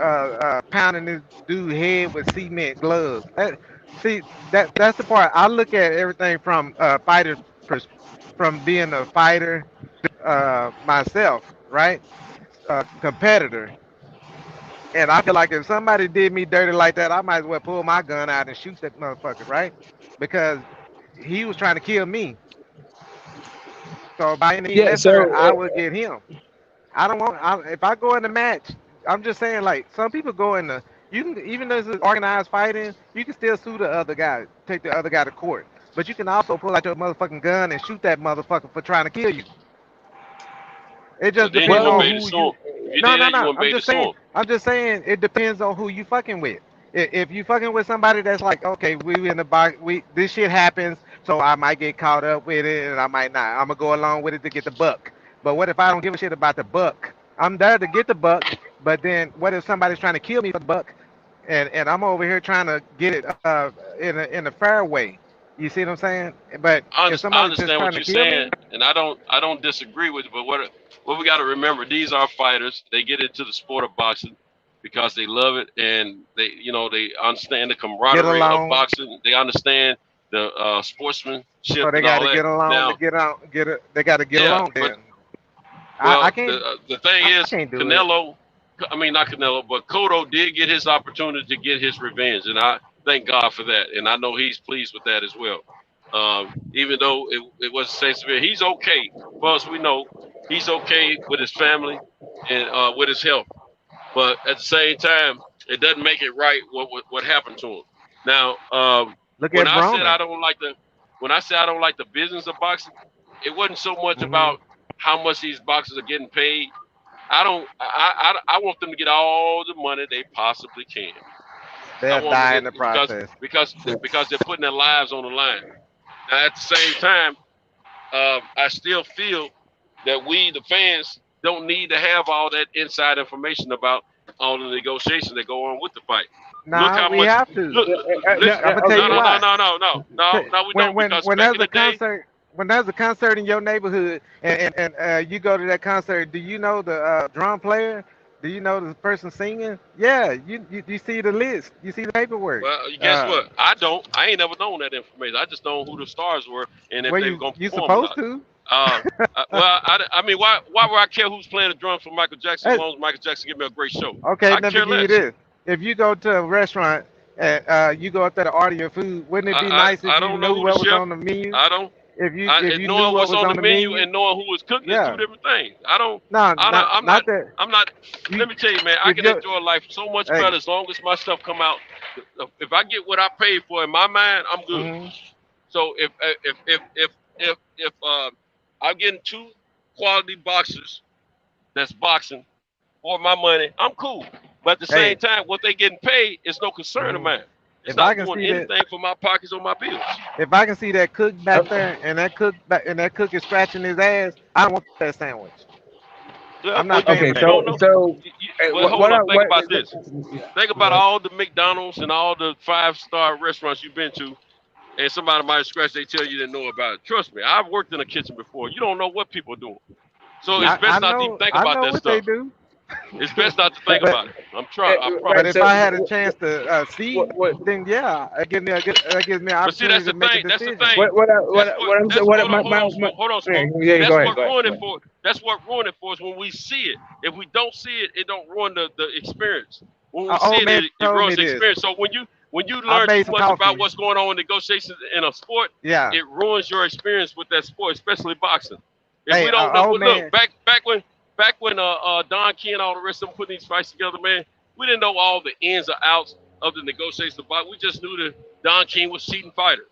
S7: pounding this dude's head with cement gloves. That's the part. I look at everything from from being a fighter myself, right? Competitor. And I feel like if somebody did me dirty like that, I might as well pull my gun out and shoot that motherfucker, right? Because he was trying to kill me. So by any means, I would get him. I don't want. If I go in the match, I'm just saying, like some people go in the. You can, even though it's organized fighting, you can still sue the other guy, take the other guy to court. But you can also pull out your motherfucking gun and shoot that motherfucker for trying to kill you. It just depends on who you. No. I'm just saying it depends on who you fucking with. If you fucking with somebody that's like, okay, we in the box, this shit happens, so I might get caught up with it and I might not. I'm gonna go along with it to get the buck. But what if I don't give a shit about the buck? I'm there to get the buck, but then what if somebody's trying to kill me for the buck, and I'm over here trying to get it in a fair way? You see what I'm saying? But
S8: I understand what you're saying, and I don't disagree with it. But what we got to remember, these are fighters. They get into the sport of boxing because they love it, and they understand the camaraderie of boxing. They understand the sportsmanship.
S7: So they got to get along. They got to get along. Then I can't.
S8: The thing is, Canelo. I mean, not Canelo, but Cotto did get his opportunity to get his revenge, and I thank God for that. And I know he's pleased with that as well. Even though it wasn't Saint Severe, he's okay. For us, we know he's okay with his family and with his health. But at the same time, it doesn't make it right what happened to him. Now, when I said I don't like the business of boxing, it wasn't so much about how much these boxers are getting paid. I want them to get all the money they possibly can.
S7: They'll die in the process
S8: because they're putting their lives on the line. Now, at the same time, I still feel that we, the fans, don't need to have all that inside information about all the negotiations that go on with the fight.
S7: No, we have to. I'm gonna tell you why.
S8: No, we don't.
S7: When there's a concert, when there's a concert in your neighborhood, and you go to that concert, do you know the drum player? Do you know the person singing? Yeah, you see the list, you see the paperwork.
S8: Well, guess what? I don't. I ain't never known that information. I just know who the stars were and if they were gonna perform.
S7: You supposed to.
S8: Well, I mean, why would I care who's playing the drums for Michael Jackson as long as Michael Jackson give me a great show?
S7: Okay, let me give you this. If you go to a restaurant and you go up there to order your food, wouldn't it be nice if you knew what was on the menu?
S8: I don't.
S7: If you
S8: knowing
S7: knew what was on the menu
S8: and knowing who was cooking is two different things. I'm
S7: not that.
S8: Let me tell you, man, I can enjoy life so much better as long as my stuff come out. If I get what I paid for in my mind, I'm good. So if I'm getting 2 quality boxers that's boxing for my money, I'm cool. But at the same time, what they getting paid is no concern of mine. It's not doing anything for my pockets or my bills.
S7: If I can see that cook back there and that cook is scratching his ass, I don't want that sandwich. I'm not
S8: okay. Think about this. Think about all the McDonald's and all the 5-star restaurants you've been to, and somebody might scratch. They tell you they know about it. Trust me, I've worked in a kitchen before. You don't know what people are doing, so it's best not to even think about that stuff. It's best not to think about it. I'm trying.
S7: But if I had a chance to see, then yeah, it gives me an opportunity to make a decision.
S8: That's the thing. Hold on. That's what ruined it for us when we see it. If we don't see it, it don't ruin the experience. When we see it, it ruins the experience. So when you learn too much about what's going on in negotiations in a sport, it ruins your experience with that sport, especially boxing. If we don't know, look, back when Don King and all the rest of them putting these fights together, man, we didn't know all the ins or outs of the negotiations. We just knew that Don King was cheating fighters.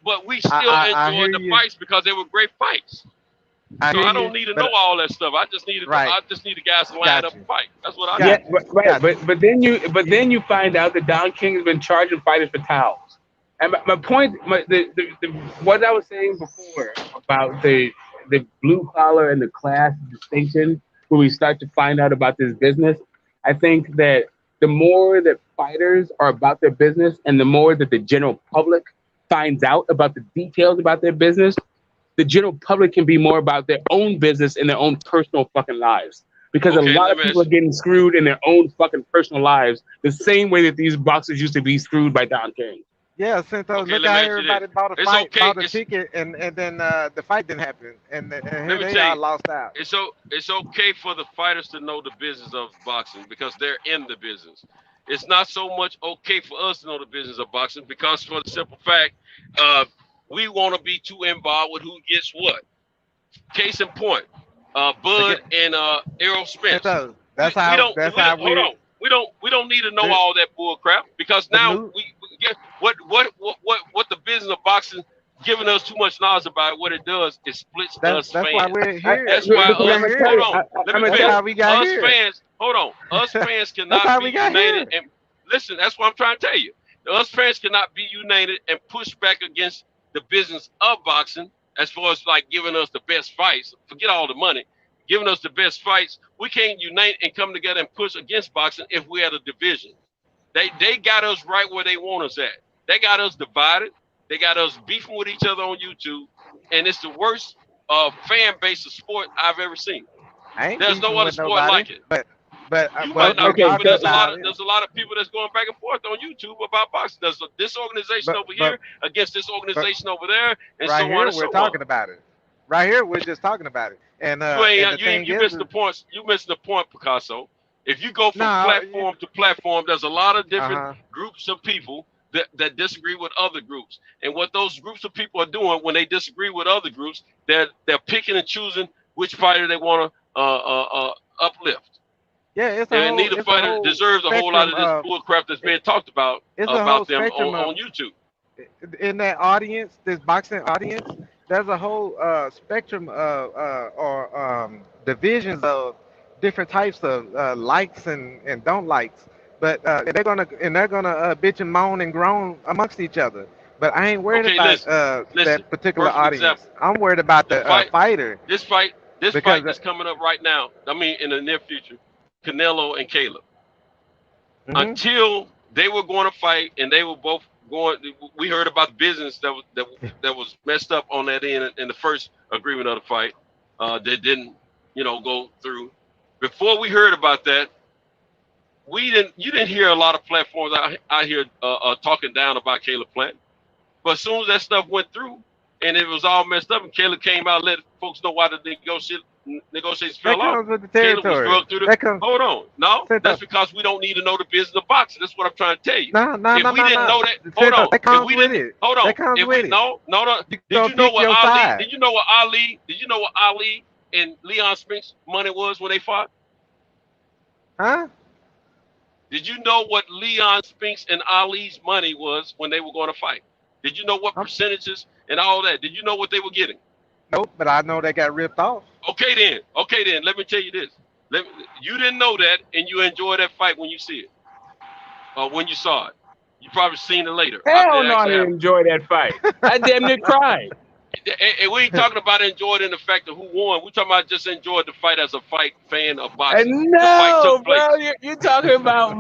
S8: But we still enjoyed the fights because they were great fights. I don't need to know all that stuff. I just need the guys to line up and fight. That's what I need.
S12: But then you find out that Don King has been charging fighters for towels. And my point, what I was saying before about the blue collar and the class distinction, when we start to find out about this business, I think that the more that fighters are about their business and the more that the general public finds out about the details about their business, the general public can be more about their own business and their own personal fucking lives. Because a lot of people are getting screwed in their own fucking personal lives, the same way that these boxers used to be screwed by Don King.
S7: Yeah, since look how everybody bought a ticket, and then the fight didn't happen, and here they are lost out.
S8: It's okay for the fighters to know the business of boxing because they're in the business. It's not so much okay for us to know the business of boxing because for the simple fact, we want to be too involved with who gets what. Case in point, Bud and Errol Spence.
S7: That's how
S8: we don't need to know all that bull crap because now we get what the business of boxing giving us too much knowledge about it. What it does is splits us fans.
S7: That's why we're here.
S8: That's why us fans cannot be united. And listen, that's what I'm trying to tell you. Us fans cannot be united and push back against the business of boxing as far as like giving us the best fights. Forget all the money. Giving us the best fights. We can't unite and come together and push against boxing if we had a division. They got us right where they want us at. They got us divided. They got us beefing with each other on YouTube, and it's the worst fan base of sport I've ever seen. There's no other sport like it.
S7: But
S8: there's a lot of people that's going back and forth on YouTube about boxing. There's this organization over here against this organization over there, and so on and so on.
S7: We're talking about it. Right here, we're just talking about it. And
S8: you missed the point. You missed the point, Picasso. If you go from platform to platform, there's a lot of different groups of people that disagree with other groups. And what those groups of people are doing when they disagree with other groups, they're picking and choosing which fighter they want to uplift.
S7: Yeah,
S8: and neither fighter deserves a whole lot of this bull crap that's being talked about them on YouTube.
S7: In that audience, this boxing audience, there's a whole spectrum of divisions of different types of likes and don't likes. But they're gonna bitch and moan and groan amongst each other. But I ain't worried
S8: Okay,
S7: about
S8: listen.
S7: that particular
S8: Perfect
S7: audience.
S8: example.
S7: I'm worried about
S8: The
S7: the
S8: fight,
S7: fighter
S8: this fight
S7: because
S8: that's coming up right now. I mean, in the near future, Canelo and Caleb. Until they were going to fight, and they were both going. We heard about the business that was messed up on that end in the first agreement of the fight. That didn't, go through. Before we heard about that, you didn't hear a lot of platforms out here talking down about Caleb Plant. But as soon as that stuff went through and it was all messed up, and Caleb came out and let folks know why the negotiations fell off.
S7: comes with the
S8: Caleb was
S7: territory.
S8: drugged through the. Hold on, no,
S7: Set
S8: that's
S7: up.
S8: because we don't need to know the business of boxing. That's what I'm trying to tell you.
S7: No,
S8: If we didn't know that, hold on.
S7: That comes
S8: If we
S7: with
S8: didn't,
S7: it.
S8: hold on.
S7: That comes
S8: If
S7: with
S8: we
S7: it.
S8: no. Did
S7: gonna
S8: you know
S7: pick
S8: what
S7: your
S8: Ali?
S7: side.
S8: Did you know what Ali and Leon Spinks money was when they fought?
S7: Huh?
S8: Did you know what Leon Spinks and Ali's money was when they were going to fight? Did you know what percentages and all that? Did you know what they were getting?
S7: Nope, but I know they got ripped off.
S8: Okay then. Let me tell you this. You didn't know that, and you enjoyed that fight when you see it, or when you saw it. You probably seen it later.
S12: Hell no, I didn't enjoy that fight. I damn near cried.
S8: And we ain't talking about enjoying the fact of who won. We're talking about just enjoying the fight as a fight fan of boxing. The fight
S12: No,
S8: took place.
S12: bro, you're talking about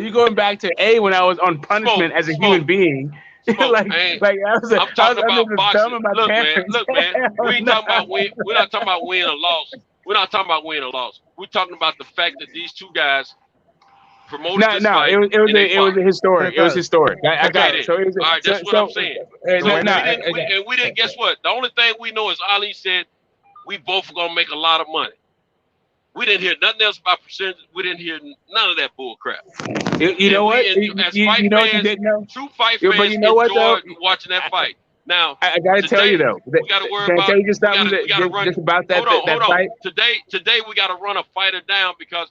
S12: you're going back to when I was on punishment as a human being. like I was,
S8: I'm talking about
S12: just
S8: boxing.
S12: dumb in my pants.
S8: Look, man. We ain't talking about win. We're not talking about win or loss. We're not talking about win or loss. We're talking about the fact that these two guys promoted this fight.
S12: It was historic. It was historic. I got it. So it was,
S8: all right, that's what I'm saying. And we didn't. Guess what? The only thing we know is Ali said we both are gonna make a lot of money. We didn't hear nothing else about percentage. We didn't hear none of that bull crap.
S12: You know what? You know what you didn't know?
S8: True fight fans enjoyed watching that fight. Now
S12: I gotta tell you though,
S8: we gotta worry about. Just
S12: about that.
S8: Hold on.
S12: Fight.
S8: Today we gotta run a fighter down because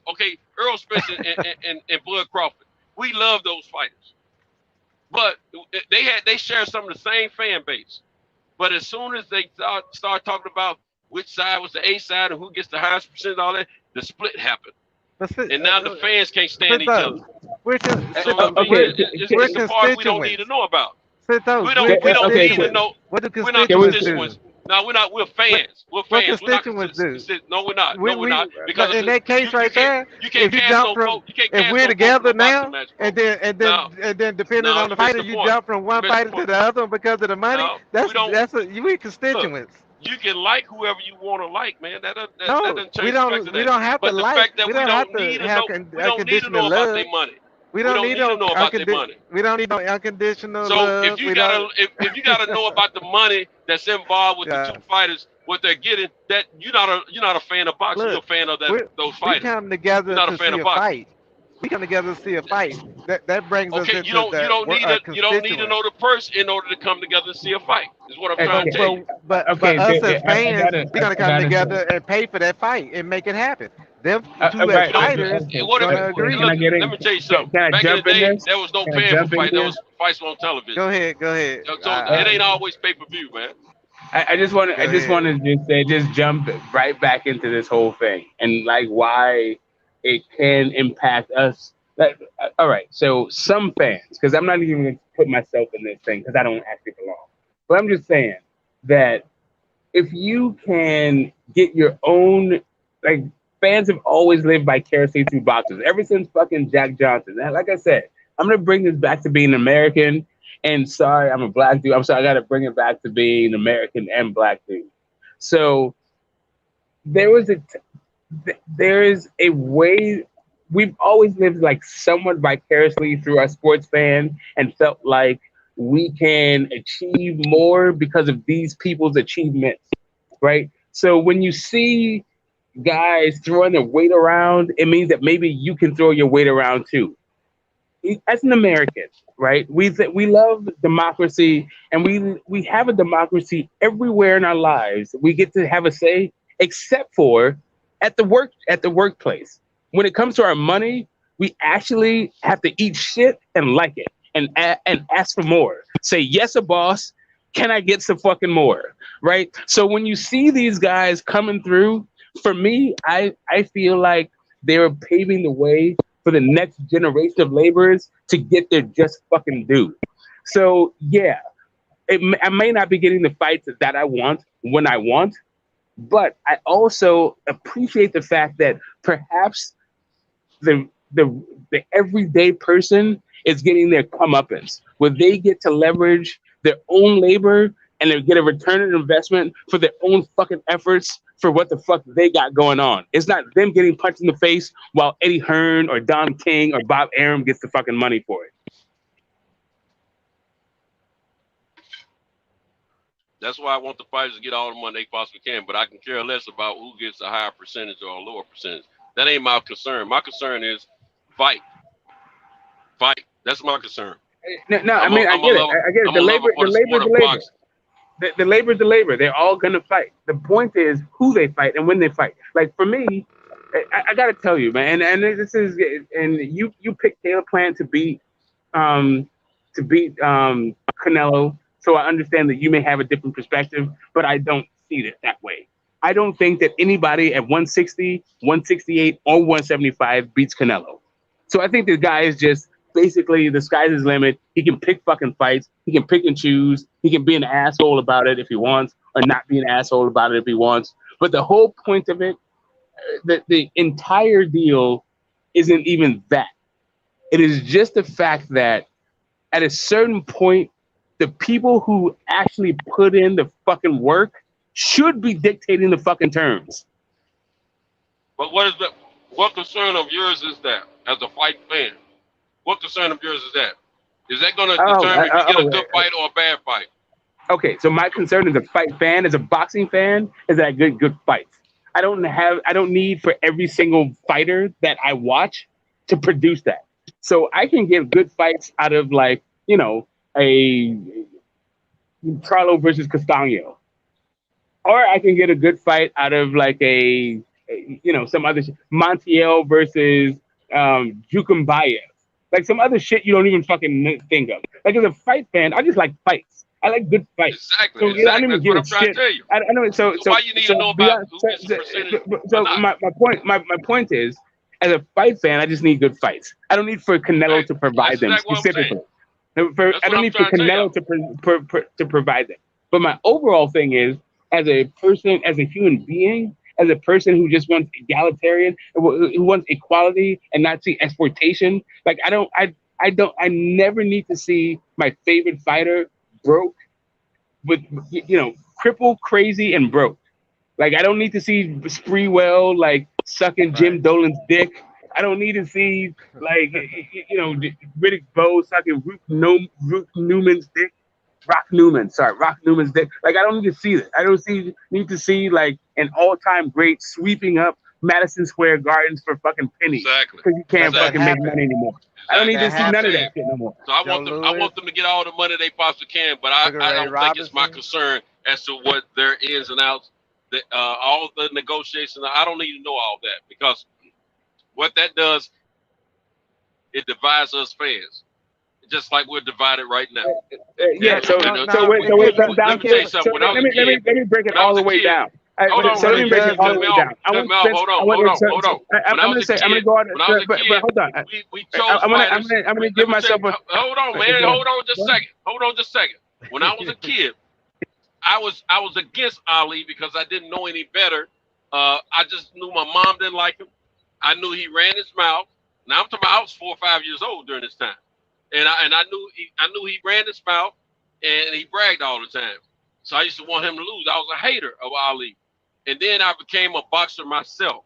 S8: Earl Spence and Bud Crawford. We love those fighters, but they share some of the same fan base. But as soon as they start talking about which side was the A side and who gets the highest percent and all that, the split happened. And now the fans can't stand each other.
S7: Which is
S8: it's the part we don't need to know about. We don't need to know.
S7: What do
S8: we're not constituents. No, we're not. We're fans. We're fans.
S7: What constituents do?
S8: No, we're not. No, we're not. Because
S7: in that case right there,
S8: you can't
S7: if you jump from, if we're together now, and then depending on the fighter, you jump from one fighter to the other because of the money. We constituents.
S8: You can like whoever you want to like, man. That doesn't change.
S7: We don't have to like.
S8: But the fact that
S7: we
S8: we
S7: don't have
S8: don't need
S7: to have unconditional
S8: about
S7: love.
S8: their money.
S7: We don't need
S8: to know about their money.
S7: We don't need no unconditional
S8: so
S7: love.
S8: So if you gotta know about the money that's involved with the two fighters, what they're getting, that you're not a fan of boxing. You're a fan of those fighters.
S7: We come together to see a fight. We come together to see a fight. That brings us into
S8: you don't need to know the purse in order to come together and see a fight. Is what I'm trying to tell you.
S7: But us as fans, we gotta come together and pay for that fight and make it happen. Them two as fighters agree.
S8: Let me tell you something. Back in the day, there was no paying for fight. There was fights on television.
S7: Go ahead.
S8: So it ain't always pay-per-view, man.
S12: I just want to just jump right back into this whole thing and like why it can impact us. All right, so some fans, because I'm not even going to put myself in this thing because I don't actually belong. But I'm just saying that if you can get your own, like, fans have always lived vicariously through boxers ever since fucking Jack Johnson. Now, like I said, I'm going to bring this back to being American. And sorry, I'm a black dude. I'm sorry, I got to bring it back to being American and black dude. So there is a way we've always lived like somewhat vicariously through our sports fan and felt like we can achieve more because of these people's achievements, right? So when you see guys throwing their weight around, it means that maybe you can throw your weight around too. As an American, right? We love democracy, and we have a democracy everywhere in our lives. We get to have a say, except for at the workplace. When it comes to our money, we actually have to eat shit and like it and ask for more. Say yes, a boss, Can I get some fucking more? Right? So when you see these guys coming through, for me, I feel like they're paving the way for the next generation of laborers to get their just fucking due. So yeah, I may not be getting the fights that I want when I want, but I also appreciate the fact that perhaps the everyday person is getting their comeuppance, where they get to leverage their own labor and they get a return on investment for their own fucking efforts for what the fuck they got going on. It's not them getting punched in the face while Eddie Hearn or Don King or Bob Arum gets the fucking money for it.
S8: That's why I want the fighters to get all the money they possibly can, but I can care less about who gets a higher percentage or a lower percentage. That ain't my concern. My concern is fight. That's my concern.
S12: No, I get it. The labor. The labor. They're all gonna fight. The point is who they fight and when they fight. Like for me, I gotta tell you, man, and this is, and you picked Caleb Plant to beat Canelo. So I understand that you may have a different perspective, but I don't see it that way. I don't think that anybody at 160, 168, or 175 beats Canelo. So I think the guy is just basically the sky's his limit. He can pick fucking fights. He can pick and choose. He can be an asshole about it if he wants, or not be an asshole about it if he wants. But the whole point of it, the entire deal isn't even that. It is just the fact that at a certain point, the people who actually put in the fucking work should be dictating the fucking terms.
S8: But what concern of yours is that as a fight fan? What concern of yours is that? Is that going to determine if you get a good fight or a bad fight?
S12: Okay, so my concern as a fight fan, as a boxing fan, is that I get good fights. I don't need for every single fighter that I watch to produce that. So I can get good fights out of, like, you know, a Charlo versus Castaño, or I can get a good fight out of like a you know, some other Montiel versus Jukumbayev, like some other shit you don't even fucking think of. Like as a fight fan, I just like fights. I like good fights.
S8: Exactly.
S12: So,
S8: exactly.
S12: I don't even give a shit. I know. So
S8: why you need to know about who gets the percentage?
S12: So my point is, as a fight fan, I just need good fights. I don't need for Canelo to provide them specifically. I don't need for Canelo to provide them. But my overall thing is, as a person, as a human being, as a person who just wants egalitarian, who wants equality and not see exploitation. Like I never need to see my favorite fighter broke, with, you know, crippled, crazy, and broke. Like I don't need to see Sprewell like sucking Jim Dolan's dick. I don't need to see, like, you know, Riddick Bowe sucking Rock Newman's dick. Rock Newman's dick. Like, I don't need to see that. I don't need to see, like, an all-time great sweeping up Madison Square Gardens for fucking pennies.
S8: Exactly.
S12: Because you can't fucking make money anymore. Exactly. I don't need to see none of that shit no more.
S8: So I want them to get all the money they possibly can, but I don't think it's my concern as to what their ins and outs, all the negotiations. I don't need to know all that, because what that does, it divides us fans, just like we're divided right now.
S12: Yeah. So let me break it all the way down. Hold on. I'm gonna give myself a.
S8: Hold on, man. Hold on just a second. When I was a kid, I was against Ali because I didn't know any better. I just knew my mom didn't like him. I knew he ran his mouth. Now I'm talking about I was 4 or 5 years old during this time, and I knew he ran his mouth and he bragged all the time. So I used to want him to lose. I was a hater of Ali, and then I became a boxer myself,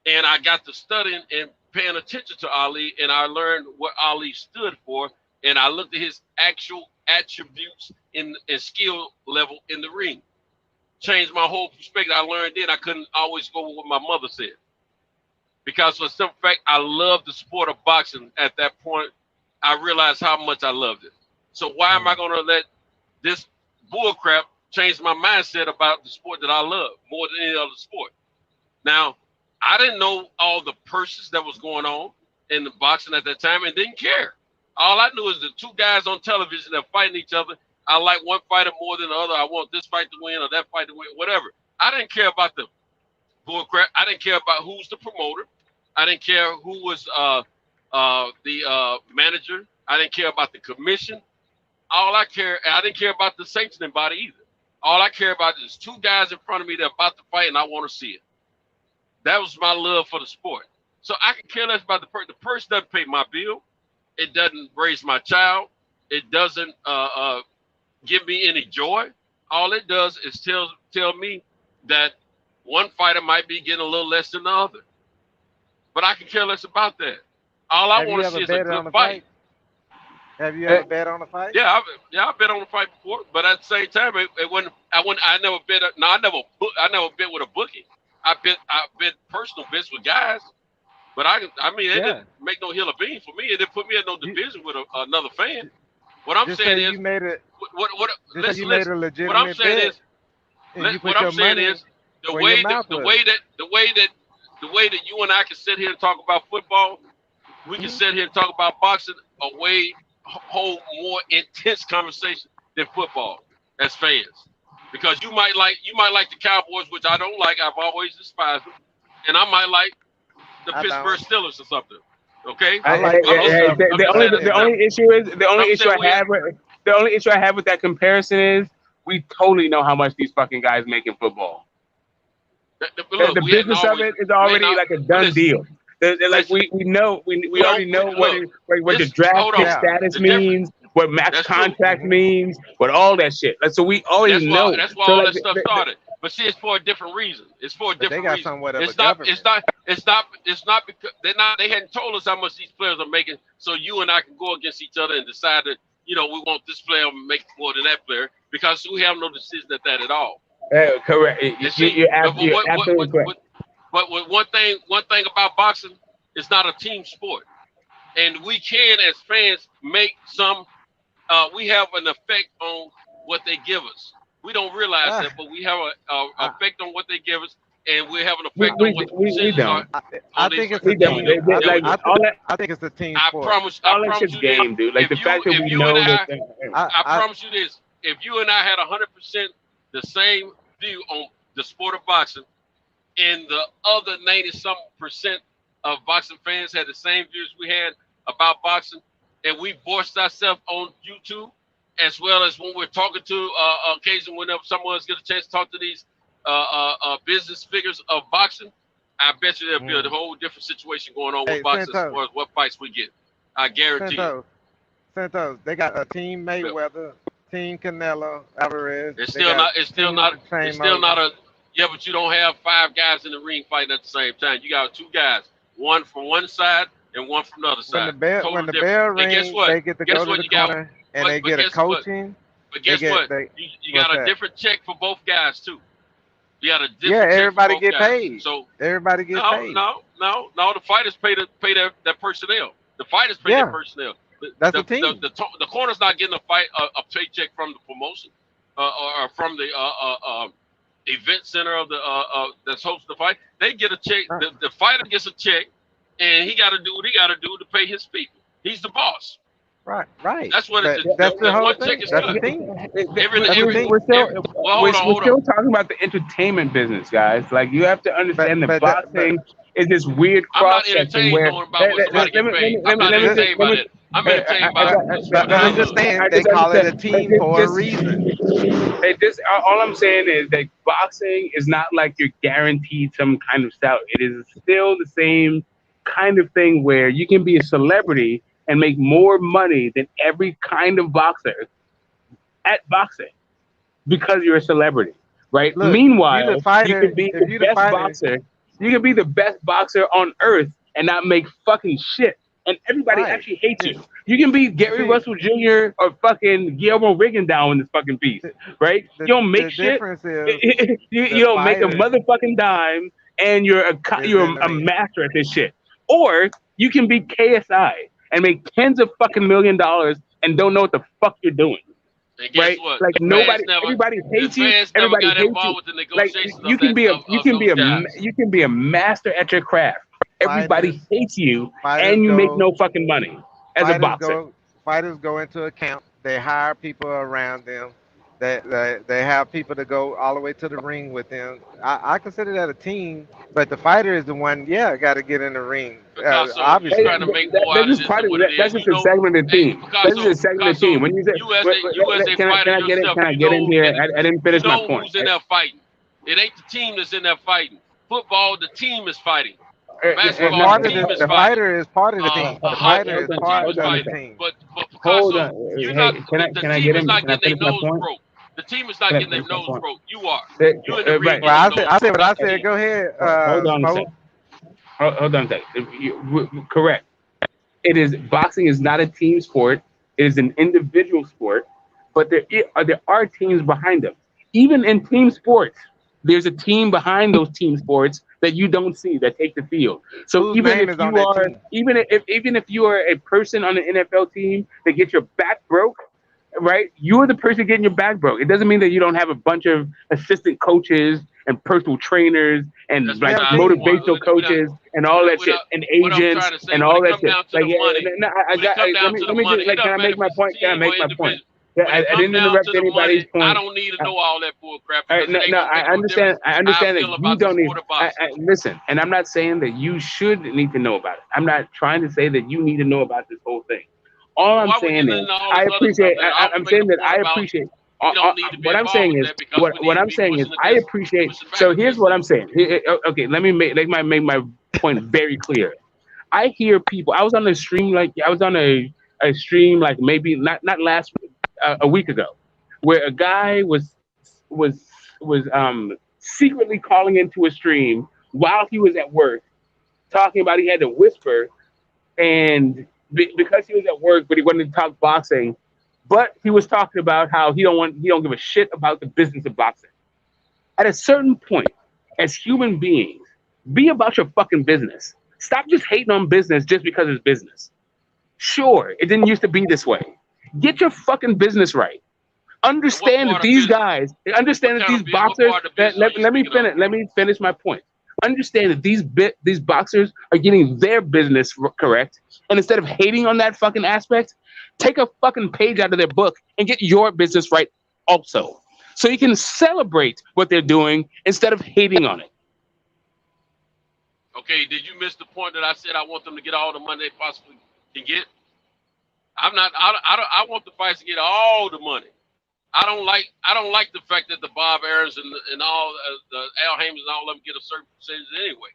S8: and I got to studying and paying attention to Ali, and I learned what Ali stood for, and I looked at his actual attributes and skill level in the ring. Changed my whole perspective. I learned then I couldn't always go with what my mother said, because for the simple fact I loved the sport of boxing. At that point, I realized how much I loved it. So why am I going to let this bullcrap change my mindset about the sport that I love more than any other sport? Now, I didn't know all the purses that was going on in the boxing at that time and didn't care. All I knew is the two guys on television that fighting each other, I like one fighter more than the other. I want this fight to win or that fight to win, whatever. I didn't care about the bullcrap. I didn't care about who's the promoter. I didn't care who was the manager. I didn't care about the commission. I didn't care about the sanctioning body either. All I care about is two guys in front of me that are about to fight, and I want to see it. That was my love for the sport. So I can care less about the person. The person doesn't pay my bill. It doesn't raise my child. It doesn't give me any joy. All it does is tell me that one fighter might be getting a little less than the other. But I can care less about that. All I want to see is a good fight.
S7: Have you ever bet on a fight?
S8: Yeah, I've bet on a fight before, but at the same time, I never bet. No, I never bet with a bookie. I bet personal bets with guys, but it didn't make no hill of beans for me. It didn't put me in no division with another fan. What I'm saying is, what I'm saying is, the way that you and I can sit here and talk about football, we can sit here and talk about boxing hold more intense conversation than football as fans, because you might like the Cowboys, which I don't like. I've always despised them, and I might like the Pittsburgh Steelers or something. Okay.
S12: The only issue I have with that comparison is we totally know how much these fucking guys make in football. The business of it is already like a done deal. Like we already know what the draft pick status means, what max contract means, what all that shit. Like, so we already know.
S8: That's why all that stuff started. But see, it's for a different reason. It's for a different reason. It's not because they hadn't told us how much these players are making, so you and I can go against each other and decide that, we want this player to make more than that player, because we have no decision at that at all.
S12: Correct. You're absolutely correct.
S8: But one thing about boxing, it's not a team sport, and we can, as fans, make some. We have an effect on what they give us. We don't realize that, but we have an effect on what they give us, and we have an effect on what the decisions are.
S7: I think it's a team. I think it's a team sport.
S8: I promise you
S12: game, dude. Like the fact that we know that.
S8: I promise you this: if you and I had 100% the same view on the sport of boxing, and the other 90-something% of boxing fans had the same views we had about boxing, and we voiced ourselves on YouTube, as well as when we're talking to occasionally whenever someone else gets a chance to talk to these business figures of boxing, I bet you there'll be a whole different situation going on with boxing as far as what fights we get. I guarantee you.
S7: Santos, they got a Team Mayweather, Team Canelo, Alvarez.
S8: It's still not a. Yeah, but you don't have 5 guys in the ring fighting at the same time. You got 2 guys, one from one side and one from the other side.
S7: When the bell rings, they get to go to the corner and they get a coaching.
S8: But guess what? You got a different check for both guys too. You got a different check
S7: everybody
S8: for both
S7: get
S8: guys.
S7: paid.
S8: So
S7: everybody get paid.
S8: No. The fighters pay their personnel. The fighters pay their personnel.
S7: That's the team.
S8: The corner's not getting a paycheck from the promotion or from the event center of the that's hosting the fight. They get a check. The fighter gets a check, and he got to do what he got to do to pay his people. He's the boss.
S7: Right.
S8: That's what it is.
S7: That's the whole thing.
S8: That's the thing.
S12: We're still talking about the entertainment business, guys. Like, you have to understand that boxing is this weird cross section where.
S8: I'm not entertained by it. I'm entertained by it.
S7: I understand they call it a team for a reason.
S12: All I'm saying is that boxing is not like you're guaranteed some kind of style. It is still the same kind of thing where you can be a celebrity and make more money than every kind of boxer at boxing because you're a celebrity, right?
S7: Look,
S12: meanwhile,
S7: you can
S12: be the best boxer. You can be the best boxer on earth and not make fucking shit, and everybody actually hates you. You can be Gary Russell Jr. or fucking Guillermo Rigondeaux in this fucking piece, right? You don't make shit. You don't make a motherfucking dime, and you're a master at this shit. Or you can be KSI and make tens of fucking $1 million and don't know what the fuck you're doing. Right?
S8: What?
S12: Like everybody hates you. Everybody hates you. Like you can be a master at your craft. Everybody hates you, and you make no fucking money as a boxer.
S7: Fighters go into a camp. They hire people around them. They have people to go all the way to the ring with them. I consider that a team, but the fighter is the one. Yeah, got to get in the ring.
S8: Picasso, you're
S7: Obviously,
S8: trying to make more out of this than what it
S12: That's
S8: is.
S12: just a segment of the team. That's just a segment of the team. When you say,
S8: you as a fighter yourself,
S12: can I get in here? I didn't finish my point.
S8: Who's in there fighting? It ain't the team that's in there fighting. Football, the team is fighting. Basketball, the team is
S7: the
S8: fighting.
S7: fighter is part of the team. The fighter is part of the team.
S8: But Picasso, you're not. The team is not getting their nose broke. The team is not getting their nose broke. You are. You in the ring.
S7: Well, I said what I said. Go ahead.
S12: Hold on a second. Hold on a second. Correct. It is boxing is not a team sport. It is an individual sport, but there are teams behind them. Even in team sports, there's a team behind those team sports that you don't see that take the field. So even if you are a person on an NFL team that gets your back broke, right? You're the person getting your back broke. It doesn't mean that you don't have a bunch of assistant coaches and personal trainers and motivational coaches and all that shit and agents and all that shit. Can I make my point? Can I make my point? I didn't interrupt anybody's point.
S8: I don't need to know all that bull crap.
S12: I understand. I understand that you don't need. Listen, and I'm not saying that you should need to know about it. I'm not trying to say that you need to know about this whole thing. All I'm saying is, I appreciate. I'm saying that I appreciate. What I'm saying is, what I'm saying is, I appreciate. So here's what I'm saying. Okay, let me make my point very clear. I hear people. I was on a stream like maybe not last week. A week ago, where a guy was secretly calling into a stream while he was at work, talking about he had to whisper, and because he was at work, but he wanted to talk boxing, but he was talking about how he don't give a shit about the business of boxing. At a certain point, as human beings, be about your fucking business. Stop just hating on business just because it's business. Sure, it didn't used to be this way. Get your fucking business right. Understand that these guys, understand that these boxers. Let me finish my point. Understand that these boxers are getting their business correct, and instead of hating on that fucking aspect, take a fucking page out of their book and get your business right also, so you can celebrate what they're doing instead of hating on it.
S8: Okay, did you miss the point that I said I want them to get all the money they possibly can get? I want the fights to get all the money. I don't like the fact that the Bob Arons and all the Al Haymans and all of them get a certain percentage anyway.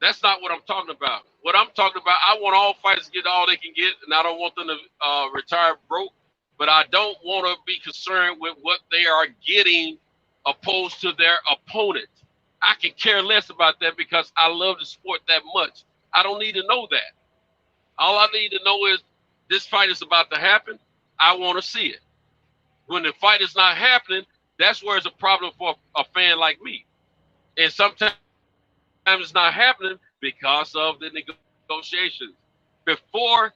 S8: That's not what I'm talking about. What I'm talking about, I want all fighters to get all they can get, and I don't want them to retire broke. But I don't want to be concerned with what they are getting opposed to their opponent. I can care less about that because I love the sport that much. I don't need to know that. All I need to know is this fight is about to happen. I want to see it. When the fight is not happening, that's where it's a problem for a fan like me. And sometimes it's not happening because of the negotiations. Before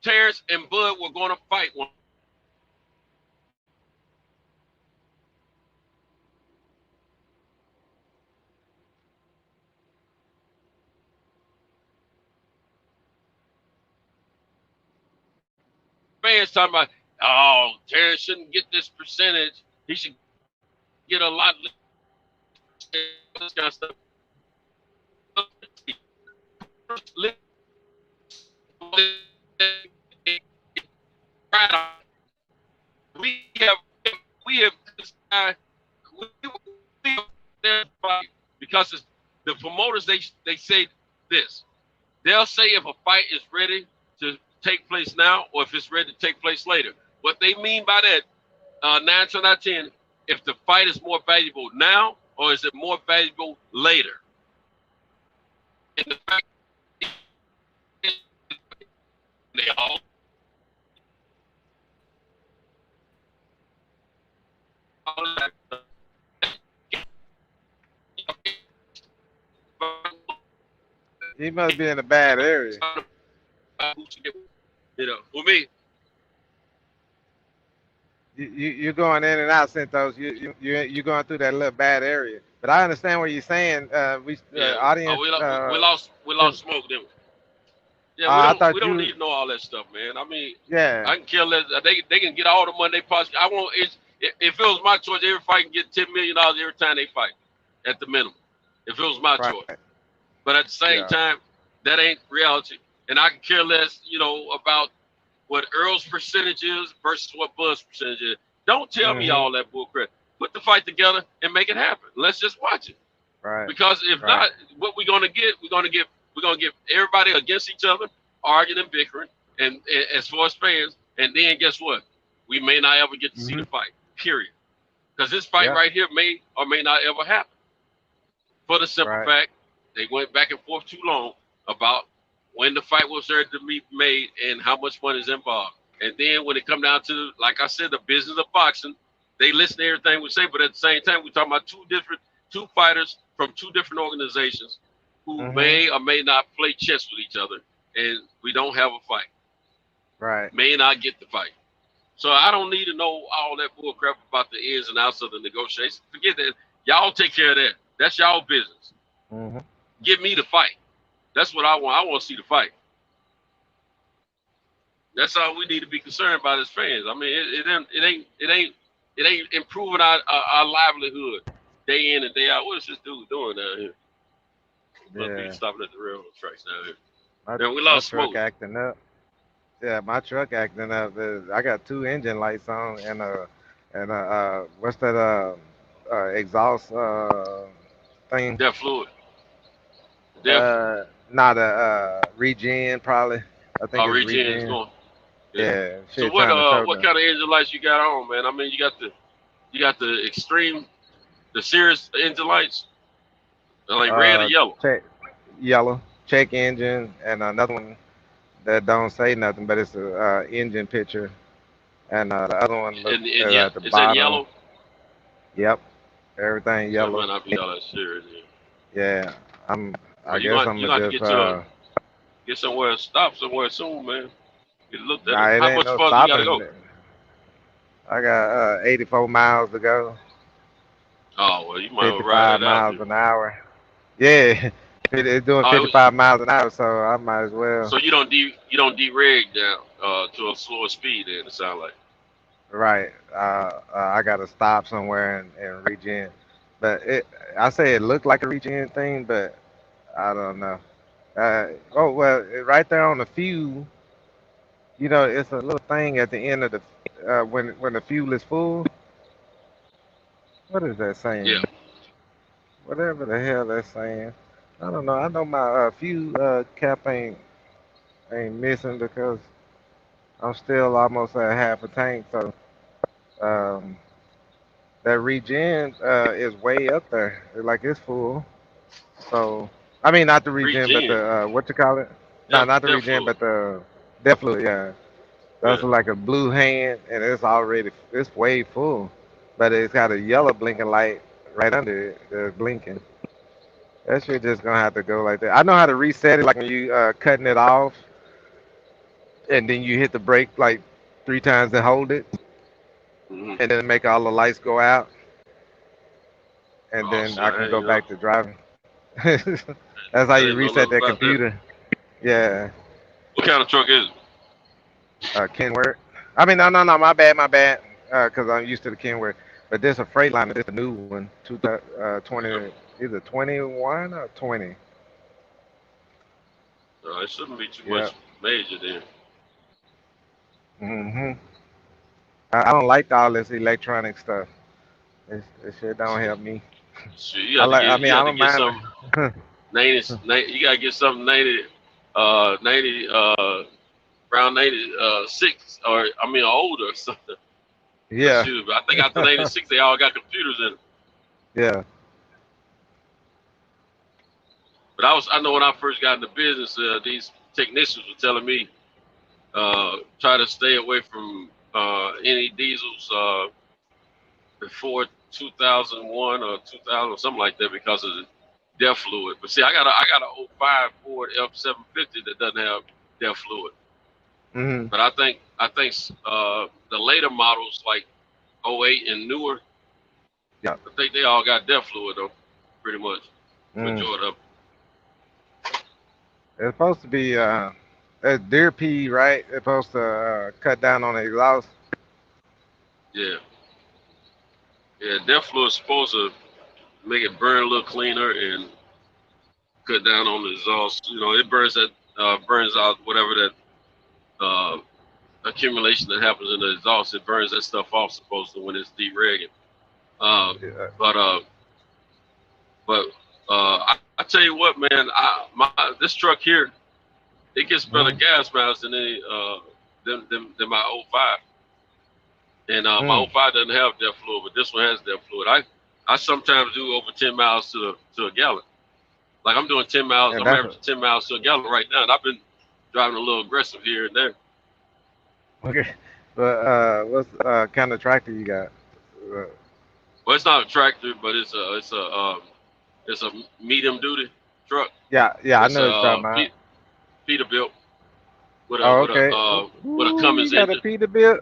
S8: Terrence and Bud were going to fight one. Fans talking about, oh, Terrence shouldn't get this percentage. He should get a lot less. This kind of stuff. We have this guy. Because it's, the promoters they say this. They'll say if a fight is ready to take place now or if it's ready to take place later. What they mean by that, 9 times out of 10, if the fight is more valuable now or is it more valuable later? And the fact they all
S7: he must be in a bad area.
S8: You know, for me,
S7: you're going in and out, Santos. You're going through that little bad area. But I understand what you're saying. Audience.
S8: we lost smoke, didn't we? Yeah, we don't need to know all that stuff, man. I mean, I can care less. They can get all the money they possibly. I want if it was my choice, every fight can get $10 million every time they fight, at the minimum. If it was my choice, but at the same time, that ain't reality, and I can care less, about what Earl's percentage is versus what Bud's percentage is. Don't tell me all that bullcrap. Put the fight together and make it happen. Let's just watch it.
S13: Right.
S8: Because if not, what we're gonna get everybody against each other, arguing and bickering, and as far as fans, and then guess what? We may not ever get to see the fight. Period. Because this fight right here may or may not ever happen. For the simple fact, they went back and forth too long about when the fight was there to be made and how much money is involved. And then when it come down to, like I said, the business of boxing, they listen to everything we say, but at the same time, we're talking about two fighters from two different organizations who may or may not play chess with each other, and we don't have a fight.
S13: Right.
S8: May not get the fight. So I don't need to know all that bull crap about the ins and outs of the negotiations. Forget that. Y'all take care of that. That's y'all business. Give me the fight. That's what I want. I want to see the fight. That's all we need to be concerned about as fans. I mean, it ain't improving our livelihood day in and day out. What is this dude doing down here?
S13: Yeah.
S8: Stopping at the railroad tracks down here.
S13: We lost smoke. Acting up. Yeah, my truck acting up. I got 2 engine lights on and what's that exhaust thing?
S8: Def fluid.
S13: Not a regen probably. I think it's
S8: regen is going. Yeah. So what kind of engine lights you got on, man? I mean, you got the extreme, the serious engine lights, like red or yellow.
S13: Yellow. Check engine, and another one that don't say nothing, but it's a engine picture, and the other one looks at the bottom.
S8: It yellow?
S13: Yep, everything yellow.
S8: That might not be all that serious.
S13: Yeah, I guess I'm gonna just
S8: get somewhere, stop somewhere soon, man. Get looked at.
S13: Nah,
S8: how much further you gotta go?
S13: I got 84 miles to go.
S8: Oh well, you might well ride
S13: 55 miles an hour. Yeah. It's doing 55 miles an hour, so I might as well.
S8: So you don't dereg down to a slower speed, then it sounds like.
S13: Right. I got to stop somewhere and regen. But I say it looked like a regen thing, but I don't know. Right there on the fuel, it's a little thing at the end of the when the fuel is full. What is that saying?
S8: Yeah.
S13: Whatever the hell that's saying. I don't know. I know my fuel cap ain't missing because I'm still almost at half a tank. So that regen is way up there. It's full. So I mean, not the regen, but the what you call it? No, not the regen, but the def fluid. Yeah, that's like a blue hand, and it's way full, but it's got a yellow blinking light right under it. That's blinking. That shit just gonna have to go like that. I know how to reset it, like when you cutting it off, and then you hit the brake like 3 times to hold it, and then make all the lights go out, and then I can go back to driving. That's how you reset that computer. Yeah.
S8: What kind of truck is it?
S13: Kenworth. I mean, no, my bad. Because I'm used to the Kenworth, but this a Freightliner. This a new one, 2020. Either 21 or 20.
S8: It shouldn't be too much major then.
S13: I don't like all this electronic stuff. This shit don't help me.
S8: Sure, you gotta get something. You gotta get something 90, around 96, or older or something.
S13: Yeah.
S8: Shoot, I think after 96, they all got computers in it.
S13: Yeah.
S8: But I know when I first got into business, these technicians were telling me, try to stay away from any diesels before 2001 or 2000 or something like that because of the def fluid. But see, I got a 05 Ford F750 that doesn't have def fluid. But I think the later models like 08 and newer, I think they all got def fluid though, pretty much. Majority of them.
S13: It's supposed to be That's deer pee, right? It's supposed to cut down on the exhaust.
S8: Yeah. Yeah, death fluid is supposed to make it burn a little cleaner and cut down on the exhaust. You know, it burns out whatever that accumulation that happens in the exhaust. It burns that stuff off, supposed to, when it's deregging. I tell you what, man, this truck here, it gets better gas mileage than than my 05. And my 05 doesn't have DEF fluid, but this one has DEF fluid. I sometimes do over 10 miles to a gallon. Like I'm doing 10 miles, I'm averaging 10 miles to a gallon right now, and I've been driving a little aggressive here and there.
S13: Okay, but what kind of tractor you got?
S8: Well, it's not a tractor, but it's a medium duty truck.
S13: Yeah, I know it's talking about.
S8: Peterbilt with a Cummins
S13: you got
S8: engine.
S13: A Peterbilt?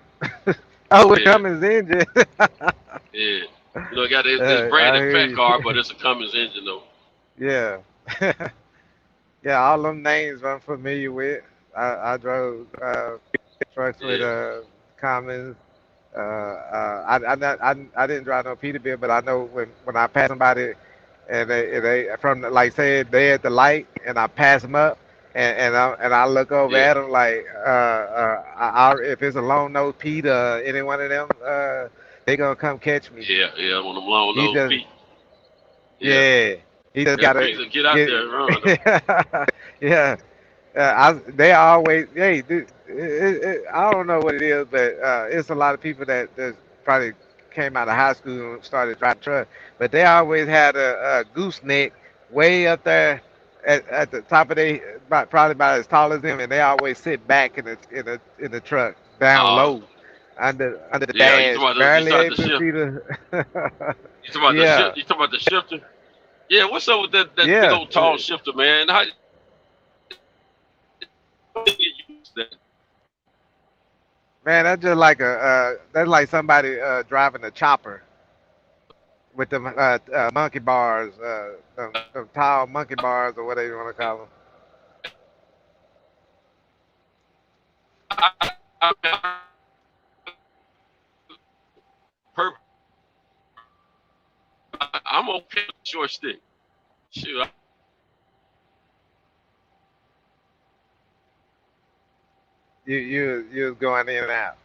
S13: Oh, with Cummins engine.
S8: Yeah, you know, it got this branded fat car, but it's a Cummins engine though.
S13: Yeah. Yeah, all them names I'm familiar with. I drove trucks with Cummins. I didn't drive no Peterbilt, but I know when I pass somebody and they from like say they at the light and I pass them up and I look over at them like if it's a long nose Pete or any one of them they gonna come catch me.
S8: Yeah, one of them long nose Pete.
S13: Yeah. He just gotta
S8: get out there and run.
S13: Yeah. They always, hey, dude, I don't know what it is, but it's a lot of people that probably came out of high school and started driving truck, but they always had a gooseneck way up there at the top of probably about as tall as them, and they always sit back in the truck down low under the dash, barely able to see the.
S8: You talking about the shifter? Yeah, what's up with that big old tall shifter, man? How
S13: Man, that's just like that's like somebody driving a chopper with the monkey bars, the tall monkey bars or whatever you want to call them.
S8: I'm okay with short stick. Shoot.
S13: You was going in and out.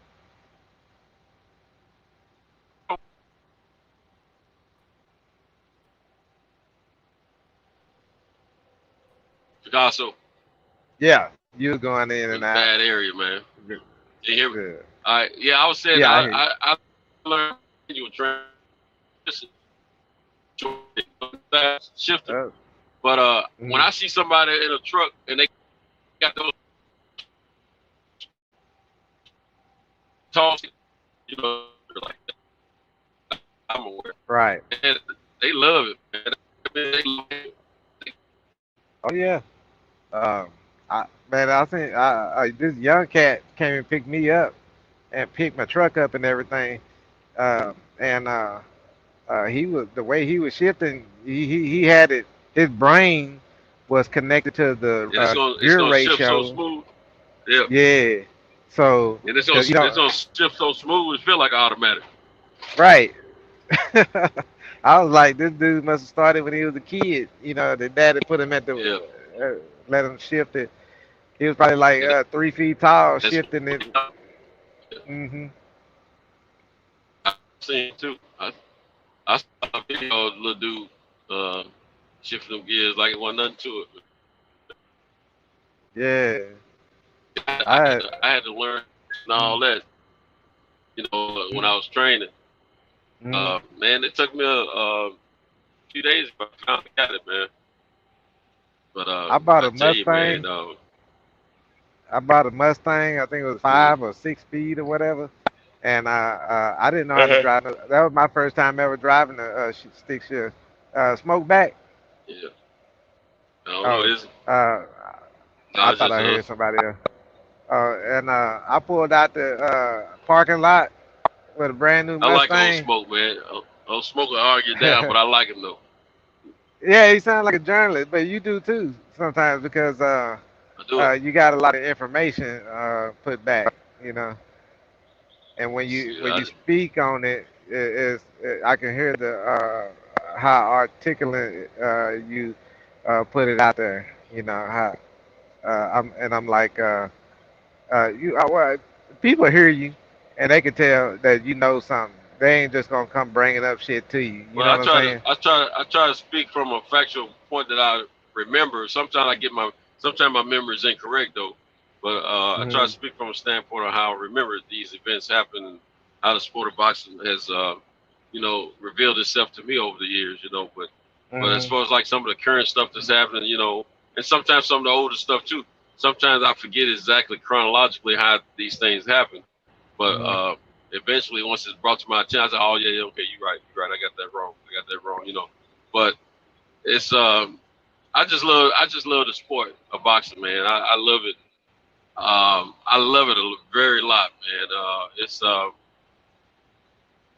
S8: Picasso.
S13: Yeah, you was going in and out.
S8: Bad area, man. Can you hear me?
S13: Good.
S8: All right. Yeah, I was saying I learned you were trying shifter. But when I see somebody in a truck and they got those tall, you know, like that, I'm aware.
S13: Right.
S8: And they love it, man. They love it.
S13: Oh yeah. I think this young cat came and picked me up and picked my truck up and everything. He was the way he was shifting. He had it. His brain was connected to the gear ratio.
S8: Shift so smooth. Yeah.
S13: Yeah. So
S8: and it's gonna shift so smooth. It feel like automatic.
S13: Right. I was like, this dude must have started when he was a kid. You know, the daddy put him at the let him shift it. He was probably like 3 feet tall, shifting it. Mm-hmm.
S8: I've seen it too. I saw a video of the little dude shifting them gears like it wasn't nothing to it.
S13: Yeah.
S8: I had to learn and all that, you know, when I was training. Man, it took me a few days, but I finally got it, man. But
S13: I bought a Mustang. I bought a Mustang. I think it was 5 or 6 speed or whatever. And I didn't know how to drive. That was my first time ever driving a stick shift. Smoke back.
S8: Yeah. I
S13: thought I heard somebody else. And I pulled out the parking lot with a brand new Mustang.
S8: I like Old Smoke, man. Old Smoke will argue down, but I like him though.
S13: Yeah, he sounds like a journalist, but you do too sometimes because you got a lot of information put back, and when you speak on it, I can hear the how articulate you put it out there. How I'm like well, people hear you, and they can tell that you know something. They ain't just gonna come bringing up shit to you. You know what I'm saying?
S8: I try to speak from a factual point that I remember. Sometimes my memory is incorrect though, but I try to speak from a standpoint of how I remember these events happen and how the sport of boxing has revealed itself to me over the years. But as far as like some of the current stuff that's happening, and sometimes some of the older stuff too. Sometimes I forget exactly chronologically how these things happen, but eventually once it's brought to my attention, I say, "Oh yeah, okay, you're right. I got that wrong. But it's I just love the sport of boxing, man. I love it. I love it a very lot, man.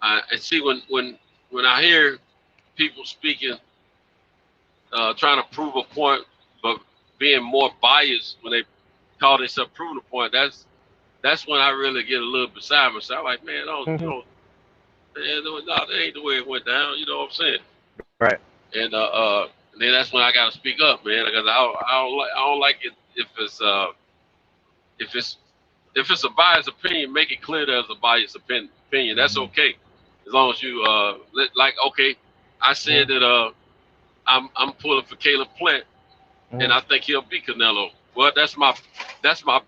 S8: I see when I hear people speaking, trying to prove a point, but being more biased when they call themselves proving a point, that's when I really get a little beside myself. I'm like, man, no, that ain't the way it went down. You know what I'm saying?
S13: Right.
S8: And then that's when I gotta speak up, man, because I don't like it if it's a biased opinion. Make it clear there's a biased opinion. That's okay, as long as you okay, I said that I'm pulling for Caleb Plant, and I think he'll beat Canelo. Well, that's my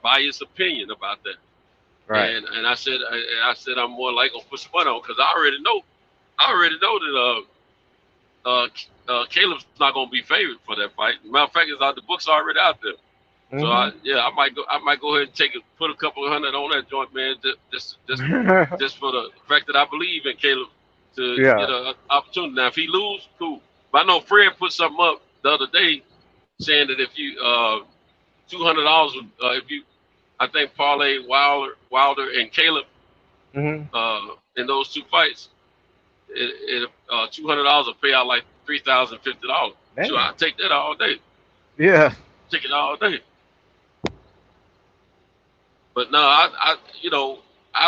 S8: biased opinion about that.
S13: Right.
S8: And I said I'm more likely gonna put some money on because I already know that Caleb's not gonna be favored for that fight. Matter of fact, the book's already out there. So I might go ahead and put a couple of hundred on that joint, man, just for the fact that I believe in Caleb to get an opportunity. Now if he lose, cool. But I know Fred put something up the other day saying that if you $200 if you, I think parlay Wilder and Caleb in those two fights, it $200 will pay out like $3,050. So I take that all day.
S13: Yeah,
S8: take it all day. But no, I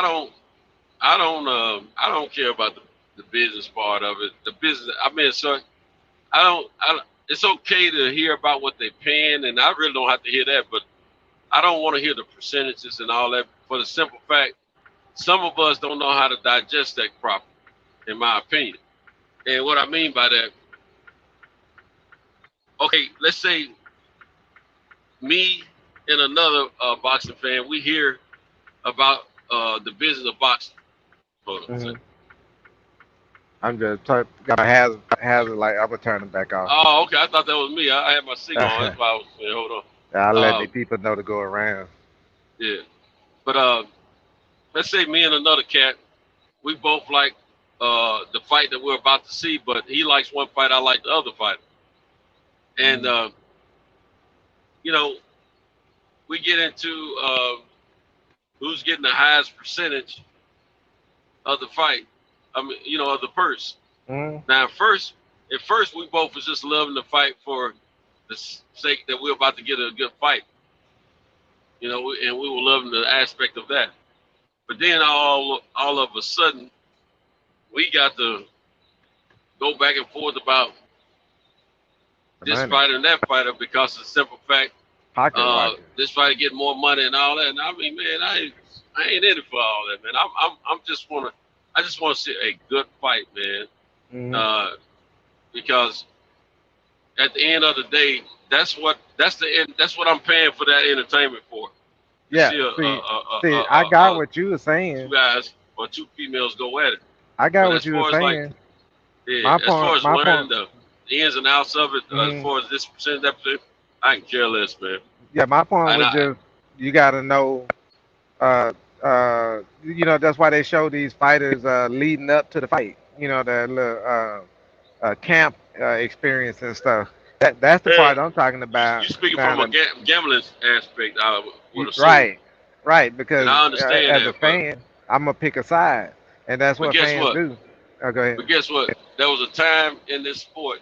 S8: don't care about the business part of it. The business, I mean, so it's okay to hear about what they're paying, and I really don't have to hear that, but I don't want to hear the percentages and all that for the simple fact, some of us don't know how to digest that properly, in my opinion. And what I mean by that, okay, let's say me and another boxing fan, we hear about the business of boxing. Hold on a second.
S13: I'm just got my hazard like I'm gonna turn it back off.
S8: Oh, okay. I thought that was me. I had my signal on. That's why I was saying, hold on.
S13: I'll let the people know to go around.
S8: Yeah, but let's say me and another cat, we both like the fight that we're about to see, but he likes one fight, I like the other fight, and we get into who's getting the highest percentage of the fight. I mean, of the purse. Now, at first, we both was just loving the fight for the sake that we're about to get a good fight. And we were loving the aspect of that. But then all of a sudden, we got to go back and forth about this fighter and that fighter because of the simple fact this fighter get more money and all that. And I mean, man, I ain't in it for all that, man. I just want to see a good fight, man. Because at the end of the day, that's what I'm paying for that entertainment for.
S13: Yeah. See, I got what you were saying.
S8: Two guys or two females go at it.
S13: I got what you were saying.
S8: As far as learning the ins and outs of it, as far as this percent, that percent, I can care less, man.
S13: Yeah, my point was just you got to know. That's why they show these fighters leading up to the fight. The little camp experience and stuff. That's the part I'm talking about.
S8: You're speaking from a gambling aspect.
S13: Right. Because
S8: I understand
S13: as a fan, I'm gonna pick a side, and that's what fans do. Oh, go ahead.
S8: But guess what? There was a time in this sport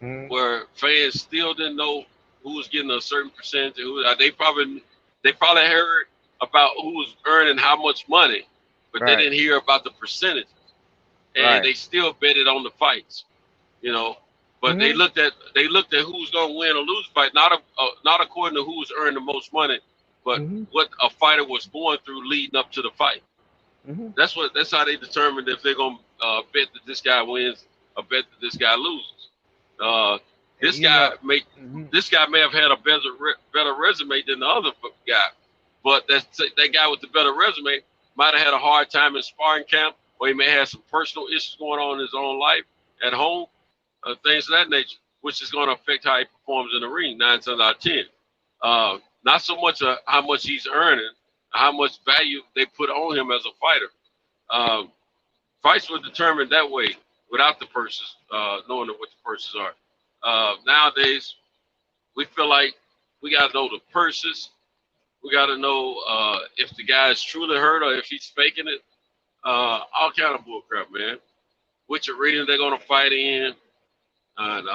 S8: where fans still didn't know who was getting a certain percentage. They probably heard about who was earning how much money, but they didn't hear about the percentage. And they still betted on the fights, you know. But they looked at who's going to win or lose the fight, not according to who was earning the most money, but what a fighter was going through leading up to the fight. That's how they determined if they're going to bet that this guy wins or bet that this guy loses. This guy may have had a better resume than the other guy, but that guy with the better resume might have had a hard time in sparring camp, or he may have some personal issues going on in his own life at home, things of that nature, which is going to affect how he performs in the ring 9 times out of 10. Not so much how much he's earning, how much value they put on him as a fighter. Fights were determined that way without the purses, knowing what the purses are. Nowadays, we feel like we got to know the purses. We got to know if the guy is truly hurt or if he's faking it. All kind of bullcrap, man. Which arena they're going to fight in, and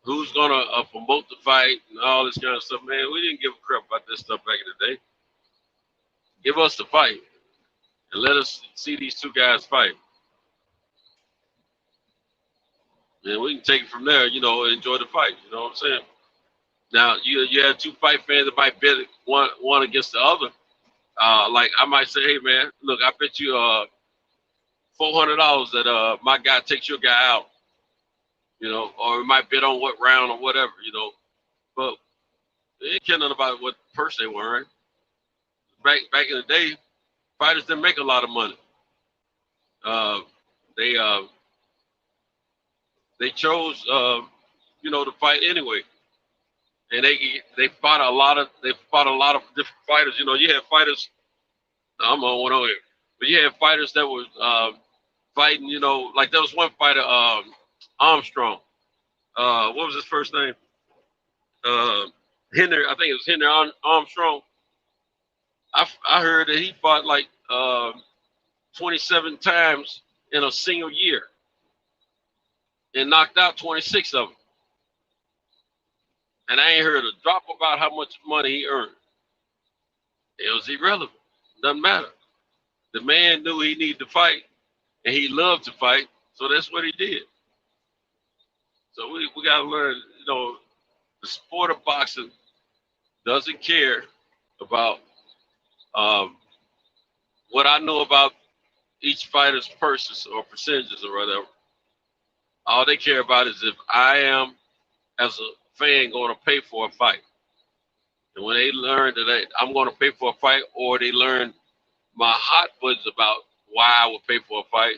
S8: who's going to promote the fight and all this kind of stuff, man. We didn't give a crap about this stuff back in the day. Give us the fight and let us see these two guys fight. And we can take it from there, you know, and enjoy the fight. You know what I'm saying? Now, you have two fight fans that might bet one against the other. Like I might say, hey, man, look, I bet you $400 that my guy takes your guy out. You know, or we might bet on what round or whatever, you know. But they ain't care nothing about what purse they wearing. Back in the day, fighters didn't make a lot of money. They chose, you know, to fight anyway, and they fought a lot of different fighters. You know, you had fighters. I'm on one over here, but you had fighters that were fighting. You know, like there was one fighter, Armstrong. What was his first name? Henry. I think it was Henry Armstrong. I heard that he fought like 27 times in a single year and knocked out 26 of them. And I ain't heard a drop about how much money he earned. It was irrelevant. Doesn't matter. The man knew he needed to fight, and he loved to fight, so that's what he did. So we got to learn, you know, the sport of boxing doesn't care about what I know about each fighter's purses or percentages or whatever. All they care about is if I am, as a fan, going to pay for a fight. And when they learn that I'm going to pay for a fight, or they learn my hot buttons about why I would pay for a fight,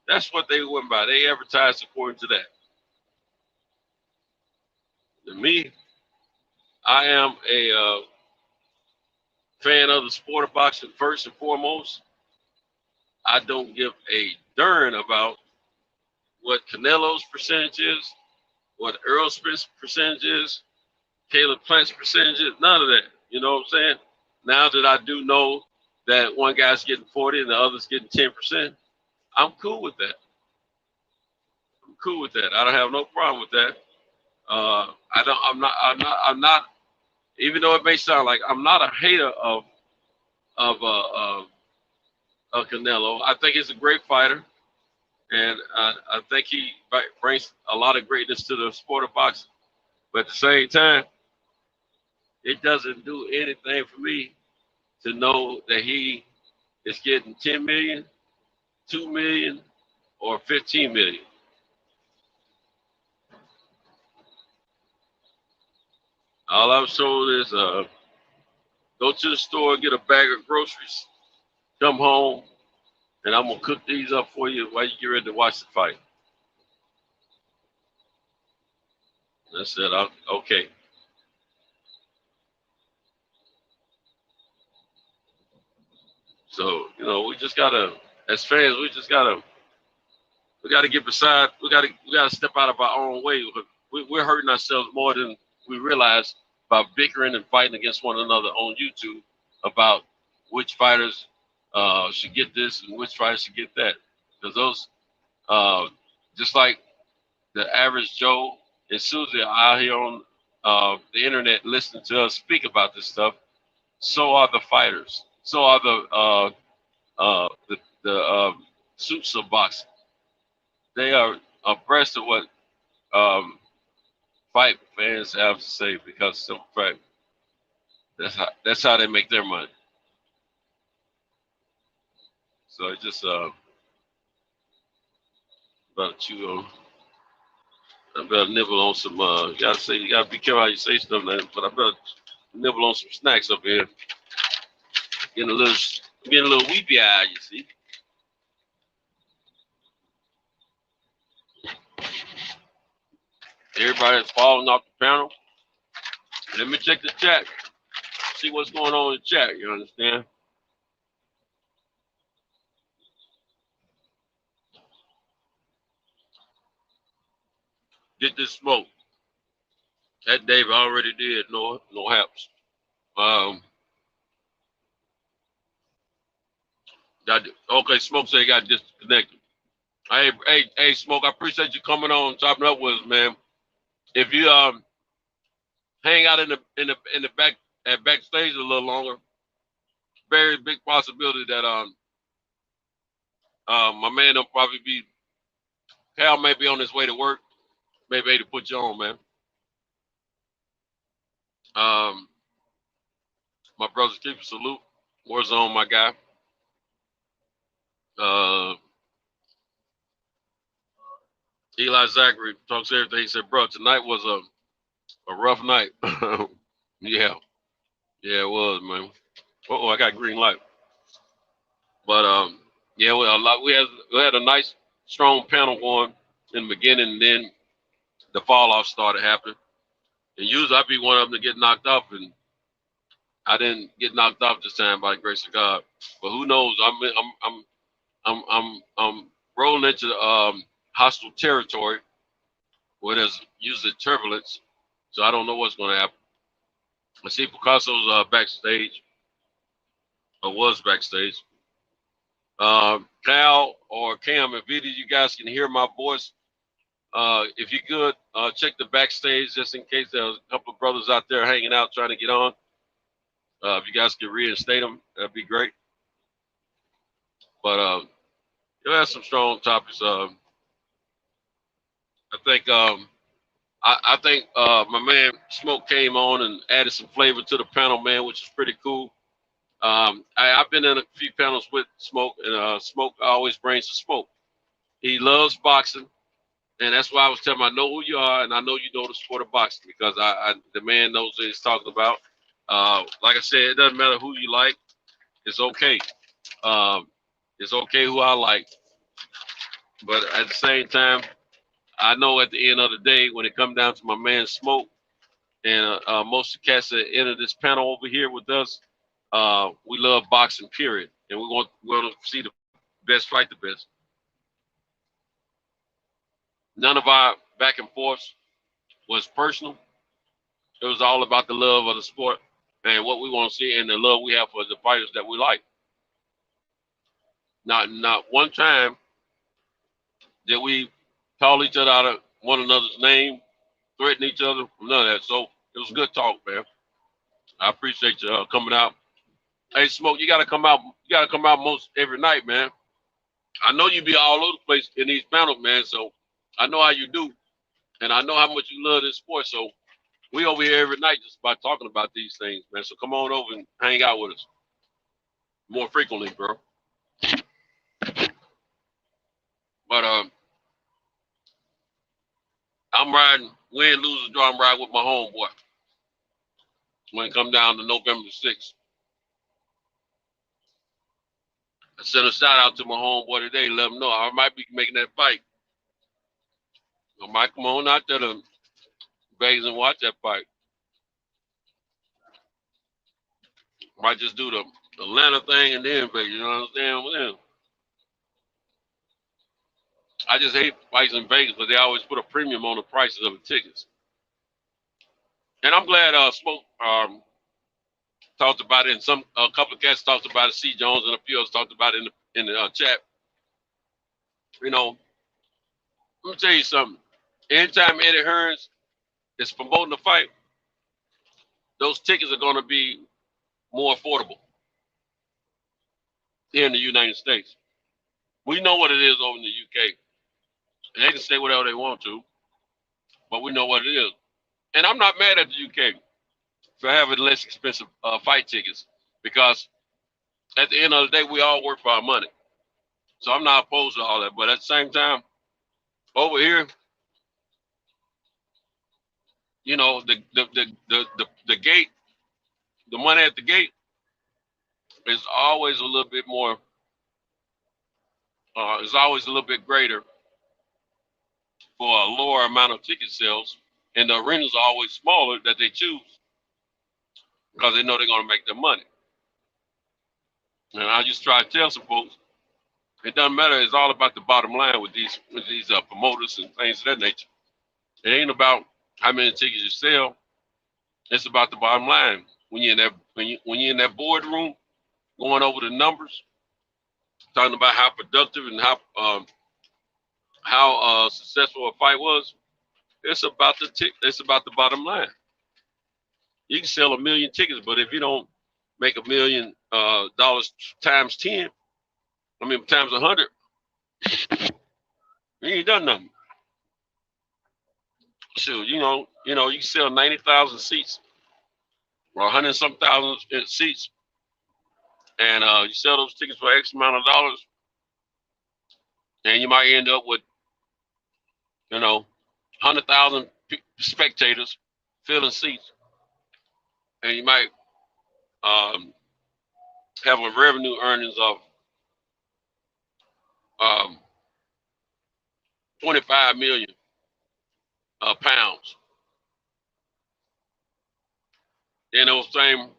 S8: that's what they went by. They advertised according to that. And me, I am a fan of the sport of boxing first and foremost. I don't give a darn about what Canelo's percentage is, what Earl Smith's percentage is, Caleb Plant's percentage is, none of that. You know what I'm saying? Now that I do know that one guy's getting 40 and the other's getting 10%, I'm cool with that. I'm cool with that. I don't have no problem with that. I'm not, even though it may sound like I'm not a hater of Canelo. I think he's a great fighter, and I think he brings a lot of greatness to the sport of boxing. But at the same time, it doesn't do anything for me to know that he is getting 10 million, 2 million, or 15 million. All I was told is go to the store, get a bag of groceries, come home, and I'm going to cook these up for you while you get ready to watch the fight. I said, okay. So, you know, we just got to, as fans, we got to get beside, we got to step out of our own way. We're hurting ourselves more than we realize by bickering and fighting against one another on YouTube about which fighters should get this and which fighters should get that. Because those, just like the average Joe and Susie are out here on the internet listening to us speak about this stuff. So are the fighters. So are the suits of boxing. They are abreast of what fight fans have to say because simple fact that's how they make their money. So it's just about chew on. I better nibble on some. You gotta be careful how you say stuff, man. But I better nibble on some snacks up here. Getting a little weepy eyed, you see. Everybody's falling off the panel. Let me check the chat. See what's going on in the chat. You understand? Get this smoke. That Dave already did. No haps. Okay, Smoke said he got disconnected. Hey, Smoke, I appreciate you coming on, chopping up with us, man. If you hang out in the backstage a little longer, very big possibility that my man will probably be Cal may be on his way to work. Maybe to put you on, man. My brother's keep a salute. Warzone, my guy. Eli Zachary talks everything. He said, bro, tonight was a rough night. Yeah, it was, man. Oh, I got green light. But yeah, we had a nice, strong panel going in the beginning, and then the fall off started happening. And usually I'd be one of them to get knocked off, and I didn't get knocked off this time by the grace of God. But who knows? I'm rolling into hostile territory where there's usually turbulence, so I don't know what's going to happen. I see Picasso's backstage, or was backstage. Cal or Cam, if either of you guys can hear my voice, if you could, check the backstage just in case there's a couple of brothers out there hanging out trying to get on. If you guys could reinstate them, that'd be great. But you'll have some strong topics. I think my man Smoke came on and added some flavor to the panel, man, which is pretty cool. I've been in a few panels with Smoke, and Smoke always brings the smoke. He loves boxing, and that's why I was telling him I know who you are, and I know you know the sport of boxing because the man knows what he's talking about. Like I said, it doesn't matter who you like. It's okay. It's okay who I like. But at the same time, I know at the end of the day, when it comes down to my man Smoke and most of the cats that enter this panel over here with us, we love boxing, period. And we want to see the best fight the best. None of our back and forth was personal. It was all about the love of the sport and what we want to see and the love we have for the fighters that we like. Not one time did we call each other out of one another's name, threaten each other, none of that. So it was good talk, man. I appreciate you coming out. Hey, Smoke, you gotta come out. You gotta come out most every night, man. I know you be all over the place in these panels, man. So I know how you do, and I know how much you love this sport. So we over here every night just by talking about these things, man. So come on over and hang out with us more frequently, bro. But I'm riding, win, lose, or draw. I'm riding with my homeboy when it come down to November 6th. I sent a shout out to my homeboy today, let him know I might be making that fight. I might come on out there to Vegas and watch that fight. Might just do the Atlanta thing and then Vegas, you know what I'm saying? I just hate fights in Vegas, but they always put a premium on the prices of the tickets. And I'm glad Smoke talked about it, and a couple of cats talked about it. C. Jones and a few others talked about it in the chat. You know, let me tell you something. Anytime Eddie Hearns is promoting a fight, those tickets are going to be more affordable here in the United States. We know what it is over in the UK. And they can say whatever they want to, but we know what it is. And I'm not mad at the UK for having less expensive fight tickets, because at the end of the day, we all work for our money. So I'm not opposed to all that. But at the same time, over here, you know, the gate, the money at the gate is always a little bit more, is always a little bit greater for a lower amount of ticket sales. And the arenas are always smaller that they choose because they know they're going to make their money. And I just try to tell some folks, it doesn't matter. It's all about the bottom line with these promoters and things of that nature. It ain't about how many tickets you sell. It's about the bottom line. When you're in that when you're in that boardroom, going over the numbers, talking about how productive and how successful a fight was, it's about it's about the bottom line. You can sell 1 million tickets, but if you don't make $1 million times 10, times 100, you ain't done nothing. So you can sell 90,000 seats or 100-some thousand seats, and you sell those tickets for X amount of dollars, and you might end up with 100,000 spectators filling seats, and you might have a revenue earnings of 25 million pounds. Then those same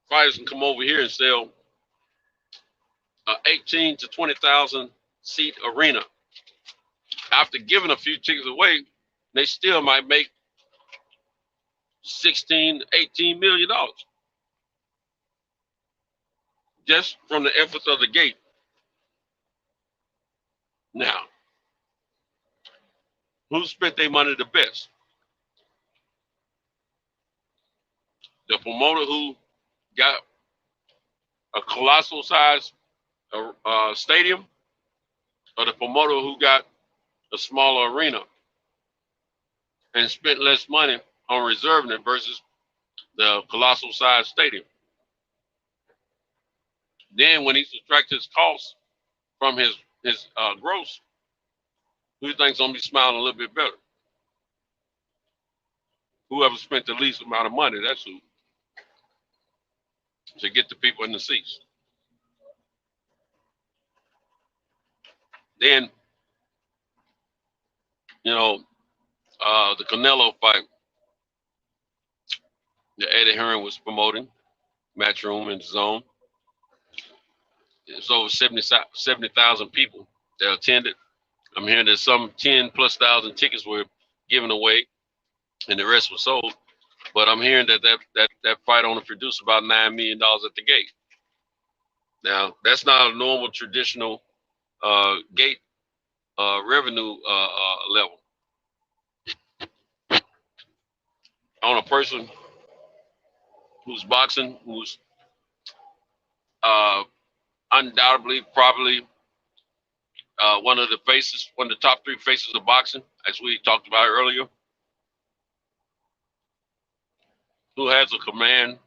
S8: fighters can come over here and sell 18 to 20,000 seat arena. After giving a few tickets away, they still might make $16, $18 million just from the efforts of the gate. Now, who spent their money the best? The promoter who got a colossal size stadium, or the promoter who got a smaller arena and spent less money on reserving it versus the colossal size stadium? Then when he subtracts his costs from his gross, who thinks gonna be smiling a little bit better? Whoever spent the least amount of money, that's who, to get the people in the seats. Then, the Canelo fight that Eddie Hearn was promoting, Matchroom and Zone. It's over 70,000 people that attended. I'm hearing that some 10,000+ tickets were given away and the rest was sold. But I'm hearing that fight only produced about $9 million at the gate. Now, that's not a normal traditional gate revenue level. On a person who's boxing, who's undoubtedly probably one of the top 3 faces of boxing, as we talked about earlier, who has a command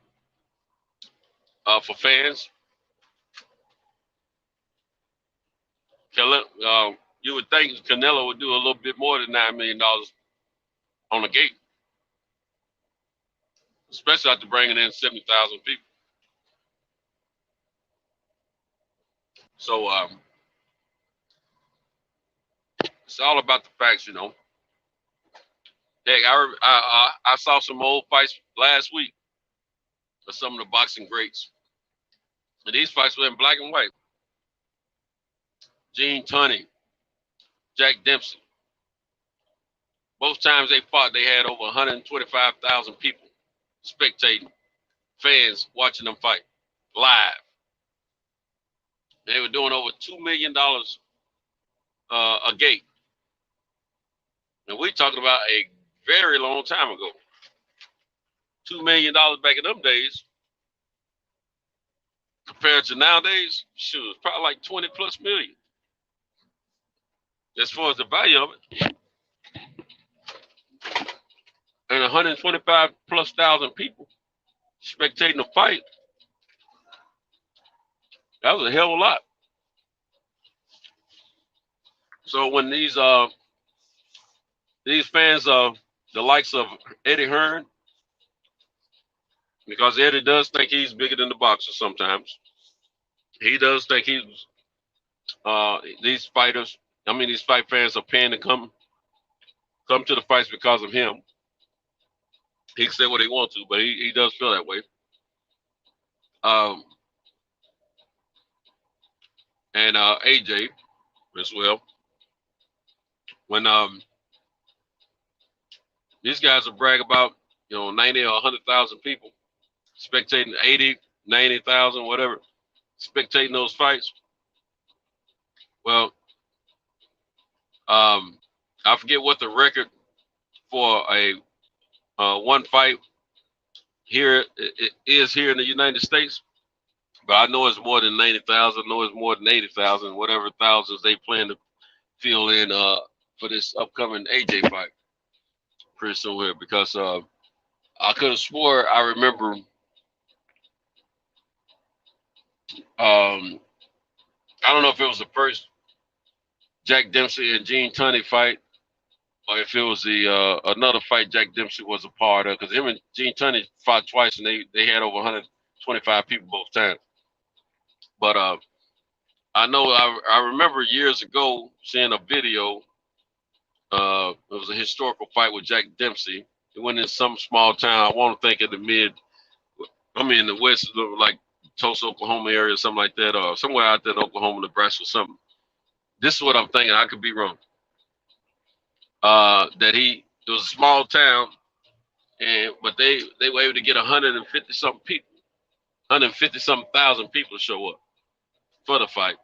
S8: for fans. You would think Canelo would do a little bit more than $9 million on the gate, especially after bringing in 70,000 people. So it's all about the facts, Heck, I saw some old fights last week of some of the boxing greats, and these fights were in black and white. Gene Tunney, Jack Dempsey. Both times they fought, they had over 125,000 people spectating, fans watching them fight live. They were doing over $2 million a gate. And we're talking about a very long time ago. $2 million back in them days, compared to nowadays, shoot, it's probably like 20 plus million. As far as the value of it. And 125 plus thousand people spectating the fight. That was a hell of a lot. So when these fans of the likes of Eddie Hearn, because Eddie does think he's bigger than the boxer sometimes. He does think he's these fighters. I mean, these fight fans are paying to come to the fights because of him. He can say what he wants to, but he does feel that way. And AJ as well. When these guys will brag about 90 or 100,000 people spectating, 80, 90,000, whatever, spectating those fights. Well, I forget what the record for a one fight here it is here in the United States, but I know it's more than 90,000. I know it's more than 80,000, whatever thousands they plan to fill in for this upcoming AJ fight pretty soon here, because I could have swore I remember I don't know if it was the first Jack Dempsey and Gene Tunney fight, or if it was the another fight Jack Dempsey was a part of, because him and Gene Tunney fought twice and they had over 125 people both times. But I know I remember years ago seeing a video. It was a historical fight with Jack Dempsey. It went in some small town. I want to think in the west, like Tulsa, Oklahoma area, or something like that, or somewhere out there in Oklahoma, Nebraska, or something. This is what I'm thinking. I could be wrong. It was a small town, but they were able to get 150-something people, 150-something thousand people to show up for the fight.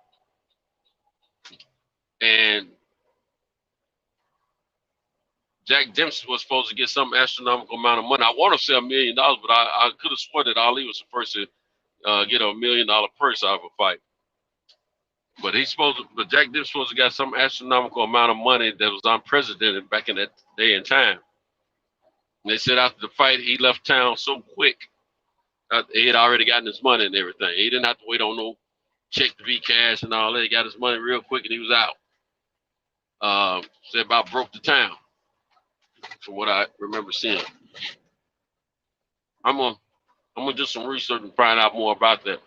S8: And Jack Dempsey was supposed to get some astronomical amount of money. I want to say $1 million, but I could have sworn that Ali was the first to get a $1 million purse out of a fight. But Jack Dempsey supposed to get some astronomical amount of money that was unprecedented back in that day and time. And they said after the fight, he left town so quick. He had already gotten his money and everything. He didn't have to wait on no check to be cashed and all that. He got his money real quick and he was out. Said about broke the town, from what I remember seeing. I'm gonna do some research and find out more about that.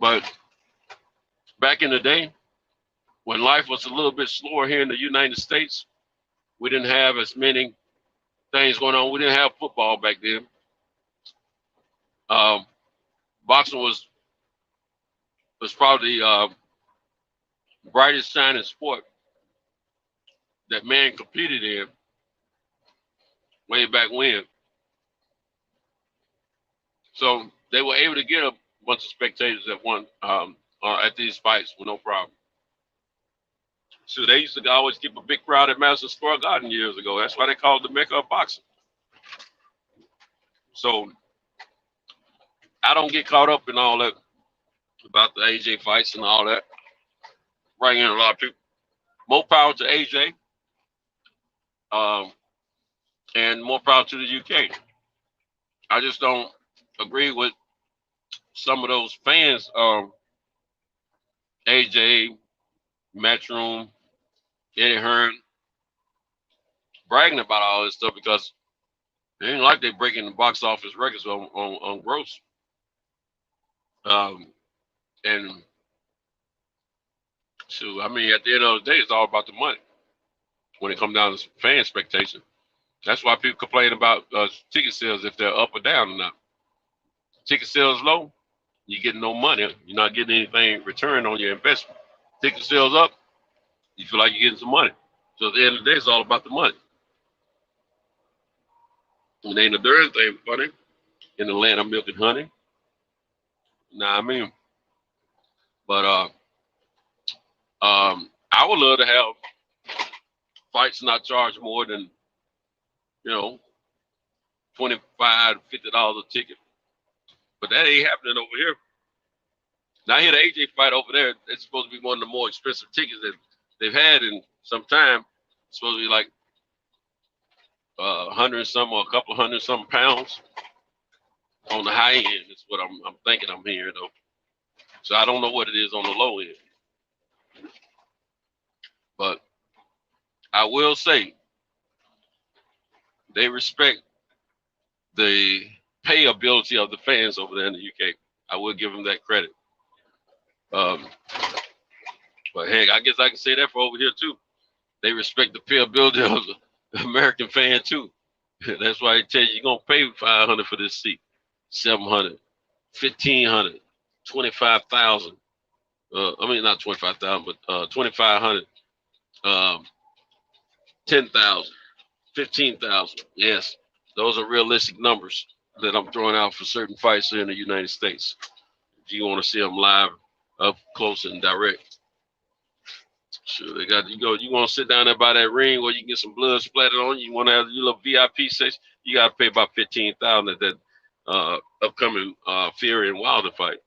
S8: But back in the day, when life was a little bit slower here in the United States, we didn't have as many things going on. We didn't have football back then. Boxing was probably the brightest shining sport that man competed in way back when. So they were able to get a bunch of spectators at these fights with no problem. So they used to always keep a big crowd at Madison Square Garden years ago. That's why they called it the Mecca of boxing. So I don't get caught up in all that about the AJ fights and all that. Bringing in a lot of people. More power to AJ. And more power to the UK. I just don't agree with some of those fans. AJ, Matchroom, Eddie Hearn, bragging about all this stuff because it ain't like they breaking the box office records on gross. And so, I mean, at the end of the day, it's all about the money when it comes down to fan expectation. That's why people complain about ticket sales, if they're up or down or not. Ticket sales low, you're getting no money. You're not getting anything return on your investment. Ticket sales up, you feel like you're getting some money. So at the end of the day, it's all about the money. And ain't a darn thing funny in the land of milk and honey. Nah, I mean, but I would love to have fights not charge more than, $25, $50 a ticket. But that ain't happening over here. Now I hear the AJ fight over there. It's supposed to be one of the more expensive tickets that they've had in some time. It's supposed to be like 100 some or a couple hundred some pounds on the high end. Is what I'm thinking I'm hearing though. So I don't know what it is on the low end. But I will say they respect the pay ability of the fans over there in the UK. I will give them that credit. But heck, I guess I can say that for over here too. They respect the pay ability of the American fan too. That's why they tell you you're gonna pay $500 for this seat, $700, $1,500, $25,000. I mean not 25,000, but 2,500, 10,000, 15,000. Yes, those are realistic numbers that I'm throwing out for certain fights here in the United States. If you want to see them live, up close and direct. Sure, they got you want to sit down there by that ring where you can get some blood splattered on you. You want to have your little VIP section. You got to pay about $15,000 at that upcoming Fury and Wilder fight.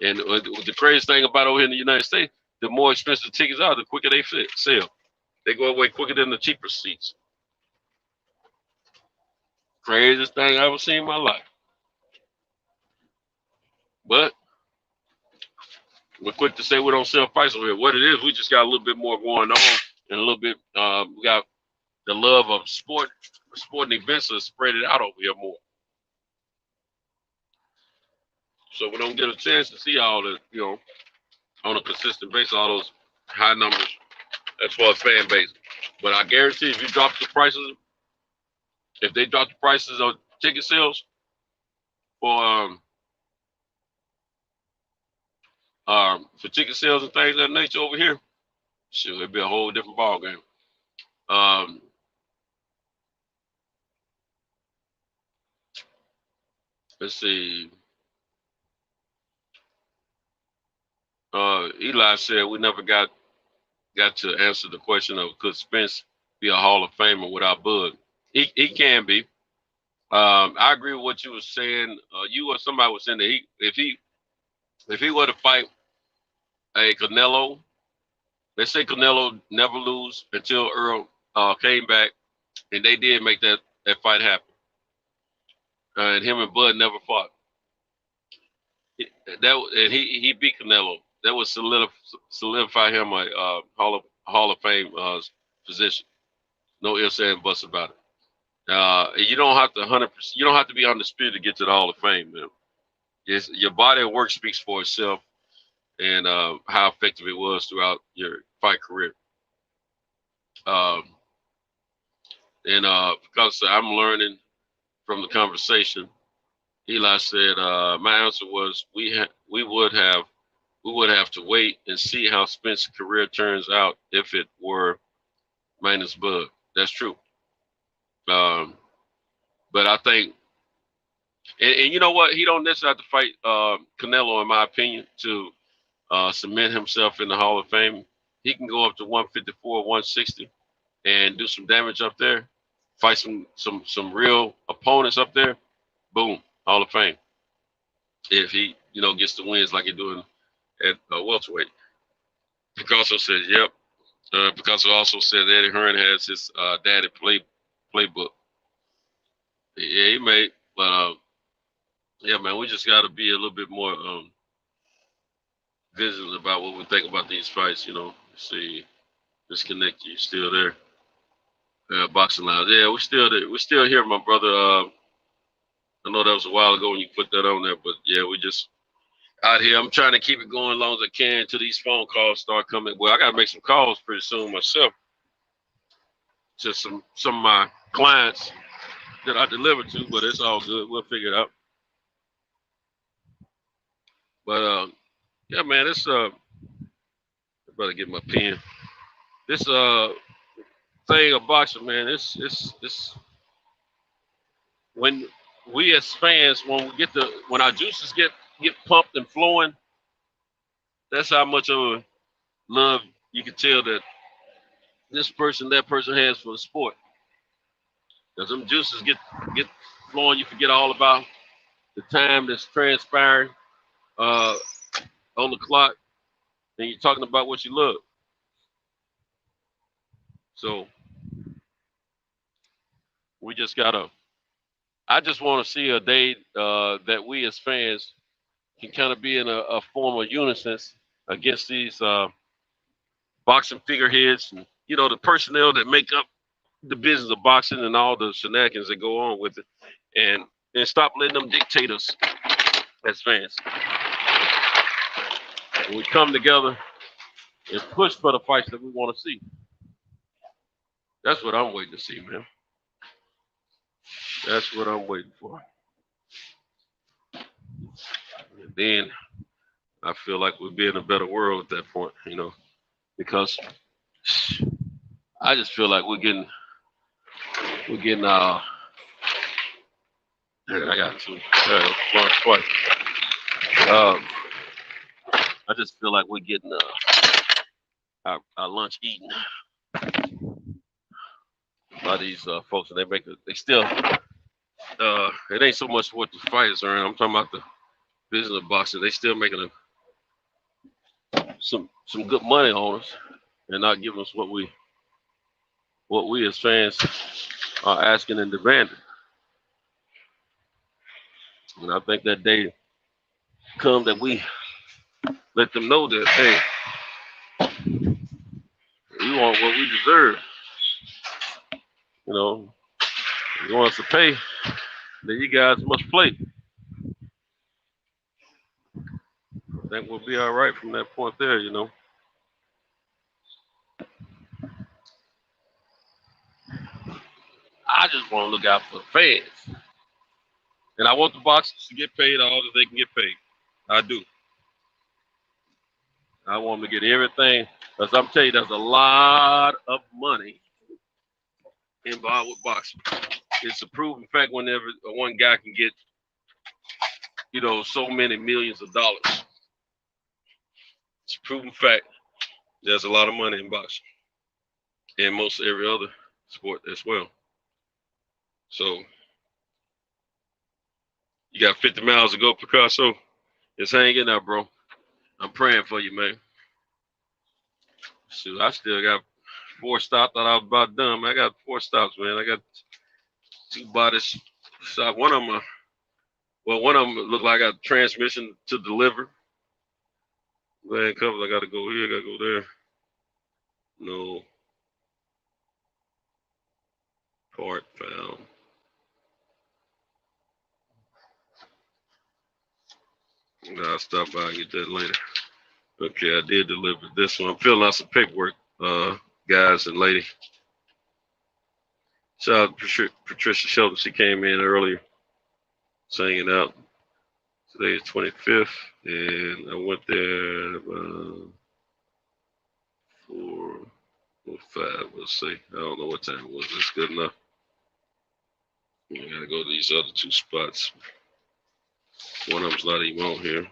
S8: And the craziest thing about over here in the United States, the more expensive tickets are, the quicker they sell. They go away quicker than the cheaper seats. Craziest thing I ever seen in my life. But we're quick to say we don't sell fights over here. What it is, we just got a little bit more going on, and a little bit we got the love of sporting events to spread it out over here more. So we don't get a chance to see all the, on a consistent basis, all those high numbers as far as fan base. But I guarantee if you drop the prices, if they drop the prices of ticket sales for ticket sales and things of that nature over here, sure, it'd be a whole different ball game. Let's see. Eli said we never got to answer the question of could Spence be a Hall of Famer without Bud? He can be. I agree with what you were saying. You or somebody was saying that if he were to fight a Canelo, let's say Canelo never lose until Earl came back, and they did make that fight happen, and him and Bud never fought. And he beat Canelo. That would solidify him a Hall of Fame position. No ifs and buts about it. You don't have to 100%. You don't have to be undisputed to get to the Hall of Fame, man. Yes, your body of work speaks for itself, and how effective it was throughout your fight career. Because I'm learning from the conversation, Eli said my answer was we would have to wait and see how Spence's career turns out if it were minus Bud. That's true. But I think, and you know what? He don't necessarily have to fight Canelo, in my opinion, to cement himself in the Hall of Fame. He can go up to 154, 160, and do some damage up there. Fight some real opponents up there. Boom, Hall of Fame. If he gets the wins like he's doing at welterweight. Picasso says, yep. Picasso also said that Eddie Hearn has his daddy playbook. Yeah, he may, but yeah, man, we just got to be a little bit more vigilant about what we think about these fights. See, disconnect. You still there? Boxing Lounge. Yeah, we're still here, my brother. I know that was a while ago when you put that on there, but yeah, we just out here. I'm trying to keep it going as long as I can until these phone calls start coming. Well, I got to make some calls pretty soon myself to some of my clients that I deliver to, but it's all good. We'll figure it out. But yeah, man, this I better get my pen. This thing of boxing, man, it's when we as fans, when our juices get pumped and flowing, that's how much of a love you can tell that this person, that person has for the sport. As them juices get flowing, you forget all about the time that's transpiring on the clock, and you're talking about what you love. So we just gotta. I just want to see a day that we as fans can kind of be in a form of unison against these boxing figureheads and the personnel that make up the business of boxing and all the shenanigans that go on with it, and stop letting them dictate us as fans. We come together and push for the fights that we want to see. That's what I'm waiting to see, man. That's what I'm waiting for. And then I feel like we'll be in a better world at that point, because I just feel like we're getting I got to lunch twice. I just feel like we're getting our lunch eaten by these folks, and they still it ain't so much what the fighters are in. I'm talking about the business of boxing. They still making some good money on us and not giving us what we as fans are asking and demanding. And I think that day come that we let them know that, hey, we want what we deserve. You want us to pay, then you guys must play. I think we'll be all right from that point there, I just want to look out for the fans. And I want the boxers to get paid all that they can get paid. I do. I want them to get everything. Because I'm telling you, there's a lot of money involved with boxing. It's a proven fact whenever one guy can get, so many millions of dollars. It's a proven fact. There's a lot of money in boxing. And most every other sport as well. So you got 50 miles to go, Picasso. Just hang in there, bro. I'm praying for you, man. Shoot, I still got 4 stops. Thought I was about done, man. I got 4 stops, man. I got 2 bodies. So one of them looked like I got transmission to deliver. Man, couple, I got to go here, I got to go there. No. Part found. I'll stop by and get that later. Okay, I did deliver this one. I'm filling out some paperwork, guys and lady. Shout out to Patricia Shelton. She came in earlier, singing out. Today is 25th, and I went there 4 or 5, let's see. I don't know what time it was. That's good enough. I gotta go to these other 2 spots. One of them's not even on here.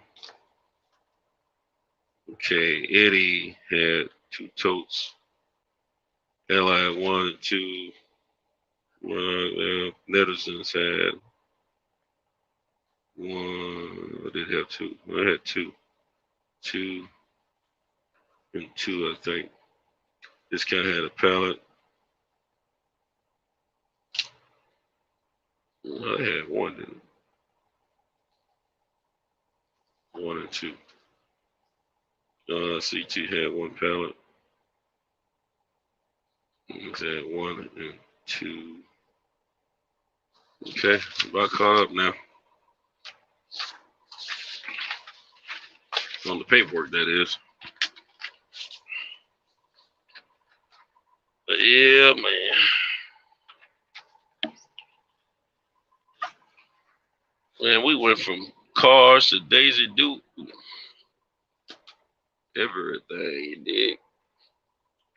S8: Okay, Eddie had 2 totes. Ella had 1 and 2. Netizens had 1. I did have 2. I had 2. 2 and 2, I think. This guy had a pallet. I had 1, didn't I? 1 and 2. CT had 1 pallet. He's had 1 and 2. Okay, about caught up now. On the paperwork, that is. But yeah, man. Man, we went from cars to Daisy Duke. Everything you did.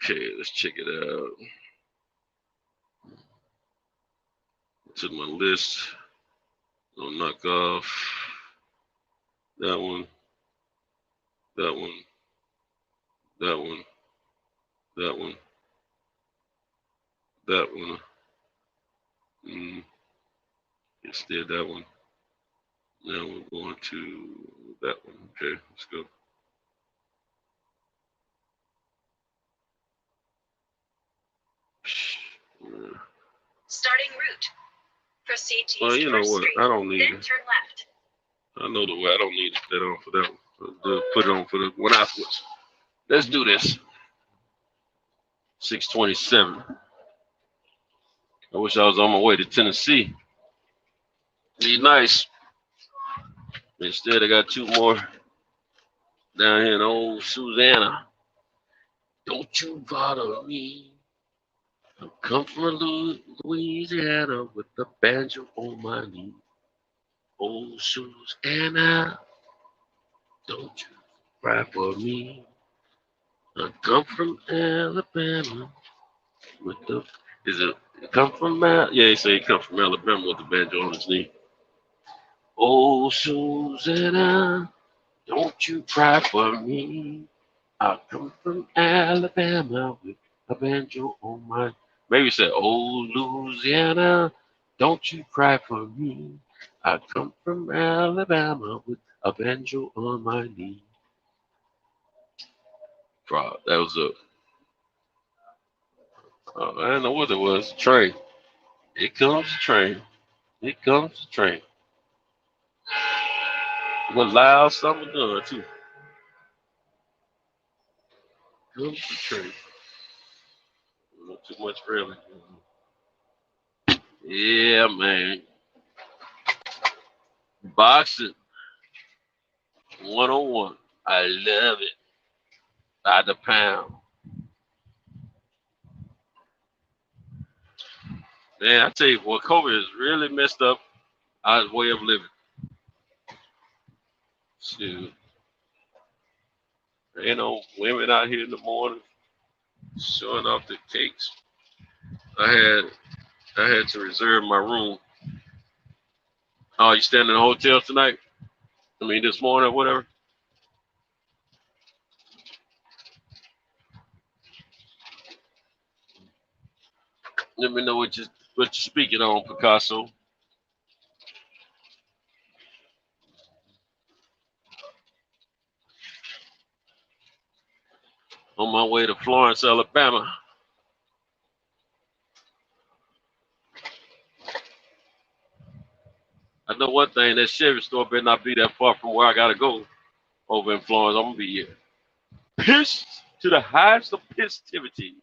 S8: Okay, let's check it out. To my list. I'll knock off that one, that one, that one, that one, that one, Just did that one. Now we're going to that one. Okay, let's go.
S14: Starting route. Proceed to
S8: Well,
S14: East
S8: you know
S14: First
S8: what?
S14: Street,
S8: I don't need
S14: then
S8: it.
S14: turn left.
S8: I know the way. I don't need to put that on for that one. Put it on for the one afterwards. Let's do this. 627. I wish I was on my way to Tennessee. Be nice. Instead, I got two more down here in old Susanna. Don't you bother me. I come from Louisiana with the banjo on my knee. Old Susanna, don't you cry for me. I come from Alabama with the. Is it come from yeah? He said he come from Alabama with the banjo on his knee. Oh Susanna, don't you cry for me. I come from Alabama with a banjo on my. Maybe he said, oh Louisiana, don't you cry for me. I come from Alabama with a banjo on my knee. Bro, that was a. I don't know what it was. Train. Here comes the train. Here comes the train. With loud summer gun too. Comes the train. Not too much really. Yeah, man. Boxing 101. I love it. By the pound. Man, I tell you what, COVID has really messed up our way of living. Shoot. You know, women out here in the morning showing off the cakes. I had to reserve my room. Oh, you staying in the hotel tonight? I mean, this morning or whatever? Let me know what you're speaking on, Picasso. On my way to Florence, Alabama. I know one thing, that Chevy store better not be that far from where I gotta go over in Florence. I'm gonna be here. Pissed to the highest of festivity.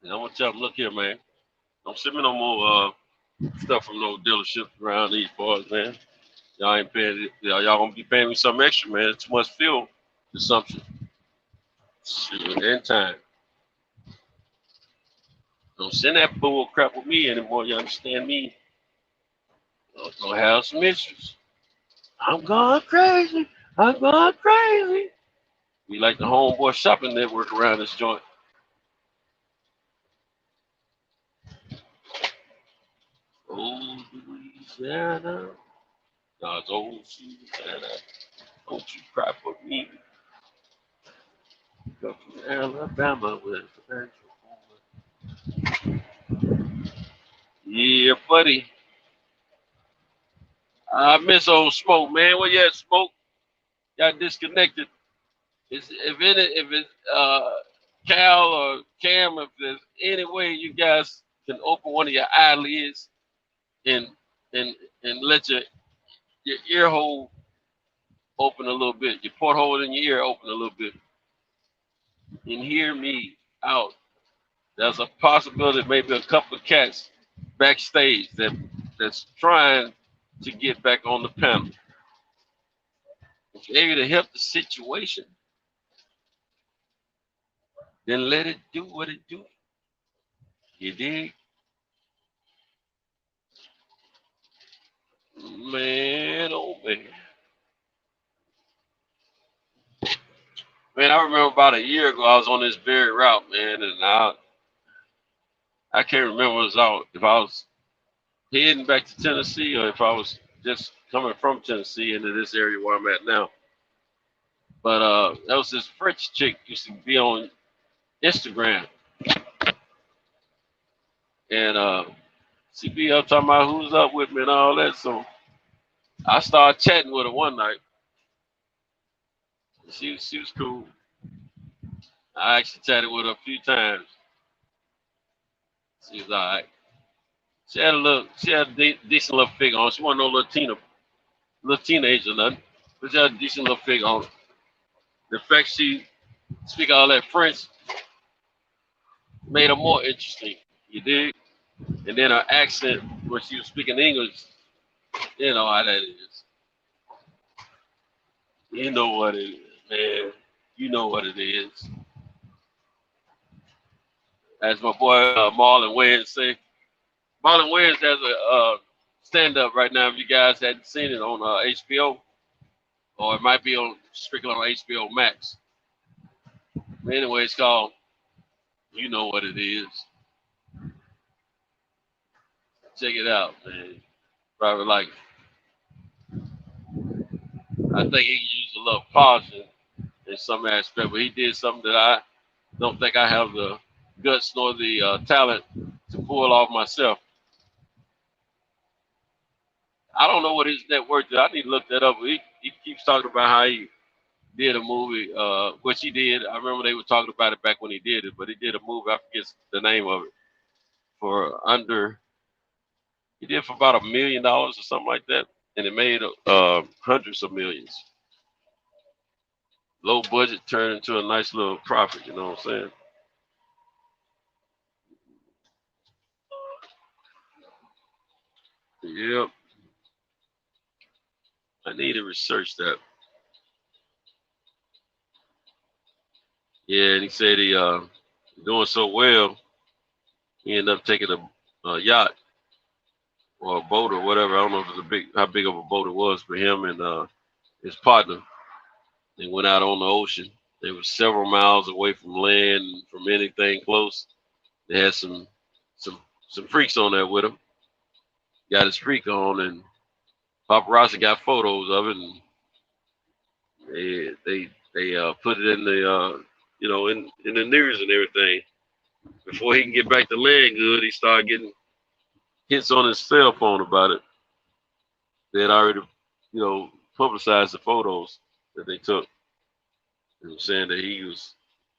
S8: And I'm gonna tell them, look here, man. Don't send me no more stuff from no dealerships around these bars, man. Y'all ain't paying. Y'all gonna be paying me some extra, man. It's too much fuel consumption. Shoot, in time. Don't send that bull crap with me anymore. You understand me? I'm gonna have some issues. I'm going crazy. I'm going crazy. We like the homeboy shopping network around this joint. Old Louisiana. No, it's old Louisiana. Don't you cry for me. Come from Alabama with the banjo. Yeah, buddy. I miss old Smoke, man. Where you at, Smoke? Got disconnected. If it's Cal or Cam, if there's any way you guys can open one of your eyelids and let your ear hole open a little bit, your porthole in your ear open a little bit, and hear me out. There's a possibility maybe a couple of cats backstage that's trying to get back on the panel. If you're able to help the situation, then let it do what it do. You dig? Man, oh man. Man, I remember about a year ago I was on this very route, man, and I can't remember if I was heading back to Tennessee or if I was just coming from Tennessee into this area where I'm at now. But there was this French chick used to be on Instagram. And She be up talking about who's up with me and all that. So I started chatting with her one night. She was cool. I actually chatted with her a few times. She was all right. She had a decent little figure on. She wasn't no little teenager or nothing, but she had a decent little figure on. The fact she speak all that French made her more interesting. You dig? And then her accent, when she was speaking English, you know how that is. You know what it is, man. You know what it is. As my boy Marlon Wayans say, Marlon Wayans has a stand-up right now. If you guys hadn't seen it on HBO, or it might be on strictly on HBO Max. But anyway, it's called "You Know What It Is." Check it out, man. Probably like it. I think he used a little caution in some aspect, but he did something that I don't think I have the guts nor the talent to pull off myself. I don't know what his net worth is. I need to look that up. He keeps talking about how he did a movie, which he did. I remember they were talking about it back when he did it, but he did a movie. I forget the name of it. He did for about $1 million or something like that, and it made hundreds of millions. Low budget turned into a nice little profit. You know what I'm saying? Yep. I need to research that. Yeah, and he said he doing so well, he ended up taking a yacht or a boat or whatever. I don't know if it's how big of a boat it was for him and his partner. They went out on the ocean. They were several miles away from land, from anything close. They had some freaks on there with him. Got his freak on, and paparazzi got photos of it, and they put it in the in the news and everything. Before he can get back to land good, he started getting hits on his cell phone about it. They had already, publicized the photos that they took. And saying that he was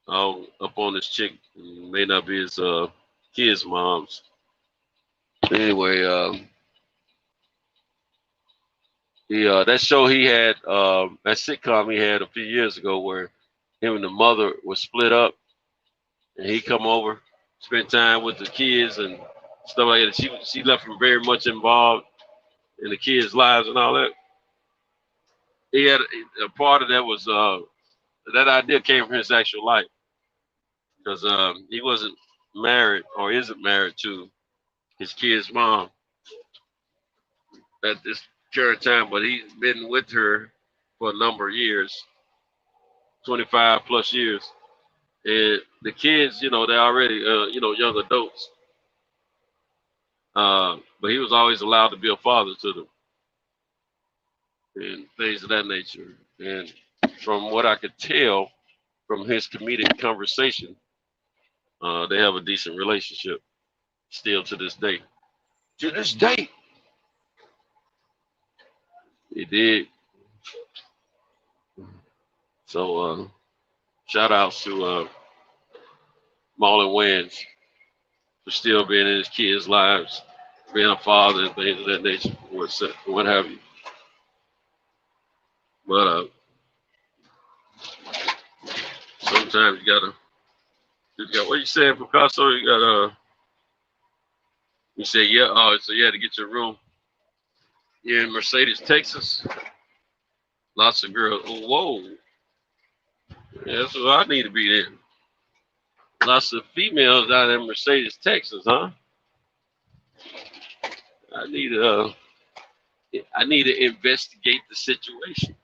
S8: all up on this chick, may not be his kids' moms. Anyway, that show he had, that sitcom he had a few years ago, where him and the mother was split up, and he come over, spend time with the kids and stuff like that. She left him very much involved in the kids' lives and all that. He had a part of that was that idea came from his actual life, because he wasn't married or isn't married to his kid's mom at this current time, but he's been with her for a number of years, 25 plus years. And the kids, they're already, young adults. But he was always allowed to be a father to them and things of that nature. And from what I could tell from his comedic conversation, they have a decent relationship still to this day. To this day. He did. So shout outs to Marlon Wayans for still being in his kids' lives, being a father and things of that nature, what have you. But sometimes you got what you saying, Picasso? You got you say so you had to get your room. You're in Mercedes, Texas. Lots of girls. Oh, whoa. Yeah, that's what I need to be there. Lots of females out in Mercedes, Texas, huh? I need to investigate the situation.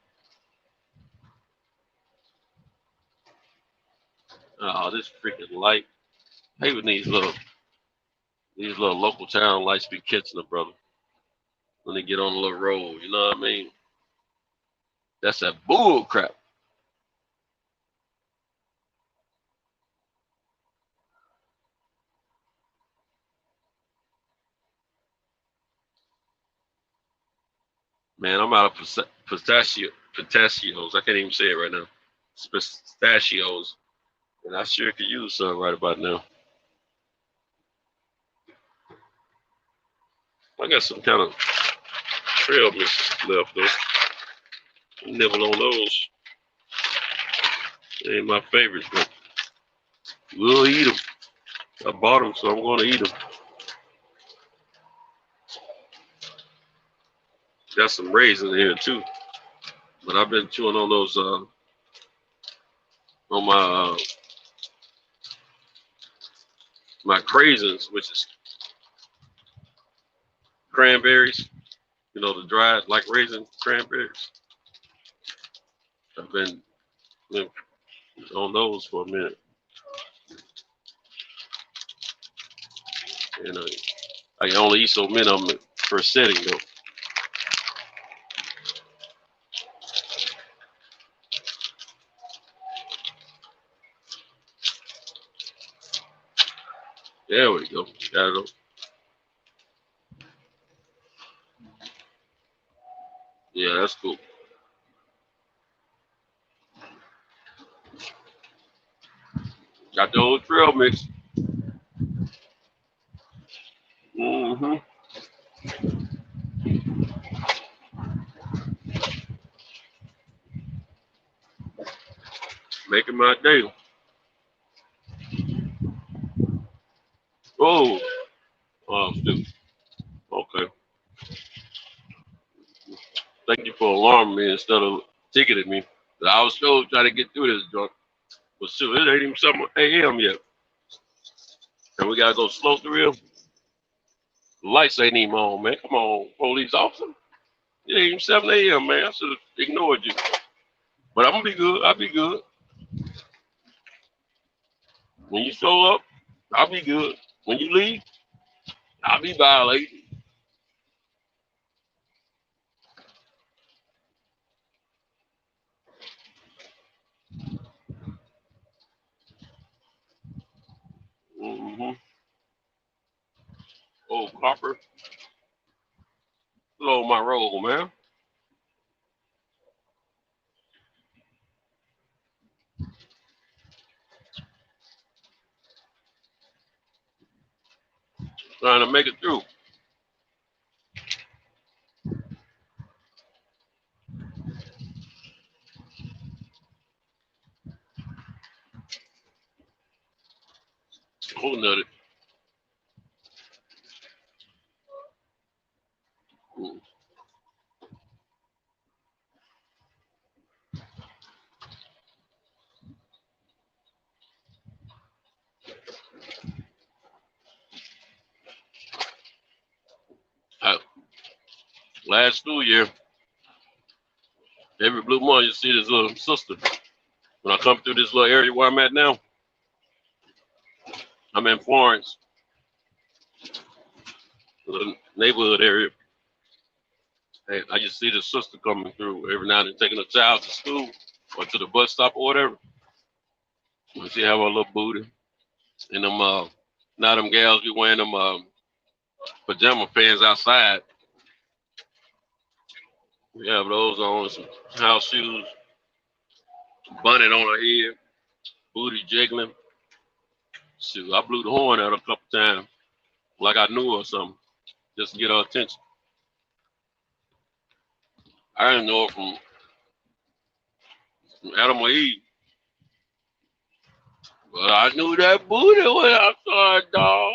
S8: Oh, this freaking light. Hey, with these little local town lights be catching them, brother. When they get on the little road, you know what I mean? That's that bull crap. Man, I'm out of pistachios. I can't even say it right now. It's pistachios. And I sure could use some right about now. I got some kind of trail mixes left though. Nibble on those. They ain't my favorites, but we'll eat them. I bought them, so I'm going to eat them. Got some raisins in here too, but I've been chewing on those on my craisins, which is cranberries. You know, the dried like raisin cranberries. I've been on those for a minute, and I can only eat so many of them per setting though. There we go. Got it. Yeah, that's cool. Got the old trail mix. Mm-hmm. Making my day. Oh, stupid. Okay. Thank you for alarming me instead of ticketing me. I was still trying to get through this junk. But shoot, it ain't even 7 a.m. yet. And we gotta go slow through here. The lights ain't even on, man. Come on, police officer. It ain't even 7 a.m., man. I should have ignored you. But I'm gonna be good. I'll be good. When you show up, I'll be good. When you leave, I'll be violating. Mm-hmm. Oh, copper. Slow my roll, man. Trying to make it through. Oh, nutted. Last school year, every blue moon you see this little sister. When I come through this little area where I'm at now, I'm in Florence, little neighborhood area. Hey, I just see the sister coming through every now and then, taking a child to school or to the bus stop or whatever. And she have her little booty. And them, now them gals be wearing them pajama pants outside. We have those on, some house shoes, bonnet on her head, booty jiggling. Shoot, I blew the horn at her a couple times, like I knew her or something, just to get her attention. I didn't know her from Adam or Eve, but I knew that booty when I saw it, dog.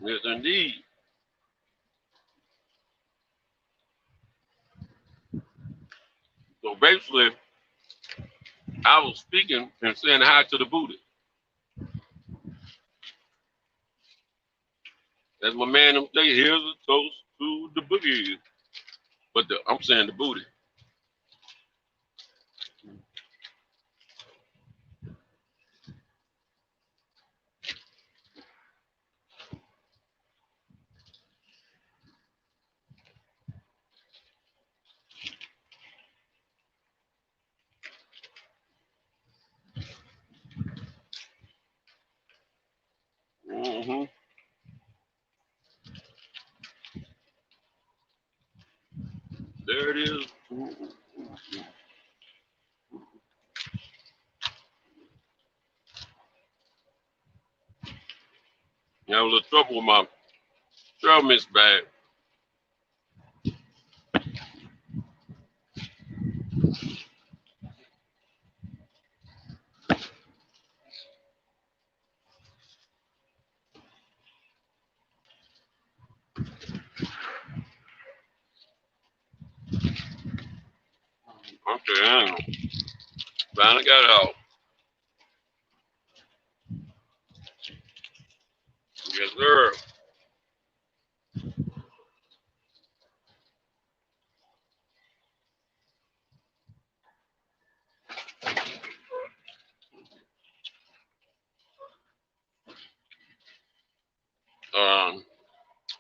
S8: Yes, indeed. So basically, I was speaking and saying hi to the booty. As my man them say, here's a toast to the boogie. But I'm saying the booty. Mm-hmm. There it is. I have a little trouble with my trail mix bag. Okay, hang on. Finally got it out. Yes, sir.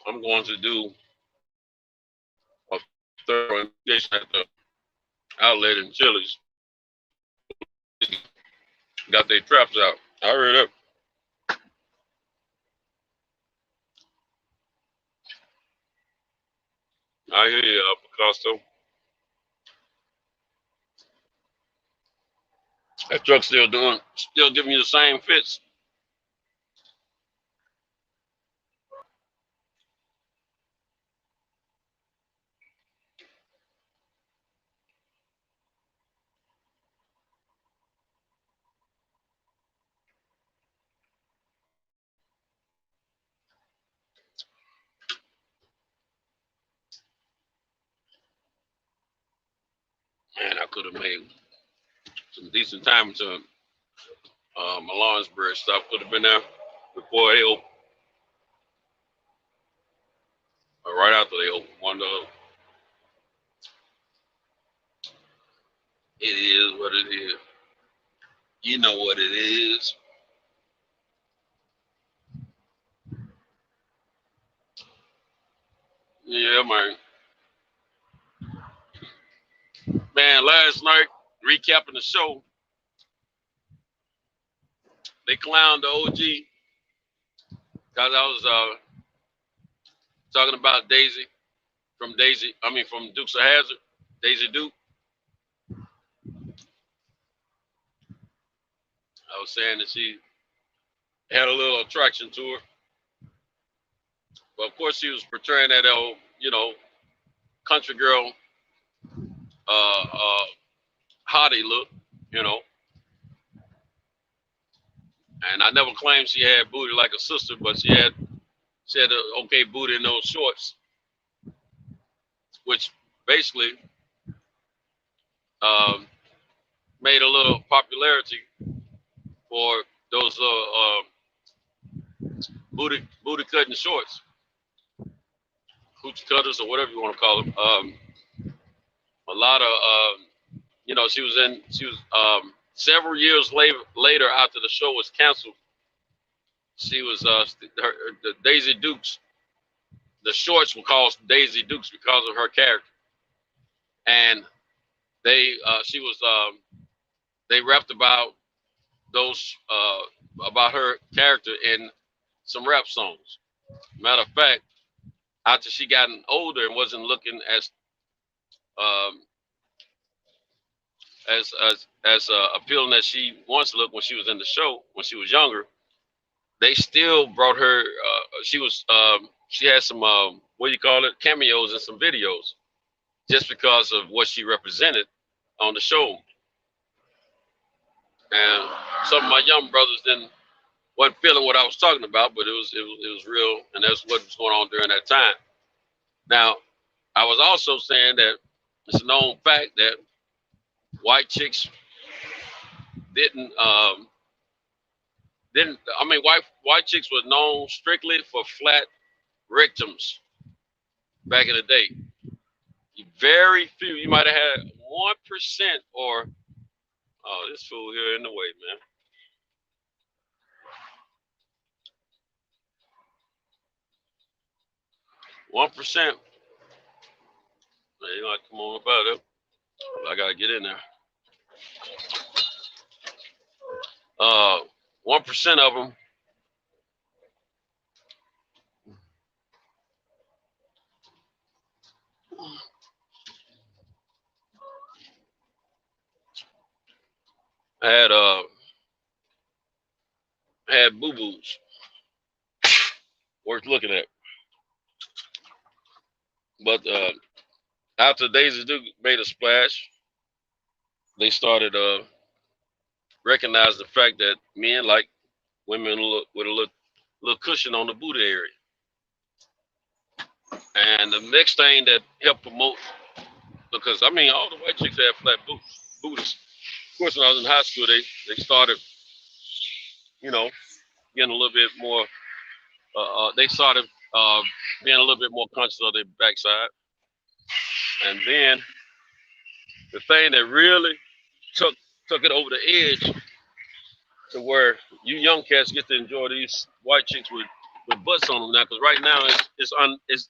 S8: I'm going to do a thorough investigation at the outlet in Chili's. Got their traps out. I heard up. I hear you, Picasso. That truck's still giving you the same fits. Man, I could have made some decent time to my Lawrenceburg stop. Could have been there before they opened, or right after they opened. One of those. It is what it is. You know what it is. Yeah, man. Man, last night, recapping the show, they clowned the OG because I was talking about Daisy from Dukes of Hazzard, Daisy Duke. I was saying that she had a little attraction to her. But of course, she was portraying that old, country girl, hottie look, And I never claimed she had booty like a sister, but she had a okay booty in those shorts, which basically made a little popularity for those booty cutting shorts, hooch cutters or whatever you want to call them. A lot of she was several years later after the show was canceled. She was the Daisy Dukes. The shorts were called Daisy Dukes because of her character, and they rapped about about her character in some rap songs. Matter of fact, after she gotten older and wasn't looking as appealing as she once looked when she was in the show when she was younger, they still brought her. She had some cameos in some videos, just because of what she represented on the show. And some of my young brothers wasn't feeling what I was talking about, but it was real, and that's what was going on during that time. Now, I was also saying that it's a known fact that white chicks white chicks were known strictly for flat rectums back in the day. Very few, you might have had 1% or this fool here in the way, man. One percent. You know, come on about it. I gotta get in there. 1% of them had boo-boos worth looking at. But after Daisy Duke made a splash, they started recognize the fact that men like women with a little cushion on the booty area. And the next thing that helped promote, because I mean, all the white chicks had flat booties. Of course, when I was in high school, they started, you know, getting a little bit more. They started being a little bit more conscious of their backside. And then the thing that really took it over the edge to where you young cats get to enjoy these white chicks with butts on them now, because right now it's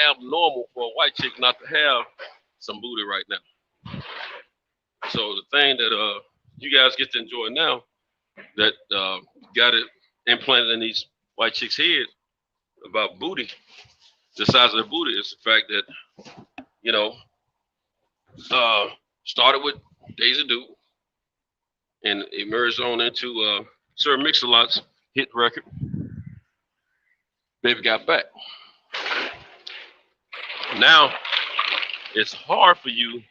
S8: abnormal for a white chick not to have some booty right now. So the thing that you guys get to enjoy now that got it implanted in these white chicks' head about booty, the size of the booty, is the fact that, you know, started with Daisy Duke and emerged on into Sir Mix-a-Lot's hit record, Baby Got Back. Now, it's hard for you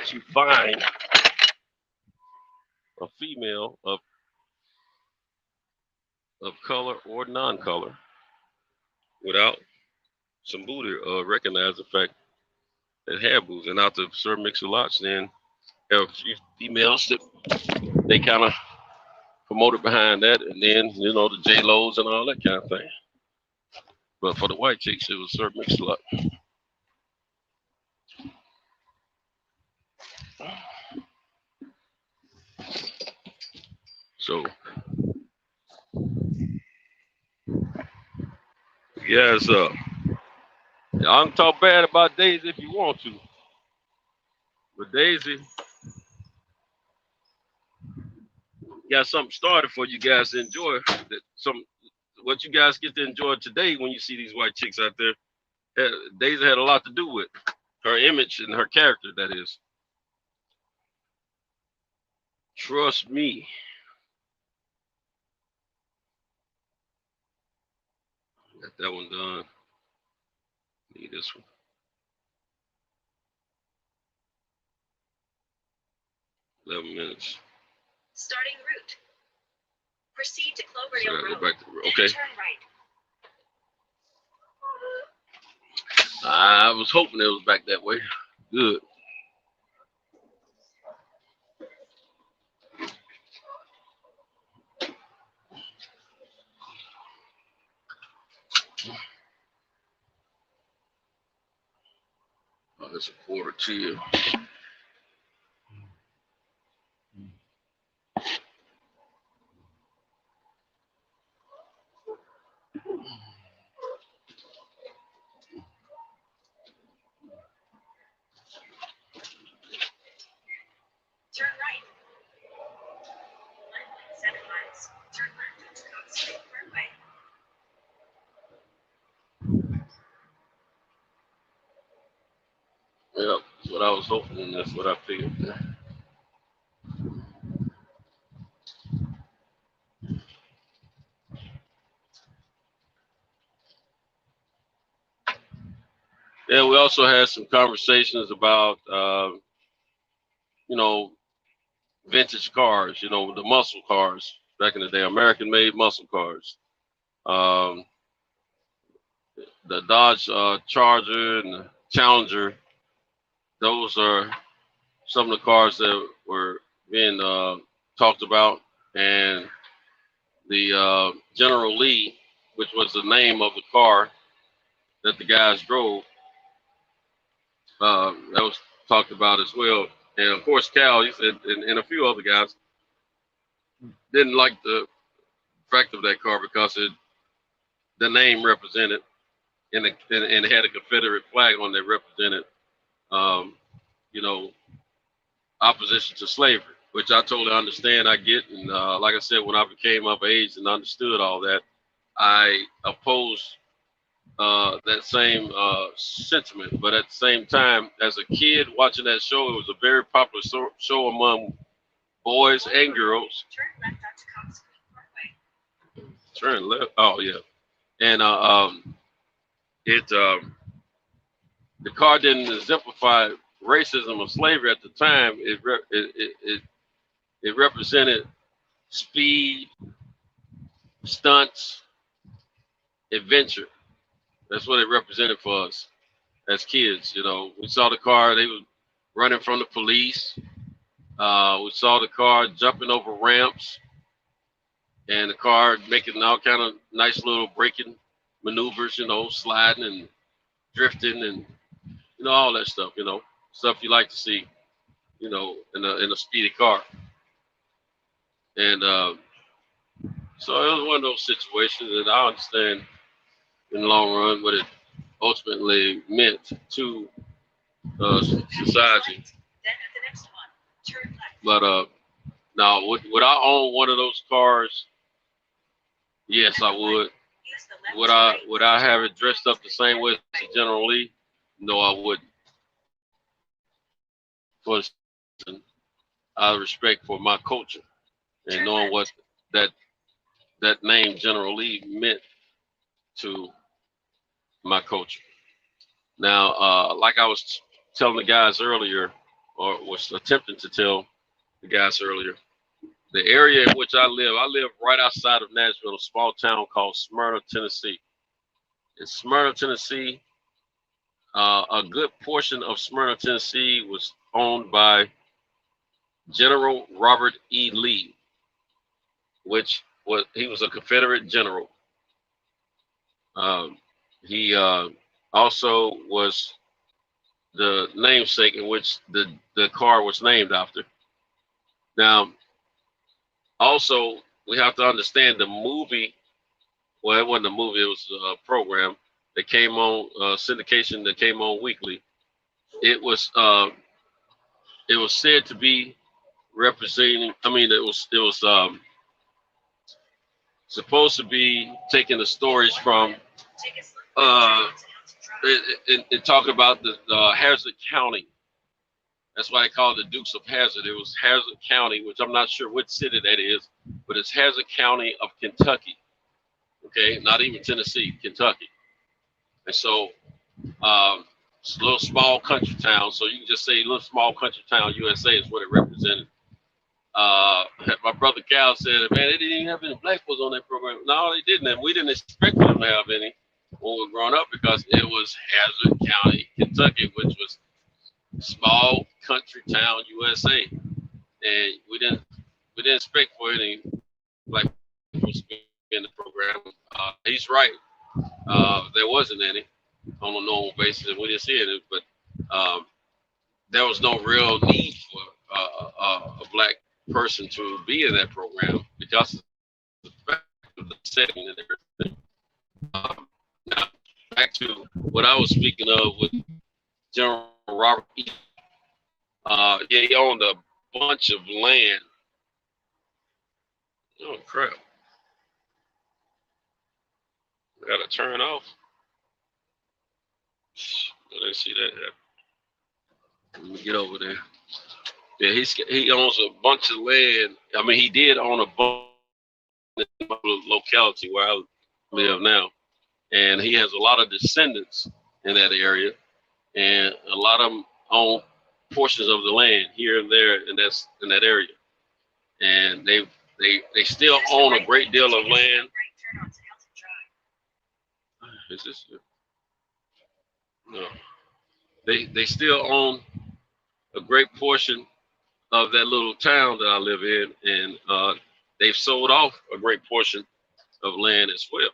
S8: to find a female of color or non-color without some booty or recognize the fact that have boobs. And after Sir Mix-a-Lots, then there are a few females that they kind of promoted behind that, and then, you know, the J-Lo's and all that kind of thing. But for the white chicks, it was Sir Mix-a-Lot. So, yes, y'all can talk bad about Daisy if you want to, but Daisy got something started for you guys to enjoy. What you guys get to enjoy today when you see these white chicks out there, Daisy had a lot to do with her image and her character, that is. Trust me. Got that one done. Need this one. $11 minutes.
S14: Starting route. Proceed to Cloverdale Road.
S8: Go back to the road. Okay.
S14: Turn right.
S8: I was hoping it was back that way. Good. Oh, that's a quarter to.
S14: Turn right. 1.7 miles. Turn left to Cook Street Parkway.
S8: Yeah, that's what I was hoping, and that's what I figured. Yeah, we also had some conversations about, you know, vintage cars, you know, the muscle cars back in the day, American-made muscle cars. The Dodge Charger and the Challenger, those are some of the cars that were being talked about. And the General Lee, which was the name of the car that the guys drove, that was talked about as well. And of course, Cal, he said, and a few other guys didn't like the fact of that car because the name represented, and it had a Confederate flag on that represented, you know, opposition to slavery, which I totally understand. I get, and like I said, when I became of age and understood all that, I opposed that same sentiment. But at the same time, as a kid watching that show, it was a very popular show among boys and girls. Turn left. Oh yeah, and the car didn't exemplify racism or slavery at the time. It represented speed, stunts, adventure. That's what it represented for us as kids. You know, we saw the car, they were running from the police. We saw the car jumping over ramps and the car making all kind of nice little braking maneuvers, you know, sliding and drifting and, you know, all that stuff, you know, stuff you like to see, you know, in a speedy car. And so it was one of those situations that I understand in the long run what it ultimately meant to society. But now, would I own one of those cars? Yes, I would. Would I have it dressed up the same way as General Lee? No, I wouldn't. For out of respect for my culture and knowing what that name General Lee meant to my culture. Now, like I was telling the guys earlier, or was attempting to tell the guys earlier, the area in which I live right outside of Nashville, a small town called Smyrna, Tennessee. In Smyrna, Tennessee, a good portion of Smyrna, Tennessee was owned by General Robert E. Lee, which he was a Confederate general. He also was the namesake in which the car was named after. Now, also, we have to understand the movie. Well, it wasn't a movie; it was a program that came on syndication that came on weekly. It was said to be representing. I mean, it was supposed to be taking the stories from and talking about the Hazard County. That's why I call it the Dukes of Hazzard. It was Hazard County, which I'm not sure which city that is, but it's Hazard County of Kentucky. Okay, not even Tennessee, Kentucky. And so it's a little small country town. So you can just say little small country town USA is what it represented. My brother Cal said, man, they didn't even have any black folks on that program. No, they didn't. And we didn't expect them to have any when we were growing up because it was Hazard County, Kentucky, which was small country town USA. And we didn't expect for any black people to be in the program. He's right. There wasn't any on a normal basis, and we didn't see it. But there was no real need for a black person to be in that program because of the fact of the setting and everything. Now, back to what I was speaking of with General Robert E. Yeah, he owned a bunch of land. Oh, crap. I got to turn off. I didn't see that happen. Let me get over there. Yeah, he owns a bunch of land. I mean, he did own a bunch in the locality where I live now. And he has a lot of descendants in that area. And a lot of them own portions of the land here and there in that area. And they still own a great deal of land. Is this? No. They still own a great portion of that little town that I live in, and they've sold off a great portion of land as well.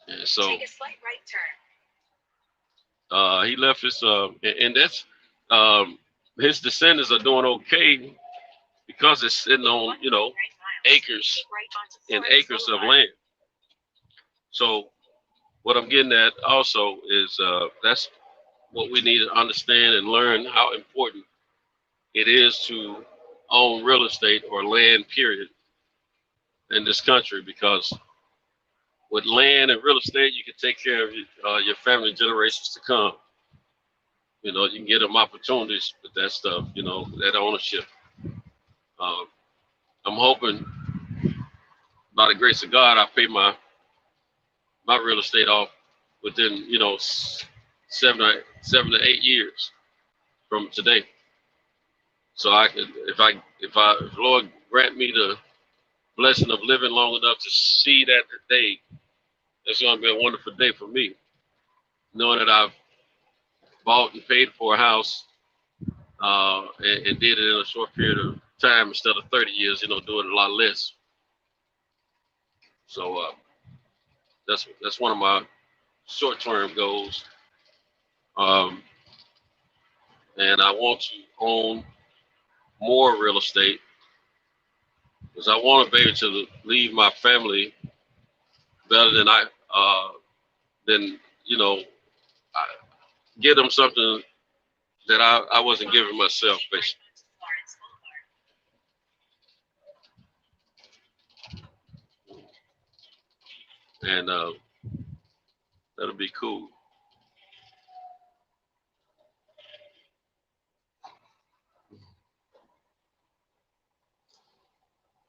S8: And so take a slight right turn. He left his and that's his descendants are doing okay because it's sitting on, you know, acres and acres of land. So what I'm getting at also is that's what we need to understand and learn how important it is to own real estate or land, period, in this country, because with land and real estate, you can take care of your family generations to come. You know, you can get them opportunities with that stuff, you know, that ownership. I'm hoping, by the grace of God, I pay my real estate off within, you know, 7 to 8 years from today. So I could, if Lord grant me the blessing of living long enough to see that day, it's going to be a wonderful day for me, knowing that I've bought and paid for a house and did it in a short period of time instead of 30 years, you know, doing a lot less. So that's one of my short-term goals. And I want to own more real estate because I want to be able to leave my family better than you know, give them something that I wasn't giving myself, basically. And that'll be cool.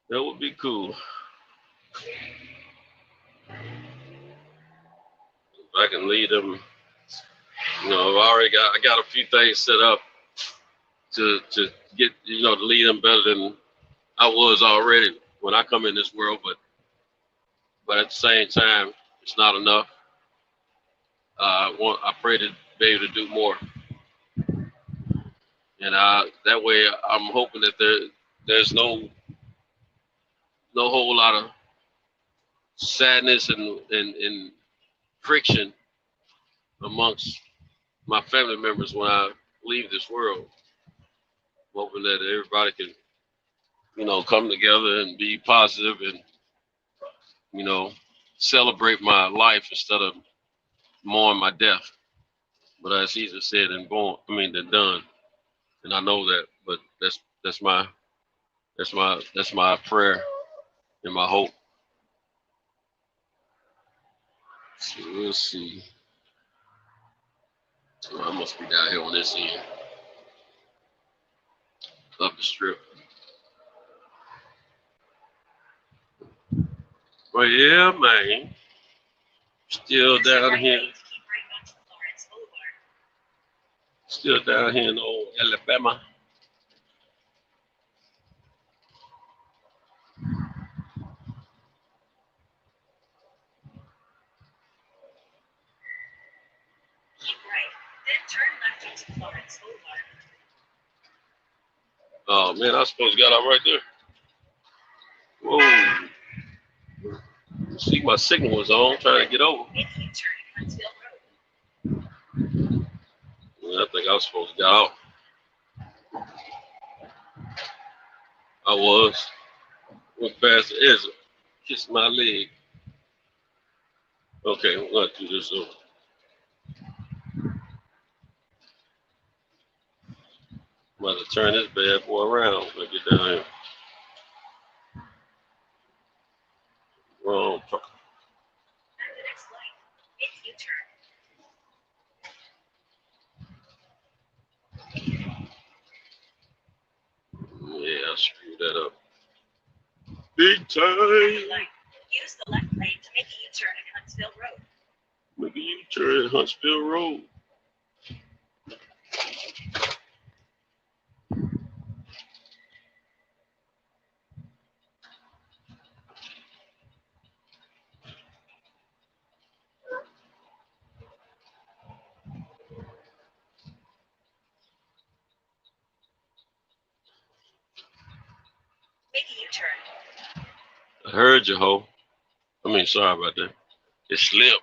S8: That would be cool. If I can lead them, you know, I got a few things set up to get, you know, to lead them better than I was already when I come in this world, but at the same time, it's not enough. I pray to be able to do more, and that way I'm hoping that there's no whole lot of sadness and friction amongst my family members when I leave this world. I'm hoping that everybody can, you know, come together and be positive and, you know, celebrate my life instead of mourn my death. But as easier said than done. And I know that, but that's my prayer and my hope. So we'll see. I must be down here on this end. Up the strip. But yeah, man. Still down here. Still down here in old Alabama. Oh man, I supposed to got out right there. Whoa. See, my signal was on, trying to get over. I think I was supposed to get out. I was. Went past the edge, kissed my leg. Okay, I'm going to do this over. I'm about to turn this bad boy around when I get down here. Wrong truck. Yeah, I screwed that up. Big time.
S14: Use the left lane to make a U-turn at Huntsville Road.
S8: Make a U-turn at Huntsville Road.
S14: Make a U-turn.
S8: I heard you, ho. I mean, sorry about that. It slipped.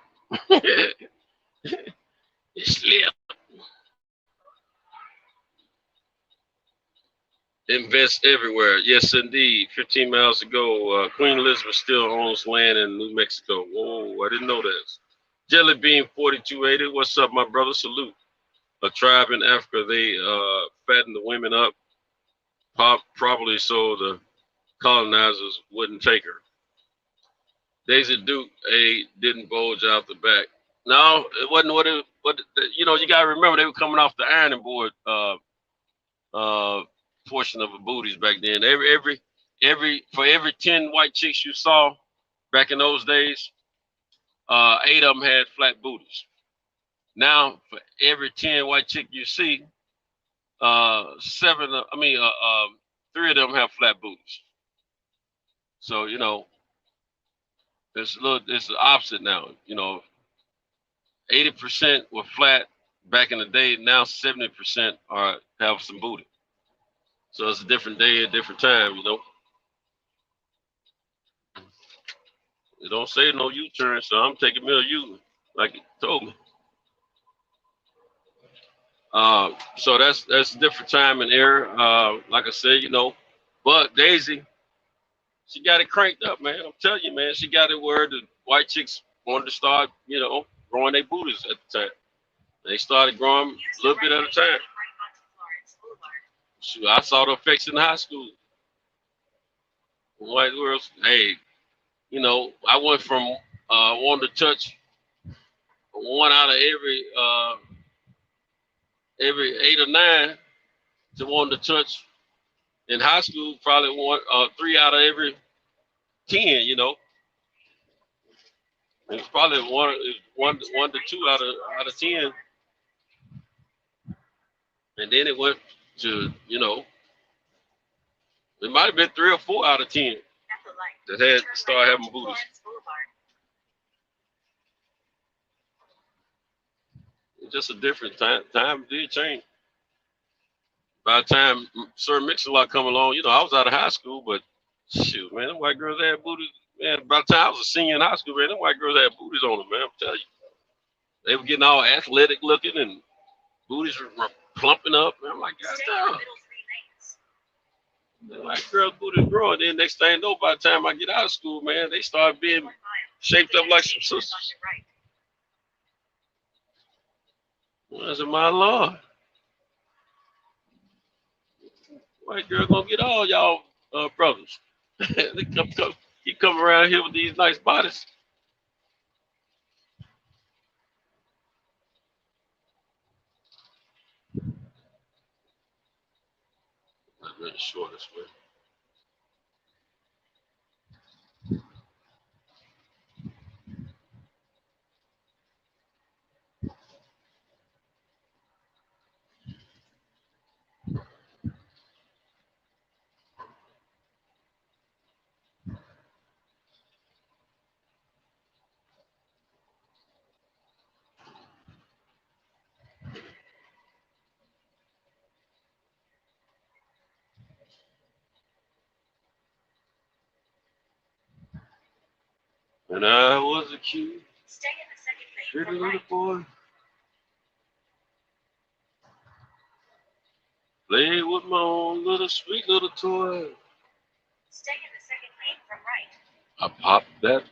S8: It slipped. Invest everywhere. Yes, indeed. 15 miles ago, Queen Elizabeth still owns land in New Mexico. Whoa, I didn't know that. Jelly Bean 4280. What's up, my brother? Salute. A tribe in Africa, they fatten the women up, probably so the colonizers wouldn't take her. Daisy Duke didn't bulge out the back. No, it wasn't what you know. You gotta remember they were coming off the ironing board portion of the booties back then. For every 10 white chicks you saw back in those days, 8 of them had flat booties. Now for every 10 white chick you see, 3 of them have flat booties. So you know, it's the opposite now. You know, 80% were flat back in the day. Now 70% have some booty. So it's a different day, a different time. You know, it don't say no U-turn, so I'm taking me a U, like it told me. So that's a different time and era. Like I said, you know, but Daisy, she got it cranked up, man. I'm telling you, man, she got it where the white chicks wanted to start, you know, growing their booties at the time. They started growing a little bit at a time. Shoot, I saw the effects in high school. White girls, hey, you know, I went from wanting to touch one out of every 8 or 9 to wanting to touch in high school probably 3 out of every 10. You know, it's probably one to 2 out of 10, and then it went to, you know, it might have been 3 or 4 out of 10 that had started having booties. It's just a different time. Time did change. By the time Sir Mix-a-Lot come along, you know, I was out of high school, but shoot, man, them white girls had booties. Man, by the time I was a senior in high school, man, them white girls had booties on them, man. I'm telling you, they were getting all athletic looking and booties were plumping up. And I'm like, God damn. Like girls' booties growing. Then next thing I know, by the time I get out of school, man, they start being shaped up like some sisters. Well, I said, my Lord. White girl gonna get all y'all brothers. They come around here with these nice bodies. Not really sure this way. When I was a cute, pretty little boy, played with my own little sweet little toy.
S14: Stay in the second lane from right.
S8: I popped that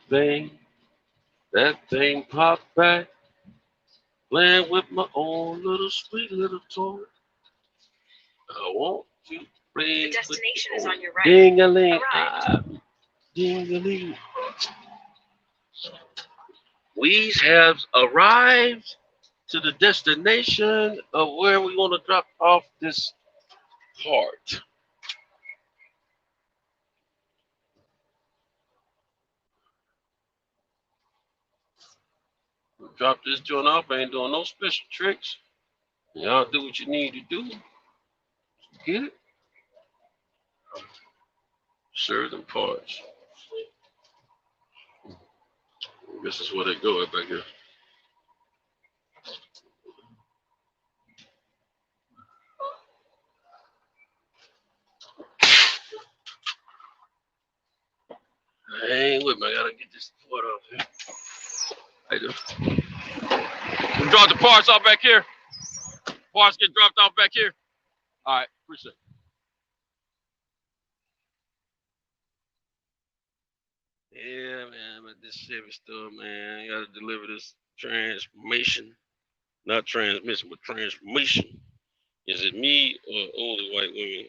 S8: thing popped back, playing with my own little sweet little toy. I want to play.
S14: The destination is on your right.
S8: Ding-a-ling, ding-a-ling. We have arrived to the destination of where we want to drop off this part. Drop this joint off. I ain't doing no special tricks. Y'all do what you need to do. Get it? Serve them parts. This is where they go right back here. Hang with me. I gotta get this part off here. I do. We drop the parts off back here. Parts get dropped off back here. All right, appreciate it. Yeah, man, I'm at this Chevy store, man. I gotta deliver this transformation. Not transmission, but transformation. Is it me or older white women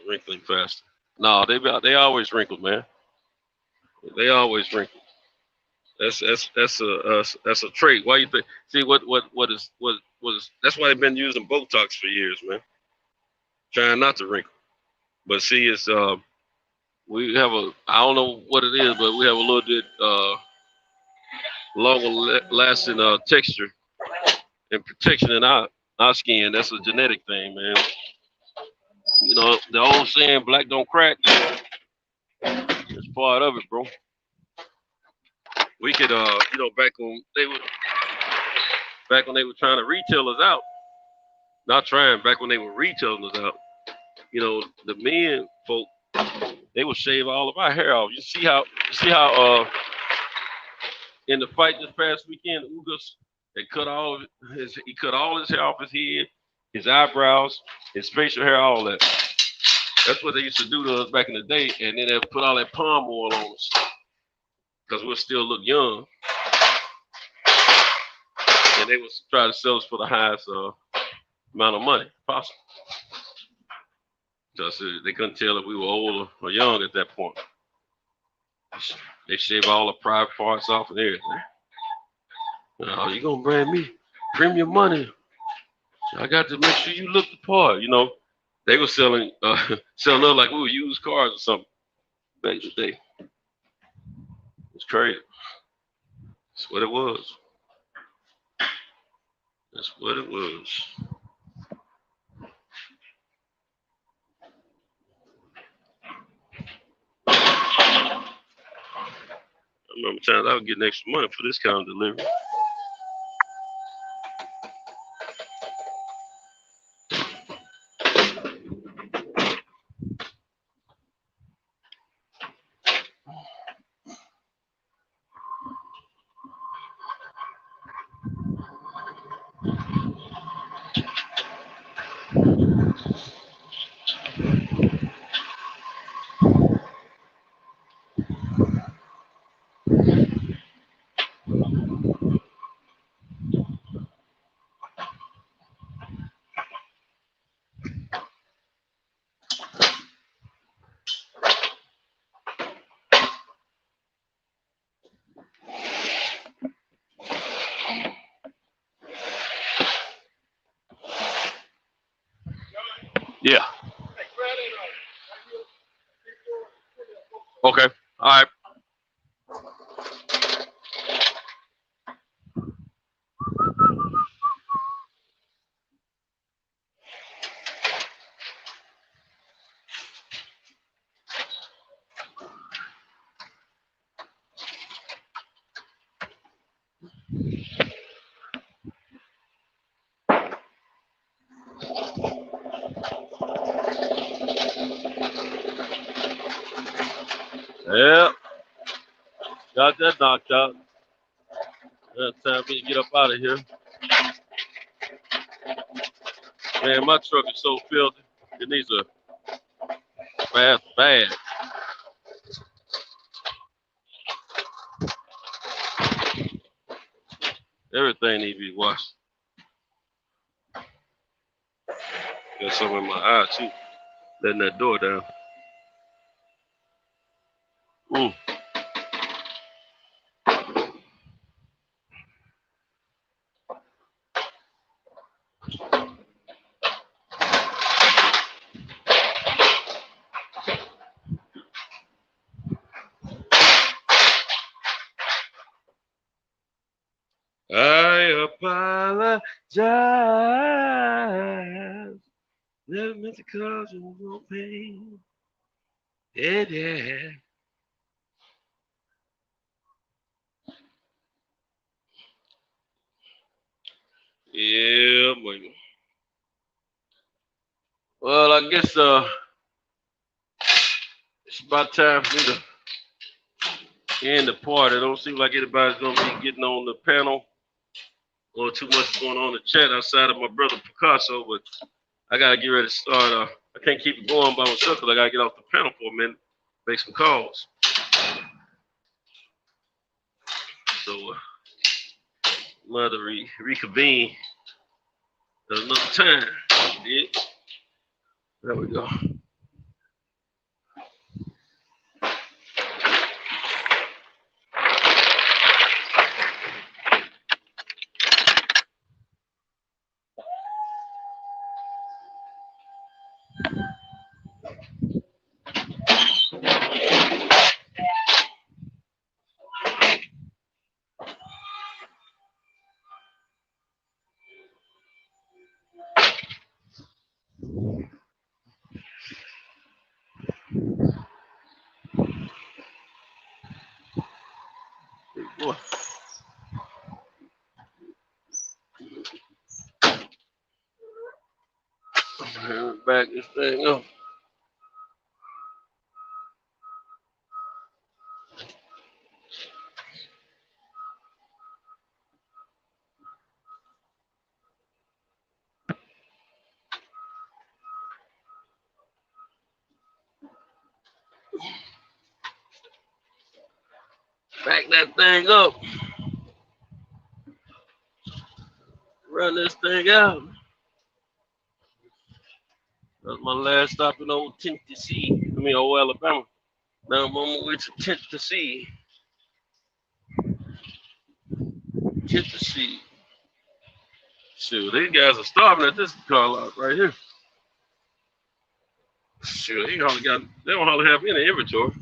S8: wrinkling faster? No, they always wrinkled, man. They always wrinkled. That's a trait. Why you think? See what is that's why they've been using Botox for years, man. Trying not to wrinkle. But see, it's we have I don't know what it is, but we have a little bit longer lasting texture and protection in our skin. That's a genetic thing, man. You know, the old saying, black don't crack, it's part of it, bro. We could you know, back when they were trying to retail us out, back when they were retailing us out, you know, the men folk, they would shave all of our hair off. You see how in the fight this past weekend, Ugas, he cut all his hair off his head, his eyebrows, his facial hair, all that. That's what they used to do to us back in the day, and then they would put all that palm oil on us because we'll still look young. And they would try to sell us for the highest amount of money possible. Because they couldn't tell if we were old or young at that point. They shave all the private parts off and everything. Oh, you gonna brand me premium money? I got to make sure you look the part. You know, they were selling us like we were used cars or something back in the day. It's crazy. That's what it was. That's what it was. I remember times I was getting extra money for this kind of delivery. Yeah. Okay. All right. Yeah. Got that knocked out. It's time for me to get up out of here. Man, my truck is so filthy. It needs a fast bag. Everything needs to be washed. Got some in my eye too. Letting that door down. I apologize. Never meant to cause you no pain. Yeah, yeah. Yeah, boy. Well, I guess it's about time for me to end the party. It don't seem like anybody's gonna be getting on the panel or too much going on in the chat outside of my brother Picasso, but I gotta get ready to start. I can't keep it going by myself because I gotta get off the panel for a minute, make some calls. So we'll have to reconvene at another time. Yeah. There we go. Back this thing up. Back that thing up. Run this thing out. That's my last stop in old Tennessee. I mean, old Alabama. Now I'm on my way to Tennessee. Tennessee. Shoot, these guys are starving at this car lot right here. Shoot, they don't hardly have any inventory.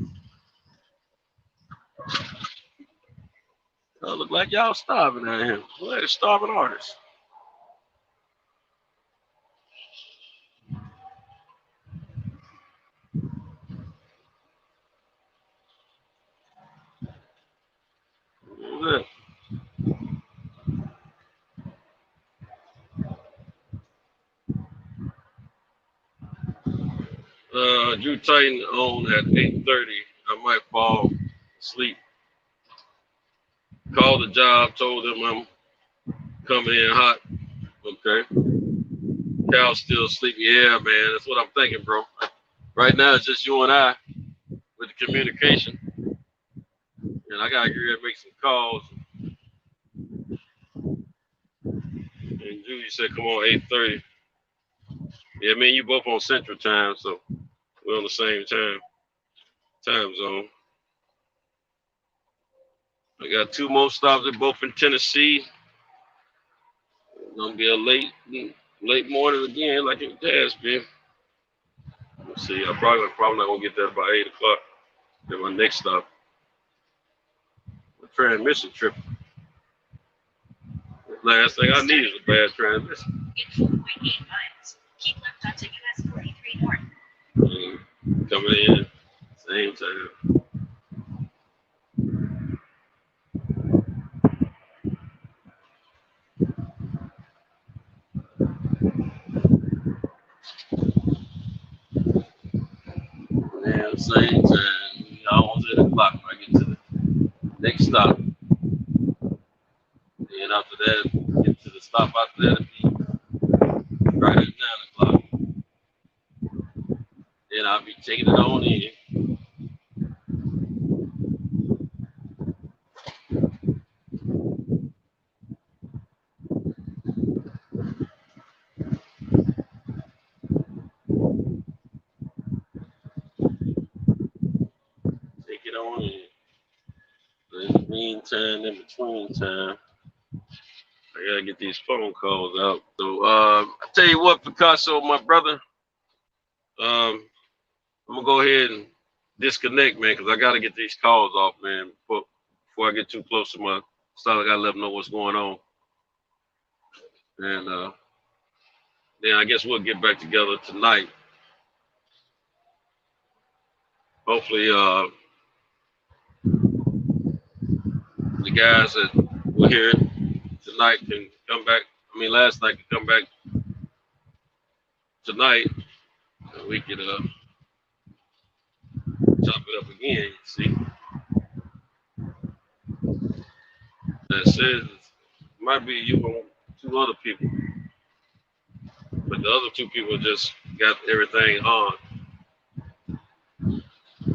S8: It look like y'all starving out here. Well, they're starving artists. Look. Drew Titan on at 8:30. I might fall asleep. Called the job, told them I'm coming in hot. Okay. Cal's still sleepy. Yeah, man, that's what I'm thinking, bro. Right now, it's just you and I with the communication. And I got to get ready to make some calls. And Drew, you said, come on, 8:30. Yeah, man, you both on Central Time, so we're on the same time zone. I got 2 more stops. They're both in Tennessee. It's gonna be a late morning again, like it has been. Let's see. I'm probably not gonna get there by 8 o'clock. Then my next stop. The transmission trip. Last thing I need is a bad transmission.
S14: In 4.8 miles, keep left onto US 43 North.
S8: Coming in, same time. Yeah, same time. Almost 8 o'clock when I get to the next stop. And after that, get to the stop after that, it'll be right at 9 o'clock. Then I'll be taking it on in. Take it on in. In the meantime, in between time, I gotta get these phone calls out. So I tell you what, Picasso, my brother, I'm gonna go ahead and disconnect, man, because I gotta get these calls off, man, before I get too close to my style. I gotta let them know what's going on, and then I guess we'll get back together tonight. Hopefully, the guys that were here tonight can come back. I mean, last night can come back tonight. And we could chop it up again, you see. That says it might be you and 2 other people. But the other 2 people just got everything on.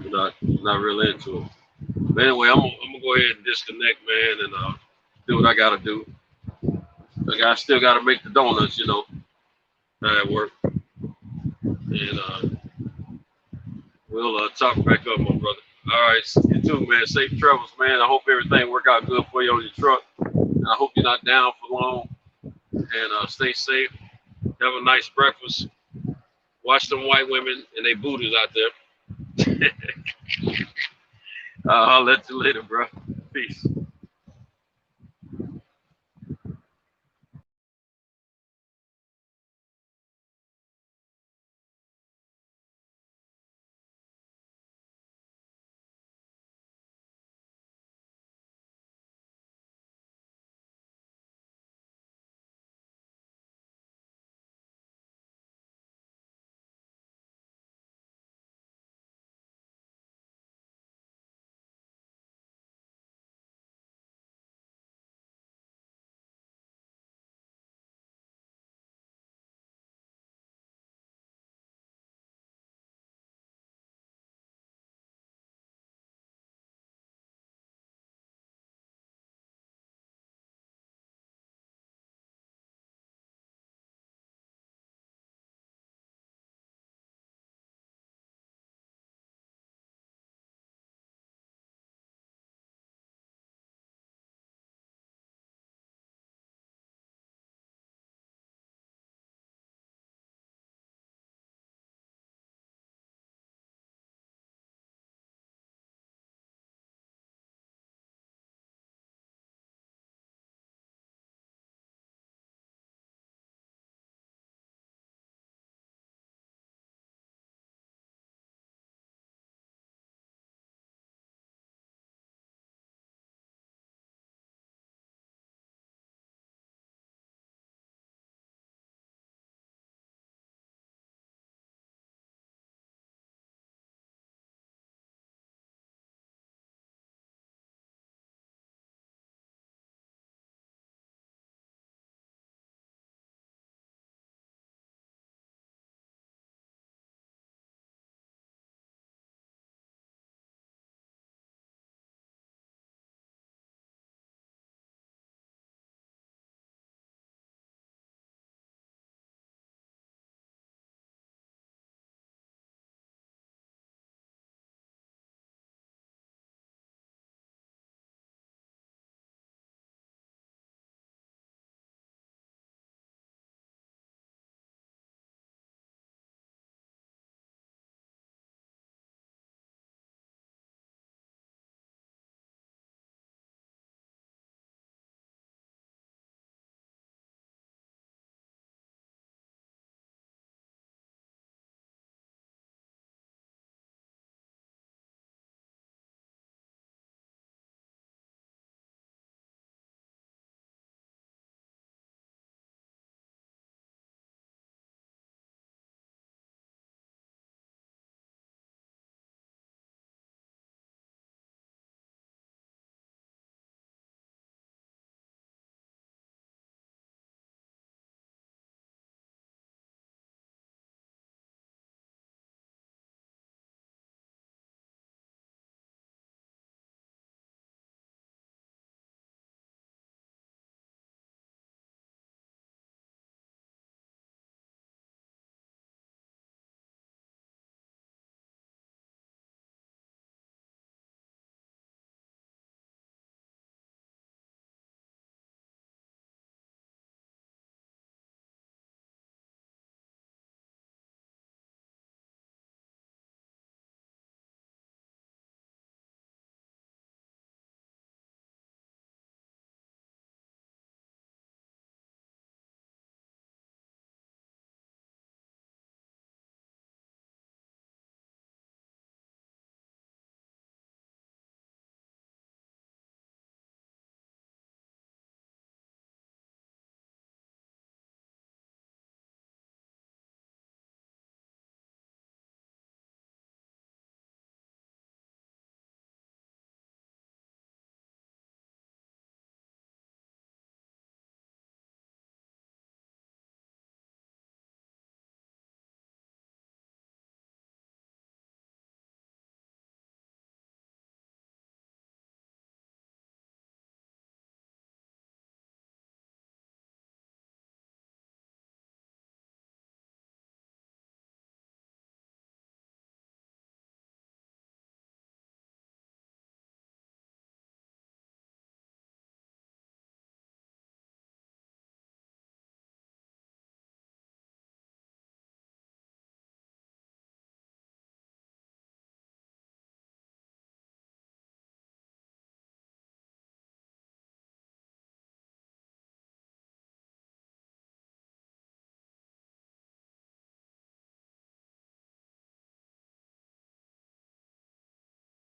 S8: Not really into it. But anyway, I'm gonna go ahead and disconnect, man, and do what I gotta do. I still gotta make the donuts, you know, at work. And we'll talk back up, my brother. All right, you too, man. Safe travels, man. I hope everything work out good for you on your truck. And I hope you're not down for long. And stay safe. Have a nice breakfast. Watch them white women and they booties out there. I'll let you later, bro. Peace.